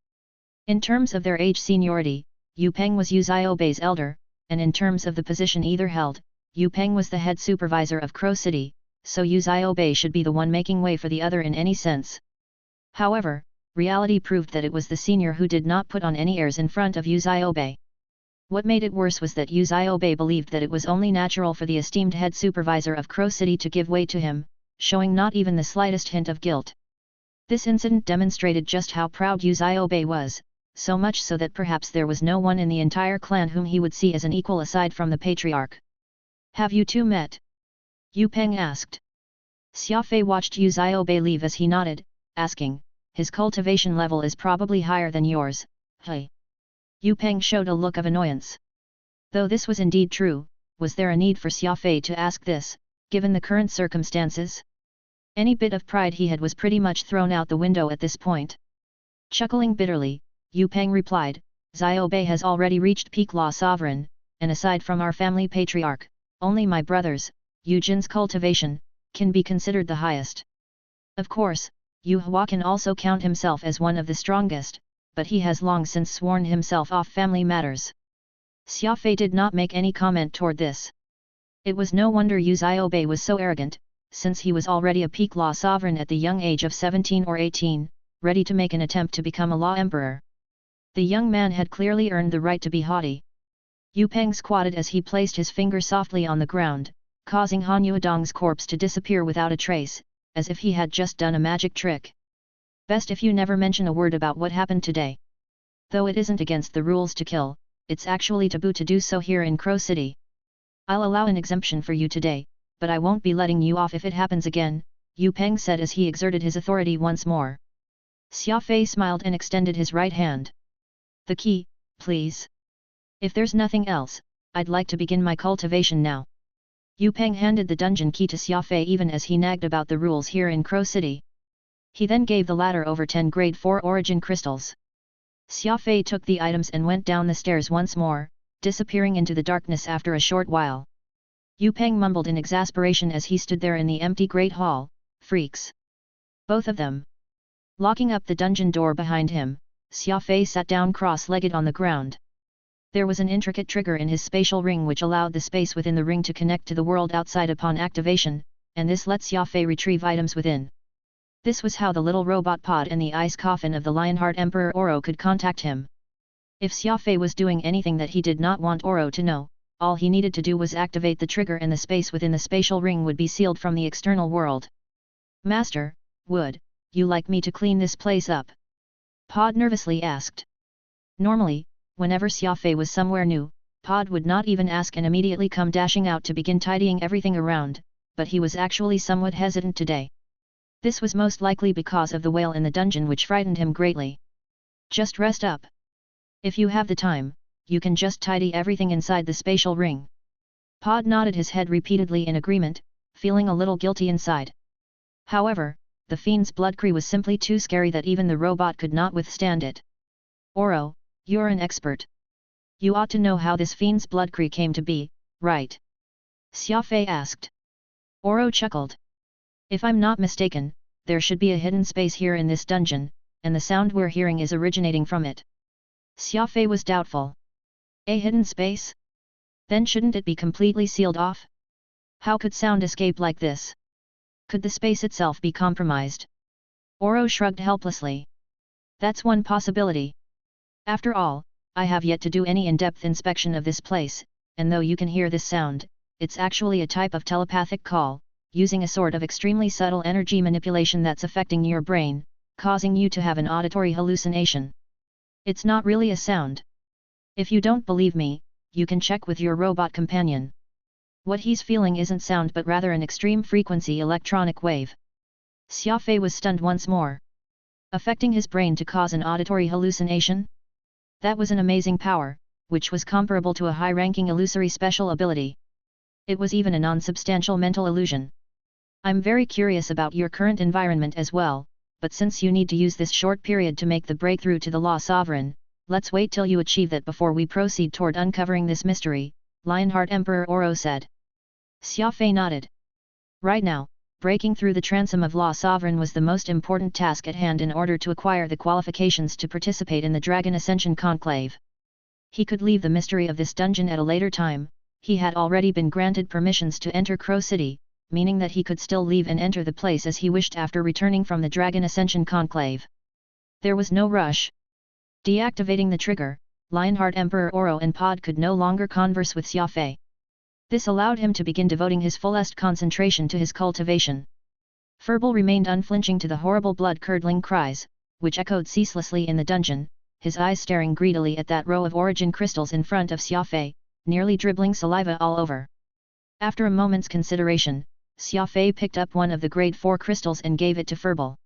In terms of their age seniority, Yu Peng was Yu Xiaobei's elder, and in terms of the position either held, Yu Peng was the head supervisor of Crow City, so Yu Xiaobei should be the one making way for the other in any sense. However, reality proved that it was the senior who did not put on any airs in front of Yu Xiaobei. What made it worse was that Yu Xiaobei believed that it was only natural for the esteemed head supervisor of Crow City to give way to him, showing not even the slightest hint of guilt. This incident demonstrated just how proud Yu Xiaobei was, so much so that perhaps there was no one in the entire clan whom he would see as an equal aside from the patriarch. Have you two met? Yu Peng asked. Xia Fei watched Yu Xiaobei leave as he nodded, asking, his cultivation level is probably higher than yours, hey? Yu Peng showed a look of annoyance. Though this was indeed true, was there a need for Xia Fei to ask this, given the current circumstances? Any bit of pride he had was pretty much thrown out the window at this point. Chuckling bitterly, Yu Peng replied, Xiaobei has already reached peak law sovereign, and aside from our family patriarch, only my brothers, Yu Jin's cultivation, can be considered the highest. Of course, Yu Hua can also count himself as one of the strongest, but he has long since sworn himself off family matters. Xia Fei did not make any comment toward this. It was no wonder Yu Xiaobei was so arrogant, since he was already a peak law sovereign at the young age of 17 or 18, ready to make an attempt to become a law emperor. The young man had clearly earned the right to be haughty. Yu Peng squatted as he placed his finger softly on the ground, causing Han Yuedong's corpse to disappear without a trace, as if he had just done a magic trick. Best if you never mention a word about what happened today. Though it isn't against the rules to kill, it's actually taboo to do so here in Crow City. I'll allow an exemption for you today, but I won't be letting you off if it happens again, Yu Peng said as he exerted his authority once more. Xia Fei smiled and extended his right hand. The key, please. If there's nothing else, I'd like to begin my cultivation now. Yu Peng handed the dungeon key to Xia Fei even as he nagged about the rules here in Crow City. He then gave the latter over 10 grade 4 origin crystals. Xia Fei took the items and went down the stairs once more, disappearing into the darkness after a short while. Yu Peng mumbled in exasperation as he stood there in the empty great hall, freaks. Both of them. Locking up the dungeon door behind him, Xia Fei sat down cross-legged on the ground. There was an intricate trigger in his spatial ring which allowed the space within the ring to connect to the world outside upon activation, and this let Xia Fei retrieve items within. This was how the little robot pod and the ice coffin of the Lionheart Emperor Oro could contact him. If Xia Fei was doing anything that he did not want Oro to know, all he needed to do was activate the trigger and the space within the spatial ring would be sealed from the external world. Master, would you like me to clean this place up? Pod nervously asked. Normally, whenever Xia Fei was somewhere new, Pod would not even ask and immediately come dashing out to begin tidying everything around, but he was actually somewhat hesitant today. This was most likely because of the whale in the dungeon which frightened him greatly. Just rest up. If you have the time, you can just tidy everything inside the spatial ring. Pod nodded his head repeatedly in agreement, feeling a little guilty inside. However, the fiend's blood cry was simply too scary that even the robot could not withstand it. Oro, you're an expert. You ought to know how this fiend's blood cry came to be, right? Xia Fei asked. Oro chuckled. If I'm not mistaken, there should be a hidden space here in this dungeon, and the sound we're hearing is originating from it. Xia Fei was doubtful. A hidden space? Then shouldn't it be completely sealed off? How could sound escape like this? Could the space itself be compromised? Oro shrugged helplessly. That's one possibility. After all, I have yet to do any in-depth inspection of this place, and though you can hear this sound, it's actually a type of telepathic call, using a sort of extremely subtle energy manipulation that's affecting your brain, causing you to have an auditory hallucination. It's not really a sound. If you don't believe me, you can check with your robot companion. What he's feeling isn't sound but rather an extreme frequency electronic wave. Xia Fei was stunned once more. Affecting his brain to cause an auditory hallucination? That was an amazing power, which was comparable to a high-ranking illusory special ability. It was even a non-substantial mental illusion. I'm very curious about your current environment as well, but since you need to use this short period to make the breakthrough to the Law Sovereign, let's wait till you achieve that before we proceed toward uncovering this mystery, Lionheart Emperor Oro said. Xia Fei nodded. Right now, breaking through the transom of Law Sovereign was the most important task at hand in order to acquire the qualifications to participate in the Dragon Ascension Conclave. He could leave the mystery of this dungeon at a later time. He had already been granted permissions to enter Crow City, meaning that he could still leave and enter the place as he wished after returning from the Dragon Ascension Conclave. There was no rush. Deactivating the trigger, Lionheart Emperor Oro and Pod could no longer converse with Xia Fei. This allowed him to begin devoting his fullest concentration to his cultivation. Furball remained unflinching to the horrible blood-curdling cries, which echoed ceaselessly in the dungeon, his eyes staring greedily at that row of origin crystals in front of Xia Fei, nearly dribbling saliva all over. After a moment's consideration, Xia Fei picked up one of the grade 4 crystals and gave it to Furball.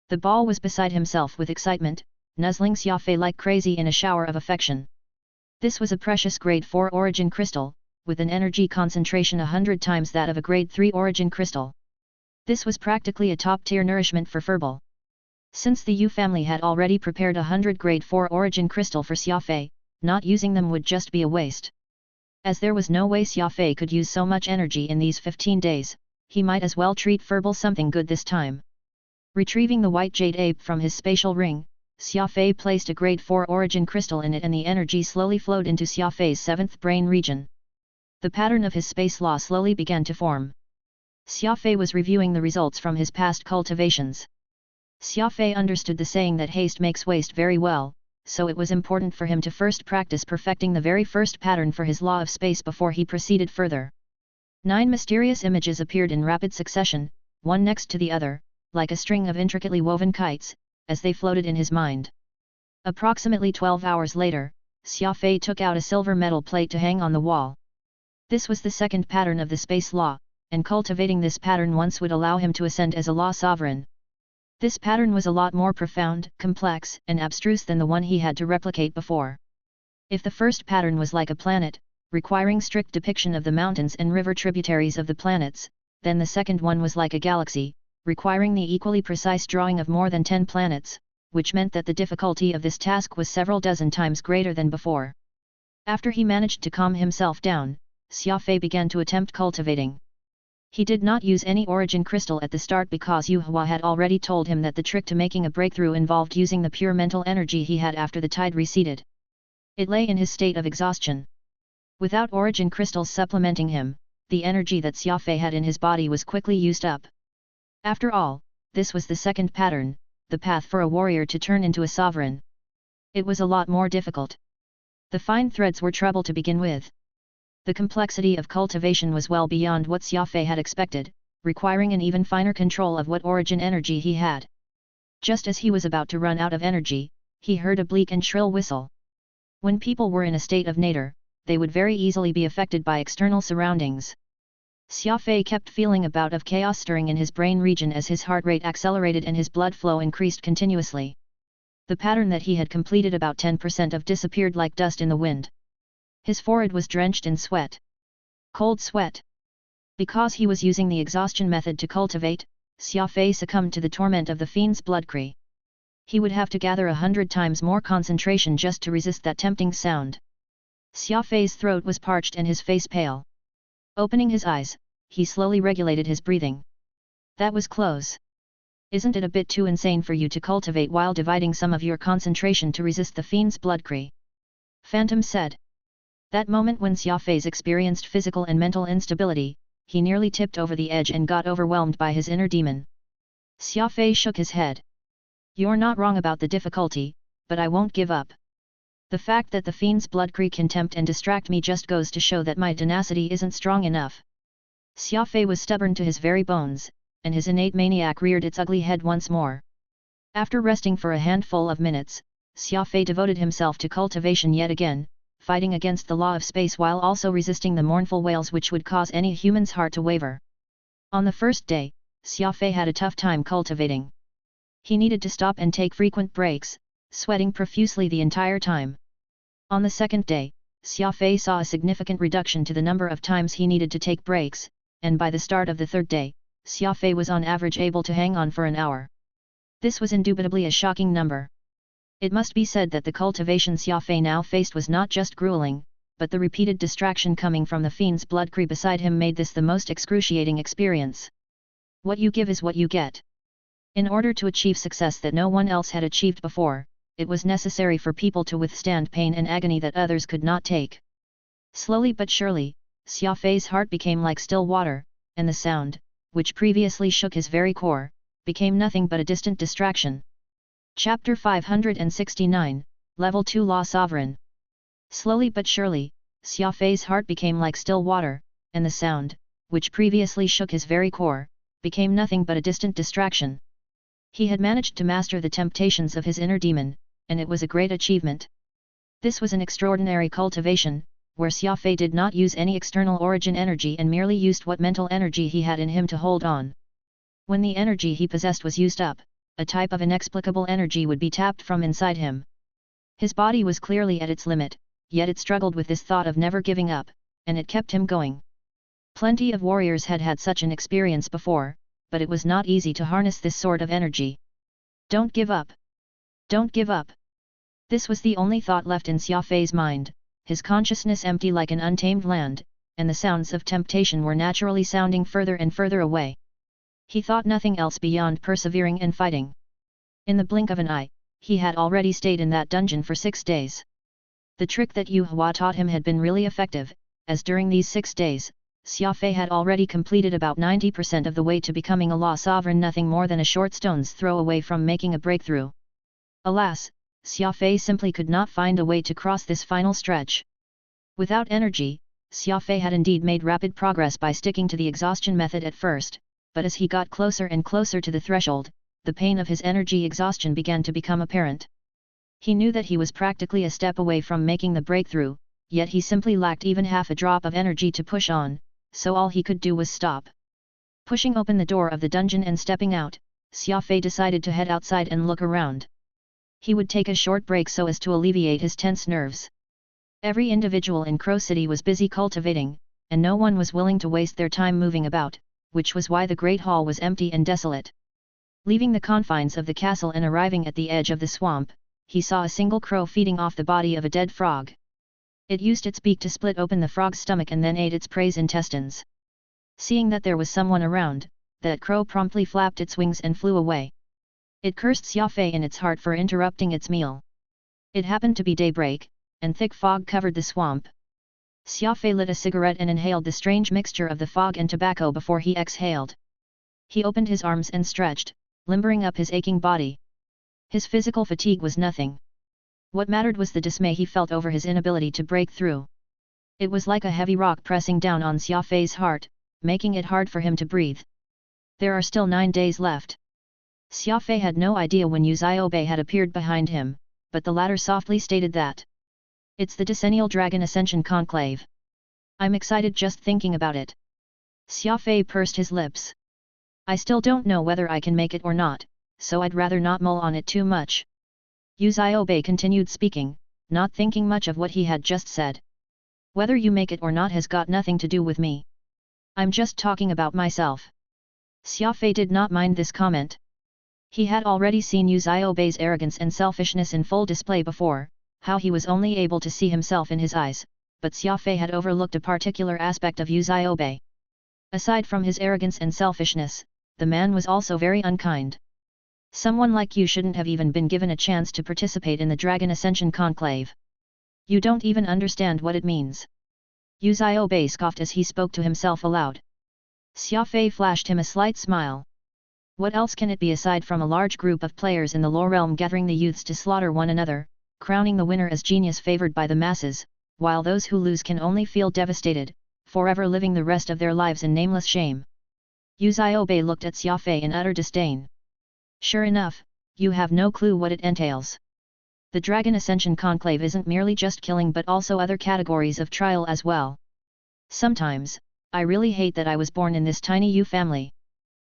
The ball was beside himself with excitement, nuzzling Xia Fei like crazy in a shower of affection. This was a precious grade 4 origin crystal, with an energy concentration 100 times that of a grade 3 origin crystal. This was practically a top-tier nourishment for Furball. Since the Yu family had already prepared 100 grade 4 origin crystal for Xia Fei, not using them would just be a waste. As there was no way Xia Fei could use so much energy in these 15 days, he might as well treat Furball something good this time. Retrieving the white jade ape from his spatial ring, Xia Fei placed a grade 4 origin crystal in it and the energy slowly flowed into Xia Fei's 7th brain region. The pattern of his space law slowly began to form. Xia Fei was reviewing the results from his past cultivations. Xia Fei understood the saying that haste makes waste very well, so it was important for him to first practice perfecting the very first pattern for his law of space before he proceeded further. 9 mysterious images appeared in rapid succession, one next to the other, like a string of intricately woven kites, as they floated in his mind. Approximately 12 hours later, Xia Fei took out a silver metal plate to hang on the wall. This was the second pattern of the space law, and cultivating this pattern once would allow him to ascend as a law sovereign. This pattern was a lot more profound, complex, and abstruse than the one he had to replicate before. If the first pattern was like a planet, requiring strict depiction of the mountains and river tributaries of the planets, then the second one was like a galaxy, requiring the equally precise drawing of more than 10 planets, which meant that the difficulty of this task was several dozen times greater than before. After he managed to calm himself down, Xia Fei began to attempt cultivating. He did not use any origin crystal at the start because Yu Hua had already told him that the trick to making a breakthrough involved using the pure mental energy he had after the tide receded. It lay in his state of exhaustion. Without origin crystals supplementing him, the energy that Xia Fei had in his body was quickly used up. After all, this was the second pattern, the path for a warrior to turn into a sovereign. It was a lot more difficult. The fine threads were trouble to begin with. The complexity of cultivation was well beyond what Xia Fei had expected, requiring an even finer control of what origin energy he had. Just as he was about to run out of energy, he heard a bleak and shrill whistle. When people were in a state of nadir, they would very easily be affected by external surroundings. Xia Fei kept feeling a bout of chaos stirring in his brain region as his heart rate accelerated and his blood flow increased continuously. The pattern that he had completed about 10% of disappeared like dust in the wind. His forehead was drenched in sweat. Cold sweat. Because he was using the exhaustion method to cultivate, Xia Fei succumbed to the torment of the fiend's bloodcry. He would have to gather 100 times more concentration just to resist that tempting sound. Xia Fei's throat was parched and his face pale. Opening his eyes, he slowly regulated his breathing. That was close. Isn't it a bit too insane for you to cultivate while dividing some of your concentration to resist the fiend's bloodcry? Phantom said. That moment when Xia Fei experienced physical and mental instability, he nearly tipped over the edge and got overwhelmed by his inner demon. Xia Fei shook his head. You're not wrong about the difficulty, but I won't give up. The fact that the fiend's bloodcry can tempt and distract me just goes to show that my tenacity isn't strong enough. Xia Fei was stubborn to his very bones, and his innate maniac reared its ugly head once more. After resting for a handful of minutes, Xia Fei devoted himself to cultivation yet again, fighting against the law of space while also resisting the mournful wails which would cause any human's heart to waver. On the first day, Xia Fei had a tough time cultivating. He needed to stop and take frequent breaks, sweating profusely the entire time. On the second day, Xia Fei saw a significant reduction to the number of times he needed to take breaks, and by the start of the third day, Xia Fei was on average able to hang on for an hour. This was indubitably a shocking number. It must be said that the cultivation Xia Fei now faced was not just grueling, but the repeated distraction coming from the fiend's blood creep beside him made this the most excruciating experience. What you give is what you get. In order to achieve success that no one else had achieved before, it was necessary for people to withstand pain and agony that others could not take. Slowly but surely, Xia Fei's heart became like still water, and the sound, which previously shook his very core, became nothing but a distant distraction. Chapter 569, Level 2 Law Sovereign. Slowly but surely, Xia Fei's heart became like still water, and the sound, which previously shook his very core, became nothing but a distant distraction. He had managed to master the temptations of his inner demon, and it was a great achievement. This was an extraordinary cultivation, where Xia Fei did not use any external origin energy and merely used what mental energy he had in him to hold on. When the energy he possessed was used up, a type of inexplicable energy would be tapped from inside him. His body was clearly at its limit, yet it struggled with this thought of never giving up, and it kept him going. Plenty of warriors had had such an experience before, but it was not easy to harness this sort of energy. Don't give up! Don't give up! This was the only thought left in Xia Fei's mind, his consciousness empty like an untamed land, and the sounds of temptation were naturally sounding further and further away. He thought nothing else beyond persevering and fighting. In the blink of an eye, he had already stayed in that dungeon for 6 days. The trick that Yu Hua taught him had been really effective, as during these 6 days, Xia Fei had already completed about 90% of the way to becoming a law sovereign, nothing more than a short stone's throw away from making a breakthrough. Alas, Xia Fei simply could not find a way to cross this final stretch. Without energy, Xia Fei had indeed made rapid progress by sticking to the exhaustion method at first, but as he got closer and closer to the threshold, the pain of his energy exhaustion began to become apparent. He knew that he was practically a step away from making the breakthrough, yet he simply lacked even half a drop of energy to push on, so all he could do was stop. Pushing open the door of the dungeon and stepping out, Xia Fei decided to head outside and look around. He would take a short break so as to alleviate his tense nerves. Every individual in Crow City was busy cultivating, and no one was willing to waste their time moving about, which was why the Great Hall was empty and desolate. Leaving the confines of the castle and arriving at the edge of the swamp, he saw a single crow feeding off the body of a dead frog. It used its beak to split open the frog's stomach and then ate its prey's intestines. Seeing that there was someone around, that crow promptly flapped its wings and flew away. It cursed Xia Fei in its heart for interrupting its meal. It happened to be daybreak, and thick fog covered the swamp. Xia Fei lit a cigarette and inhaled the strange mixture of the fog and tobacco before he exhaled. He opened his arms and stretched, limbering up his aching body. His physical fatigue was nothing. What mattered was the dismay he felt over his inability to break through. It was like a heavy rock pressing down on Xia Fei's heart, making it hard for him to breathe. There are still 9 days left. Xia Fei had no idea when Yu Xiaobei had appeared behind him, but the latter softly stated that it's the Decennial Dragon Ascension Conclave. I'm excited just thinking about it. Xia Fei pursed his lips. I still don't know whether I can make it or not, so I'd rather not mull on it too much. Yu Xiaobei continued speaking, not thinking much of what he had just said. Whether you make it or not has got nothing to do with me. I'm just talking about myself. Xia Fei did not mind this comment. He had already seen Yu Xiaobei's arrogance and selfishness in full display before, how he was only able to see himself in his eyes, but Xia Fei had overlooked a particular aspect of Yu Xiaobei. Aside from his arrogance and selfishness, the man was also very unkind. Someone like you shouldn't have even been given a chance to participate in the Dragon Ascension Conclave. You don't even understand what it means. Yu Xiaobei scoffed as he spoke to himself aloud. Xia Fei flashed him a slight smile. What else can it be aside from a large group of players in the lore realm gathering the youths to slaughter one another, crowning the winner as genius favored by the masses, while those who lose can only feel devastated, forever living the rest of their lives in nameless shame. Yu Xiaobei looked at Xia Fei in utter disdain. Sure enough, you have no clue what it entails. The Dragon Ascension Conclave isn't merely just killing but also other categories of trial as well. Sometimes, I really hate that I was born in this tiny Yu family.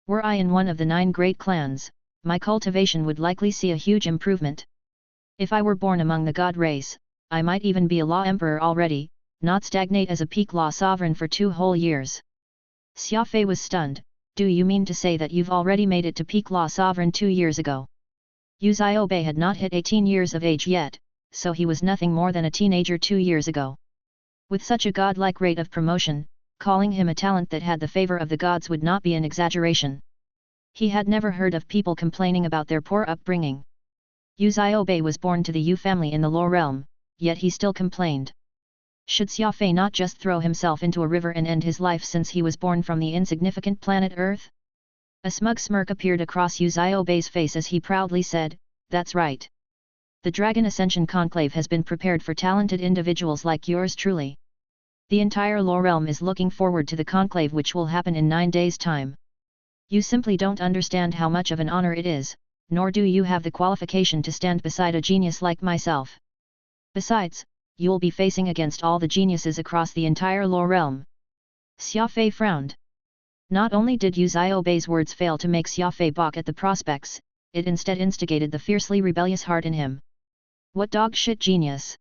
Were I in one of the 9 great clans, my cultivation would likely see a huge improvement. If I were born among the god race, I might even be a law emperor already, not stagnate as a peak law sovereign for 2 whole years. Xia Fei was stunned. Do you mean to say that you've already made it to peak law sovereign 2 years ago? Yu Xiaobei had not hit 18 years of age yet, so he was nothing more than a teenager 2 years ago. With such a godlike rate of promotion, calling him a talent that had the favor of the gods would not be an exaggeration. He had never heard of people complaining about their poor upbringing. Yu Xiaobei was born to the Yu family in the Low realm, yet he still complained. Should Xia Fei not just throw himself into a river and end his life since he was born from the insignificant planet Earth? A smug smirk appeared across Yu Xiaobei's face as he proudly said, "That's right. The Dragon Ascension Conclave has been prepared for talented individuals like yours truly. The entire Low realm is looking forward to the conclave which will happen in 9 days' time. You simply don't understand how much of an honor it is, nor do you have the qualification to stand beside a genius like myself. Besides, you'll be facing against all the geniuses across the entire Low realm." Xia Fei frowned. Not only did Yu Xiaobei's words fail to make Xia Fei balk at the prospects, it instead instigated the fiercely rebellious heart in him. What dog shit genius!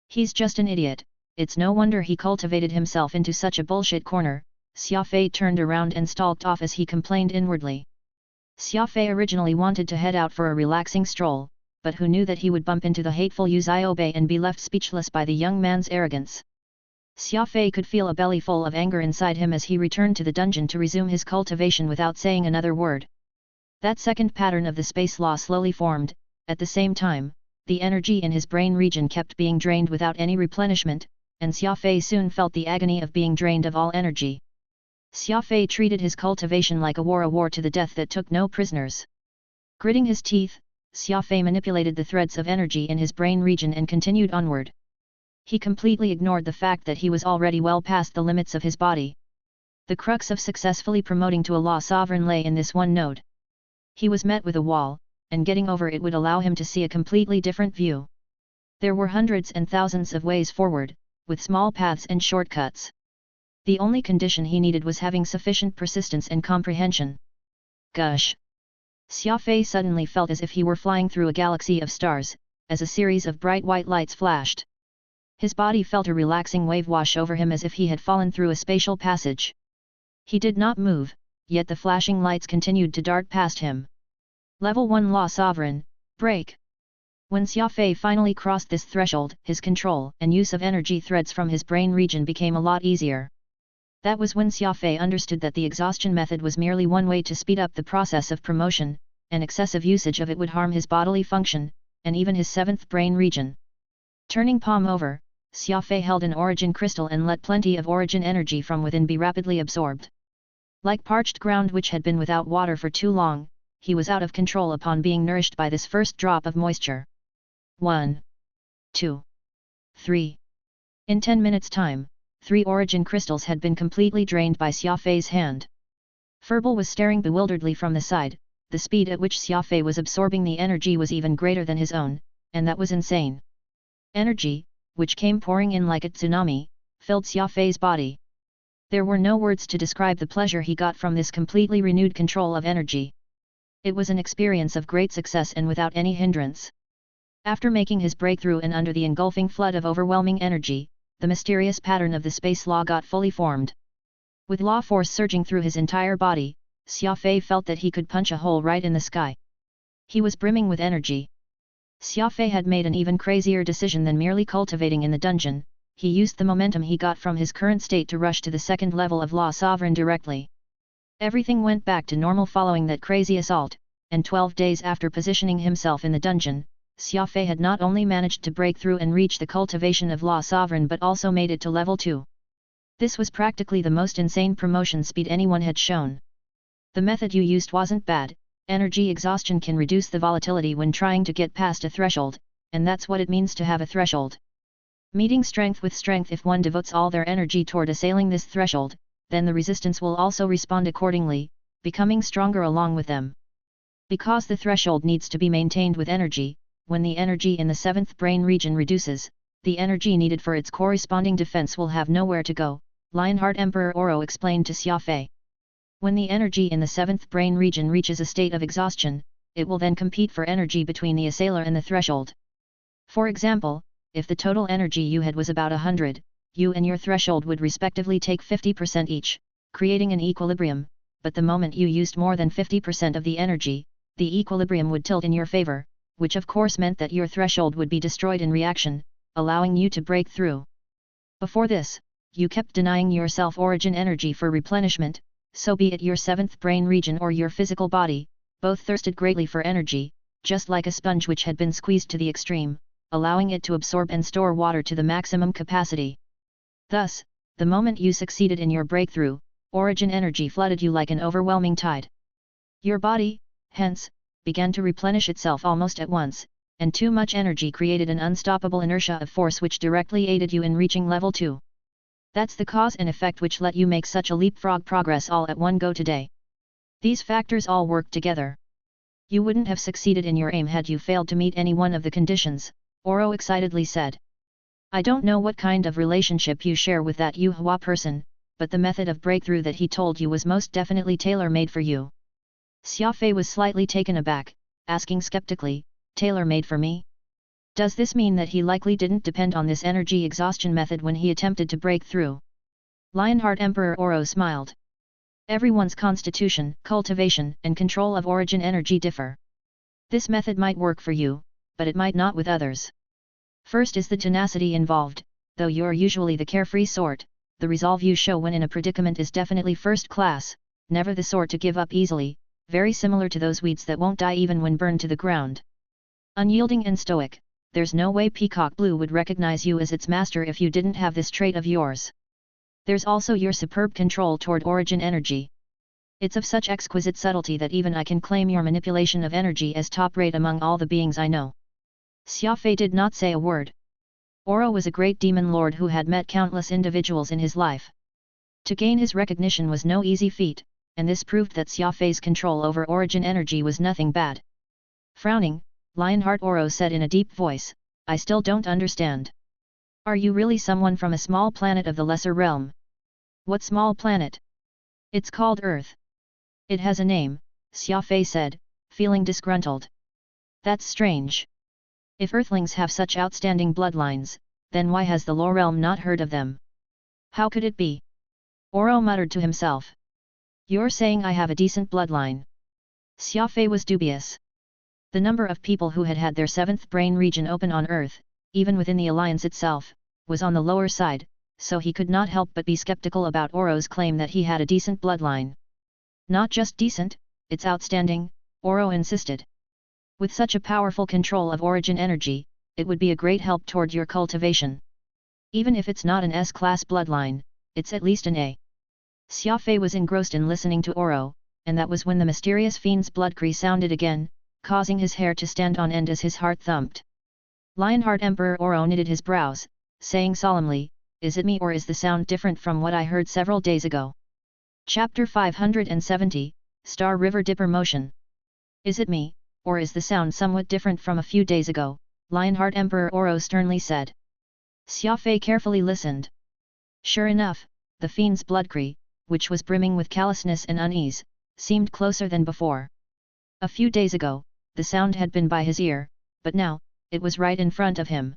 He's just an idiot. It's no wonder he cultivated himself into such a bullshit corner. Xia Fei turned around and stalked off as he complained inwardly. Xia Fei originally wanted to head out for a relaxing stroll, but who knew that he would bump into the hateful Yu Xiaobei and be left speechless by the young man's arrogance. Xia Fei could feel a belly full of anger inside him as he returned to the dungeon to resume his cultivation without saying another word. That second pattern of the space law slowly formed. At the same time, the energy in his brain region kept being drained without any replenishment, and Xia Fei soon felt the agony of being drained of all energy. Xia Fei treated his cultivation like a war to the death that took no prisoners. Gritting his teeth, Xia Fei manipulated the threads of energy in his brain region and continued onward. He completely ignored the fact that he was already well past the limits of his body. The crux of successfully promoting to a law sovereign lay in this one node. He was met with a wall, and getting over it would allow him to see a completely different view. There were hundreds and thousands of ways forward, with small paths and shortcuts. The only condition he needed was having sufficient persistence and comprehension. Gush! Xia Fei suddenly felt as if he were flying through a galaxy of stars, as a series of bright white lights flashed. His body felt a relaxing wave wash over him as if he had fallen through a spatial passage. He did not move, yet the flashing lights continued to dart past him. Level 1 Law Sovereign, break! When Xia Fei finally crossed this threshold, his control and use of energy threads from his brain region became a lot easier. That was when Xia Fei understood that the exhaustion method was merely one way to speed up the process of promotion, and excessive usage of it would harm his bodily function, and even his 7th brain region. Turning palm over, Xia Fei held an origin crystal and let plenty of origin energy from within be rapidly absorbed. Like parched ground which had been without water for too long, he was out of control upon being nourished by this first drop of moisture. 1, 2, 3. In 10 minutes' time, 3 origin crystals had been completely drained by Xia Fei's hand. Furball was staring bewilderedly from the side. The speed at which Xia Fei was absorbing the energy was even greater than his own, and that was insane. Energy, which came pouring in like a tsunami, filled Xia Fei's body. There were no words to describe the pleasure he got from this completely renewed control of energy. It was an experience of great success and without any hindrance. After making his breakthrough and under the engulfing flood of overwhelming energy, the mysterious pattern of the space law got fully formed. With law force surging through his entire body, Xia Fei felt that he could punch a hole right in the sky. He was brimming with energy. Xia Fei had made an even crazier decision than merely cultivating in the dungeon. He used the momentum he got from his current state to rush to the 2nd level of Law Sovereign directly. Everything went back to normal following that crazy assault, and 12 days after positioning himself in the dungeon, Xia Fei had not only managed to break through and reach the cultivation of Law Sovereign but also made it to level 2. This was practically the most insane promotion speed anyone had shown. The method you used wasn't bad. Energy exhaustion can reduce the volatility when trying to get past a threshold, and that's what it means to have a threshold. Meeting strength with strength. If one devotes all their energy toward assailing this threshold, then the resistance will also respond accordingly, becoming stronger along with them. Because the threshold needs to be maintained with energy, when the energy in the 7th brain region reduces, the energy needed for its corresponding defense will have nowhere to go, Lionheart Emperor Oro explained to Xia Fei. When the energy in the 7th brain region reaches a state of exhaustion, it will then compete for energy between the assailer and the threshold. For example, if the total energy you had was about 100, you and your threshold would respectively take 50% each, creating an equilibrium, but the moment you used more than 50% of the energy, the equilibrium would tilt in your favor, which of course meant that your threshold would be destroyed in reaction, allowing you to break through. Before this, you kept denying yourself origin energy for replenishment, so be it your 7th brain region or your physical body, both thirsted greatly for energy, just like a sponge which had been squeezed to the extreme, allowing it to absorb and store water to the maximum capacity. Thus, the moment you succeeded in your breakthrough, origin energy flooded you like an overwhelming tide. Your body, hence, began to replenish itself almost at once, and too much energy created an unstoppable inertia of force which directly aided you in reaching level 2. That's the cause and effect which let you make such a leapfrog progress all at one go today. These factors all worked together. You wouldn't have succeeded in your aim had you failed to meet any one of the conditions, Oro excitedly said. I don't know what kind of relationship you share with that Yu Hua person, but the method of breakthrough that he told you was most definitely tailor-made for you. Xia Fei was slightly taken aback, asking skeptically, tailor-made for me? Does this mean that he likely didn't depend on this energy exhaustion method when he attempted to break through? Lionheart Emperor Oro smiled. Everyone's constitution, cultivation, and control of origin energy differ. This method might work for you, but it might not with others. First is the tenacity involved. Though you're usually the carefree sort, the resolve you show when in a predicament is definitely first class, never the sort to give up easily, very similar to those weeds that won't die even when burned to the ground. Unyielding and stoic, there's no way Peacock Blue would recognize you as its master if you didn't have this trait of yours. There's also your superb control toward origin energy. It's of such exquisite subtlety that even I can claim your manipulation of energy as top-rate among all the beings I know. Xia Fei did not say a word. Oro was a great demon lord who had met countless individuals in his life. To gain his recognition was no easy feat, and this proved that Xia Fei's control over origin energy was nothing bad. Frowning, Lionheart Oro said in a deep voice, I still don't understand. Are you really someone from a small planet of the lesser realm? What small planet? It's called Earth. It has a name, Xia Fei said, feeling disgruntled. That's strange. If Earthlings have such outstanding bloodlines, then why has the lower realm not heard of them? How could it be? Oro muttered to himself. You're saying I have a decent bloodline. Xia Fei was dubious. The number of people who had had their 7th brain region open on Earth, even within the alliance itself, was on the lower side, so he could not help but be skeptical about Oro's claim that he had a decent bloodline. Not just decent, it's outstanding, Oro insisted. With such a powerful control of origin energy, it would be a great help toward your cultivation. Even if it's not an S-class bloodline, it's at least an A. Xia Fei was engrossed in listening to Oro, and that was when the mysterious fiend's blood cry sounded again, causing his hair to stand on end as his heart thumped. Lionheart Emperor Oro knitted his brows, saying solemnly, Is it me or is the sound different from what I heard several days ago? Chapter 570, Star River Dipper Motion. Is it me, or is the sound somewhat different from a few days ago? Lionheart Emperor Oro sternly said. Xia Fei carefully listened. Sure enough, the fiend's blood cry, which was brimming with callousness and unease, seemed closer than before. A few days ago, the sound had been by his ear, but now, it was right in front of him.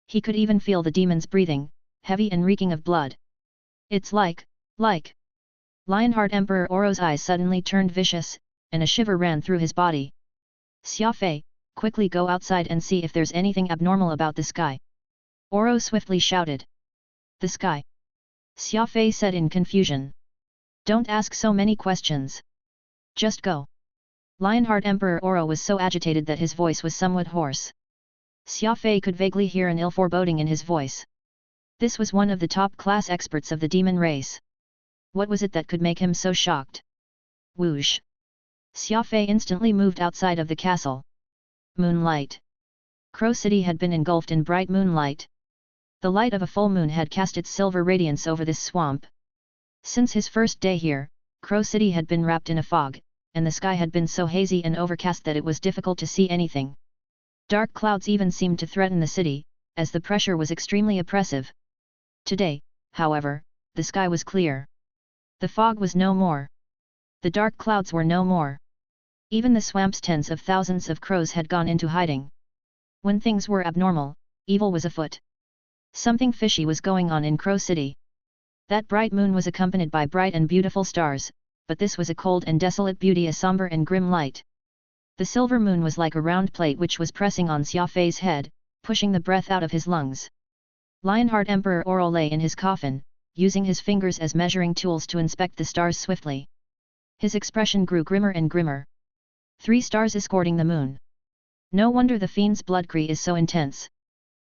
He could even feel the demon's breathing, heavy and reeking of blood. It's like. Lionheart Emperor Oro's eyes suddenly turned vicious, and a shiver ran through his body. Xia Fei, quickly go outside and see if there's anything abnormal about the sky. Oro swiftly shouted. The sky? Xia Fei said in confusion. Don't ask so many questions. Just go. Lionheart Emperor Oro was so agitated that his voice was somewhat hoarse. Xia Fei could vaguely hear an ill foreboding in his voice. This was one of the top-class experts of the demon race. What was it that could make him so shocked? Whoosh! Xia Fei instantly moved outside of the castle. Moonlight. Crow City had been engulfed in bright moonlight. The light of a full moon had cast its silver radiance over this swamp. Since his first day here, Crow City had been wrapped in a fog, and the sky had been so hazy and overcast that it was difficult to see anything. Dark clouds even seemed to threaten the city, as the pressure was extremely oppressive. Today, however, the sky was clear. The fog was no more. The dark clouds were no more. Even the swamp's tens of thousands of crows had gone into hiding. When things were abnormal, evil was afoot. Something fishy was going on in Crow City. That bright moon was accompanied by bright and beautiful stars, but this was a cold and desolate beauty, a somber and grim light. The silver moon was like a round plate which was pressing on Xia Fei's head, pushing the breath out of his lungs. Lionheart Emperor Oro lay in his coffin, using his fingers as measuring tools to inspect the stars swiftly. His expression grew grimmer and grimmer. 3 stars escorting the moon. No wonder the fiend's bloodcry is so intense.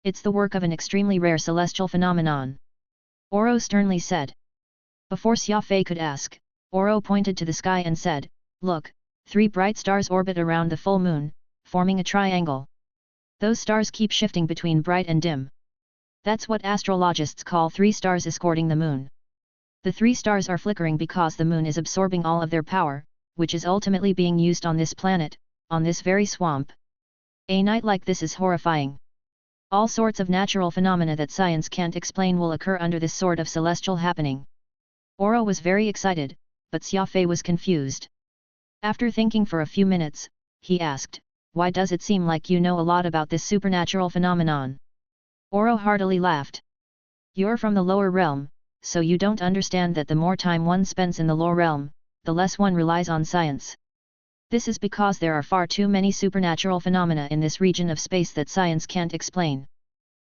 It's the work of an extremely rare celestial phenomenon. Oro sternly said. Before Xia Fei could ask, Oro pointed to the sky and said, "Look, 3 bright stars orbit around the full moon, forming a triangle. Those stars keep shifting between bright and dim. That's what astrologists call 3 stars escorting the moon. The 3 stars are flickering because the moon is absorbing all of their power, which is ultimately being used on this planet, on this very swamp. A night like this is horrifying. All sorts of natural phenomena that science can't explain will occur under this sort of celestial happening." Oro was very excited, but Xia Fei was confused. After thinking for a few minutes, he asked, "Why does it seem like you know a lot about this supernatural phenomenon?" Oro heartily laughed. "You're from the lower realm, so you don't understand that the more time one spends in the lower realm, the less one relies on science. This is because there are far too many supernatural phenomena in this region of space that science can't explain.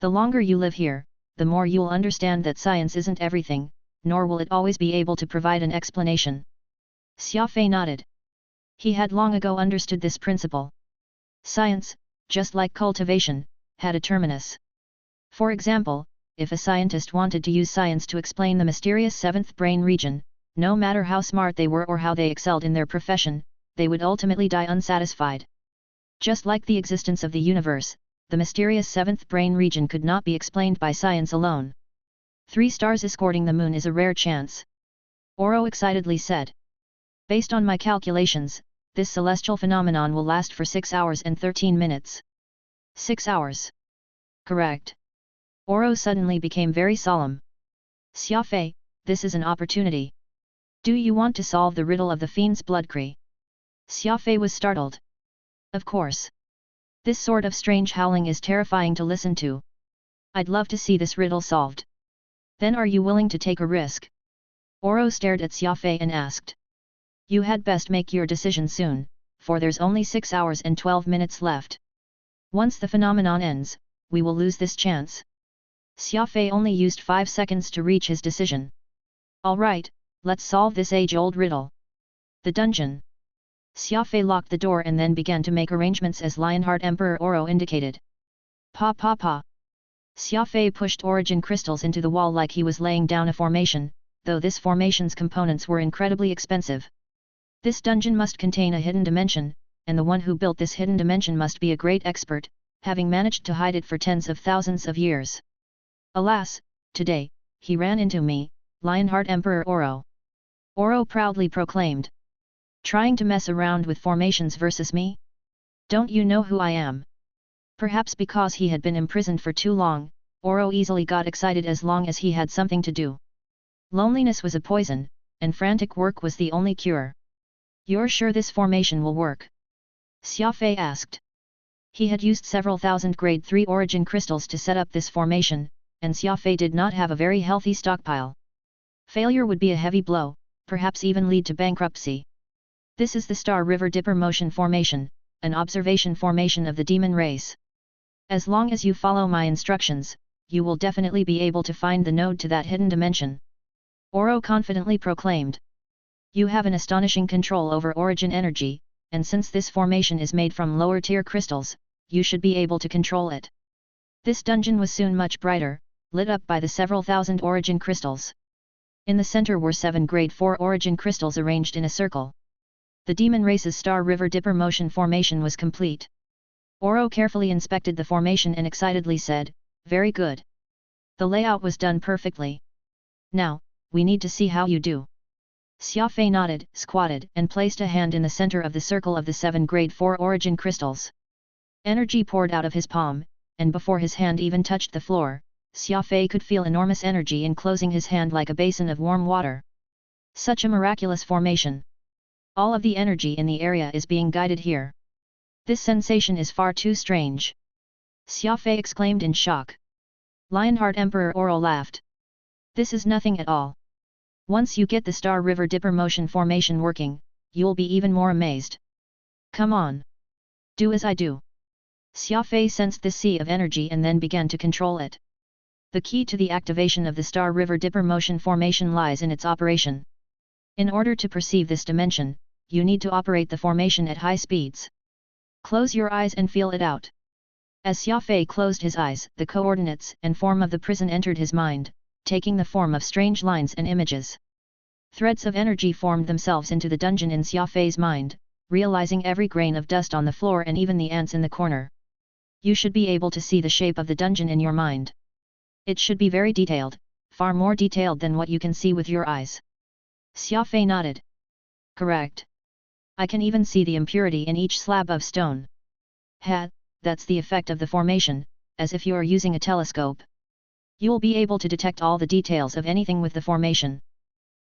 The longer you live here, the more you'll understand that science isn't everything, nor will it always be able to provide an explanation." Xia Fei nodded. He had long ago understood this principle. Science, just like cultivation, had a terminus. For example, if a scientist wanted to use science to explain the mysterious 7th brain region, no matter how smart they were or how they excelled in their profession, they would ultimately die unsatisfied. Just like the existence of the universe, the mysterious 7th brain region could not be explained by science alone. 3 stars escorting the moon is a rare chance. Oro excitedly said. "Based on my calculations, this celestial phenomenon will last for 6 hours and 13 minutes. 6 hours. Correct." Oro suddenly became very solemn. "Xia Fei, this is an opportunity. Do you want to solve the riddle of the fiend's bloodcry?" Xia Fei was startled. "Of course. This sort of strange howling is terrifying to listen to. I'd love to see this riddle solved." "Then are you willing to take a risk?" Oro stared at Xia Fei and asked. "You had best make your decision soon, for there's only 6 hours and 12 minutes left. Once the phenomenon ends, we will lose this chance." Xia Fei only used 5 seconds to reach his decision. "All right, let's solve this age-old riddle." The dungeon. Xia Fei locked the door and then began to make arrangements as Lionheart Emperor Oro indicated. Pa pa pa. Xia Fei pushed origin crystals into the wall like he was laying down a formation, though this formation's components were incredibly expensive. This dungeon must contain a hidden dimension, and the one who built this hidden dimension must be a great expert, having managed to hide it for tens of thousands of years. Alas, today, he ran into me, Lionheart Emperor Oro. Oro proudly proclaimed. "Trying to mess around with formations versus me? Don't you know who I am?" Perhaps because he had been imprisoned for too long, Oro easily got excited as long as he had something to do. Loneliness was a poison, and frantic work was the only cure. "You're sure this formation will work?" Xia Fei asked. He had used several thousand grade 3 origin crystals to set up this formation, and Xia Fei did not have a very healthy stockpile. Failure would be a heavy blow, perhaps even lead to bankruptcy. "This is the Star River Dipper Motion Formation, an observation formation of the demon race. As long as you follow my instructions, you will definitely be able to find the node to that hidden dimension." Oro confidently proclaimed. "You have an astonishing control over origin energy, and since this formation is made from lower-tier crystals, you should be able to control it." This dungeon was soon much brighter, lit up by the several thousand origin crystals. In the center were 7 grade 4 origin crystals arranged in a circle. The demon race's Star River Dipper Motion Formation was complete. Oro carefully inspected the formation and excitedly said, "Very good. The layout was done perfectly. Now, we need to see how you do. Xia Fei nodded, squatted, and placed a hand in the center of the circle of the 7 grade 4 origin crystals. Energy poured out of his palm, and before his hand even touched the floor, Xia Fei could feel enormous energy enclosing his hand like a basin of warm water. Such a miraculous formation. All of the energy in the area is being guided here. This sensation is far too strange. Xia Fei exclaimed in shock. Lionheart Emperor Oro laughed. This is nothing at all. Once you get the Star River Dipper motion formation working, you'll be even more amazed. Come on. Do as I do. Xia Fei sensed this sea of energy and then began to control it. The key to the activation of the Star River Dipper motion formation lies in its operation. In order to perceive this dimension, you need to operate the formation at high speeds. Close your eyes and feel it out. As Xia Fei closed his eyes, the coordinates and form of the prison entered his mind, taking the form of strange lines and images. Threads of energy formed themselves into the dungeon in Xia Fei's mind, realizing every grain of dust on the floor and even the ants in the corner. You should be able to see the shape of the dungeon in your mind. It should be very detailed, far more detailed than what you can see with your eyes. Xia Fei nodded. Correct. I can even see the impurity in each slab of stone. That's the effect of the formation, as if you are using a telescope. You will be able to detect all the details of anything with the formation.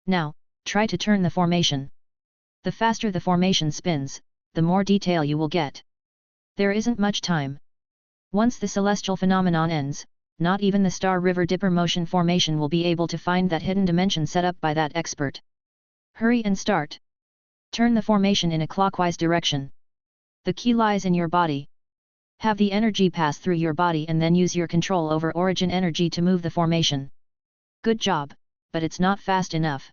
Now, try to turn the formation. The faster the formation spins, the more detail you will get. There isn't much time. Once the celestial phenomenon ends, not even the Star River Dipper motion formation will be able to find that hidden dimension set up by that expert. Hurry and start. Turn the formation in a clockwise direction. The key lies in your body. Have the energy pass through your body and then use your control over origin energy to move the formation. Good job, but it's not fast enough.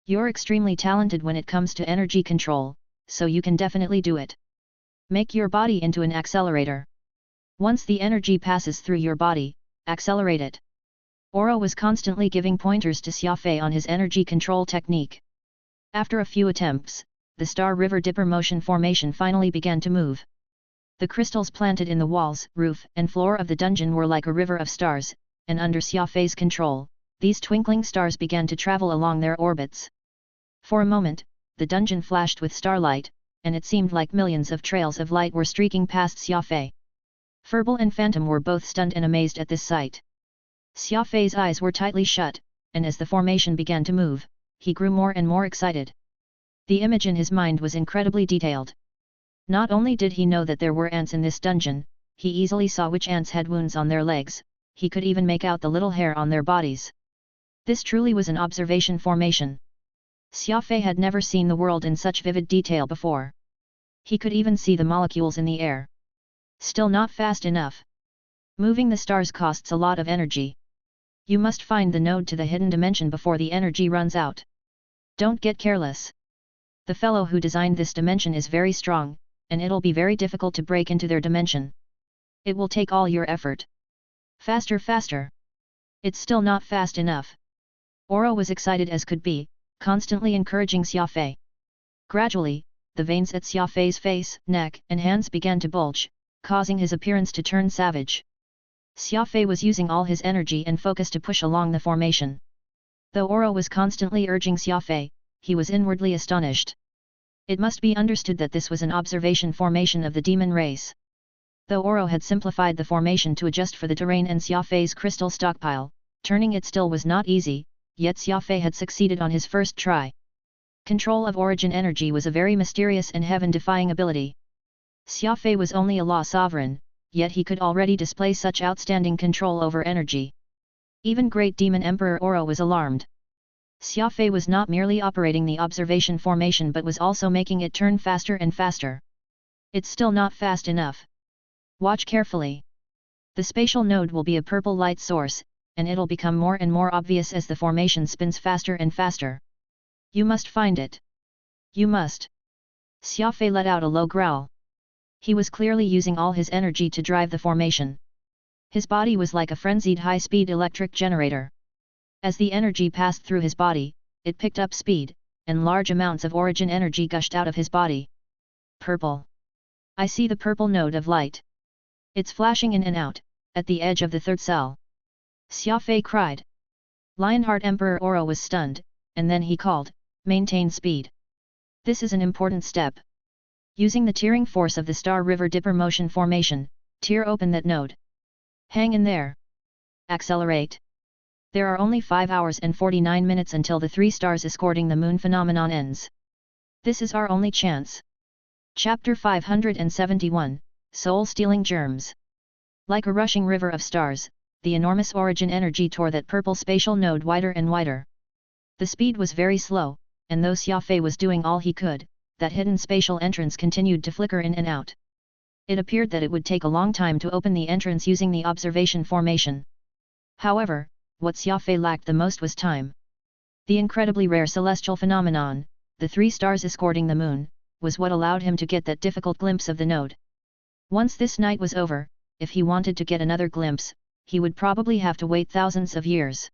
You're extremely talented when it comes to energy control, so you can definitely do it. Make your body into an accelerator. Once the energy passes through your body, accelerate it. Oro was constantly giving pointers to Xia Fei on his energy control technique. After a few attempts, the Star River Dipper motion formation finally began to move. The crystals planted in the walls, roof, and floor of the dungeon were like a river of stars, and under Xia Fei's control, these twinkling stars began to travel along their orbits. For a moment, the dungeon flashed with starlight, and it seemed like millions of trails of light were streaking past Xia Fei. Furball and Phantom were both stunned and amazed at this sight. Xia Fei's eyes were tightly shut, and as the formation began to move, he grew more and more excited. The image in his mind was incredibly detailed. Not only did he know that there were ants in this dungeon, he easily saw which ants had wounds on their legs, he could even make out the little hair on their bodies. This truly was an observation formation. Xia Fei had never seen the world in such vivid detail before. He could even see the molecules in the air. Still not fast enough. Moving the stars costs a lot of energy. You must find the node to the hidden dimension before the energy runs out. Don't get careless. The fellow who designed this dimension is very strong, and it'll be very difficult to break into their dimension. It will take all your effort. Faster, faster. It's still not fast enough. Oro was excited as could be, constantly encouraging Xia Fei. Gradually, the veins at Xia Fei's face, neck, and hands began to bulge, causing his appearance to turn savage. Xia Fei was using all his energy and focus to push along the formation. Though Oro was constantly urging Xia Fei, he was inwardly astonished. It must be understood that this was an observation formation of the demon race. Though Oro had simplified the formation to adjust for the terrain and Xia Fei's crystal stockpile, turning it still was not easy, yet Xia Fei had succeeded on his first try. Control of origin energy was a very mysterious and heaven-defying ability. Xia Fei was only a law sovereign, yet he could already display such outstanding control over energy. Even Great Demon Emperor Oro was alarmed. Xia Fei was not merely operating the observation formation but was also making it turn faster and faster. It's still not fast enough. Watch carefully. The spatial node will be a purple light source, and it'll become more and more obvious as the formation spins faster and faster. You must find it. You must. Xia Fei let out a low growl. He was clearly using all his energy to drive the formation. His body was like a frenzied high-speed electric generator. As the energy passed through his body, it picked up speed, and large amounts of origin energy gushed out of his body. Purple. I see the purple node of light. It's flashing in and out, at the edge of the third cell. Xia Fei cried. Lionheart Emperor Oro was stunned, and then he called, maintain speed. This is an important step. Using the tearing force of the Star River Dipper motion formation, tear open that node. Hang in there. Accelerate. There are only 5 hours and 49 minutes until the 3 stars escorting the moon phenomenon ends. This is our only chance. Chapter 571, Soul-Stealing Germs. Like a rushing river of stars, the enormous origin energy tore that purple spatial node wider and wider. The speed was very slow, and though Xia Fei was doing all he could, that hidden spatial entrance continued to flicker in and out. It appeared that it would take a long time to open the entrance using the observation formation. However, what Xia Fei lacked the most was time. The incredibly rare celestial phenomenon, the 3 stars escorting the moon, was what allowed him to get that difficult glimpse of the node. Once this night was over, if he wanted to get another glimpse, he would probably have to wait thousands of years.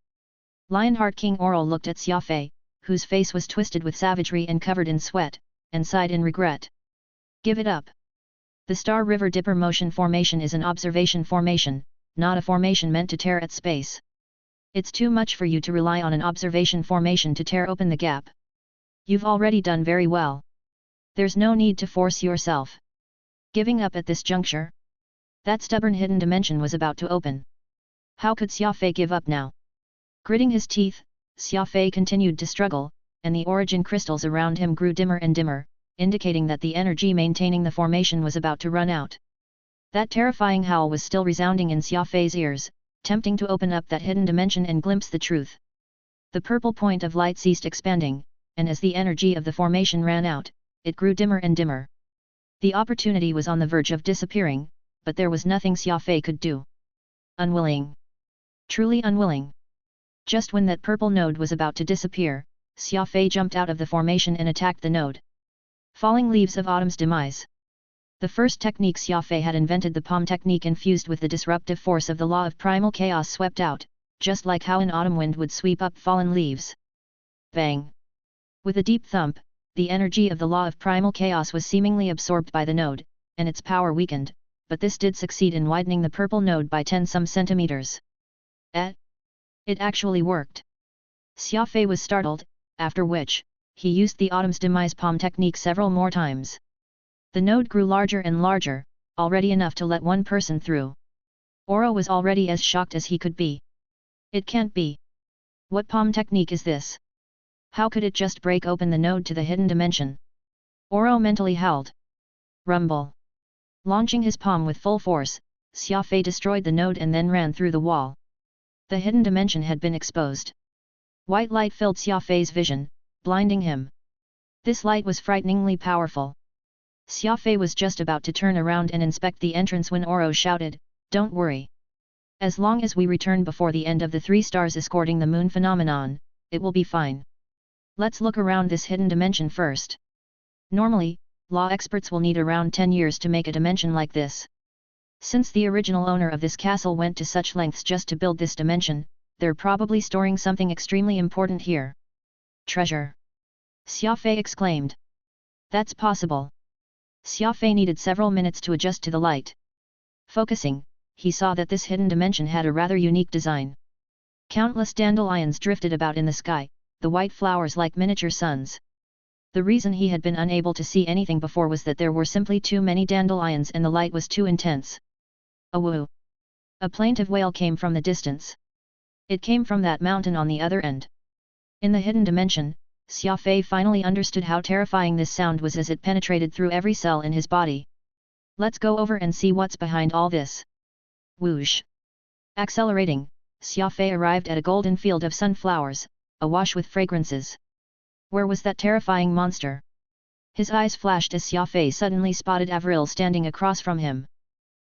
Lionheart King Oral looked at Xia Fei, whose face was twisted with savagery and covered in sweat, and sighed in regret. Give it up. The Star River Dipper motion formation is an observation formation, not a formation meant to tear at space. It's too much for you to rely on an observation formation to tear open the gap. You've already done very well. There's no need to force yourself. Giving up at this juncture? That stubborn hidden dimension was about to open. How could Xia Fei give up now? Gritting his teeth, Xia Fei continued to struggle, and the origin crystals around him grew dimmer and dimmer, indicating that the energy maintaining the formation was about to run out. That terrifying howl was still resounding in Xia Fei's ears, tempting to open up that hidden dimension and glimpse the truth. The purple point of light ceased expanding, and as the energy of the formation ran out, it grew dimmer and dimmer. The opportunity was on the verge of disappearing, but there was nothing Xia Fei could do. Unwilling. Truly unwilling. Just when that purple node was about to disappear, Xia Fei jumped out of the formation and attacked the node. Falling leaves of autumn's demise. The first technique Xia Fei had invented, the palm technique infused with the disruptive force of the law of primal chaos, swept out, just like how an autumn wind would sweep up fallen leaves. Bang! With a deep thump, the energy of the law of primal chaos was seemingly absorbed by the node, and its power weakened, but this did succeed in widening the purple node by 10 some centimeters. It actually worked. Xia Fei was startled, after which, he used the autumn's demise palm technique several more times. The node grew larger and larger, already enough to let one person through. Oro was already as shocked as he could be. It can't be. What palm technique is this? How could it just break open the node to the hidden dimension? Oro mentally howled. Rumble. Launching his palm with full force, Xia Fei destroyed the node and then ran through the wall. The hidden dimension had been exposed. White light filled Xia Fei's vision, blinding him. This light was frighteningly powerful. Xia Fei was just about to turn around and inspect the entrance when Oro shouted, "Don't worry. As long as we return before the end of the 3 stars escorting the moon phenomenon, it will be fine. Let's look around this hidden dimension first." Normally, law experts will need around 10 years to make a dimension like this. Since the original owner of this castle went to such lengths just to build this dimension, they're probably storing something extremely important here. Treasure! Xia Fei exclaimed. That's possible. Xia Fei needed several minutes to adjust to the light. Focusing, he saw that this hidden dimension had a rather unique design. Countless dandelions drifted about in the sky, the white flowers like miniature suns. The reason he had been unable to see anything before was that there were simply too many dandelions and the light was too intense. A woo! A plaintive wail came from the distance. It came from that mountain on the other end. In the hidden dimension, Xia Fei finally understood how terrifying this sound was as it penetrated through every cell in his body. Let's go over and see what's behind all this. Whoosh! Accelerating, Xia Fei arrived at a golden field of sunflowers, awash with fragrances. Where was that terrifying monster? His eyes flashed as Xia Fei suddenly spotted Avril standing across from him.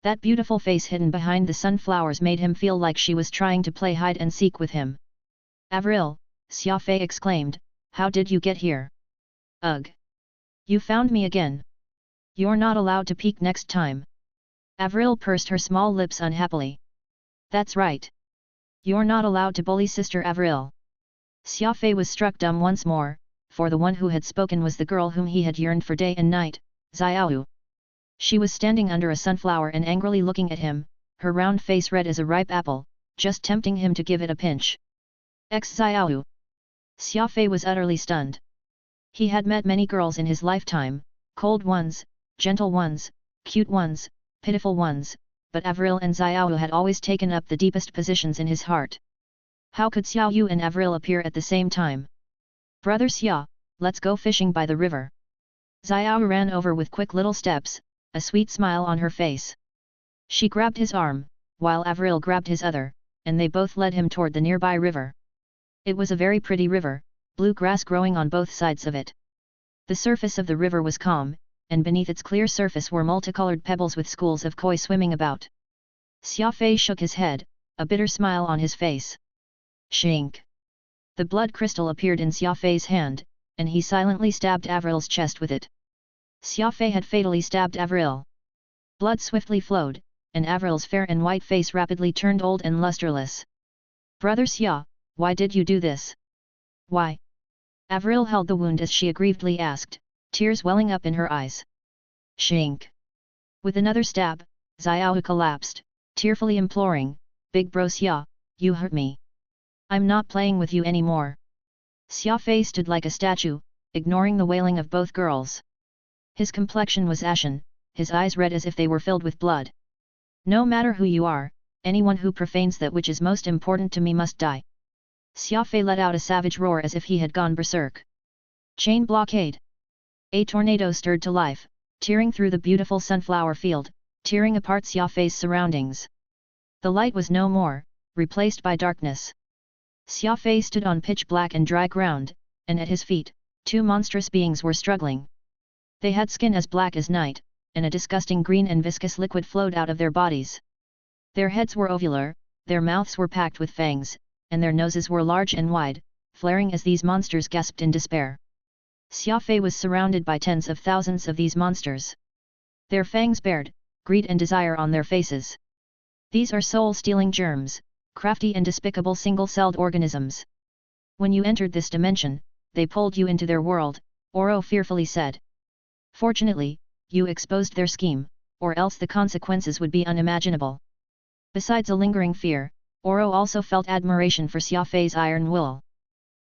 That beautiful face hidden behind the sunflowers made him feel like she was trying to play hide and seek with him. Avril, Xia Fei exclaimed, how did you get here? Ugh! You found me again. You're not allowed to peek next time. Avril pursed her small lips unhappily. That's right. You're not allowed to bully Sister Avril. Xia Fei was struck dumb once more, for the one who had spoken was the girl whom he had yearned for day and night, Xiaoyu. She was standing under a sunflower and angrily looking at him, her round face red as a ripe apple, just tempting him to give it a pinch. Xiao. Xia Fei was utterly stunned. He had met many girls in his lifetime, cold ones, gentle ones, cute ones, pitiful ones, but Avril and Xiao had always taken up the deepest positions in his heart. How could Xiao and Avril appear at the same time? Brother Xia, let's go fishing by the river. Xiao ran over with quick little steps, a sweet smile on her face. She grabbed his arm, while Avril grabbed his other, and they both led him toward the nearby river. It was a very pretty river, blue grass growing on both sides of it. The surface of the river was calm, and beneath its clear surface were multicolored pebbles with schools of koi swimming about. Xia Fei shook his head, a bitter smile on his face. Shink! The blood crystal appeared in Xia Fei's hand, and he silently stabbed Avril's chest with it. Xia Fei had fatally stabbed Avril. Blood swiftly flowed, and Avril's fair and white face rapidly turned old and lusterless. Brother Xia, why did you do this? Why? Avril held the wound as she aggrievedly asked, tears welling up in her eyes. Shink! With another stab, Xiao collapsed, tearfully imploring, Big Bro Xia, you hurt me. I'm not playing with you anymore. Xia Fei stood like a statue, ignoring the wailing of both girls. His complexion was ashen, his eyes red as if they were filled with blood. No matter who you are, anyone who profanes that which is most important to me must die. Xia Fei let out a savage roar as if he had gone berserk. Chain blockade! A tornado stirred to life, tearing through the beautiful sunflower field, tearing apart Xia Fei's surroundings. The light was no more, replaced by darkness. Xia Fei stood on pitch black and dry ground, and at his feet, two monstrous beings were struggling. They had skin as black as night, and a disgusting green and viscous liquid flowed out of their bodies. Their heads were ovular, their mouths were packed with fangs, and their noses were large and wide, flaring as these monsters gasped in despair. Xia Fei was surrounded by tens of thousands of these monsters. Their fangs bared, greed and desire on their faces. These are soul-stealing germs, crafty and despicable single-celled organisms. When you entered this dimension, they pulled you into their world, Oro fearfully said. Fortunately, you exposed their scheme, or else the consequences would be unimaginable. Besides a lingering fear, Oro also felt admiration for Xia Fei's iron will.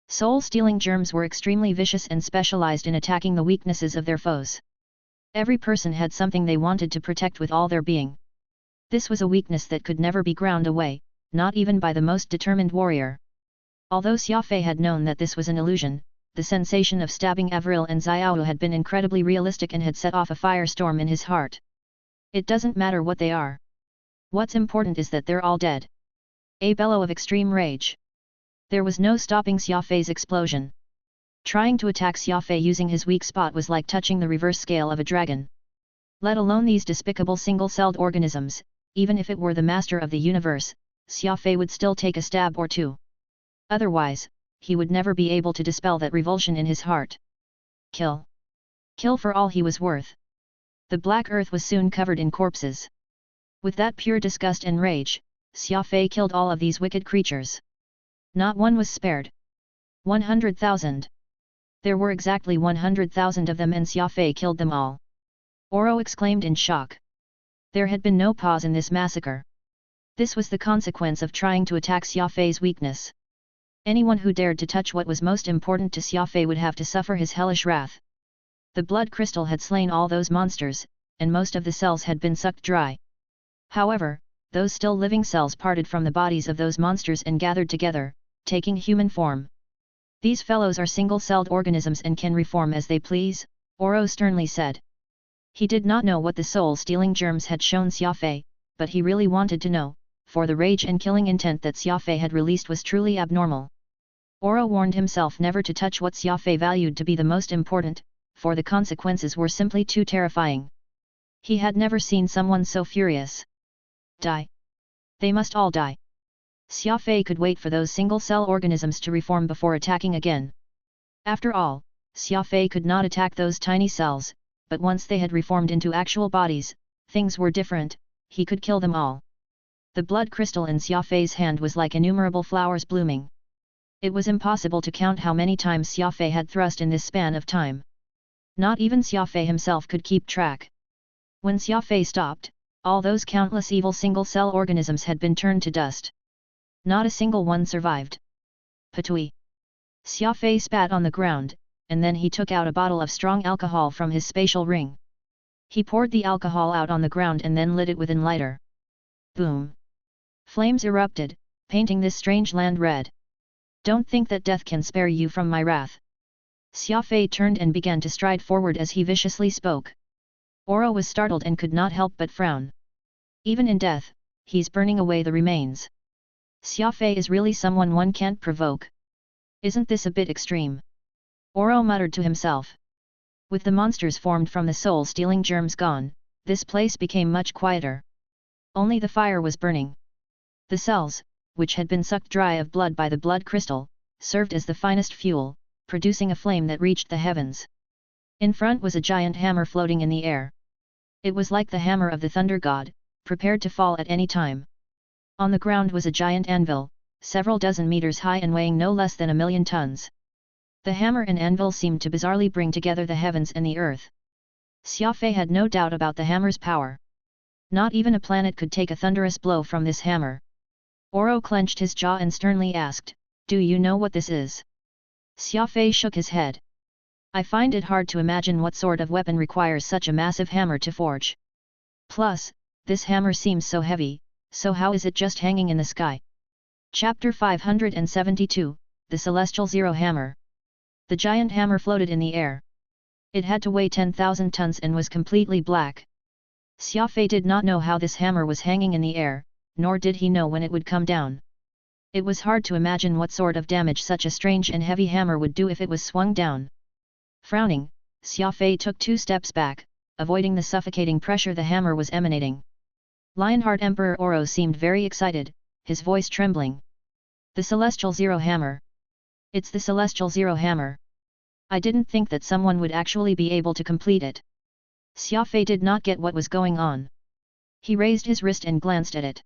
Soul-stealing germs were extremely vicious and specialized in attacking the weaknesses of their foes. Every person had something they wanted to protect with all their being. This was a weakness that could never be ground away, not even by the most determined warrior. Although Xia Fei had known that this was an illusion, the sensation of stabbing Avril and Xiao had been incredibly realistic and had set off a firestorm in his heart. It doesn't matter what they are. What's important is that they're all dead. A bellow of extreme rage. There was no stopping Xia Fei's explosion. Trying to attack Xia Fei using his weak spot was like touching the reverse scale of a dragon. Let alone these despicable single-celled organisms, even if it were the master of the universe, Xia Fei would still take a stab or two. Otherwise, he would never be able to dispel that revulsion in his heart. Kill! Kill for all he was worth. The black earth was soon covered in corpses. With that pure disgust and rage, Xia Fei killed all of these wicked creatures. Not one was spared. 100,000. There were exactly 100,000 of them and Xia Fei killed them all. Oro exclaimed in shock. There had been no pause in this massacre. This was the consequence of trying to attack Xia Fei's weakness. Anyone who dared to touch what was most important to Xia Fei would have to suffer his hellish wrath. The blood crystal had slain all those monsters, and most of the cells had been sucked dry. However, those still living cells parted from the bodies of those monsters and gathered together, taking human form. These fellows are single-celled organisms and can reform as they please, Oro sternly said. He did not know what the soul-stealing germs had shown Xia Fei, but he really wanted to know, for the rage and killing intent that Xia Fei had released was truly abnormal. Oro warned himself never to touch what Xia Fei valued to be the most important, for the consequences were simply too terrifying. He had never seen someone so furious. Die! They must all die. Xia Fei could wait for those single-cell organisms to reform before attacking again. After all, Xia Fei could not attack those tiny cells, but once they had reformed into actual bodies, things were different, he could kill them all. The blood crystal in Xia Fei's hand was like innumerable flowers blooming. It was impossible to count how many times Xia Fei had thrust in this span of time. Not even Xia Fei himself could keep track. When Xia Fei stopped, all those countless evil single-cell organisms had been turned to dust. Not a single one survived. Patui. Xia Fei spat on the ground, and then he took out a bottle of strong alcohol from his spatial ring. He poured the alcohol out on the ground and then lit it with an lighter. Boom! Flames erupted, painting this strange land red. Don't think that death can spare you from my wrath. Xia Fei turned and began to stride forward as he viciously spoke. Oro was startled and could not help but frown. Even in death, he's burning away the remains. Xia Fei is really someone one can't provoke. Isn't this a bit extreme? Oro muttered to himself. With the monsters formed from the soul-stealing germs gone, this place became much quieter. Only the fire was burning. The cells, which had been sucked dry of blood by the blood crystal, served as the finest fuel, producing a flame that reached the heavens. In front was a giant hammer floating in the air. It was like the hammer of the thunder god, prepared to fall at any time. On the ground was a giant anvil, several dozen meters high and weighing no less than 1,000,000 tons. The hammer and anvil seemed to bizarrely bring together the heavens and the earth. Xia Fei had no doubt about the hammer's power. Not even a planet could take a thunderous blow from this hammer. Oro clenched his jaw and sternly asked, "Do you know what this is?" Xia Fei shook his head. "I find it hard to imagine what sort of weapon requires such a massive hammer to forge. Plus, this hammer seems so heavy, so how is it just hanging in the sky?" Chapter 572, The Celestial Zero Hammer. The giant hammer floated in the air. It had to weigh 10,000 tons and was completely black. Xia Fei did not know how this hammer was hanging in the air, nor did he know when it would come down. It was hard to imagine what sort of damage such a strange and heavy hammer would do if it was swung down. Frowning, Xia Fei took 2 steps back, avoiding the suffocating pressure the hammer was emanating. Lionheart Emperor Oro seemed very excited, his voice trembling. "The Celestial Zero Hammer. It's the Celestial Zero Hammer. I didn't think that someone would actually be able to complete it." Xia Fei did not get what was going on. He raised his wrist and glanced at it.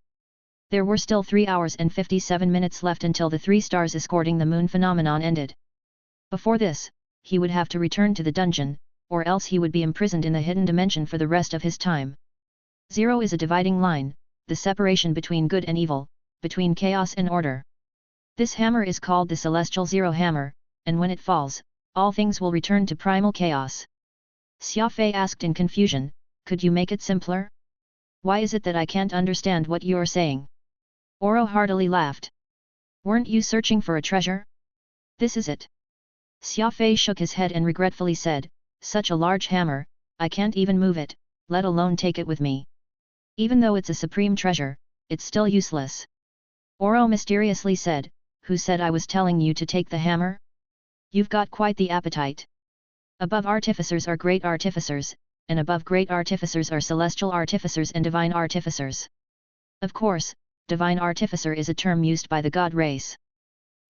There were still 3 hours and 57 minutes left until the 3 stars escorting the moon phenomenon ended. Before this, he would have to return to the dungeon, or else he would be imprisoned in the hidden dimension for the rest of his time. Zero is a dividing line, the separation between good and evil, between chaos and order. This hammer is called the Celestial Zero Hammer, and when it falls, all things will return to primal chaos. Xia Fei asked in confusion, "Could you make it simpler? Why is it that I can't understand what you're saying?" Oro heartily laughed. "Weren't you searching for a treasure? This is it." Xia Fei shook his head and regretfully said, "Such a large hammer, I can't even move it, let alone take it with me. Even though it's a supreme treasure, it's still useless." Oro mysteriously said, "Who said I was telling you to take the hammer? You've got quite the appetite. Above artificers are great artificers, and above great artificers are celestial artificers and divine artificers. Of course, divine artificer is a term used by the god race.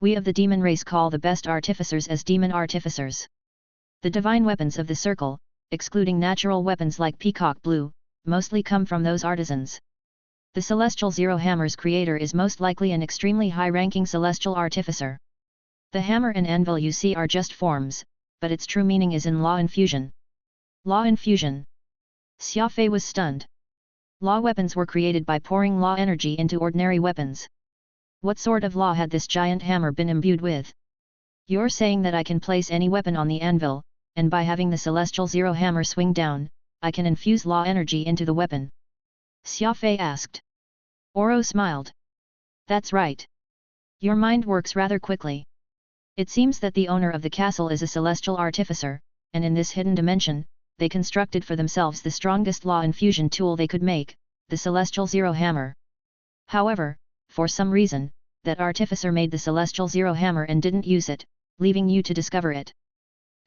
We of the demon race call the best artificers as demon artificers. The divine weapons of the circle, excluding natural weapons like peacock blue, mostly come from those artisans. The Celestial Zero Hammer's creator is most likely an extremely high-ranking celestial artificer. The hammer and anvil you see are just forms, but its true meaning is in law infusion." Law infusion. Xia Fei was stunned. Law weapons were created by pouring law energy into ordinary weapons. What sort of law had this giant hammer been imbued with? "You're saying that I can place any weapon on the anvil, and by having the Celestial Zero Hammer swing down, I can infuse law energy into the weapon?" Xia Fei asked. Oro smiled. "That's right. Your mind works rather quickly. It seems that the owner of the castle is a celestial artificer, and in this hidden dimension, they constructed for themselves the strongest law infusion tool they could make, the Celestial Zero Hammer. However, for some reason, that artificer made the Celestial Zero Hammer and didn't use it, leaving you to discover it.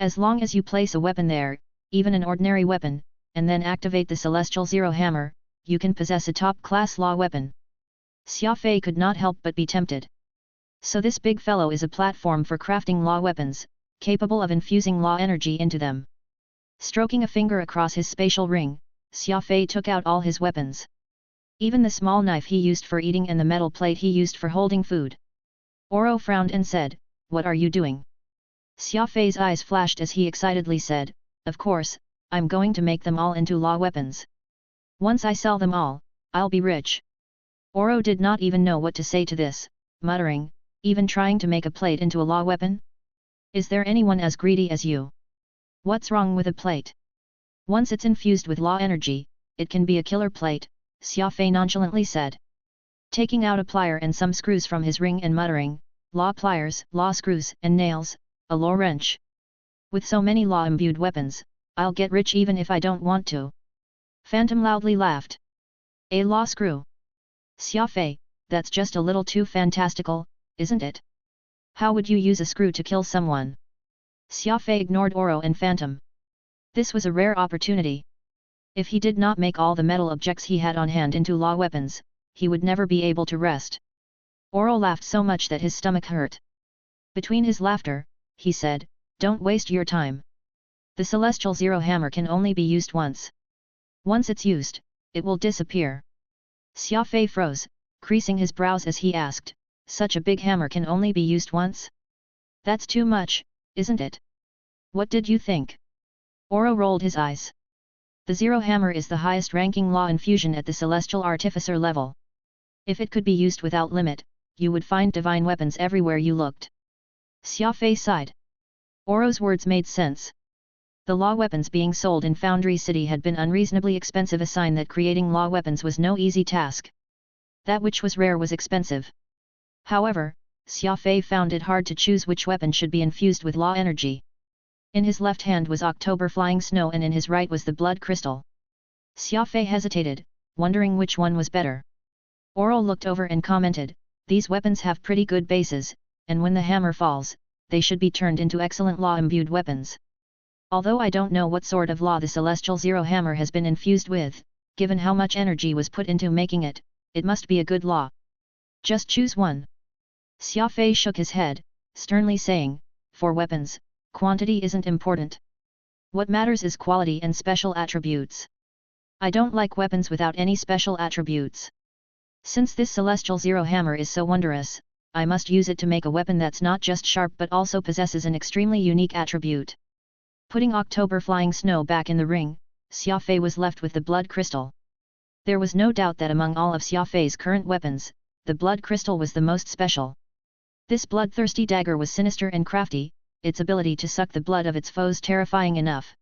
As long as you place a weapon there, even an ordinary weapon, and then activate the Celestial Zero Hammer, you can possess a top-class law weapon." Xia Fei could not help but be tempted. So this big fellow is a platform for crafting law weapons, capable of infusing law energy into them. Stroking a finger across his spatial ring, Xia Fei took out all his weapons. Even the small knife he used for eating and the metal plate he used for holding food. Oro frowned and said, "What are you doing?" Xia Fei's eyes flashed as he excitedly said, "Of course, I'm going to make them all into law weapons. Once I sell them all, I'll be rich." Oro did not even know what to say to this, muttering, even trying to make a plate into a law weapon? Is there anyone as greedy as you? What's wrong with a plate? Once it's infused with law energy, it can be a killer plate, Xia Fei nonchalantly said. Taking out a plier and some screws from his ring and muttering, law pliers, law screws, and nails, a law wrench. With so many law-imbued weapons, I'll get rich even if I don't want to. Phantom loudly laughed. A law screw? Xia Fei, that's just a little too fantastical, isn't it? How would you use a screw to kill someone? Xia Fei ignored Oro and Phantom. This was a rare opportunity. If he did not make all the metal objects he had on hand into law weapons, he would never be able to rest. Oro laughed so much that his stomach hurt. Between his laughter, he said, "Don't waste your time. The Celestial Zero Hammer can only be used once. Once it's used, it will disappear." Xia Fei froze, creasing his brows as he asked, "Such a big hammer can only be used once? That's too much, isn't it? What did you think?" Oro rolled his eyes. The Zero Hammer is the highest-ranking law infusion at the Celestial Artificer level. If it could be used without limit, you would find divine weapons everywhere you looked. Xia Fei sighed. Oro's words made sense. The law weapons being sold in Foundry City had been unreasonably expensive, a sign that creating law weapons was no easy task. That which was rare was expensive. However, Xia Fei found it hard to choose which weapon should be infused with law energy. In his left hand was October Flying Snow and in his right was the Blood Crystal. Xia Fei hesitated, wondering which one was better. Oro looked over and commented, "These weapons have pretty good bases, and when the hammer falls, they should be turned into excellent law-imbued weapons. Although I don't know what sort of law the Celestial Zero Hammer has been infused with, given how much energy was put into making it, it must be a good law. Just choose one." Xia Fei shook his head, sternly saying, "For weapons, quantity isn't important. What matters is quality and special attributes. I don't like weapons without any special attributes. Since this Celestial Zero Hammer is so wondrous, I must use it to make a weapon that's not just sharp but also possesses an extremely unique attribute." Putting October Flying Snow back in the ring, Xia Fei was left with the Blood Crystal. There was no doubt that among all of Xia Fei's current weapons, the Blood Crystal was the most special. This bloodthirsty dagger was sinister and crafty, its ability to suck the blood of its foes terrifying enough.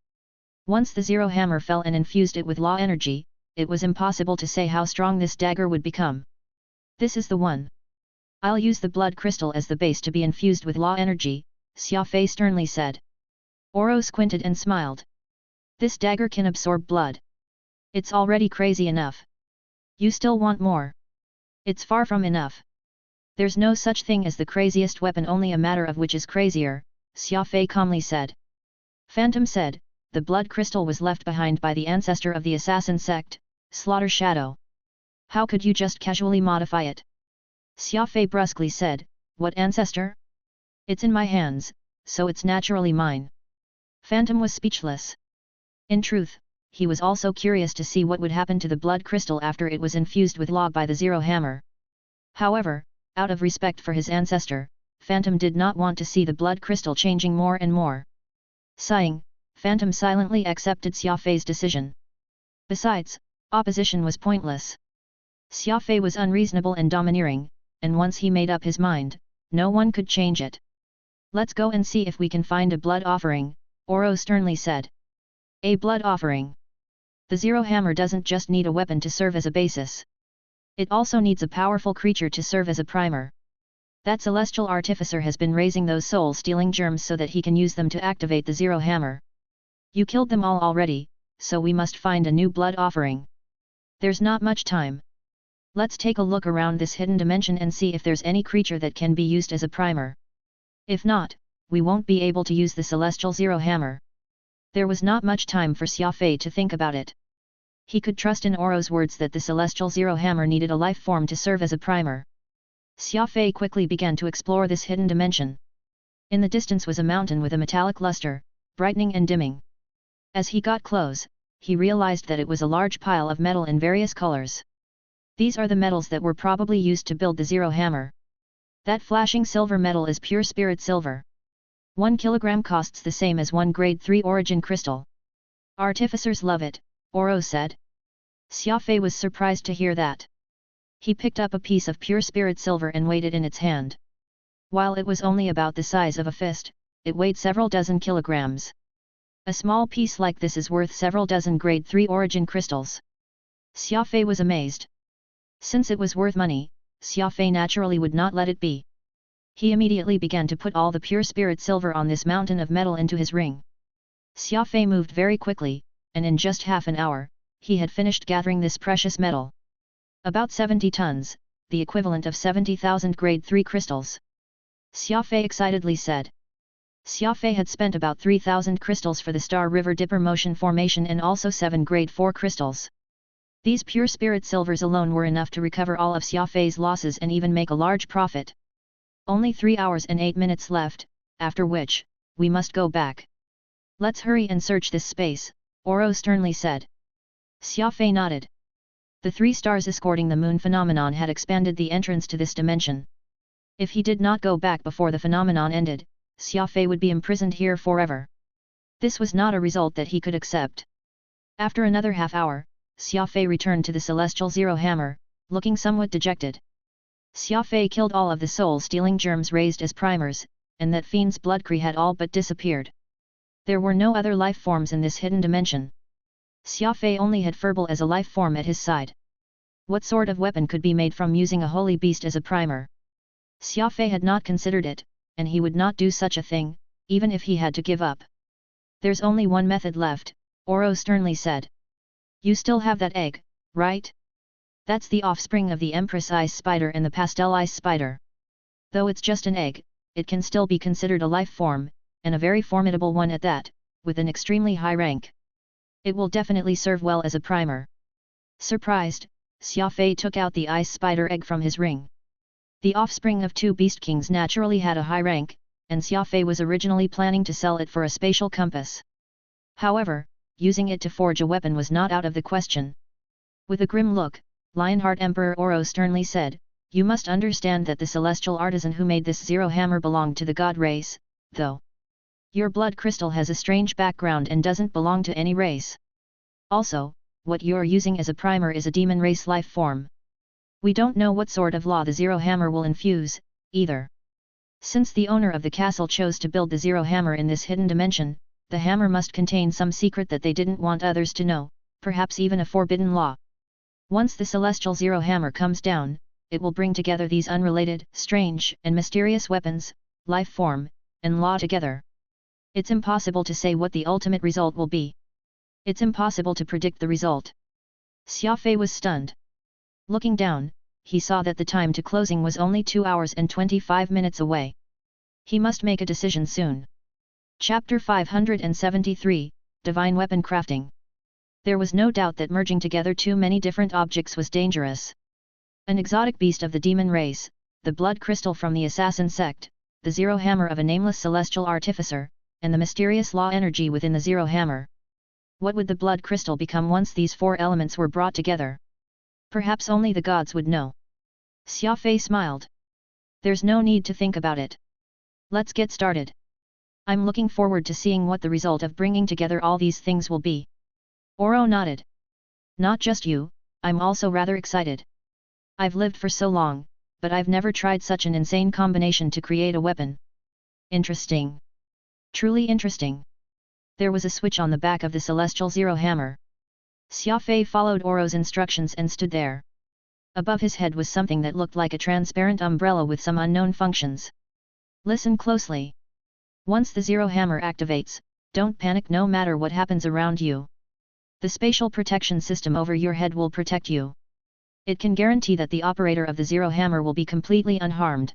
Once the Zero Hammer fell and infused it with law energy, it was impossible to say how strong this dagger would become. "This is the one. I'll use the Blood Crystal as the base to be infused with law energy," Xia Fei sternly said. Oro squinted and smiled. "This dagger can absorb blood. It's already crazy enough. You still want more? It's far from enough. There's no such thing as the craziest weapon, only a matter of which is crazier," Xia Fei calmly said. Phantom said, "The Blood Crystal was left behind by the ancestor of the assassin sect, Slaughter Shadow. How could you just casually modify it?" Xia Fei brusquely said, "What ancestor? It's in my hands, so it's naturally mine." Phantom was speechless. In truth, he was also curious to see what would happen to the Blood Crystal after it was infused with law by the Zero Hammer. However, out of respect for his ancestor, Phantom did not want to see the Blood Crystal changing more and more. Sighing, Phantom silently accepted Xia Fei's decision. Besides, opposition was pointless. Xia Fei was unreasonable and domineering, and once he made up his mind, no one could change it. "Let's go and see if we can find a blood offering," Oro sternly said. "A blood offering? The Zero Hammer doesn't just need a weapon to serve as a basis. It also needs a powerful creature to serve as a primer. That Celestial Artificer has been raising those soul-stealing germs so that he can use them to activate the Zero Hammer. You killed them all already, so we must find a new blood offering. There's not much time. Let's take a look around this hidden dimension and see if there's any creature that can be used as a primer. If not, we won't be able to use the Celestial Zero Hammer." There was not much time for Xia Fei to think about it. He could trust in Oro's words that the Celestial Zero Hammer needed a life form to serve as a primer. Xia Fei quickly began to explore this hidden dimension. In the distance was a mountain with a metallic luster, brightening and dimming. As he got close, he realized that it was a large pile of metal in various colors. These are the metals that were probably used to build the Zero Hammer. That flashing silver metal is pure spirit silver. 1 kilogram costs the same as 1 grade 3 origin crystal. Artificers love it, Oro said. Xia Fei was surprised to hear that. He picked up a piece of pure spirit silver and weighed it in its hand. While it was only about the size of a fist, it weighed several dozen kilograms. A small piece like this is worth several dozen grade 3 origin crystals. Xia Fei was amazed. Since it was worth money, Xia Fei naturally would not let it be. He immediately began to put all the pure spirit silver on this mountain of metal into his ring. Xia Fei moved very quickly, and in just half an hour, he had finished gathering this precious metal. About 70 tons, the equivalent of 70,000 grade 3 crystals. Xia Fei excitedly said. Xia Fei had spent about 3,000 crystals for the Star River Dipper motion formation and also 7 grade 4 crystals. These pure spirit silvers alone were enough to recover all of Xia Fei's losses and even make a large profit. Only 3 hours and 8 minutes left, after which, we must go back. Let's hurry and search this space, Oro sternly said. Xia Fei nodded. The 3 stars escorting the moon phenomenon had expanded the entrance to this dimension. If he did not go back before the phenomenon ended, Xia Fei would be imprisoned here forever. This was not a result that he could accept. After another half hour, Xia Fei returned to the celestial zero hammer, looking somewhat dejected. Xia Fei killed all of the soul-stealing germs raised as primers, and that fiend's bloodcree had all but disappeared. There were no other life forms in this hidden dimension. Xia Fei only had Furball as a life form at his side. What sort of weapon could be made from using a holy beast as a primer? Xia Fei had not considered it, and he would not do such a thing, even if he had to give up. There's only one method left, Oro sternly said. You still have that egg, right? That's the offspring of the Empress Ice Spider and the Pastel Ice Spider. Though it's just an egg, it can still be considered a life form, and a very formidable one at that, with an extremely high rank. It will definitely serve well as a primer. Surprised, Xia Fei took out the Ice Spider egg from his ring. The offspring of 2 Beast Kings naturally had a high rank, and Xia Fei was originally planning to sell it for a spatial compass. However, using it to forge a weapon was not out of the question. With a grim look, Lionheart Emperor Oro sternly said, You must understand that the celestial artisan who made this zero hammer belonged to the god race, though. Your blood crystal has a strange background and doesn't belong to any race. Also, what you're using as a primer is a demon race life form. We don't know what sort of law the zero hammer will infuse, either. Since the owner of the castle chose to build the zero hammer in this hidden dimension, the hammer must contain some secret that they didn't want others to know, perhaps even a forbidden law. Once the celestial zero hammer comes down, it will bring together these unrelated, strange, and mysterious weapons, life form, and law together. It's impossible to say what the ultimate result will be. It's impossible to predict the result. Xia Fei was stunned. Looking down, he saw that the time to closing was only 2 hours and 25 minutes away. He must make a decision soon. Chapter 573, Divine Weapon Crafting. There was no doubt that merging together too many different objects was dangerous. An exotic beast of the demon race, the blood crystal from the assassin sect, the zero hammer of a nameless celestial artificer, and the mysterious law energy within the zero hammer. What would the blood crystal become once these 4 elements were brought together? Perhaps only the gods would know. Xia Fei smiled. There's no need to think about it. Let's get started. I'm looking forward to seeing what the result of bringing together all these things will be. Oro nodded. Not just you, I'm also rather excited. I've lived for so long, but I've never tried such an insane combination to create a weapon. Interesting. Truly interesting. There was a switch on the back of the celestial zero hammer. Xia Fei followed Oro's instructions and stood there. Above his head was something that looked like a transparent umbrella with some unknown functions. Listen closely. Once the zero hammer activates, don't panic no matter what happens around you. The spatial protection system over your head will protect you. It can guarantee that the operator of the zero hammer will be completely unharmed.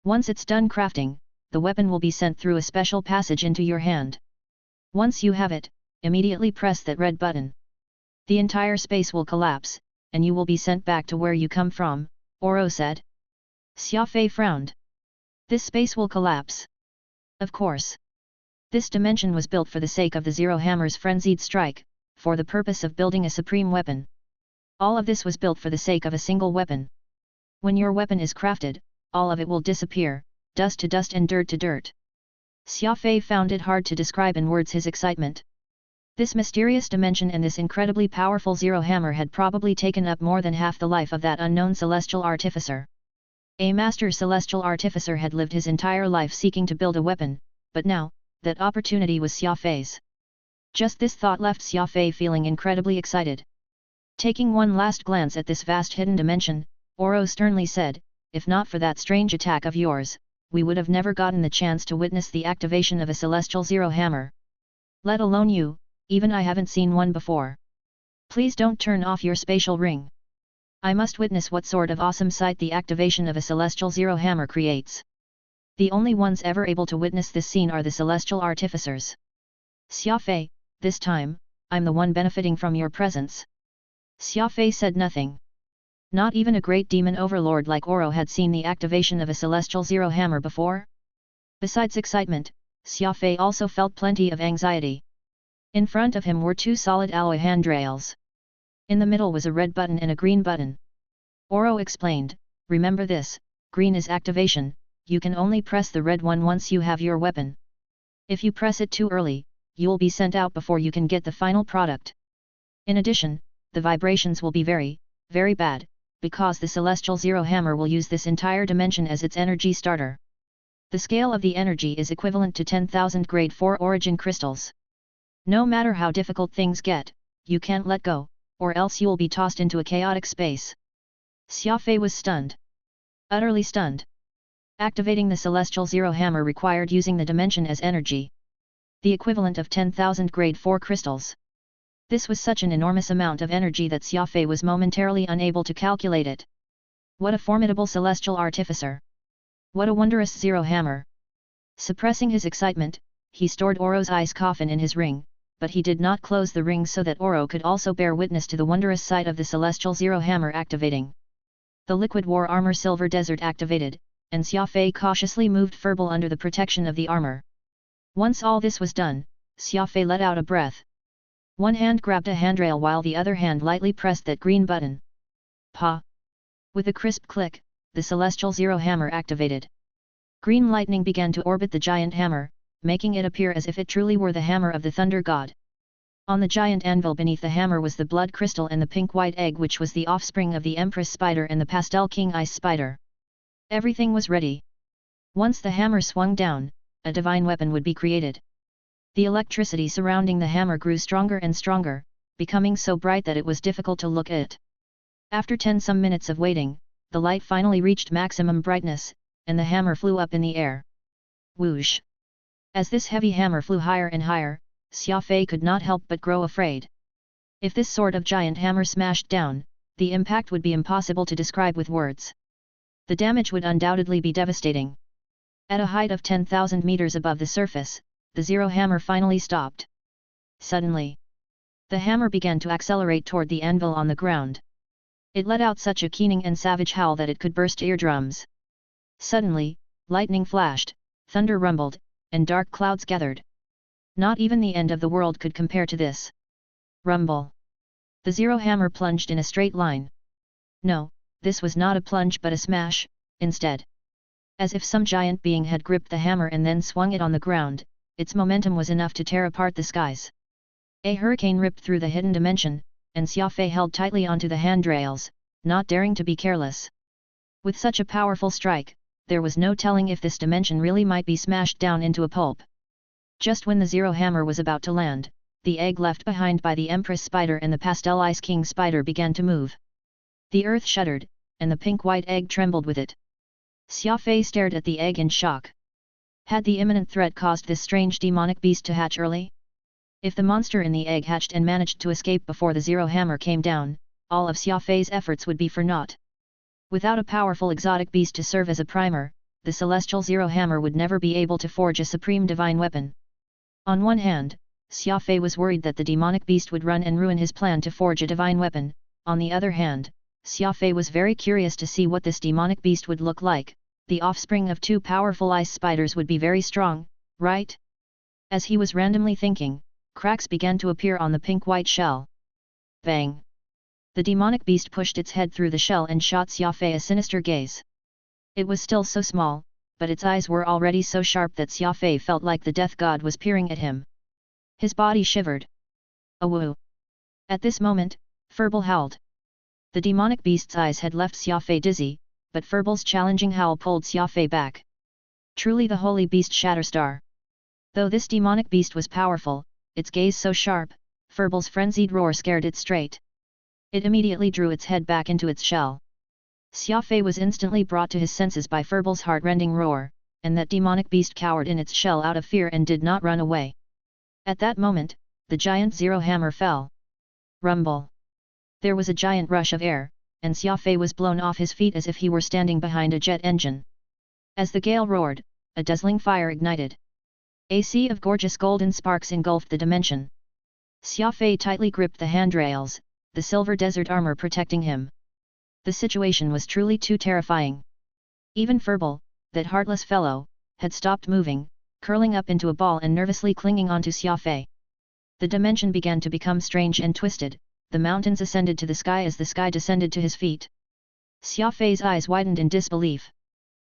Once it's done crafting, the weapon will be sent through a special passage into your hand. Once you have it, immediately press that red button. The entire space will collapse, and you will be sent back to where you come from, Oro said. Xia Fei frowned. This space will collapse. Of course. This dimension was built for the sake of the zero hammer's frenzied strike, for the purpose of building a supreme weapon. All of this was built for the sake of a single weapon. When your weapon is crafted, all of it will disappear, dust to dust and dirt to dirt. Xia Fei found it hard to describe in words his excitement. This mysterious dimension and this incredibly powerful zero hammer had probably taken up more than half the life of that unknown celestial artificer. A master celestial artificer had lived his entire life seeking to build a weapon, but now, that opportunity was Xia Fei's. Just this thought left Xia Fei feeling incredibly excited. Taking one last glance at this vast hidden dimension, Oro sternly said, "If not for that strange attack of yours, we would have never gotten the chance to witness the activation of a celestial zero hammer. Let alone you, even I haven't seen one before. Please don't turn off your spatial ring. I must witness what sort of awesome sight the activation of a celestial zero hammer creates. The only ones ever able to witness this scene are the celestial artificers. Xia Fei, this time, I'm the one benefiting from your presence." Xia Fei said nothing. Not even a great demon overlord like Oro had seen the activation of a celestial zero hammer before. Besides excitement, Xia Fei also felt plenty of anxiety. In front of him were two solid alloy handrails. In the middle was a red button and a green button. Oro explained, "Remember this, green is activation, you can only press the red one once you have your weapon. If you press it too early, you'll be sent out before you can get the final product. In addition, the vibrations will be very, very bad, because the celestial zero hammer will use this entire dimension as its energy starter. The scale of the energy is equivalent to 10,000 grade 4 origin crystals. No matter how difficult things get, you can't let go, or else you'll be tossed into a chaotic space." Xia Fei was stunned. Utterly stunned. Activating the celestial zero hammer required using the dimension as energy. The equivalent of 10,000 grade 4 crystals. This was such an enormous amount of energy that Xia Fei was momentarily unable to calculate it. What a formidable celestial artificer! What a wondrous zero hammer! Suppressing his excitement, he stored Oro's ice coffin in his ring, but he did not close the ring so that Oro could also bear witness to the wondrous sight of the celestial zero hammer activating. The liquid war armor Silver Desert activated, and Xia Fei cautiously moved Furball under the protection of the armor. Once all this was done, Xia Fei let out a breath. One hand grabbed a handrail while the other hand lightly pressed that green button. Pa! With a crisp click, the celestial zero hammer activated. Green lightning began to orbit the giant hammer, making it appear as if it truly were the hammer of the thunder god. On the giant anvil beneath the hammer was the blood crystal and the pink-white egg, which was the offspring of the Empress Spider and the Pastel King Ice Spider. Everything was ready. Once the hammer swung down, a divine weapon would be created. The electricity surrounding the hammer grew stronger and stronger, becoming so bright that it was difficult to look at. After 10 some minutes of waiting, the light finally reached maximum brightness, and the hammer flew up in the air. Whoosh! As this heavy hammer flew higher and higher, Xia Fei could not help but grow afraid. If this sort of giant hammer smashed down, the impact would be impossible to describe with words. The damage would undoubtedly be devastating. At a height of 10,000 meters above the surface, the zero hammer finally stopped. Suddenly, the hammer began to accelerate toward the anvil on the ground. It let out such a keening and savage howl that it could burst eardrums. Suddenly, lightning flashed, thunder rumbled, and dark clouds gathered. Not even the end of the world could compare to this. Rumble! The zero hammer plunged in a straight line. No, this was not a plunge but a smash, instead. As if some giant being had gripped the hammer and then swung it on the ground, its momentum was enough to tear apart the skies. A hurricane ripped through the hidden dimension, and Xia Fei held tightly onto the handrails, not daring to be careless. With such a powerful strike, there was no telling if this dimension really might be smashed down into a pulp. Just when the zero hammer was about to land, the egg left behind by the Empress Spider and the Pastel Ice King Spider began to move. The earth shuddered, and the pink-white egg trembled with it. Xia Fei stared at the egg in shock. Had the imminent threat caused this strange demonic beast to hatch early? If the monster in the egg hatched and managed to escape before the zero hammer came down, all of Xia Fei's efforts would be for naught. Without a powerful exotic beast to serve as a primer, the celestial zero hammer would never be able to forge a supreme divine weapon. On one hand, Xia Fei was worried that the demonic beast would run and ruin his plan to forge a divine weapon. On the other hand, Xia Fei was very curious to see what this demonic beast would look like. The offspring of two powerful ice spiders would be very strong, right? As he was randomly thinking, cracks began to appear on the pink-white shell. Bang! The demonic beast pushed its head through the shell and shot Xia Fei a sinister gaze. It was still so small, but its eyes were already so sharp that Xia Fei felt like the death god was peering at him. His body shivered. Awoo! At this moment, Furball howled. The demonic beast's eyes had left Xia Fei dizzy, but Furball's challenging howl pulled Xia Fei back. Truly the holy beast Shatterstar. Though this demonic beast was powerful, its gaze so sharp, Furball's frenzied roar scared it straight. It immediately drew its head back into its shell. Xia Fei was instantly brought to his senses by Furball's heart-rending roar, and that demonic beast cowered in its shell out of fear and did not run away. At that moment, the giant zero hammer fell. Rumble! There was a giant rush of air, and Xia Fei was blown off his feet as if he were standing behind a jet engine. As the gale roared, a dazzling fire ignited. A sea of gorgeous golden sparks engulfed the dimension. Xia Fei tightly gripped the handrails, the silver desert armor protecting him. The situation was truly too terrifying. Even Furball, that heartless fellow, had stopped moving, curling up into a ball and nervously clinging onto Xia Fei. The dimension began to become strange and twisted, the mountains ascended to the sky as the sky descended to his feet. Xia Fei's eyes widened in disbelief.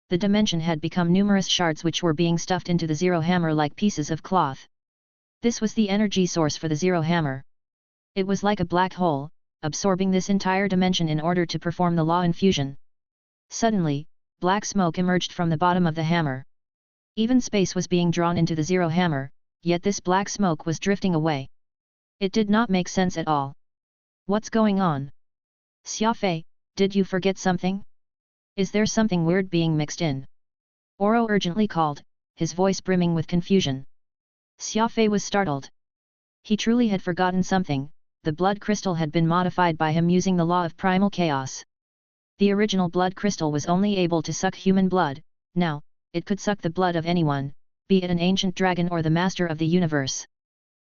The dimension had become numerous shards which were being stuffed into the zero hammer like pieces of cloth. This was the energy source for the zero hammer. It was like a black hole, absorbing this entire dimension in order to perform the law infusion. Suddenly, black smoke emerged from the bottom of the hammer. Even space was being drawn into the zero hammer, yet this black smoke was drifting away. It did not make sense at all. What's going on? Xia Fei, did you forget something? Is there something weird being mixed in? Oro urgently called, his voice brimming with confusion. Xia Fei was startled. He truly had forgotten something. The blood crystal had been modified by him using the law of primal chaos. The original blood crystal was only able to suck human blood, now, it could suck the blood of anyone, be it an ancient dragon or the master of the universe.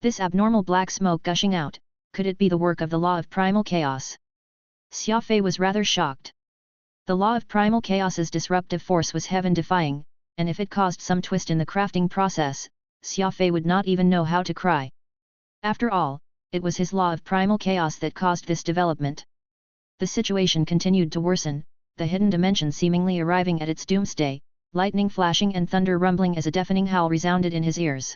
This abnormal black smoke gushing out, could it be the work of the law of primal chaos? Xia Fei was rather shocked. The law of primal chaos's disruptive force was heaven-defying, and if it caused some twist in the crafting process, Xia Fei would not even know how to cry. After all, it was his law of primal chaos that caused this development. The situation continued to worsen, the hidden dimension seemingly arriving at its doomsday, lightning flashing and thunder rumbling as a deafening howl resounded in his ears.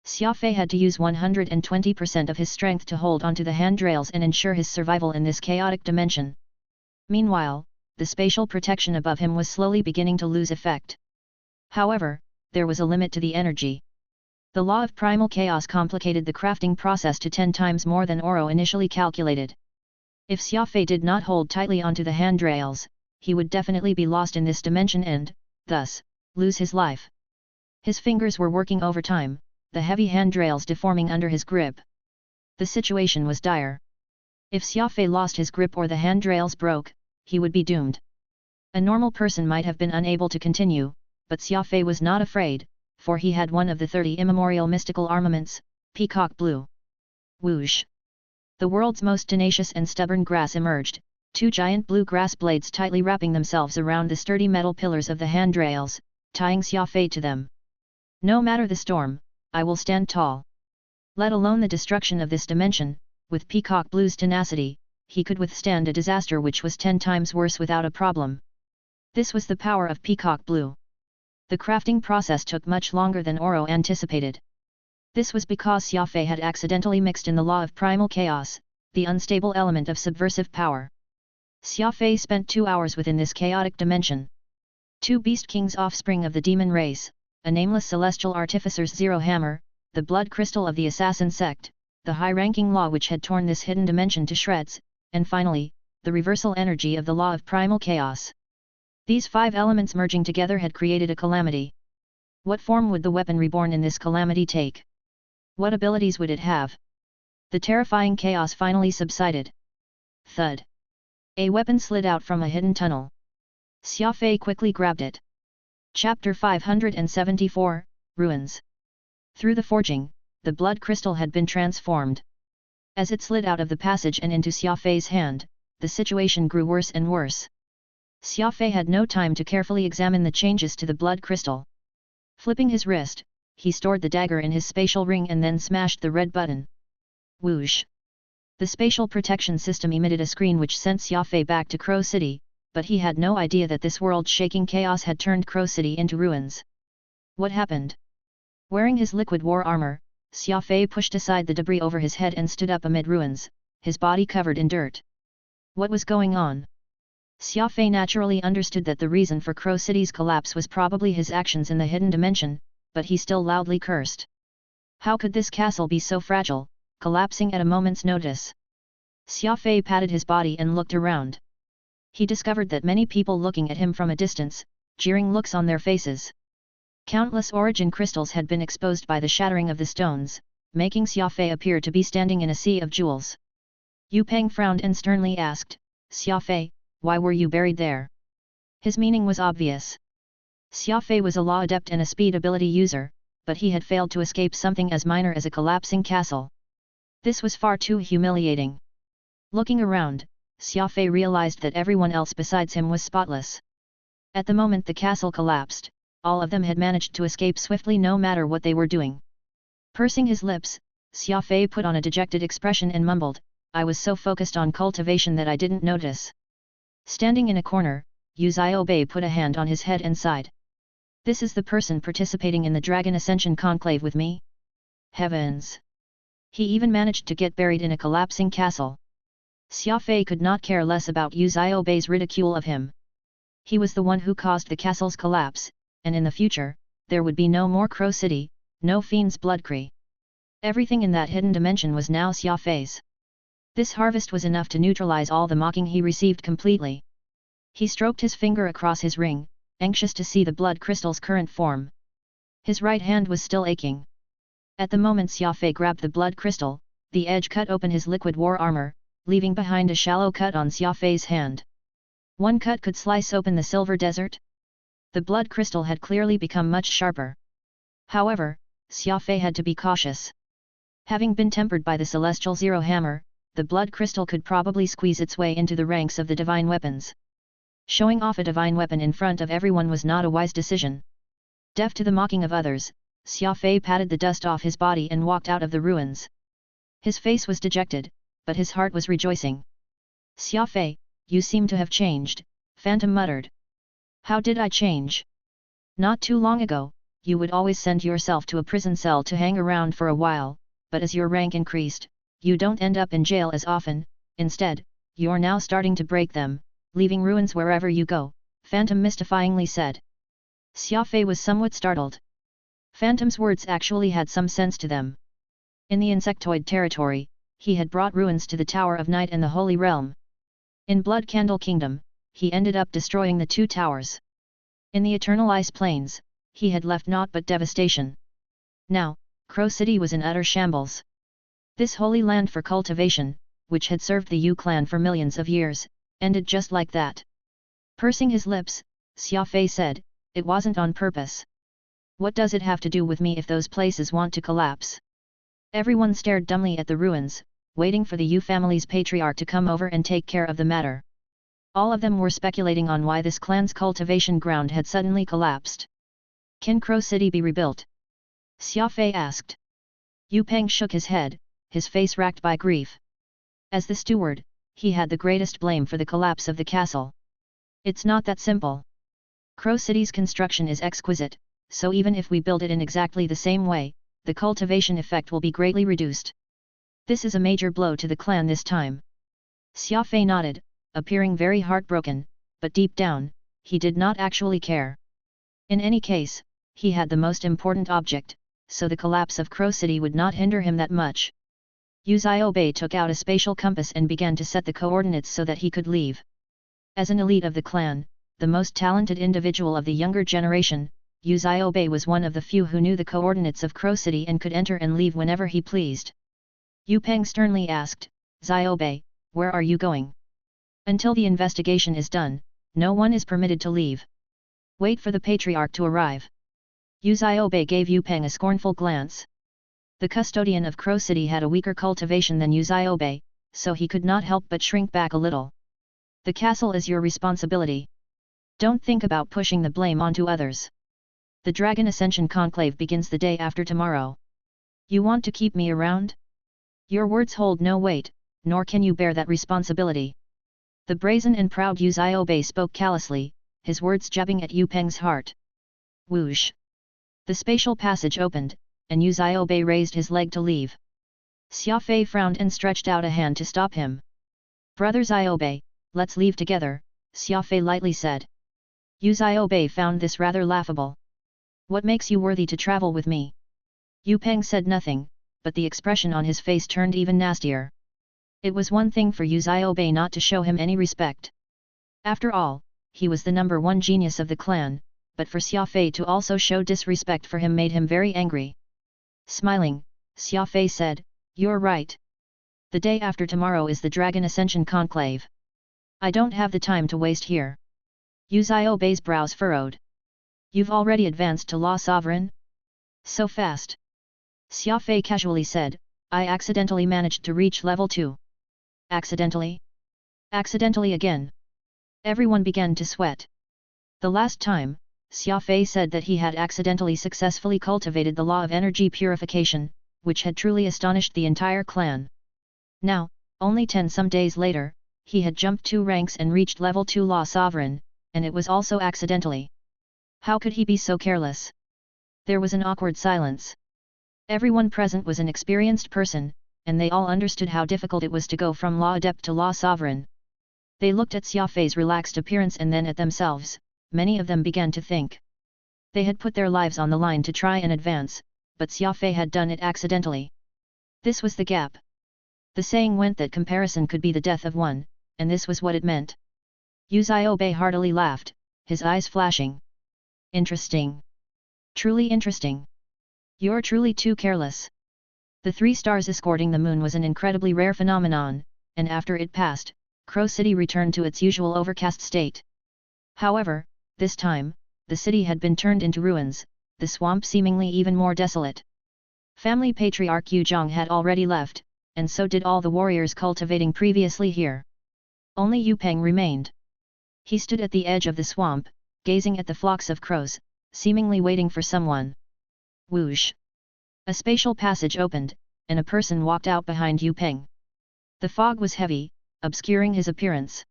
Xia Fei had to use 120% of his strength to hold onto the handrails and ensure his survival in this chaotic dimension. Meanwhile, the spatial protection above him was slowly beginning to lose effect. However, there was a limit to the energy. The law of primal chaos complicated the crafting process to 10 times more than Oro initially calculated. If Xia Fei did not hold tightly onto the handrails, he would definitely be lost in this dimension and, thus, lose his life. His fingers were working overtime, the heavy handrails deforming under his grip. The situation was dire. If Xia Fei lost his grip or the handrails broke, he would be doomed. A normal person might have been unable to continue, but Xia Fei was not afraid, for he had one of the 30 immemorial mystical armaments, Peacock Blue. Whoosh! The world's most tenacious and stubborn grass emerged, 2 giant blue grass blades tightly wrapping themselves around the sturdy metal pillars of the handrails, tying Xia Fei to them. No matter the storm, I will stand tall. Let alone the destruction of this dimension, with Peacock Blue's tenacity, he could withstand a disaster which was 10 times worse without a problem. This was the power of Peacock Blue. The crafting process took much longer than Oro anticipated. This was because Xia Fei had accidentally mixed in the law of primal chaos, the unstable element of subversive power. Xia Fei spent 2 hours within this chaotic dimension. 2 Beast Kings offspring of the demon race, a nameless celestial artificer's zero hammer, the blood crystal of the assassin sect, the high-ranking law which had torn this hidden dimension to shreds, and finally, the reversal energy of the law of primal chaos. These 5 elements merging together had created a calamity. What form would the weapon reborn in this calamity take? What abilities would it have? The terrifying chaos finally subsided. Thud! A weapon slid out from a hidden tunnel. Xia Fei quickly grabbed it. Chapter 574, Ruins. Through the forging, the blood crystal had been transformed. As it slid out of the passage and into Xia Fei's hand, the situation grew worse and worse. Xia Fei had no time to carefully examine the changes to the blood crystal. Flipping his wrist, he stored the dagger in his spatial ring and then smashed the red button. Whoosh! The spatial protection system emitted a screen which sent Xia Fei back to Crow City, but he had no idea that this world-shaking chaos had turned Crow City into ruins. What happened? Wearing his liquid war armor, Xia Fei pushed aside the debris over his head and stood up amid ruins, his body covered in dirt. What was going on? Xia Fei naturally understood that the reason for Crow City's collapse was probably his actions in the hidden dimension, but he still loudly cursed. How could this castle be so fragile, collapsing at a moment's notice? Xia Fei patted his body and looked around. He discovered that many people looking at him from a distance, jeering looks on their faces. Countless origin crystals had been exposed by the shattering of the stones, making Xia Fei appear to be standing in a sea of jewels. Yu Peng frowned and sternly asked, Xia Fei, why were you buried there? His meaning was obvious. Xia Fei was a law adept and a speed ability user, but he had failed to escape something as minor as a collapsing castle. This was far too humiliating. Looking around, Xia Fei realized that everyone else besides him was spotless. At the moment the castle collapsed, all of them had managed to escape swiftly no matter what they were doing. Pursing his lips, Xia Fei put on a dejected expression and mumbled, I was so focused on cultivation that I didn't notice. Standing in a corner, Yu Xiaobei put a hand on his head and sighed. This is the person participating in the Dragon Ascension Conclave with me? Heavens! He even managed to get buried in a collapsing castle. Xia Fei could not care less about Yu Xiaobei's ridicule of him. He was the one who caused the castle's collapse, and in the future, there would be no more Crow City, no Fiend's Bloodcree. Everything in that hidden dimension was now Xia Fei's. This harvest was enough to neutralize all the mocking he received completely. He stroked his finger across his ring, anxious to see the blood crystal's current form. His right hand was still aching. At the moment Xia Fei grabbed the blood crystal, the edge cut open his liquid war armor, leaving behind a shallow cut on Xia Fei's hand. One cut could slice open the silver desert? The blood crystal had clearly become much sharper. However, Xia Fei had to be cautious. Having been tempered by the celestial zero hammer, the blood crystal could probably squeeze its way into the ranks of the divine weapons. Showing off a divine weapon in front of everyone was not a wise decision. Deaf to the mocking of others, Xia Fei patted the dust off his body and walked out of the ruins. His face was dejected, but his heart was rejoicing. Xia Fei, you seem to have changed, Phantom muttered. How did I change? Not too long ago, you would always send yourself to a prison cell to hang around for a while, but as your rank increased, you don't end up in jail as often, instead, you're now starting to break them, leaving ruins wherever you go, Phantom mystifyingly said. Xia Fei was somewhat startled. Phantom's words actually had some sense to them. In the insectoid territory, he had brought ruins to the Tower of Night and the Holy Realm. In Blood Candle Kingdom, he ended up destroying the two towers. In the Eternal Ice Plains, he had left naught but devastation. Now, Crow City was in utter shambles. This holy land for cultivation, which had served the Yu clan for millions of years, ended just like that. Pursing his lips, Xia Fei said, it wasn't on purpose. What does it have to do with me if those places want to collapse? Everyone stared dumbly at the ruins, waiting for the Yu family's patriarch to come over and take care of the matter. All of them were speculating on why this clan's cultivation ground had suddenly collapsed. Can Crow City be rebuilt? Xia Fei asked. Yu Peng shook his head, his face racked by grief. As the steward, he had the greatest blame for the collapse of the castle. It's not that simple. Crow City's construction is exquisite, so even if we build it in exactly the same way, the cultivation effect will be greatly reduced. This is a major blow to the clan this time. Xia Fei nodded, appearing very heartbroken, but deep down, he did not actually care. In any case, he had the most important object, so the collapse of Crow City would not hinder him that much. Yu Xiaobei took out a spatial compass and began to set the coordinates so that he could leave. As an elite of the clan, the most talented individual of the younger generation, Yu Xiaobei was one of the few who knew the coordinates of Crow City and could enter and leave whenever he pleased. Yu Peng sternly asked, Xiaobei, where are you going? Until the investigation is done, no one is permitted to leave. Wait for the patriarch to arrive. Yu Xiaobei gave Yu Peng a scornful glance. The custodian of Crow City had a weaker cultivation than Yu Xiaobei, so he could not help but shrink back a little. The castle is your responsibility. Don't think about pushing the blame onto others. The Dragon Ascension Conclave begins the day after tomorrow. You want to keep me around? Your words hold no weight, nor can you bear that responsibility. The brazen and proud Yu Xiaobei spoke callously, his words jabbing at Yu Peng's heart. Whoosh! The spatial passage opened, and Yu Xiaobei raised his leg to leave. Xia Fei frowned and stretched out a hand to stop him. "Brother Xiaobei, let's leave together," Xia Fei lightly said. Yu Xiaobei found this rather laughable. "What makes you worthy to travel with me?" Yu Peng said nothing, but the expression on his face turned even nastier. It was one thing for Yu Xiaobei not to show him any respect. After all, he was the number one genius of the clan, but for Xia Fei to also show disrespect for him made him very angry. Smiling, Xia Fei said, "You're right. The day after tomorrow is the Dragon Ascension Conclave. I don't have the time to waste here." Yu Xiaobei's brows furrowed. "You've already advanced to Law Sovereign? So fast?" Xia Fei casually said, "I accidentally managed to reach level 2. Accidentally? Accidentally again?" Everyone began to sweat. The last time, Xia Fei said that he had accidentally successfully cultivated the law of energy purification, which had truly astonished the entire clan. Now, only 10 some days later, he had jumped 2 ranks and reached level 2 Law Sovereign, and it was also accidentally. How could he be so careless? There was an awkward silence. Everyone present was an experienced person, and they all understood how difficult it was to go from Law Adept to Law Sovereign. They looked at Xia Fei's relaxed appearance and then at themselves. Many of them began to think. They had put their lives on the line to try and advance, but Xia Fei had done it accidentally. This was the gap. The saying went that comparison could be the death of one, and this was what it meant. Yu Xiaobei heartily laughed, his eyes flashing. "Interesting. Truly interesting. You're truly too careless." The 3 stars escorting the moon was an incredibly rare phenomenon, and after it passed, Crow City returned to its usual overcast state. However, this time, the city had been turned into ruins, the swamp seemingly even more desolate. Family patriarch Yu Zhang had already left, and so did all the warriors cultivating previously here. Only Yu Peng remained. He stood at the edge of the swamp, gazing at the flocks of crows, seemingly waiting for someone. Whoosh! A spatial passage opened, and a person walked out behind Yu Peng. The fog was heavy, obscuring his appearance.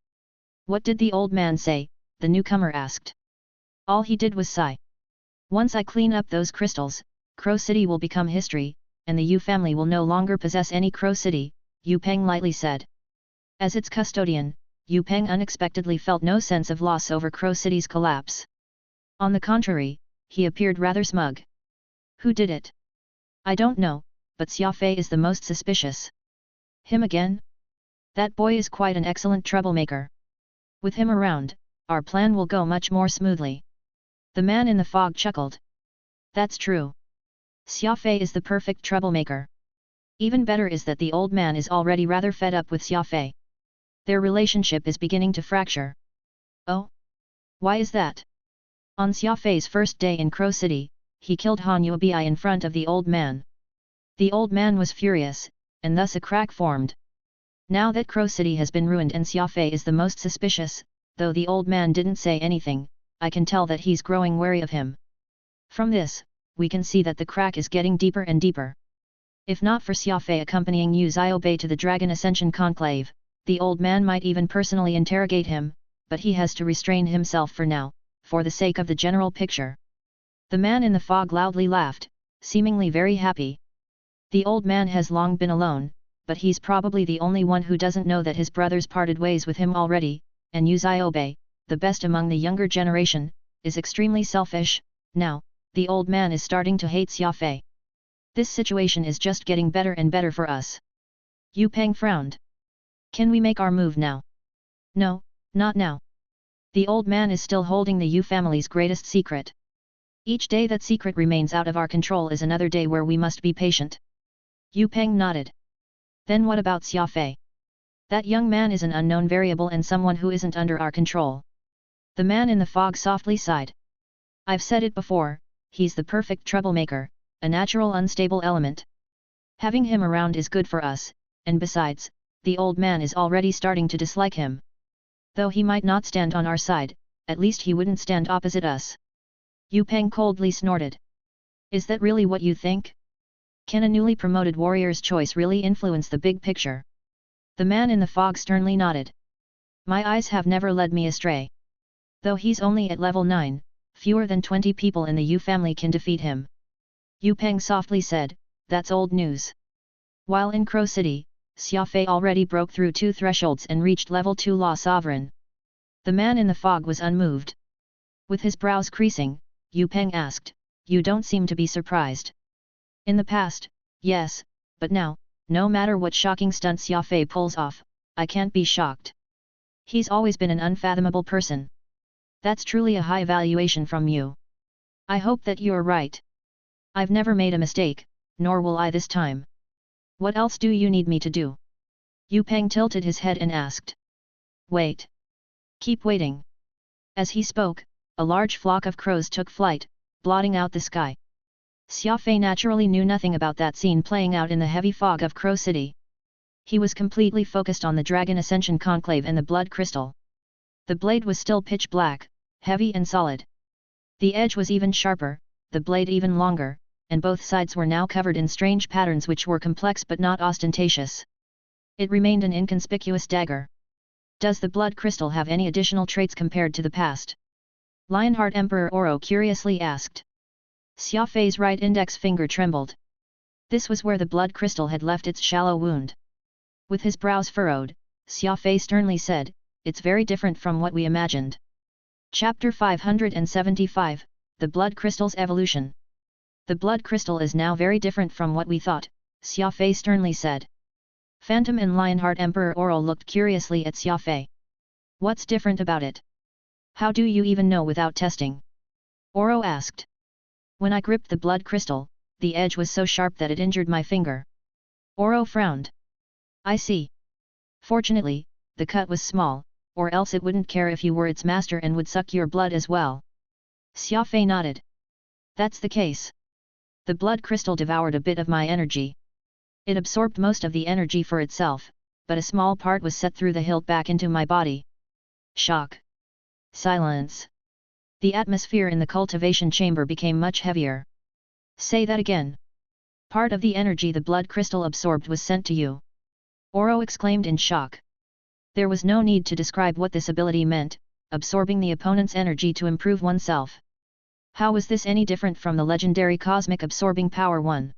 "What did the old man say?" the newcomer asked. "All he did was sigh. Once I clean up those crystals, Crow City will become history, and the Yu family will no longer possess any Crow City," Yu Peng lightly said. As its custodian, Yu Peng unexpectedly felt no sense of loss over Crow City's collapse. On the contrary, he appeared rather smug. "Who did it? I don't know, but Xia Fei is the most suspicious." "Him again? That boy is quite an excellent troublemaker. With him around, our plan will go much more smoothly." The man in the fog chuckled. "That's true. Xia Fei is the perfect troublemaker. Even better is that the old man is already rather fed up with Xia Fei. Their relationship is beginning to fracture." "Oh? Why is that?" On Xia Fei's first day in Crow City, he killed Han Yuebi in front of the old man. The old man was furious, and thus a crack formed. Now that Crow City has been ruined and Xia Fei is the most suspicious, though the old man didn't say anything, I can tell that he's growing wary of him. From this, we can see that the crack is getting deeper and deeper. If not for Xia Fei accompanying Yu Xiaobei to the Dragon Ascension Conclave, the old man might even personally interrogate him, but he has to restrain himself for now, for the sake of the general picture. The man in the fog loudly laughed, seemingly very happy. The old man has long been alone, but he's probably the only one who doesn't know that his brothers parted ways with him already, and Yu Xiaobei, the best among the younger generation, is extremely selfish. Now, the old man is starting to hate Xia Fei. This situation is just getting better and better for us." Yu Peng frowned. "Can we make our move now?" "No, not now. The old man is still holding the Yu family's greatest secret. Each day that secret remains out of our control is another day where we must be patient." Yu Peng nodded. "Then what about Xia Fei? That young man is an unknown variable and someone who isn't under our control." The man in the fog softly sighed. "I've said it before, he's the perfect troublemaker, a natural unstable element. Having him around is good for us, and besides, the old man is already starting to dislike him. Though he might not stand on our side, at least he wouldn't stand opposite us." Yu Peng coldly snorted. "Is that really what you think? Can a newly promoted warrior's choice really influence the big picture?" The man in the fog sternly nodded. "My eyes have never led me astray. Though he's only at level 9, fewer than 20 people in the Yu family can defeat him." Yu Peng softly said, "That's old news." While in Crow City, Xia Fei already broke through 2 thresholds and reached level 2 Law Sovereign. The man in the fog was unmoved. With his brows creasing, Yu Peng asked, "You don't seem to be surprised." "In the past, yes, but now, no matter what shocking stunt Xia Fei pulls off, I can't be shocked. He's always been an unfathomable person." "That's truly a high valuation from you. I hope that you're right. I've never made a mistake, nor will I this time. What else do you need me to do?" Yu Peng tilted his head and asked. "Wait. Keep waiting." As he spoke, a large flock of crows took flight, blotting out the sky. Xia Fei naturally knew nothing about that scene playing out in the heavy fog of Crow City. He was completely focused on the Dragon Ascension Conclave and the blood crystal. The blade was still pitch black, heavy and solid. The edge was even sharper, the blade even longer, and both sides were now covered in strange patterns which were complex but not ostentatious. It remained an inconspicuous dagger. Does the blood crystal have any additional traits compared to the past? Lionheart Emperor Oro curiously asked. Xia Fei's right index finger trembled. This was where the blood crystal had left its shallow wound. With his brows furrowed, Xia Fei sternly said, "It's very different from what we imagined." Chapter 575, The Blood Crystal's Evolution. "The blood crystal is now very different from what we thought," Xia Fei sternly said. Phantom and Lionheart Emperor Oro looked curiously at Xia Fei. "What's different about it? How do you even know without testing?" Oro asked. "When I gripped the blood crystal, the edge was so sharp that it injured my finger." Oro frowned. "I see. Fortunately, the cut was small, or else it wouldn't care if you were its master and would suck your blood as well." Xia Fei nodded. "That's the case. The blood crystal devoured a bit of my energy. It absorbed most of the energy for itself, but a small part was set through the hilt back into my body." Shock. Silence. The atmosphere in the cultivation chamber became much heavier. "Say that again." "Part of the energy the blood crystal absorbed was sent to you." Oro exclaimed in shock. There was no need to describe what this ability meant, absorbing the opponent's energy to improve oneself. How was this any different from the legendary Cosmic Absorbing Power 1?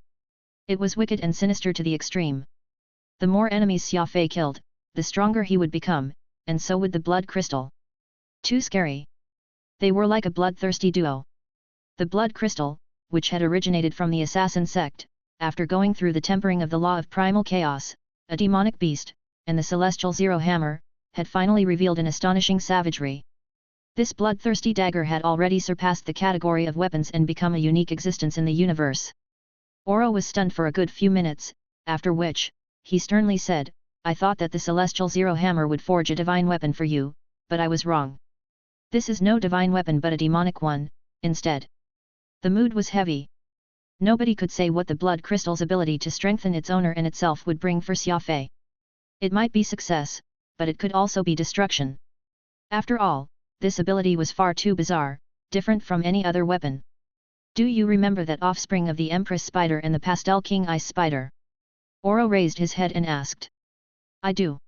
It was wicked and sinister to the extreme. The more enemies Xia Fei killed, the stronger he would become, and so would the blood crystal. Too scary. They were like a bloodthirsty duo. The blood crystal, which had originated from the assassin sect, after going through the tempering of the law of primal chaos, a demonic beast, and the celestial zero hammer, had finally revealed an astonishing savagery. This bloodthirsty dagger had already surpassed the category of weapons and become a unique existence in the universe. Oro was stunned for a good few minutes, after which, he sternly said, "I thought that the celestial zero hammer would forge a divine weapon for you, but I was wrong. This is no divine weapon but a demonic one, instead." The mood was heavy. Nobody could say what the blood crystal's ability to strengthen its owner and itself would bring for Xia Fei. It might be success, but it could also be destruction. After all, this ability was far too bizarre, different from any other weapon. "Do you remember that offspring of the Empress Spider and the Pastel King Ice Spider?" Oro raised his head and asked. "I do.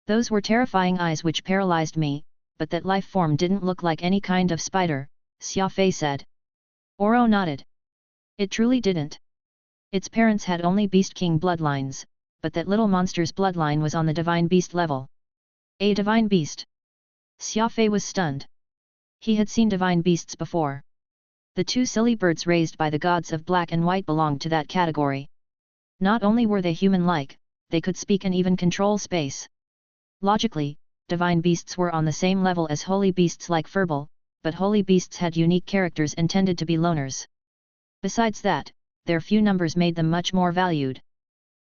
Those were terrifying eyes which paralyzed me, but that life form didn't look like any kind of spider," Xia Fei said. Oro nodded. "It truly didn't. Its parents had only Beast King bloodlines, but that little monster's bloodline was on the Divine Beast level." "A Divine Beast?" Xia Fei was stunned. He had seen Divine Beasts before. The 2 silly birds raised by the gods of black and white belonged to that category. Not only were they human-like, they could speak and even control space. Logically, Divine Beasts were on the same level as Holy Beasts like Furball, but Holy Beasts had unique characters and tended to be loners. Besides that, their few numbers made them much more valued.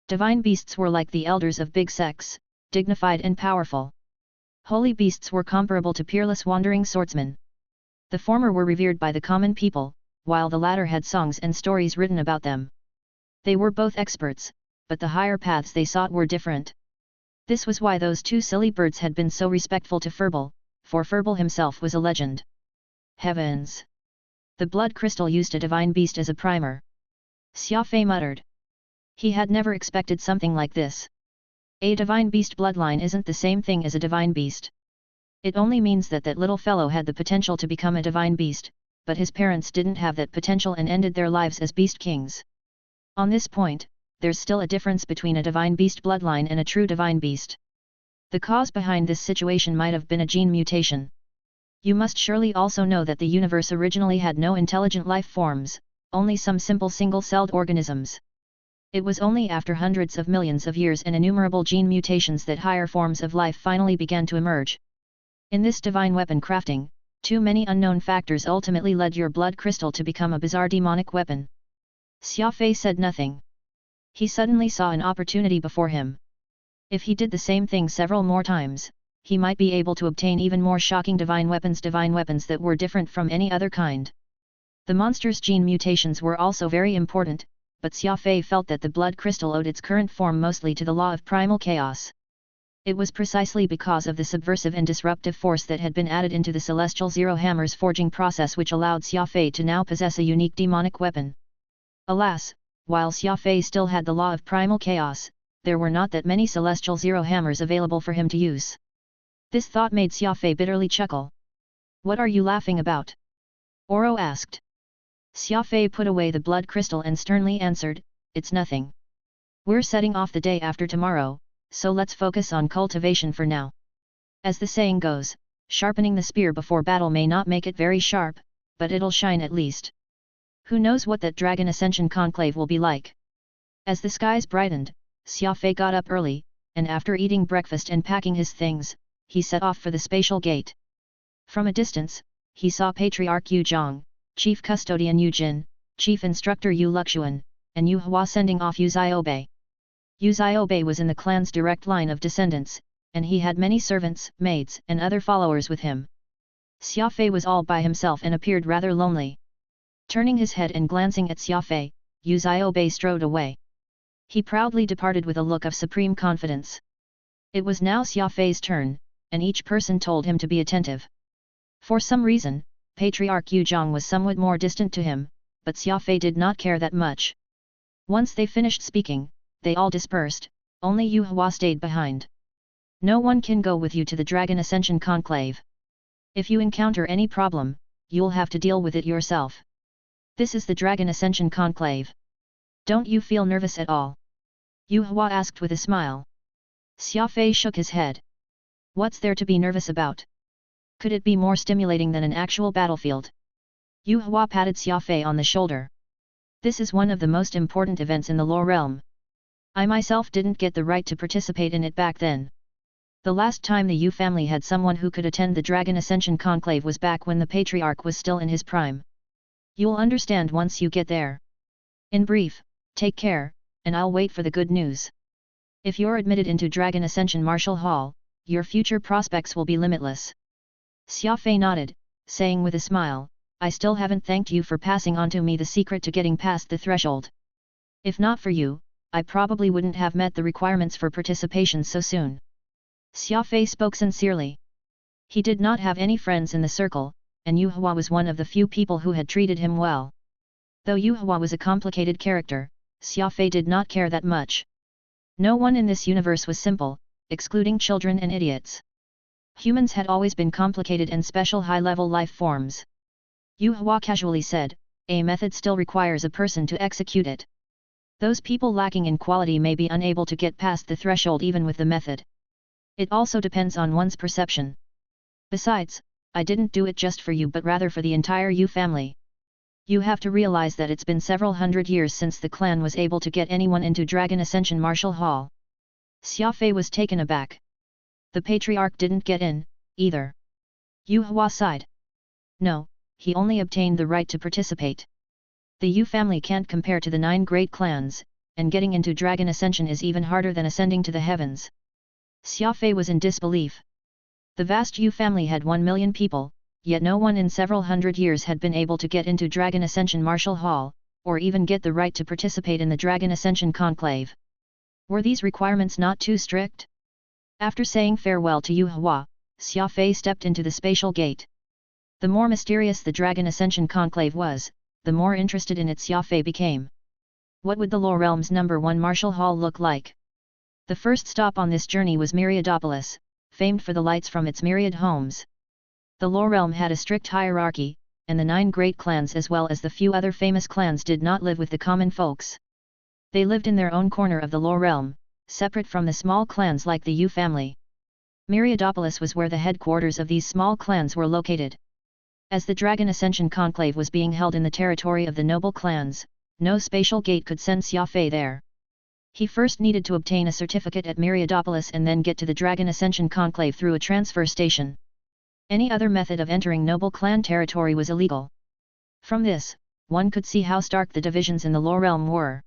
Divine Beasts were like the elders of big sects, dignified and powerful. Holy Beasts were comparable to peerless wandering swordsmen. The former were revered by the common people, while the latter had songs and stories written about them. They were both experts, but the higher paths they sought were different. This was why those 2 silly birds had been so respectful to Furball, for Furball himself was a legend. Heavens! The blood crystal used a divine beast as a primer. Xia Fei muttered. He had never expected something like this. A divine beast bloodline isn't the same thing as a divine beast. It only means that that little fellow had the potential to become a divine beast, but his parents didn't have that potential and ended their lives as beast kings. On this point, there's still a difference between a divine beast bloodline and a true divine beast. The cause behind this situation might have been a gene mutation. You must surely also know that the universe originally had no intelligent life forms, only some simple single-celled organisms. It was only after hundreds of millions of years and innumerable gene mutations that higher forms of life finally began to emerge. In this divine weapon crafting, too many unknown factors ultimately led your blood crystal to become a bizarre demonic weapon. Xia Fei said nothing. He suddenly saw an opportunity before him. If he did the same thing several more times, he might be able to obtain even more shocking divine weapons that were different from any other kind. The monster's gene mutations were also very important, but Xia Fei felt that the blood crystal owed its current form mostly to the law of primal chaos. It was precisely because of the subversive and disruptive force that had been added into the celestial Zero Hammer's forging process which allowed Xia Fei to now possess a unique demonic weapon. Alas, while Xia Fei still had the law of primal chaos, there were not that many celestial Zero Hammers available for him to use. This thought made Xia Fei bitterly chuckle. "What are you laughing about?" Oro asked. Xia Fei put away the blood crystal and sternly answered, "It's nothing. We're setting off the day after tomorrow, so let's focus on cultivation for now. As the saying goes, sharpening the spear before battle may not make it very sharp, but it'll shine at least. Who knows what that Dragon Ascension conclave will be like?" As the skies brightened, Xia Fei got up early, and after eating breakfast and packing his things, he set off for the spatial gate. From a distance, he saw Patriarch Yu Zhang, Chief Custodian Yu Jin, Chief Instructor Yu Luxuan, and Yu Hua sending off Yu Xiaobei. Yu Xiaobei was in the clan's direct line of descendants, and he had many servants, maids, and other followers with him. Xia Fei was all by himself and appeared rather lonely. Turning his head and glancing at Xia Fei, Yu Xiaobei strode away. He proudly departed with a look of supreme confidence. It was now Xia Fei's turn, and each person told him to be attentive. For some reason, Patriarch Yu Zhang was somewhat more distant to him, but Xia Fei did not care that much. Once they finished speaking, they all dispersed, only Yu Hua stayed behind. "No one can go with you to the Dragon Ascension Conclave. If you encounter any problem, you'll have to deal with it yourself. This is the Dragon Ascension Conclave. Don't you feel nervous at all?" Yu Hua asked with a smile. Xia Fei shook his head. "What's there to be nervous about? Could it be more stimulating than an actual battlefield?" Yu Hua patted Xia Fei on the shoulder. "This is one of the most important events in the lore realm. I myself didn't get the right to participate in it back then. The last time the Yu family had someone who could attend the Dragon Ascension Conclave was back when the Patriarch was still in his prime. You'll understand once you get there. In brief, take care, and I'll wait for the good news. If you're admitted into Dragon Ascension Martial Hall, your future prospects will be limitless." Xia Fei nodded, saying with a smile, "I still haven't thanked you for passing on to me the secret to getting past the threshold. If not for you, I probably wouldn't have met the requirements for participation so soon." Xia Fei spoke sincerely. He did not have any friends in the circle, and Yu Hua was one of the few people who had treated him well. Though Yu Hua was a complicated character, Xia Fei did not care that much. No one in this universe was simple, excluding children and idiots. Humans had always been complicated and special high-level life forms. Yu Hua casually said, "A method still requires a person to execute it. Those people lacking in quality may be unable to get past the threshold even with the method. It also depends on one's perception. Besides, I didn't do it just for you but rather for the entire Yu family. You have to realize that it's been several hundred years since the clan was able to get anyone into Dragon Ascension Martial Hall." Xia Fei was taken aback. The Patriarch didn't get in, either. Yu Hua sighed. "No, he only obtained the right to participate. The Yu family can't compare to the 9 great clans, and getting into Dragon Ascension is even harder than ascending to the heavens." Xia Fei was in disbelief. The vast Yu family had 1 million people, yet no one in several hundred years had been able to get into Dragon Ascension Martial Hall, or even get the right to participate in the Dragon Ascension Conclave. Were these requirements not too strict? After saying farewell to Yu Hua, Xia Fei stepped into the spatial gate. The more mysterious the Dragon Ascension Conclave was, the more interested in it Xia Fei became. What would the Lore Realm's #1 Martial Hall look like? The first stop on this journey was Myriadopolis, famed for the lights from its myriad homes. The Lore Realm had a strict hierarchy, and the 9 great clans as well as the few other famous clans did not live with the common folks. They lived in their own corner of the Law realm, separate from the small clans like the Yu family. Myriadopolis was where the headquarters of these small clans were located. As the Dragon Ascension Conclave was being held in the territory of the noble clans, no spatial gate could send Xia Fei there. He first needed to obtain a certificate at Myriadopolis and then get to the Dragon Ascension Conclave through a transfer station. Any other method of entering noble clan territory was illegal. From this, one could see how stark the divisions in the Law realm were.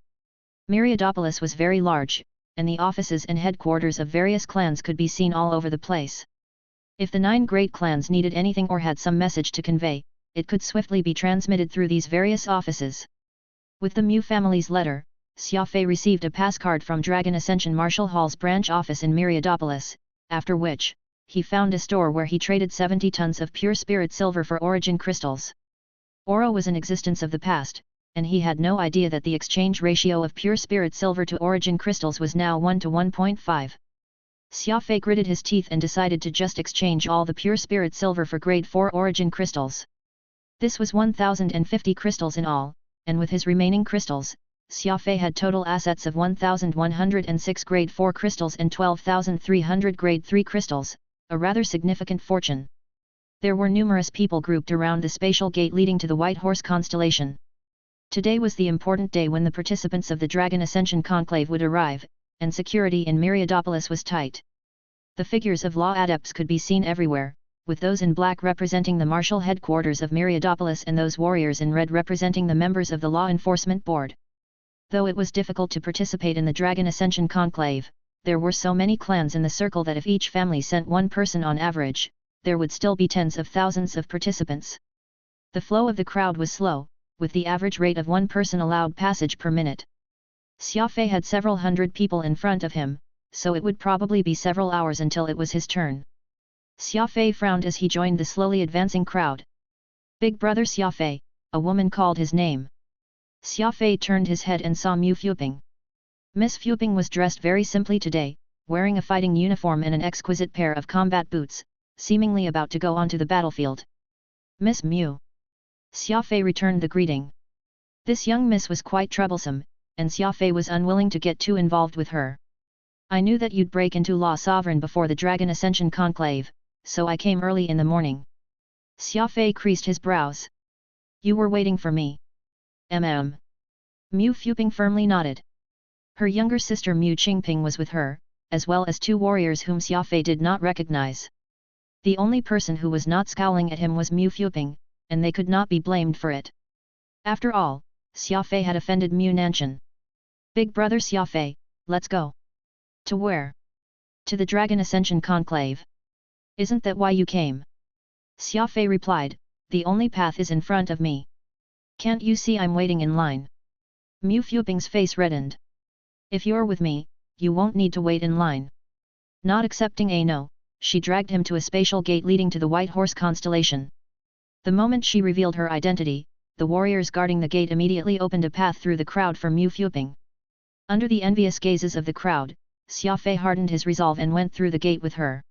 Myriadopolis was very large, and the offices and headquarters of various clans could be seen all over the place. If the 9 great clans needed anything or had some message to convey, it could swiftly be transmitted through these various offices. With the Mu family's letter, Xia Fei received a pass card from Dragon Ascension Marshal Hall's branch office in Myriadopolis, after which, he found a store where he traded 70 tons of pure spirit silver for origin crystals. Oro was an existence of the past, and he had no idea that the exchange ratio of pure spirit silver to origin crystals was now 1 to 1.5. Xia Fei gritted his teeth and decided to just exchange all the pure spirit silver for grade 4 origin crystals. This was 1,050 crystals in all, and with his remaining crystals, Xia Fei had total assets of 1,106 grade 4 crystals and 12,300 grade 3 crystals, a rather significant fortune. There were numerous people grouped around the spatial gate leading to the White Horse constellation. Today was the important day when the participants of the Dragon Ascension Conclave would arrive, and security in Myriadopolis was tight. The figures of law adepts could be seen everywhere, with those in black representing the martial headquarters of Myriadopolis and those warriors in red representing the members of the Law Enforcement Board. Though it was difficult to participate in the Dragon Ascension Conclave, there were so many clans in the circle that if each family sent one person on average, there would still be tens of thousands of participants. The flow of the crowd was slow, with the average rate of 1 person allowed passage per minute. Xia Fei had several hundred people in front of him, so it would probably be several hours until it was his turn. Xia Fei frowned as he joined the slowly advancing crowd. "Big brother Xia Fei," a woman called his name. Xia Fei turned his head and saw Mu Fuping. Miss Fuping was dressed very simply today, wearing a fighting uniform and an exquisite pair of combat boots, seemingly about to go onto the battlefield. "Miss Mu." Xia Fei returned the greeting. This young miss was quite troublesome, and Xia Fei was unwilling to get too involved with her. "I knew that you'd break into Law Sovereign before the Dragon Ascension Conclave, so I came early in the morning." Xia Fei creased his brows. "You were waiting for me?" Mu Fuping firmly nodded. Her younger sister Mu Qingping was with her, as well as 2 warriors whom Xia Fei did not recognize. The only person who was not scowling at him was Mu Fuping, and they could not be blamed for it. After all, Xia Fei had offended Mu Nanshan. "Big brother Xia Fei, let's go." "To where?" "To the Dragon Ascension Conclave." "Isn't that why you came?" Xia Fei replied, "The only path is in front of me. Can't you see I'm waiting in line?" Mu Fuping's face reddened. "If you're with me, you won't need to wait in line." Not accepting a no, she dragged him to a spatial gate leading to the White Horse constellation. The moment she revealed her identity, the warriors guarding the gate immediately opened a path through the crowd for Mu Fuping. Under the envious gazes of the crowd, Xia Fei hardened his resolve and went through the gate with her.